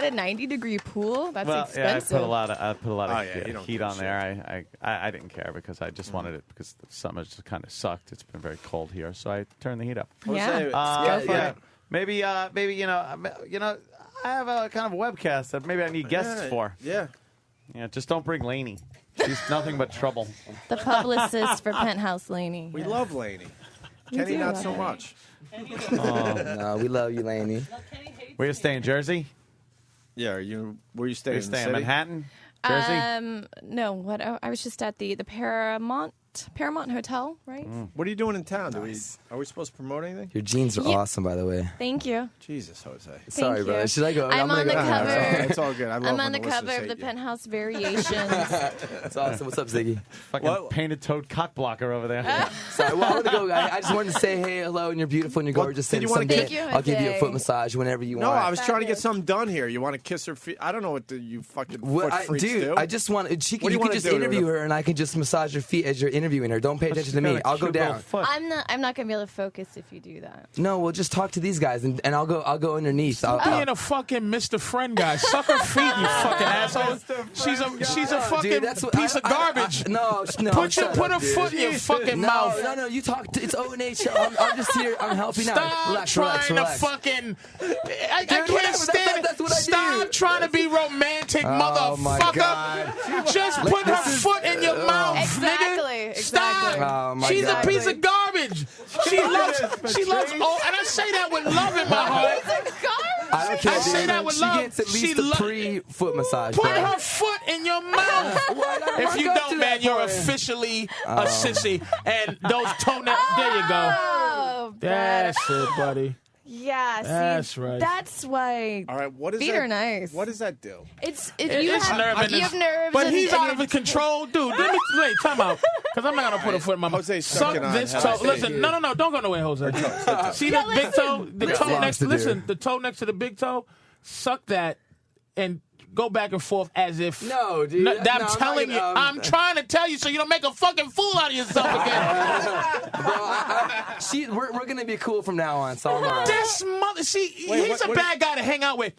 a 90-degree pool? That's Well, yeah, expensive. I put a lot of Oh, yeah, you don't heat give a on there. I didn't care because I just wanted it because the summer just kind of sucked. It's been very cold here, so I turned the heat up. Yeah. Jose, Go for it. Maybe you know, I have a kind of webcast that maybe I need guests for. Yeah. Yeah, just don't bring Lainey. She's nothing but trouble. The publicist for Penthouse Laney. We love Lainey. We Kenny, do not love so her. much. No, we love you, Lainey. Where you stay in Jersey? Yeah, where you staying? You in the stay in city? Manhattan, Jersey? No, what? Oh, I was just at the Paramount Hotel, right? What are you doing in town? Are we supposed to promote anything? Your jeans are Yeah. awesome, by the way. Thank you. Jesus, Jose. Sorry, Thank bro. you. Should I go? I'm gonna on the go. cover. It's all good. I love I'm when on the listeners cover of hate the you. Penthouse Variations. That's awesome. What's up, Ziggy? Fucking painted toed cock blocker over there. Sorry, well, I'm gonna go. I just wanted to say hey, hello, and you're beautiful and you're gorgeous. did And you wanna someday kick you? I'll give you a Okay. foot massage whenever you No, want. I was trying to get something done here. You want to kiss her feet? I don't know what you fucking What, foot freaks dude, do. I just want. What do You you can wanna just do to interview her? her, and I can just massage her feet as you're interviewing her. Don't pay attention to me. I'll go down. I'm not gonna be able to focus if you do that. No, we'll just talk to these guys, and I'll go underneath. Stop being a fucking Mr. Friend guy. Suck her feet, you fucking asshole. She's a fucking Dude, that's what- piece of garbage. No, Put shut a up, dude. foot in your fucking mouth. No, you talk. It's O&H. I'm just here. I'm helping out. Stop Relax, trying relax. to fucking. I Dude, can't stand that's it. what I Stop do. trying to be romantic, Oh, my motherfucker. God. Just put her foot in your mouth, Exactly. nigga. Stop. Oh, my She's God. a piece of garbage. She loves. Oh, and I say that with love in my heart. I don't care, I say dude. that with She love. gets at She least a lo- pre-foot massage. Put bro. her foot in your mouth. If you don't, man, you're officially a sissy. And those toenails. There you go. Oh, That's it, buddy. yeah. See, That's right. That's why. All right, what is feet that? are nice. What does that do? It's It's nerve you have nerves. But and- he's and out you're- of control, dude. Wait, time out. Because I'm not gonna put a foot in my mouth. Jose's Suck sucking on this hell. toe. Listen, no, don't go nowhere, Jose. See Yeah, the big toe, the Listen. toe next. to do. Listen, the toe next to the big toe. Suck that and go back and forth as if. No, dude. No, No, I'm I'm telling not you. gonna, I'm trying to tell you so you don't make a fucking fool out of yourself again. We're gonna be cool from now on. So I'm all right. This mother. See, Wait, he's what- a bad guy to hang out with.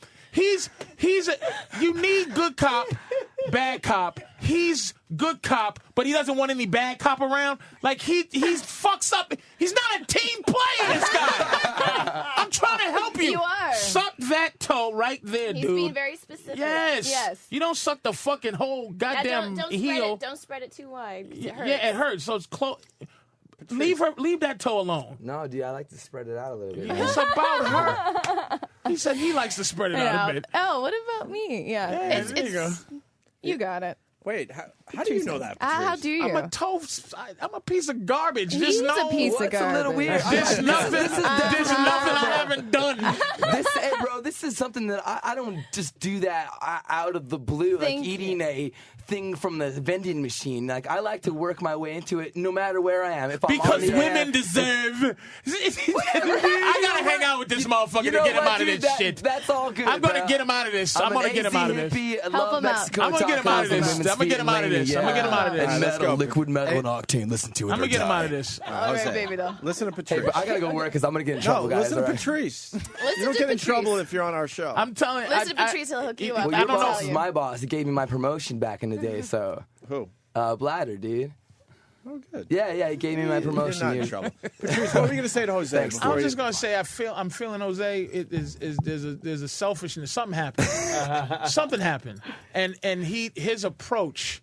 You need good cop, bad cop. He's good cop, but he doesn't want any bad cop around. Like he's fucks up. He's not a team player. This guy. I'm trying to help you. You are. Suck that toe right there, He's dude. being very specific. Yes. Yes. You don't suck the fucking whole Now, goddamn don't heel. Don't spread it too wide. 'Cause it hurts. Yeah, it hurts. So it's close. Leave that toe alone. No, dude, I like to spread it out a little bit. It's about her. He said he likes to spread it out a bit. Oh, what about me? Yeah. Yeah, there you go. You got it. Wait, how do you know that? How do you? I'm a piece of garbage. He's Just know a piece of It's a little garbage. weird. There's nothing I haven't done. Hey, bro, this is something that I don't just do that out of the blue, Thank like eating a thing from the vending machine. Like, I like to work my way into it no matter where I am. If I'm Because on the women air, deserve. I gotta hang out with this motherfucker to get him out of this shit. That's all good. I'm gonna bro. get him out of this. I'm an gonna get him out of AC this. hippie, I Help love him out. Mexico I'm gonna get him out of tacos and this. women's I'm gonna get feet him out of and this. I'm gonna get him out of this. And Let's metal, go. liquid metal and octane. Listen to it. I'm gonna get him out of this. All right, baby doll. Listen to Hey, Patrice. but I gotta go work because I'm gonna get in no, trouble, guys. listen to all right? Patrice. You Listen don't to get in Patrice. trouble if you're on our show. I'm telling you. Listen to Patrice, he'll hook you up. Well, I your don't boss know is you. my boss. He gave me my promotion back in the day, so. Who? Bladder, dude. Oh, good. Yeah, he gave me my promotion. You're not in dude. trouble. Patrice, what were you going to say to Jose? Thanks, before I was you- just gonna say I'm feeling Jose. There's a selfishness. Something happened. Something happened, and his approach.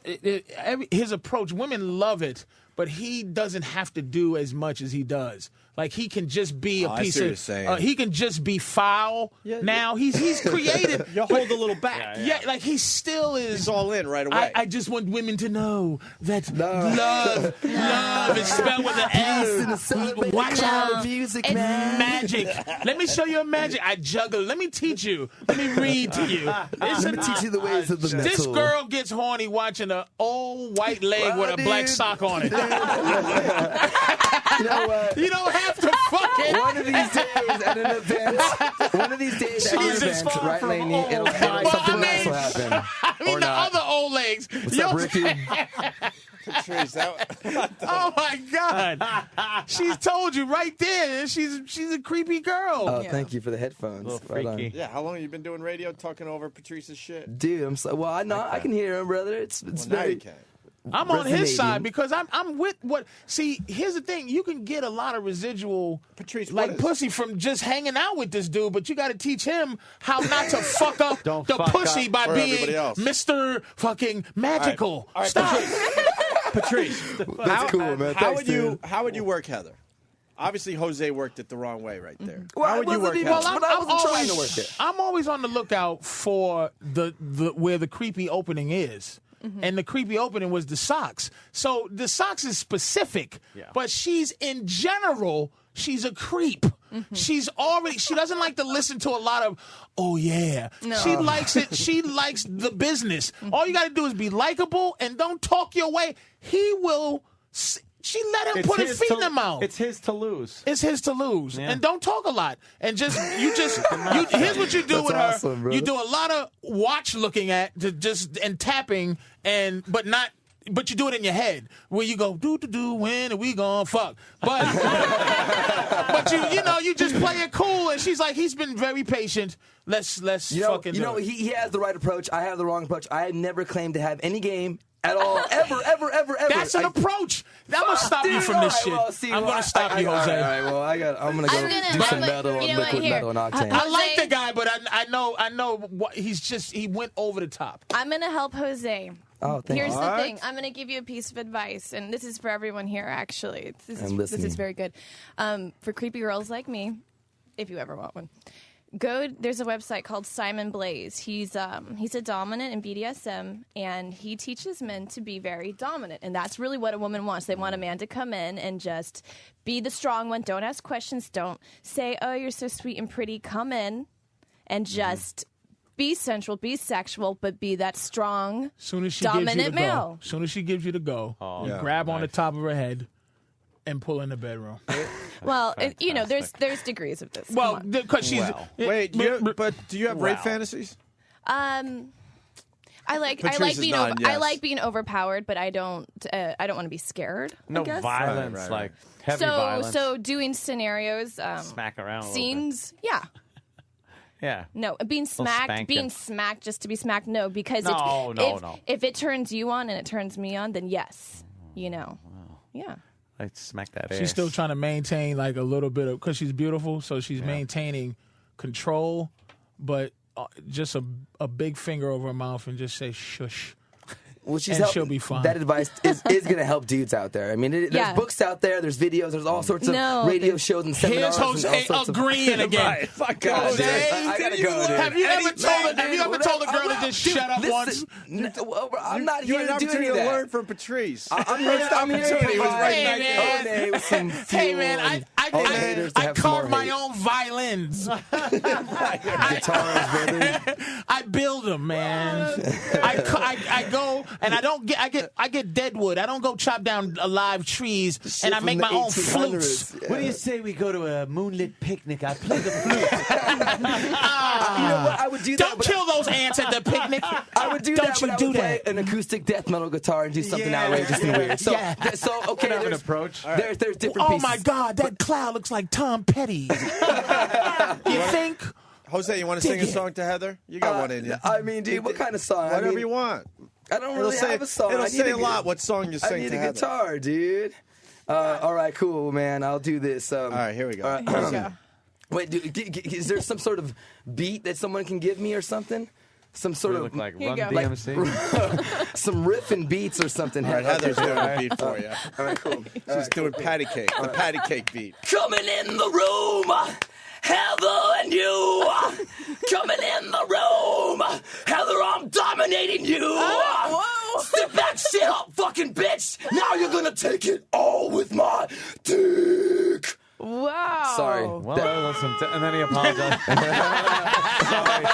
His approach. Women love it, but he doesn't have to do as much as he does. Like he can just be a I piece see what you're of. saying. He can just be foul. Now he's creative. You hold a little back. Yeah, like he still is. He's all in right away. I just want women to know that love is spelled with an L. Watch out. Music, It's man. magic. Let me show you a magic. I juggle. Let me teach you. Let me read to you. Let me teach you the ways of the metal. This girl gets horny watching an old white leg with a black sock on it. You know what? You don't have to fuck it. One of these days at an event, one of these days at an Jesus, event, far right, from Lainey? old. Something nice will happen. I mean, Or the not. other old legs. What's up, Ricky? Patrice, Oh my God! She's told you right there. She's a creepy girl. Oh, thank you for the headphones. Right on. Yeah, how long have you been doing radio, talking over Patrice's shit? Dude, I'm so well. I can hear him, brother. It's Well, now very. you can. I'm on his resonating. side because I'm with what. See, here's the thing: you can get a lot of residual, Patrice, like what is- pussy from just hanging out with this dude, but you got to teach him how not to fuck up Don't the fuck pussy up by for being everybody else. Mr. Fucking Magical. All right, Stop. Patrice, That's cool, man. How Thanks, would you dude. how would you work Heather? Obviously, Jose worked it the wrong way right there. Well, how I would you wasn't work even- Heather? But I wasn't trying to work it. I'm always on the lookout for the where the creepy opening is. And the creepy opening was the socks. So the socks is specific, but she's in general, she's a creep. She doesn't like to listen to a lot of, oh yeah. No. She likes it. She likes the business. All you got to do is be likable and don't talk your way. He will. She let him put his feet in the mouth. It's his to lose. It's his to lose, Yeah. and don't talk a lot. And here's what you do That's with her. awesome, brother. You do a lot of watch looking at and tapping, but you do it in your head where you go do when are we gonna fuck? But you just play it cool, and she's like, he's been very patient. Let's fucking do it. He has the right approach. I have the wrong approach. I had never claimed to have any game at all, ever. That's an approach. I'm gonna stop you from this shit. I'm gonna stop you, Jose. All right, well, I'm gonna go do some metal, liquid metal, and octane. I like the guy, but I know what he went over the top. I'm going to help Jose. Oh, thank Here's you. the thing. I'm going to give you a piece of advice, and this is for everyone here, actually. This I'm is listening. very good. For creepy girls like me, if you ever want one. There's a website called Simon Blaze. He's a dominant in BDSM, and he teaches men to be very dominant. And that's really what a woman wants. They want a man to come in and just be the strong one. Don't ask questions. Don't say, oh, you're so sweet and pretty. Come in and just be sensual, be sexual, but be that strong, Soon as she dominant gives you the male. go, soon as she gives you the go, you Yeah. grab on the top of her head and pull in the bedroom. Well, there's degrees of this. Well, Come on. because she's Wait, but do you have rape fantasies? I like Patrice is being nodding I yes. like being overpowered, but I don't want to be scared. No I guess. violence, Right. like heavy violence. So doing scenarios, Smack around a little scenes, yeah. Yeah. No, being spanking. smacked just to be smacked. No, because No. if it turns you on and it turns me on, then yes, yeah. Like smack that ass. She's still trying to maintain like a little bit of because she's beautiful, so she's maintaining control, but just a big finger over her mouth and just say shush. Well, and she'll be fine. That advice is going to help dudes out there. I mean, there's books out there, there's videos, there's all sorts of radio shows and seminars. Here's Jose agreeing again. Right. Fuck Jose. I gotta go, dude. Have you ever told a girl to just shut up once? I'm not here to do any of to that. learn from Patrice. I'm here to provide Hey, with some fuel. Hey, man, I carve my own violins. I build them, man. I go and I get dead wood. I don't go chop down live trees, and I make my own flutes. What do you say we go to a moonlit picnic? I play the flute. You know what? I would do that. Don't kill those ants at the picnic. I would do that, but I would play an acoustic death metal guitar and do something outrageous and weird. So, okay, have an approach. There's different Oh pieces. my God, that cloud looks like Tom Petty. You think? Jose, you want to sing a song to Heather? You got one in you. I mean, dude, what kind of song? Whatever you want. I don't really have a song. It'll I need say a lot what song you sing I need to a Heather. guitar, dude. All right, cool, man. I'll do this. All right, here we go. All right. Wait, is there some sort of beat that someone can give me or something? Some sort of look like Run DMC. some riff and beats or something. All right, Heather's doing a beat for you. All right, cool. She's doing patty cake, the patty cake beat. Coming in the room, Heather and you. Coming in the room, Heather, I'm dominating you. Sit back, shit up, fucking bitch. Now you're gonna take it all with my dick. Wow. Sorry. Well, and then he apologized. Sorry.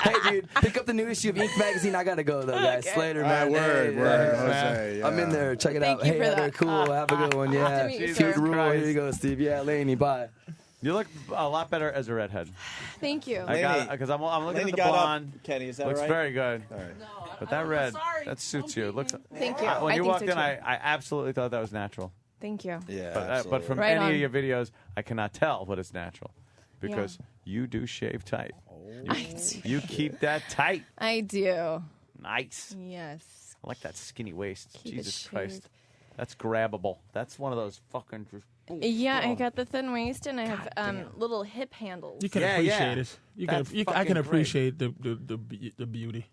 Hey, dude, pick up the new issue of Ink Magazine. I gotta go, though, guys. Okay. Slater, All right, man. word, Jose. I'm in there. Check it Thank out. you Hey, for Heather, that. cool. Have a good one. Yeah. meet you, Keep sir. the rule. Here you go, Steve. Yeah, Laney, bye. You look a lot better as a redhead. Thank you. I got because I'm looking Laney at the got up. blonde. Kenny, is that looks right? very good. All right. But that red, that suits you. It looks. Thank you. When I you think walked so, in, too. I absolutely thought that was natural. Thank you. Yeah, But from Right any on. of your videos, I cannot tell what is natural because you do shave tight. I do. You keep that tight. I do. Nice. Yes. I like that skinny waist. Keep it Jesus Christ. shaved. That's grabbable. That's one of those fucking. Yeah, I got the thin waist and I have little hip handles. You can appreciate it. I can appreciate the beauty.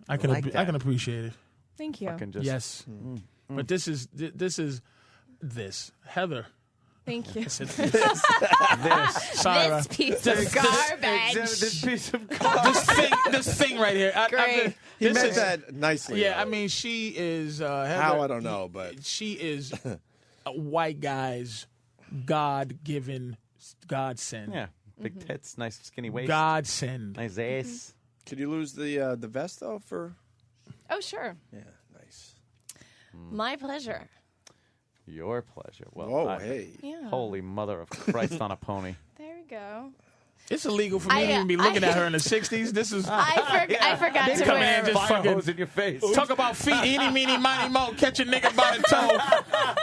I can appreciate it. Thank you. Yes. But this is Heather. Thank you. This This piece of garbage. This piece of garbage. this thing right here. Great. He meant that nicely. Yeah, though. I mean, she is. Heather, How I don't know, but she is a white guy's God-given godsend. Yeah, big tits, nice skinny waist, godsend. nice ass. Could you lose the vest though for? Oh, sure. Yeah, nice. My pleasure. Your pleasure. Well, Whoa, hey. Yeah. Holy mother of Christ on a pony. There we go. It's illegal for me to even be looking at her in the 60s. This is. I forgot to Come wear. in, just fucking hose in your face. talk about feet, eeny, meeny, miny, mo, catch a nigga by the toe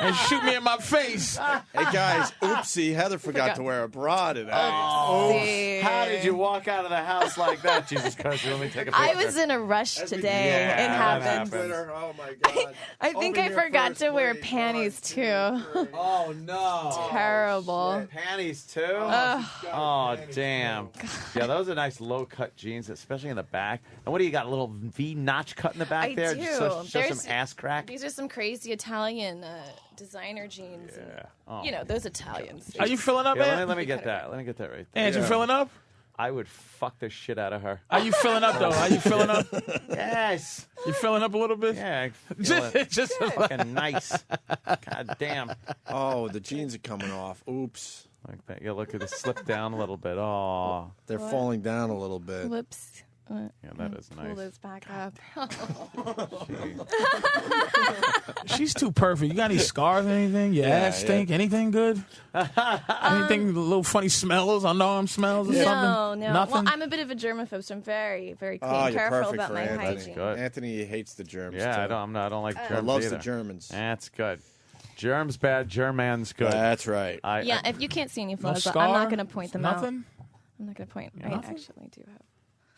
and shoot me in my face. Hey guys, oopsie! Heather forgot to wear a bra today. See. How did you walk out of the house like that? Jesus Christ, let me take a picture. I was in a rush today. Yeah, it that happened. Twitter, oh my god! I think I forgot to wear panties too. Oh no! Terrible. Panties too? Ugh. Oh damn! Yeah, those are nice low-cut jeans, especially in the back. And what do you got? A little V notch cut in the back I there? do. Just show There's- some ass crack. These are some crazy Italian designer jeans. Yeah. And, Oh. you know, those Italians. Are you filling up, Yeah, Ant? let me get that. Let me get that right there. Ant, you filling up? I would fuck the shit out of her. Are you filling up, though? Are you filling up? Yes. You filling up a little bit? Yeah. I feel it. Just fucking nice. God damn. Oh, the jeans are coming off. Oops. Like that. Yeah, look at it slip down a little bit. Oh. They're falling down a little bit. Whoops. Yeah, that is Pull nice. those back up. She's too perfect. You got any scars or anything? Your ass stink? Anything good? Anything, little funny smells, underarm smells or No, something? no. Nothing? Well, I'm a bit of a germaphobe, so I'm very, very clean, Oh, you're careful perfect about for my Anthony. hygiene. Good. Anthony hates the germs. Yeah, too. I don't like germs Loves either. the Germans. That's good. Germs bad, German's good. That's right. Yeah, if you can't see any flaws, scar? I'm not going to point them out. Nothing? I'm not going to point. Yeah, I nothing? actually do have.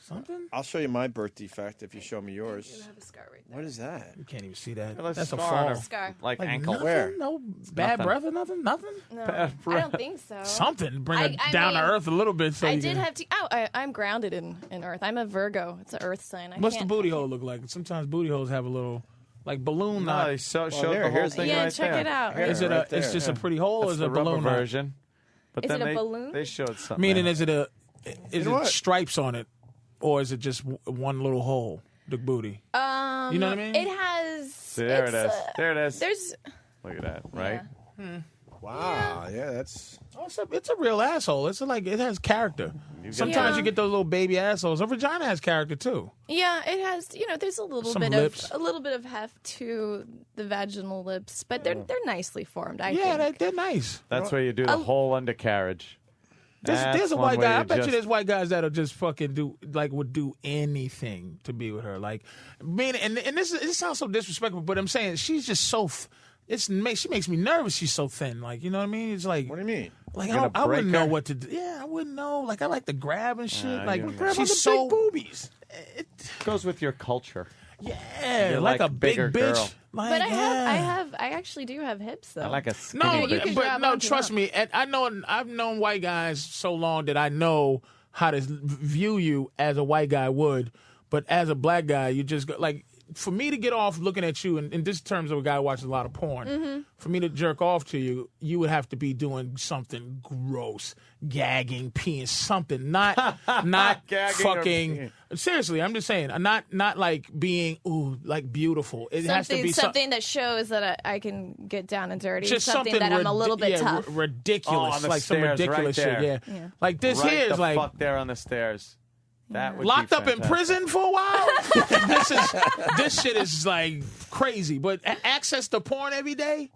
Something? I'll show you my birth defect if you show me yours. You have a scar right What is that? You can't even see that. Got a That's a scar fall. on her, Scar. like ankle. Nothing? Where? No bad nothing. breath or nothing? Nothing? No, Bad I don't think so. Something. Bring it I down mean, to earth a little bit. So I you did can- have to. I'm grounded in earth. I'm a Virgo. It's an earth sign. What's the can't- booty hole look like? Sometimes booty holes have a little, like balloon No, knot. they showed there, the whole here's the- thing Yeah, right check there. it out. Here, Is it right it's there. just a pretty hole, or That's is it the a balloon rubber knot? version. But Is then it a they, balloon? They showed something. Meaning, there. is it know what? stripes on it, or is it just one little hole? The booty. You know what I mean? It has. See, there it it's, is. There it is. There's. Look at that, right? Wow. Yeah, that's. Oh, it's a real asshole. It's like it has character. Sometimes Yeah. you get those little baby assholes. A vagina has character too. Yeah, it has. There's a little Some bit lips. of heft to the vaginal lips, but they're nicely formed. I Yeah, think. they're nice. That's where you do the whole undercarriage. There's That's a one white way guy. to I bet you just- there's white guys that'll just fucking would do anything to be with her. Like, man, and this sounds so disrespectful, but I'm saying she's just so. She makes me nervous. She's so thin. Like, you know what I mean? It's like. What do you mean? Like, You're I gonna wouldn't break know her? what to do. Yeah, I wouldn't know. Like, I like to grab and shit. Like, you grab know. she's so boobies. Goes with your culture. Yeah, You're like like a a big bigger bitch. girl. Like, But yeah. I actually do have hips though. I like a skinny No, You can but grab no, onto trust them. me. And I've known white guys so long that I know how to view you as a white guy would. But as a black guy, you just like for me to get off looking at you, and in this terms of a guy who watches a lot of porn, Mm-hmm. for me to jerk off to you, you would have to be doing something gross, gagging, peeing, something, not Gagging or fucking. peeing. Seriously, I'm just saying, not like being like beautiful. It has to be something that shows that I can get down and dirty. just something that I'm a little bit tough. ridiculous, on the like some stairs, ridiculous right shit. there. Yeah. Like this right here is the like fuck there on the stairs. That would be locked up in fantastic. prison for a while. this shit is like crazy. But access to porn every day,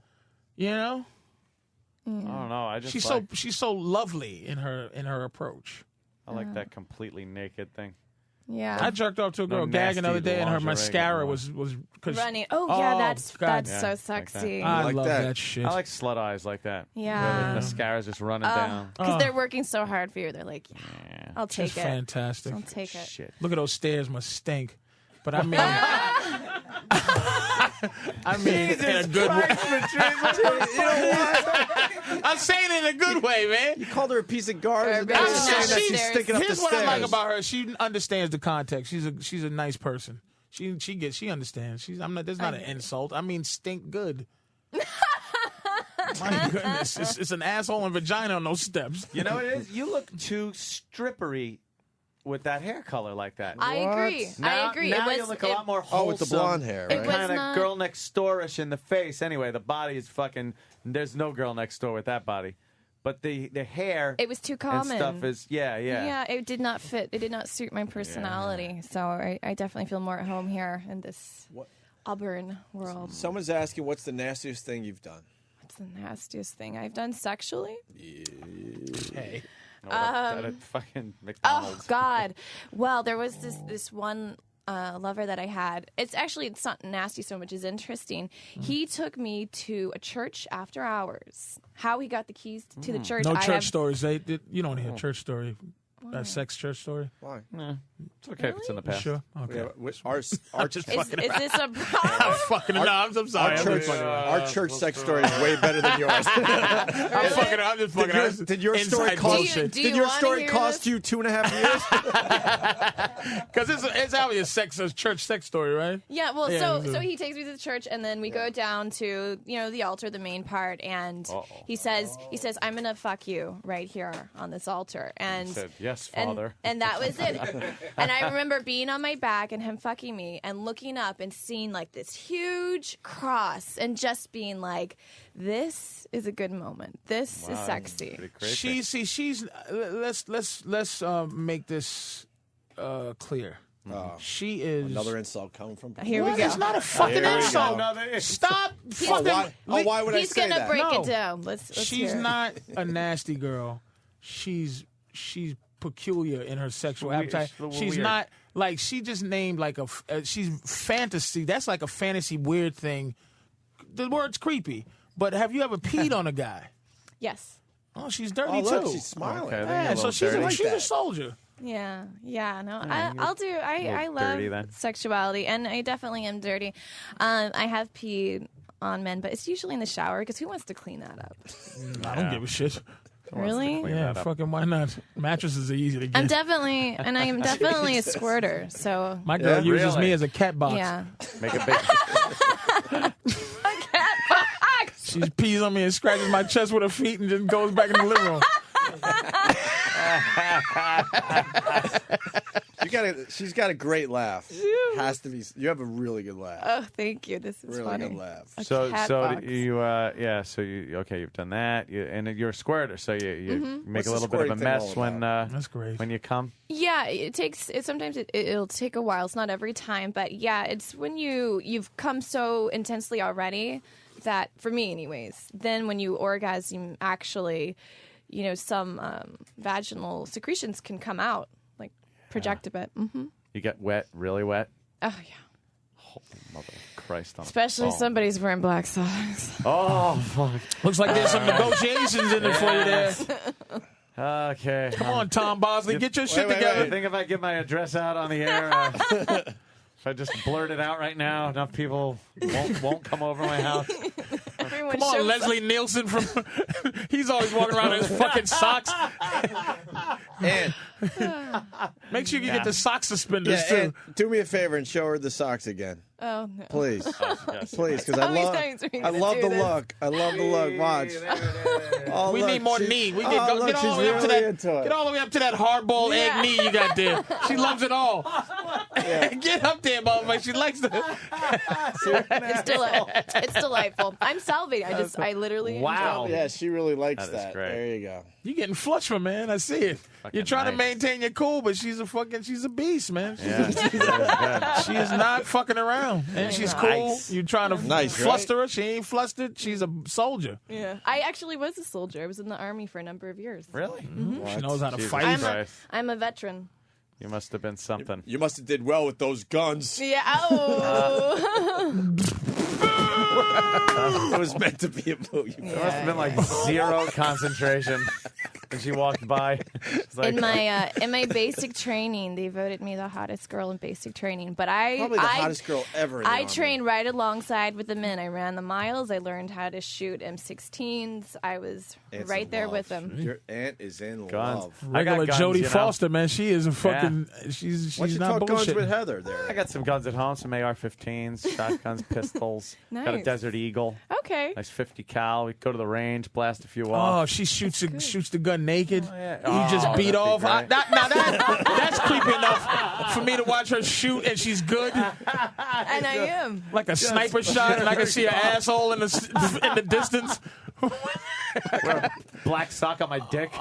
you know. I don't know. I just She's so lovely in her approach. I like that completely naked thing. Yeah. I jerked off to a girl No gagging the other nasty day, and her lingerie mascara going was cause, Running. Oh yeah, that's God. so like sexy. that. I like love that. that shit. I like slut eyes like that. Yeah. Where the mascara's just running down. Because they're working so hard for you. They're like, yeah, I'll take Just it. fantastic. I'll take it. Shit. Look at those stairs, must stink. But I mean, I mean, in a good way. I'm saying it in a good way, man. You called her a piece of garbage. and Garbage. now you're saying that She's- she's sticking up the Here's stairs. what I like about her. She understands the context. She's a nice person. She understands. There's not an insult. I mean, stink good. My goodness, it's an asshole and vagina on those steps. You know what it is? You look too strippery with that hair color like that. I agree. Now, I agree. Now it you was, look a lot more wholesome. Oh, with the blonde hair, It right? was Kind of not- girl next door-ish in the face. Anyway, the body is fucking. There's no girl next door with that body, but the hair. It was too and common. stuff is yeah. Yeah, it did not fit. It did not suit my personality. So I definitely feel more at home here in this Auburn world. Someone's asking, what's the nastiest thing you've done? What's the nastiest thing I've done sexually? Hey, At a fucking Oh McDonald's. God! Well, there was this one lover that I had. It's not nasty so much as interesting. He took me to a church after hours. How he got the keys to the church? no I church have, stories. You don't hear a church story. A sex church story. Why? It's okay if it's in the past. Sure. Okay. Our Is this a I'm problem? fucking around. I'm sorry. Our church, I'm church sex story is way better than yours. I'm just fucking around. Did your story Inside cost? bullshit. Do you Did your wanna story hear cost this? you 2.5 years? Because it's obviously a church sex story, right? Yeah, well, Yeah, so he takes me to the church, and then we go down to the altar, the main part, and he says, "I'm gonna fuck you right here on this altar," and Said, yes, and- Father. and that was it. And I remember being on my back and him fucking me, and looking up and seeing like this huge cross, and just being like, "This is a good moment. This is sexy." She's. Let's make this clear. She is Another insult coming from. Here we What? go. It's not a fucking insult. Stop. fucking. Why would I He's say gonna that? break No. it down. Let's She's hear it. not a nasty girl. She's peculiar in her sexual appetite. She's a little She's weird. not like she just named like she's fantasy. That's like a fantasy weird thing. The word's creepy. But have you ever peed on a guy? Yes. Oh, she's dirty Oh, look, too. she's smiling. Okay, I think Yeah, you're a so little she's dirty. she's a that. soldier. Yeah, no, Yeah, I'll do. I love dirty then. sexuality, and I definitely am dirty. I have peed on men, but it's usually in the shower because who wants to clean that up? I don't give a shit. Really? Yeah, fucking why not? Mattresses are easy to get. I'm definitely a squirter. So My girl uses me as a cat box. Yeah. Make a big. She pees on me and scratches my chest with her feet and just goes back in the living room. She's got a great laugh. Has to be. You have a really good laugh. Oh, thank you. This is Really funny. good laugh. A So cat so box. you okay, you've done that, and you're a squirter, so you make What's a the little bit of a squirting thing mess all when That's great. when you come. Yeah, sometimes it'll take a while. It's not every time, but yeah, it's when you've come so intensely already that, for me anyways, then when you orgasm, actually, some vaginal secretions can come out, like project a bit. Mm-hmm. You get wet, really wet. Oh yeah. Mother of Christ on a Especially if phone. somebody's wearing black socks. Oh fuck! Looks like there's some negotiations in it for you there. Okay, Come on, Tom Bosley, get your shit I together. think if I give my address out on the air, if I just blurt it out right now, enough people won't come over my house. Everyone Come on, shows Leslie Nielsen from. He's always walking around in his fucking socks. And Make sure you get the sock suspenders too. and do me a favor and show her the socks again. Oh no. Please. Yes. Please, because How many times are we I gonna love do the this? look. I love the look. Watch. Oh, We look, need more she- knee. We oh, get, look, get all the way she's up to really that. into it. Get all the way up to that hard-boiled egg knee you got there. She loves it all. Get up there, motherfucker. She likes the. It's delightful. I'm salivating. I literally Wow. enjoy it. Yeah, she really likes That is that. great. There you go. You getting flushed from, man. I see it. You're trying to nice. maintain your cool, but she's a beast, man. Yeah, She is not fucking around, and she's cool. Nice. You trying to Nice, fluster her? She ain't flustered. She's a soldier. Yeah. I actually was a soldier. I was in the army for a number of years. Really? She knows how to Jesus fight. Christ. I'm a veteran. You must have been something. You must have did well with those guns. Yeah. Oh. It was meant to be a movie. There must have been like zero concentration when she walked by. It's like, in my basic training, they voted me the hottest girl in basic training. But Probably the hottest girl ever in the I Army. trained right alongside with the men. I ran the miles. I learned how to shoot M16s. I was Aunt's right in there love. with them. Your aunt is in Guns. love. I got Regular guns, Jodie you know. Foster, man. She is a fucking. She's Why don't you not talk guns bullshit. with Heather there? I got some guns at home, some AR-15s, shotguns, pistols. Got a Nice. Desert Eagle. Okay. Nice 50 cal. We go to the range, blast a few Oh, off. she shoots the gun naked. yeah. You just Oh, beat that'd be off. great. That's creepy enough for me to watch her shoot, and she's good, And I am. like a sniper shot, and I can see her asshole in the distance. Black sock on my dick.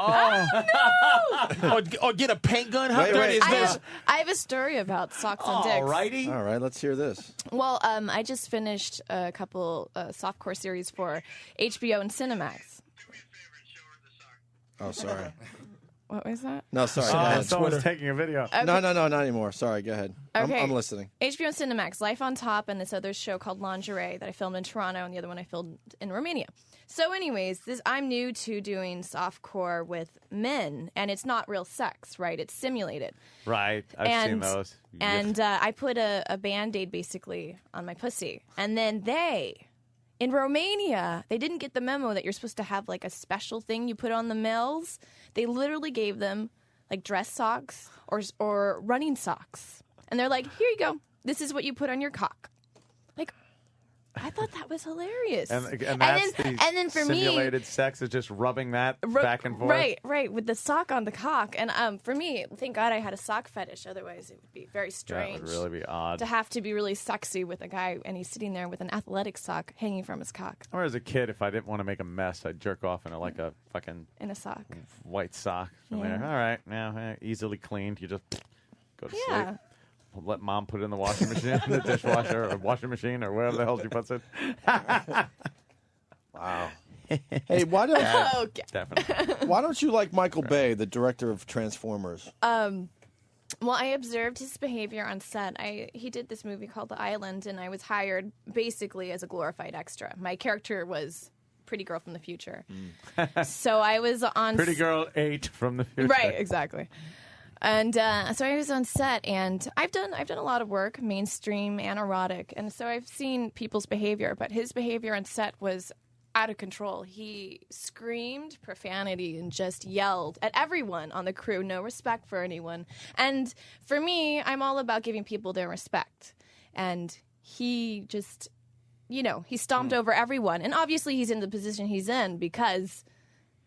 Or get a paint gun. How Wait, dirty is I this? have a story about socks on dicks. Alrighty. All right, let's hear this. Well, I just finished a couple softcore series for HBO and Cinemax. Oh, sorry. What was that? No, sorry. Go Oh, ahead. someone's taking a video. Okay. No, not anymore. Sorry, go ahead. Okay. I'm listening. HBO and Cinemax, Life on Top, and this other show called Lingerie that I filmed in Toronto, and the other one I filmed in Romania. So, anyways, I'm new to doing softcore with men, and it's not real sex, right? It's simulated. Right. I've seen those. And I put a Band-Aid basically on my pussy, and then in Romania, they didn't get the memo that you're supposed to have like a special thing you put on the males. They literally gave them like dress socks or running socks. And they're like, here you go. This is what you put on your cock. Like, I thought that was hilarious. And that's and then for simulated sex is just rubbing that me, back and forth. Right, with the sock on the cock. And for me, thank God I had a sock fetish. Otherwise, it would be very strange. That would really be odd. To have to be really sexy with a guy, and he's sitting there with an athletic sock hanging from his cock Or as a kid, if I didn't want to make a mess, I'd jerk off in like a fucking in a sock. white sock. From Yeah. there. All right, now easily cleaned. You just go to Yeah. sleep. Let mom put it in the washing machine, the dishwasher, or washing machine, or wherever the hell she puts it. Wow. Hey, why don't Okay. Definitely. why don't you like Michael Bay, the director of Transformers? Well, I observed his behavior on set. He did this movie called The Island, and I was hired basically as a glorified extra. My character was Pretty Girl from the Future. So I was on... Pretty Girl 8 from the future. Right, exactly. And so I was on set, and I've done a lot of work, mainstream and erotic, and so I've seen people's behavior. But his behavior on set was out of control. He screamed profanity and just yelled at everyone on the crew, no respect for anyone. And for me, I'm all about giving people their respect. And he just, he stomped over everyone. And obviously he's in the position he's in because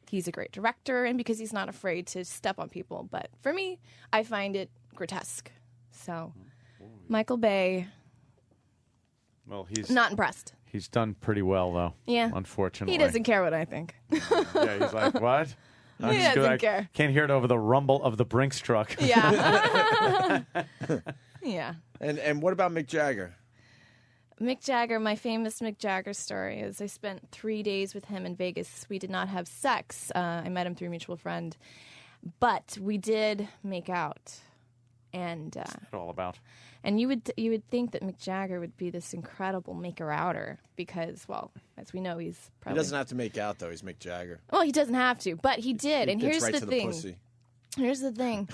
he's a great director and because he's not afraid to step on people. But for me, I find it grotesque. So, Michael Bay, well, he's not impressed. He's done pretty well, though. Yeah. Unfortunately. He doesn't care what I think. Yeah, he's like, what? He doesn't care. Can't hear it over the rumble of the Brinks truck. Yeah. Yeah. And what about Mick Jagger? Mick Jagger, my famous Mick Jagger story is I spent 3 days with him in Vegas. We did not have sex. I met him through a mutual friend. But we did make out. And What's that all about? And you would think that Mick Jagger would be this incredible maker-outer because, well, as we know, he's probably... He doesn't have to make out, though. He's Mick Jagger. Well, he doesn't have to, but he did. And here's right the to thing. The pussy. Here's the thing.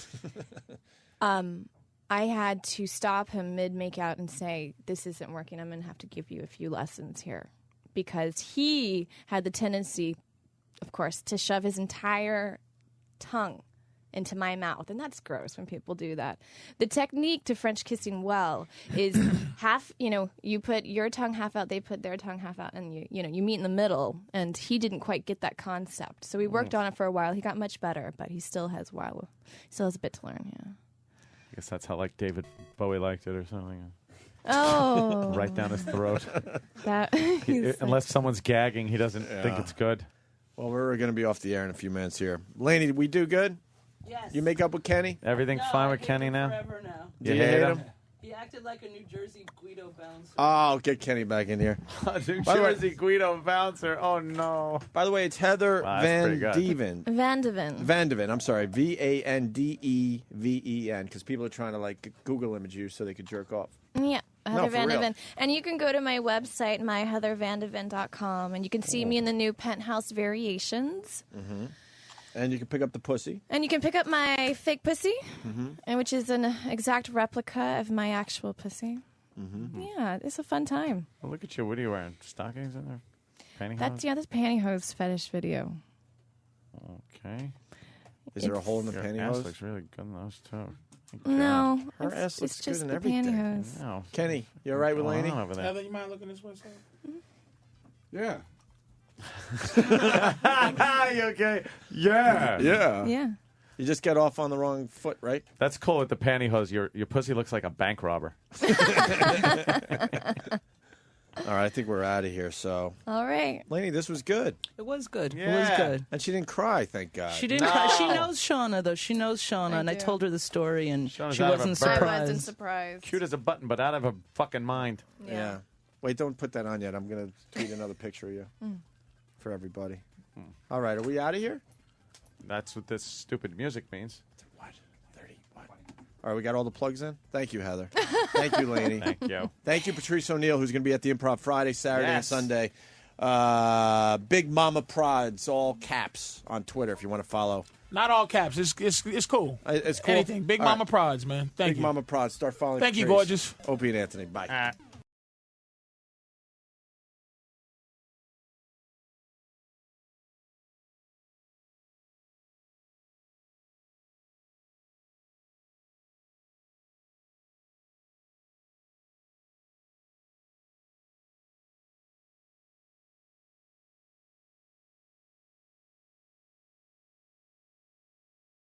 I had to stop him mid-make-out and say, this isn't working. I'm going to have to give you a few lessons here. Because he had the tendency, of course, to shove his entire tongue into my mouth, and that's gross when people do that. The technique to French kissing well is half, you put your tongue half out, they put their tongue half out, and you meet in the middle, and he didn't quite get that concept. So we worked on it for a while. He got much better, but he still has a bit to learn, yeah. I guess that's how David Bowie liked it or something. Oh. Right down his throat. He's unless someone's gagging, he doesn't think it's good. Well, we're going to be off the air in a few minutes here. Lainey, did we do good? Yes. You make up with Kenny? Everything fine with Kenny now? Forever now. Do you hate him? He acted like a New Jersey Guido bouncer. Oh, get Kenny back in here. New Jersey Guido bouncer. Oh, no. By the way, it's Heather Van Deven. Vandeven. I'm sorry. Vandeven, because people are trying to Google image you so they could jerk off. Yeah, Heather for real. Vandeven. And you can go to my website, myheathervandeven.com, and you can see me in the new Penthouse Variations. Mm-hmm. And you can pick up the pussy. And you can pick up my fake pussy, which is an exact replica of my actual pussy. Mm-hmm. Yeah, it's a fun time. Well, look at you. What are you wearing? Stockings in there? Pantyhose? That's pantyhose fetish video. Okay. Is there a hole in the Your pantyhose? ass looks really good in those, too. No. Her ass looks it's good just in the everything. pantyhose. No. Kenny, you all right with Lainey? Over there. Heather, you mind looking this way, sir? Yeah. You okay? Yeah. Yeah. You just got off on the wrong foot, right? That's cool with the pantyhose. Your pussy looks like a bank robber. All right, I think we're out of here. So, all right, Lainey, this was good. It was good. Yeah. It was good. And she didn't cry, thank God. She didn't. No. She knows Shauna, though. She knows Shauna, and I told her the story, and Shauna's she out of wasn't her bird. surprised. I wasn't surprised. Cute as a button, but out of her fucking mind. Yeah. Wait, don't put that on yet. I'm going to tweet another picture of you for everybody. All right, are we out of here? That's what this stupid music means. What? 30? What? All right, we got all the plugs in? Thank you, Heather. Thank you, Lainey. Thank you. Thank you, Patrice O'Neill, who's going to be at the Improv Friday, Saturday, and Yes. Sunday. Big Mama Prods, all caps on Twitter if you want to follow. Not all caps. It's cool. It's cool. Anything. Big All Mama right. Prods, man. Thank Big you. Mama Prods. Start following Thank you, Patrice. gorgeous. Opie and Anthony. Bye.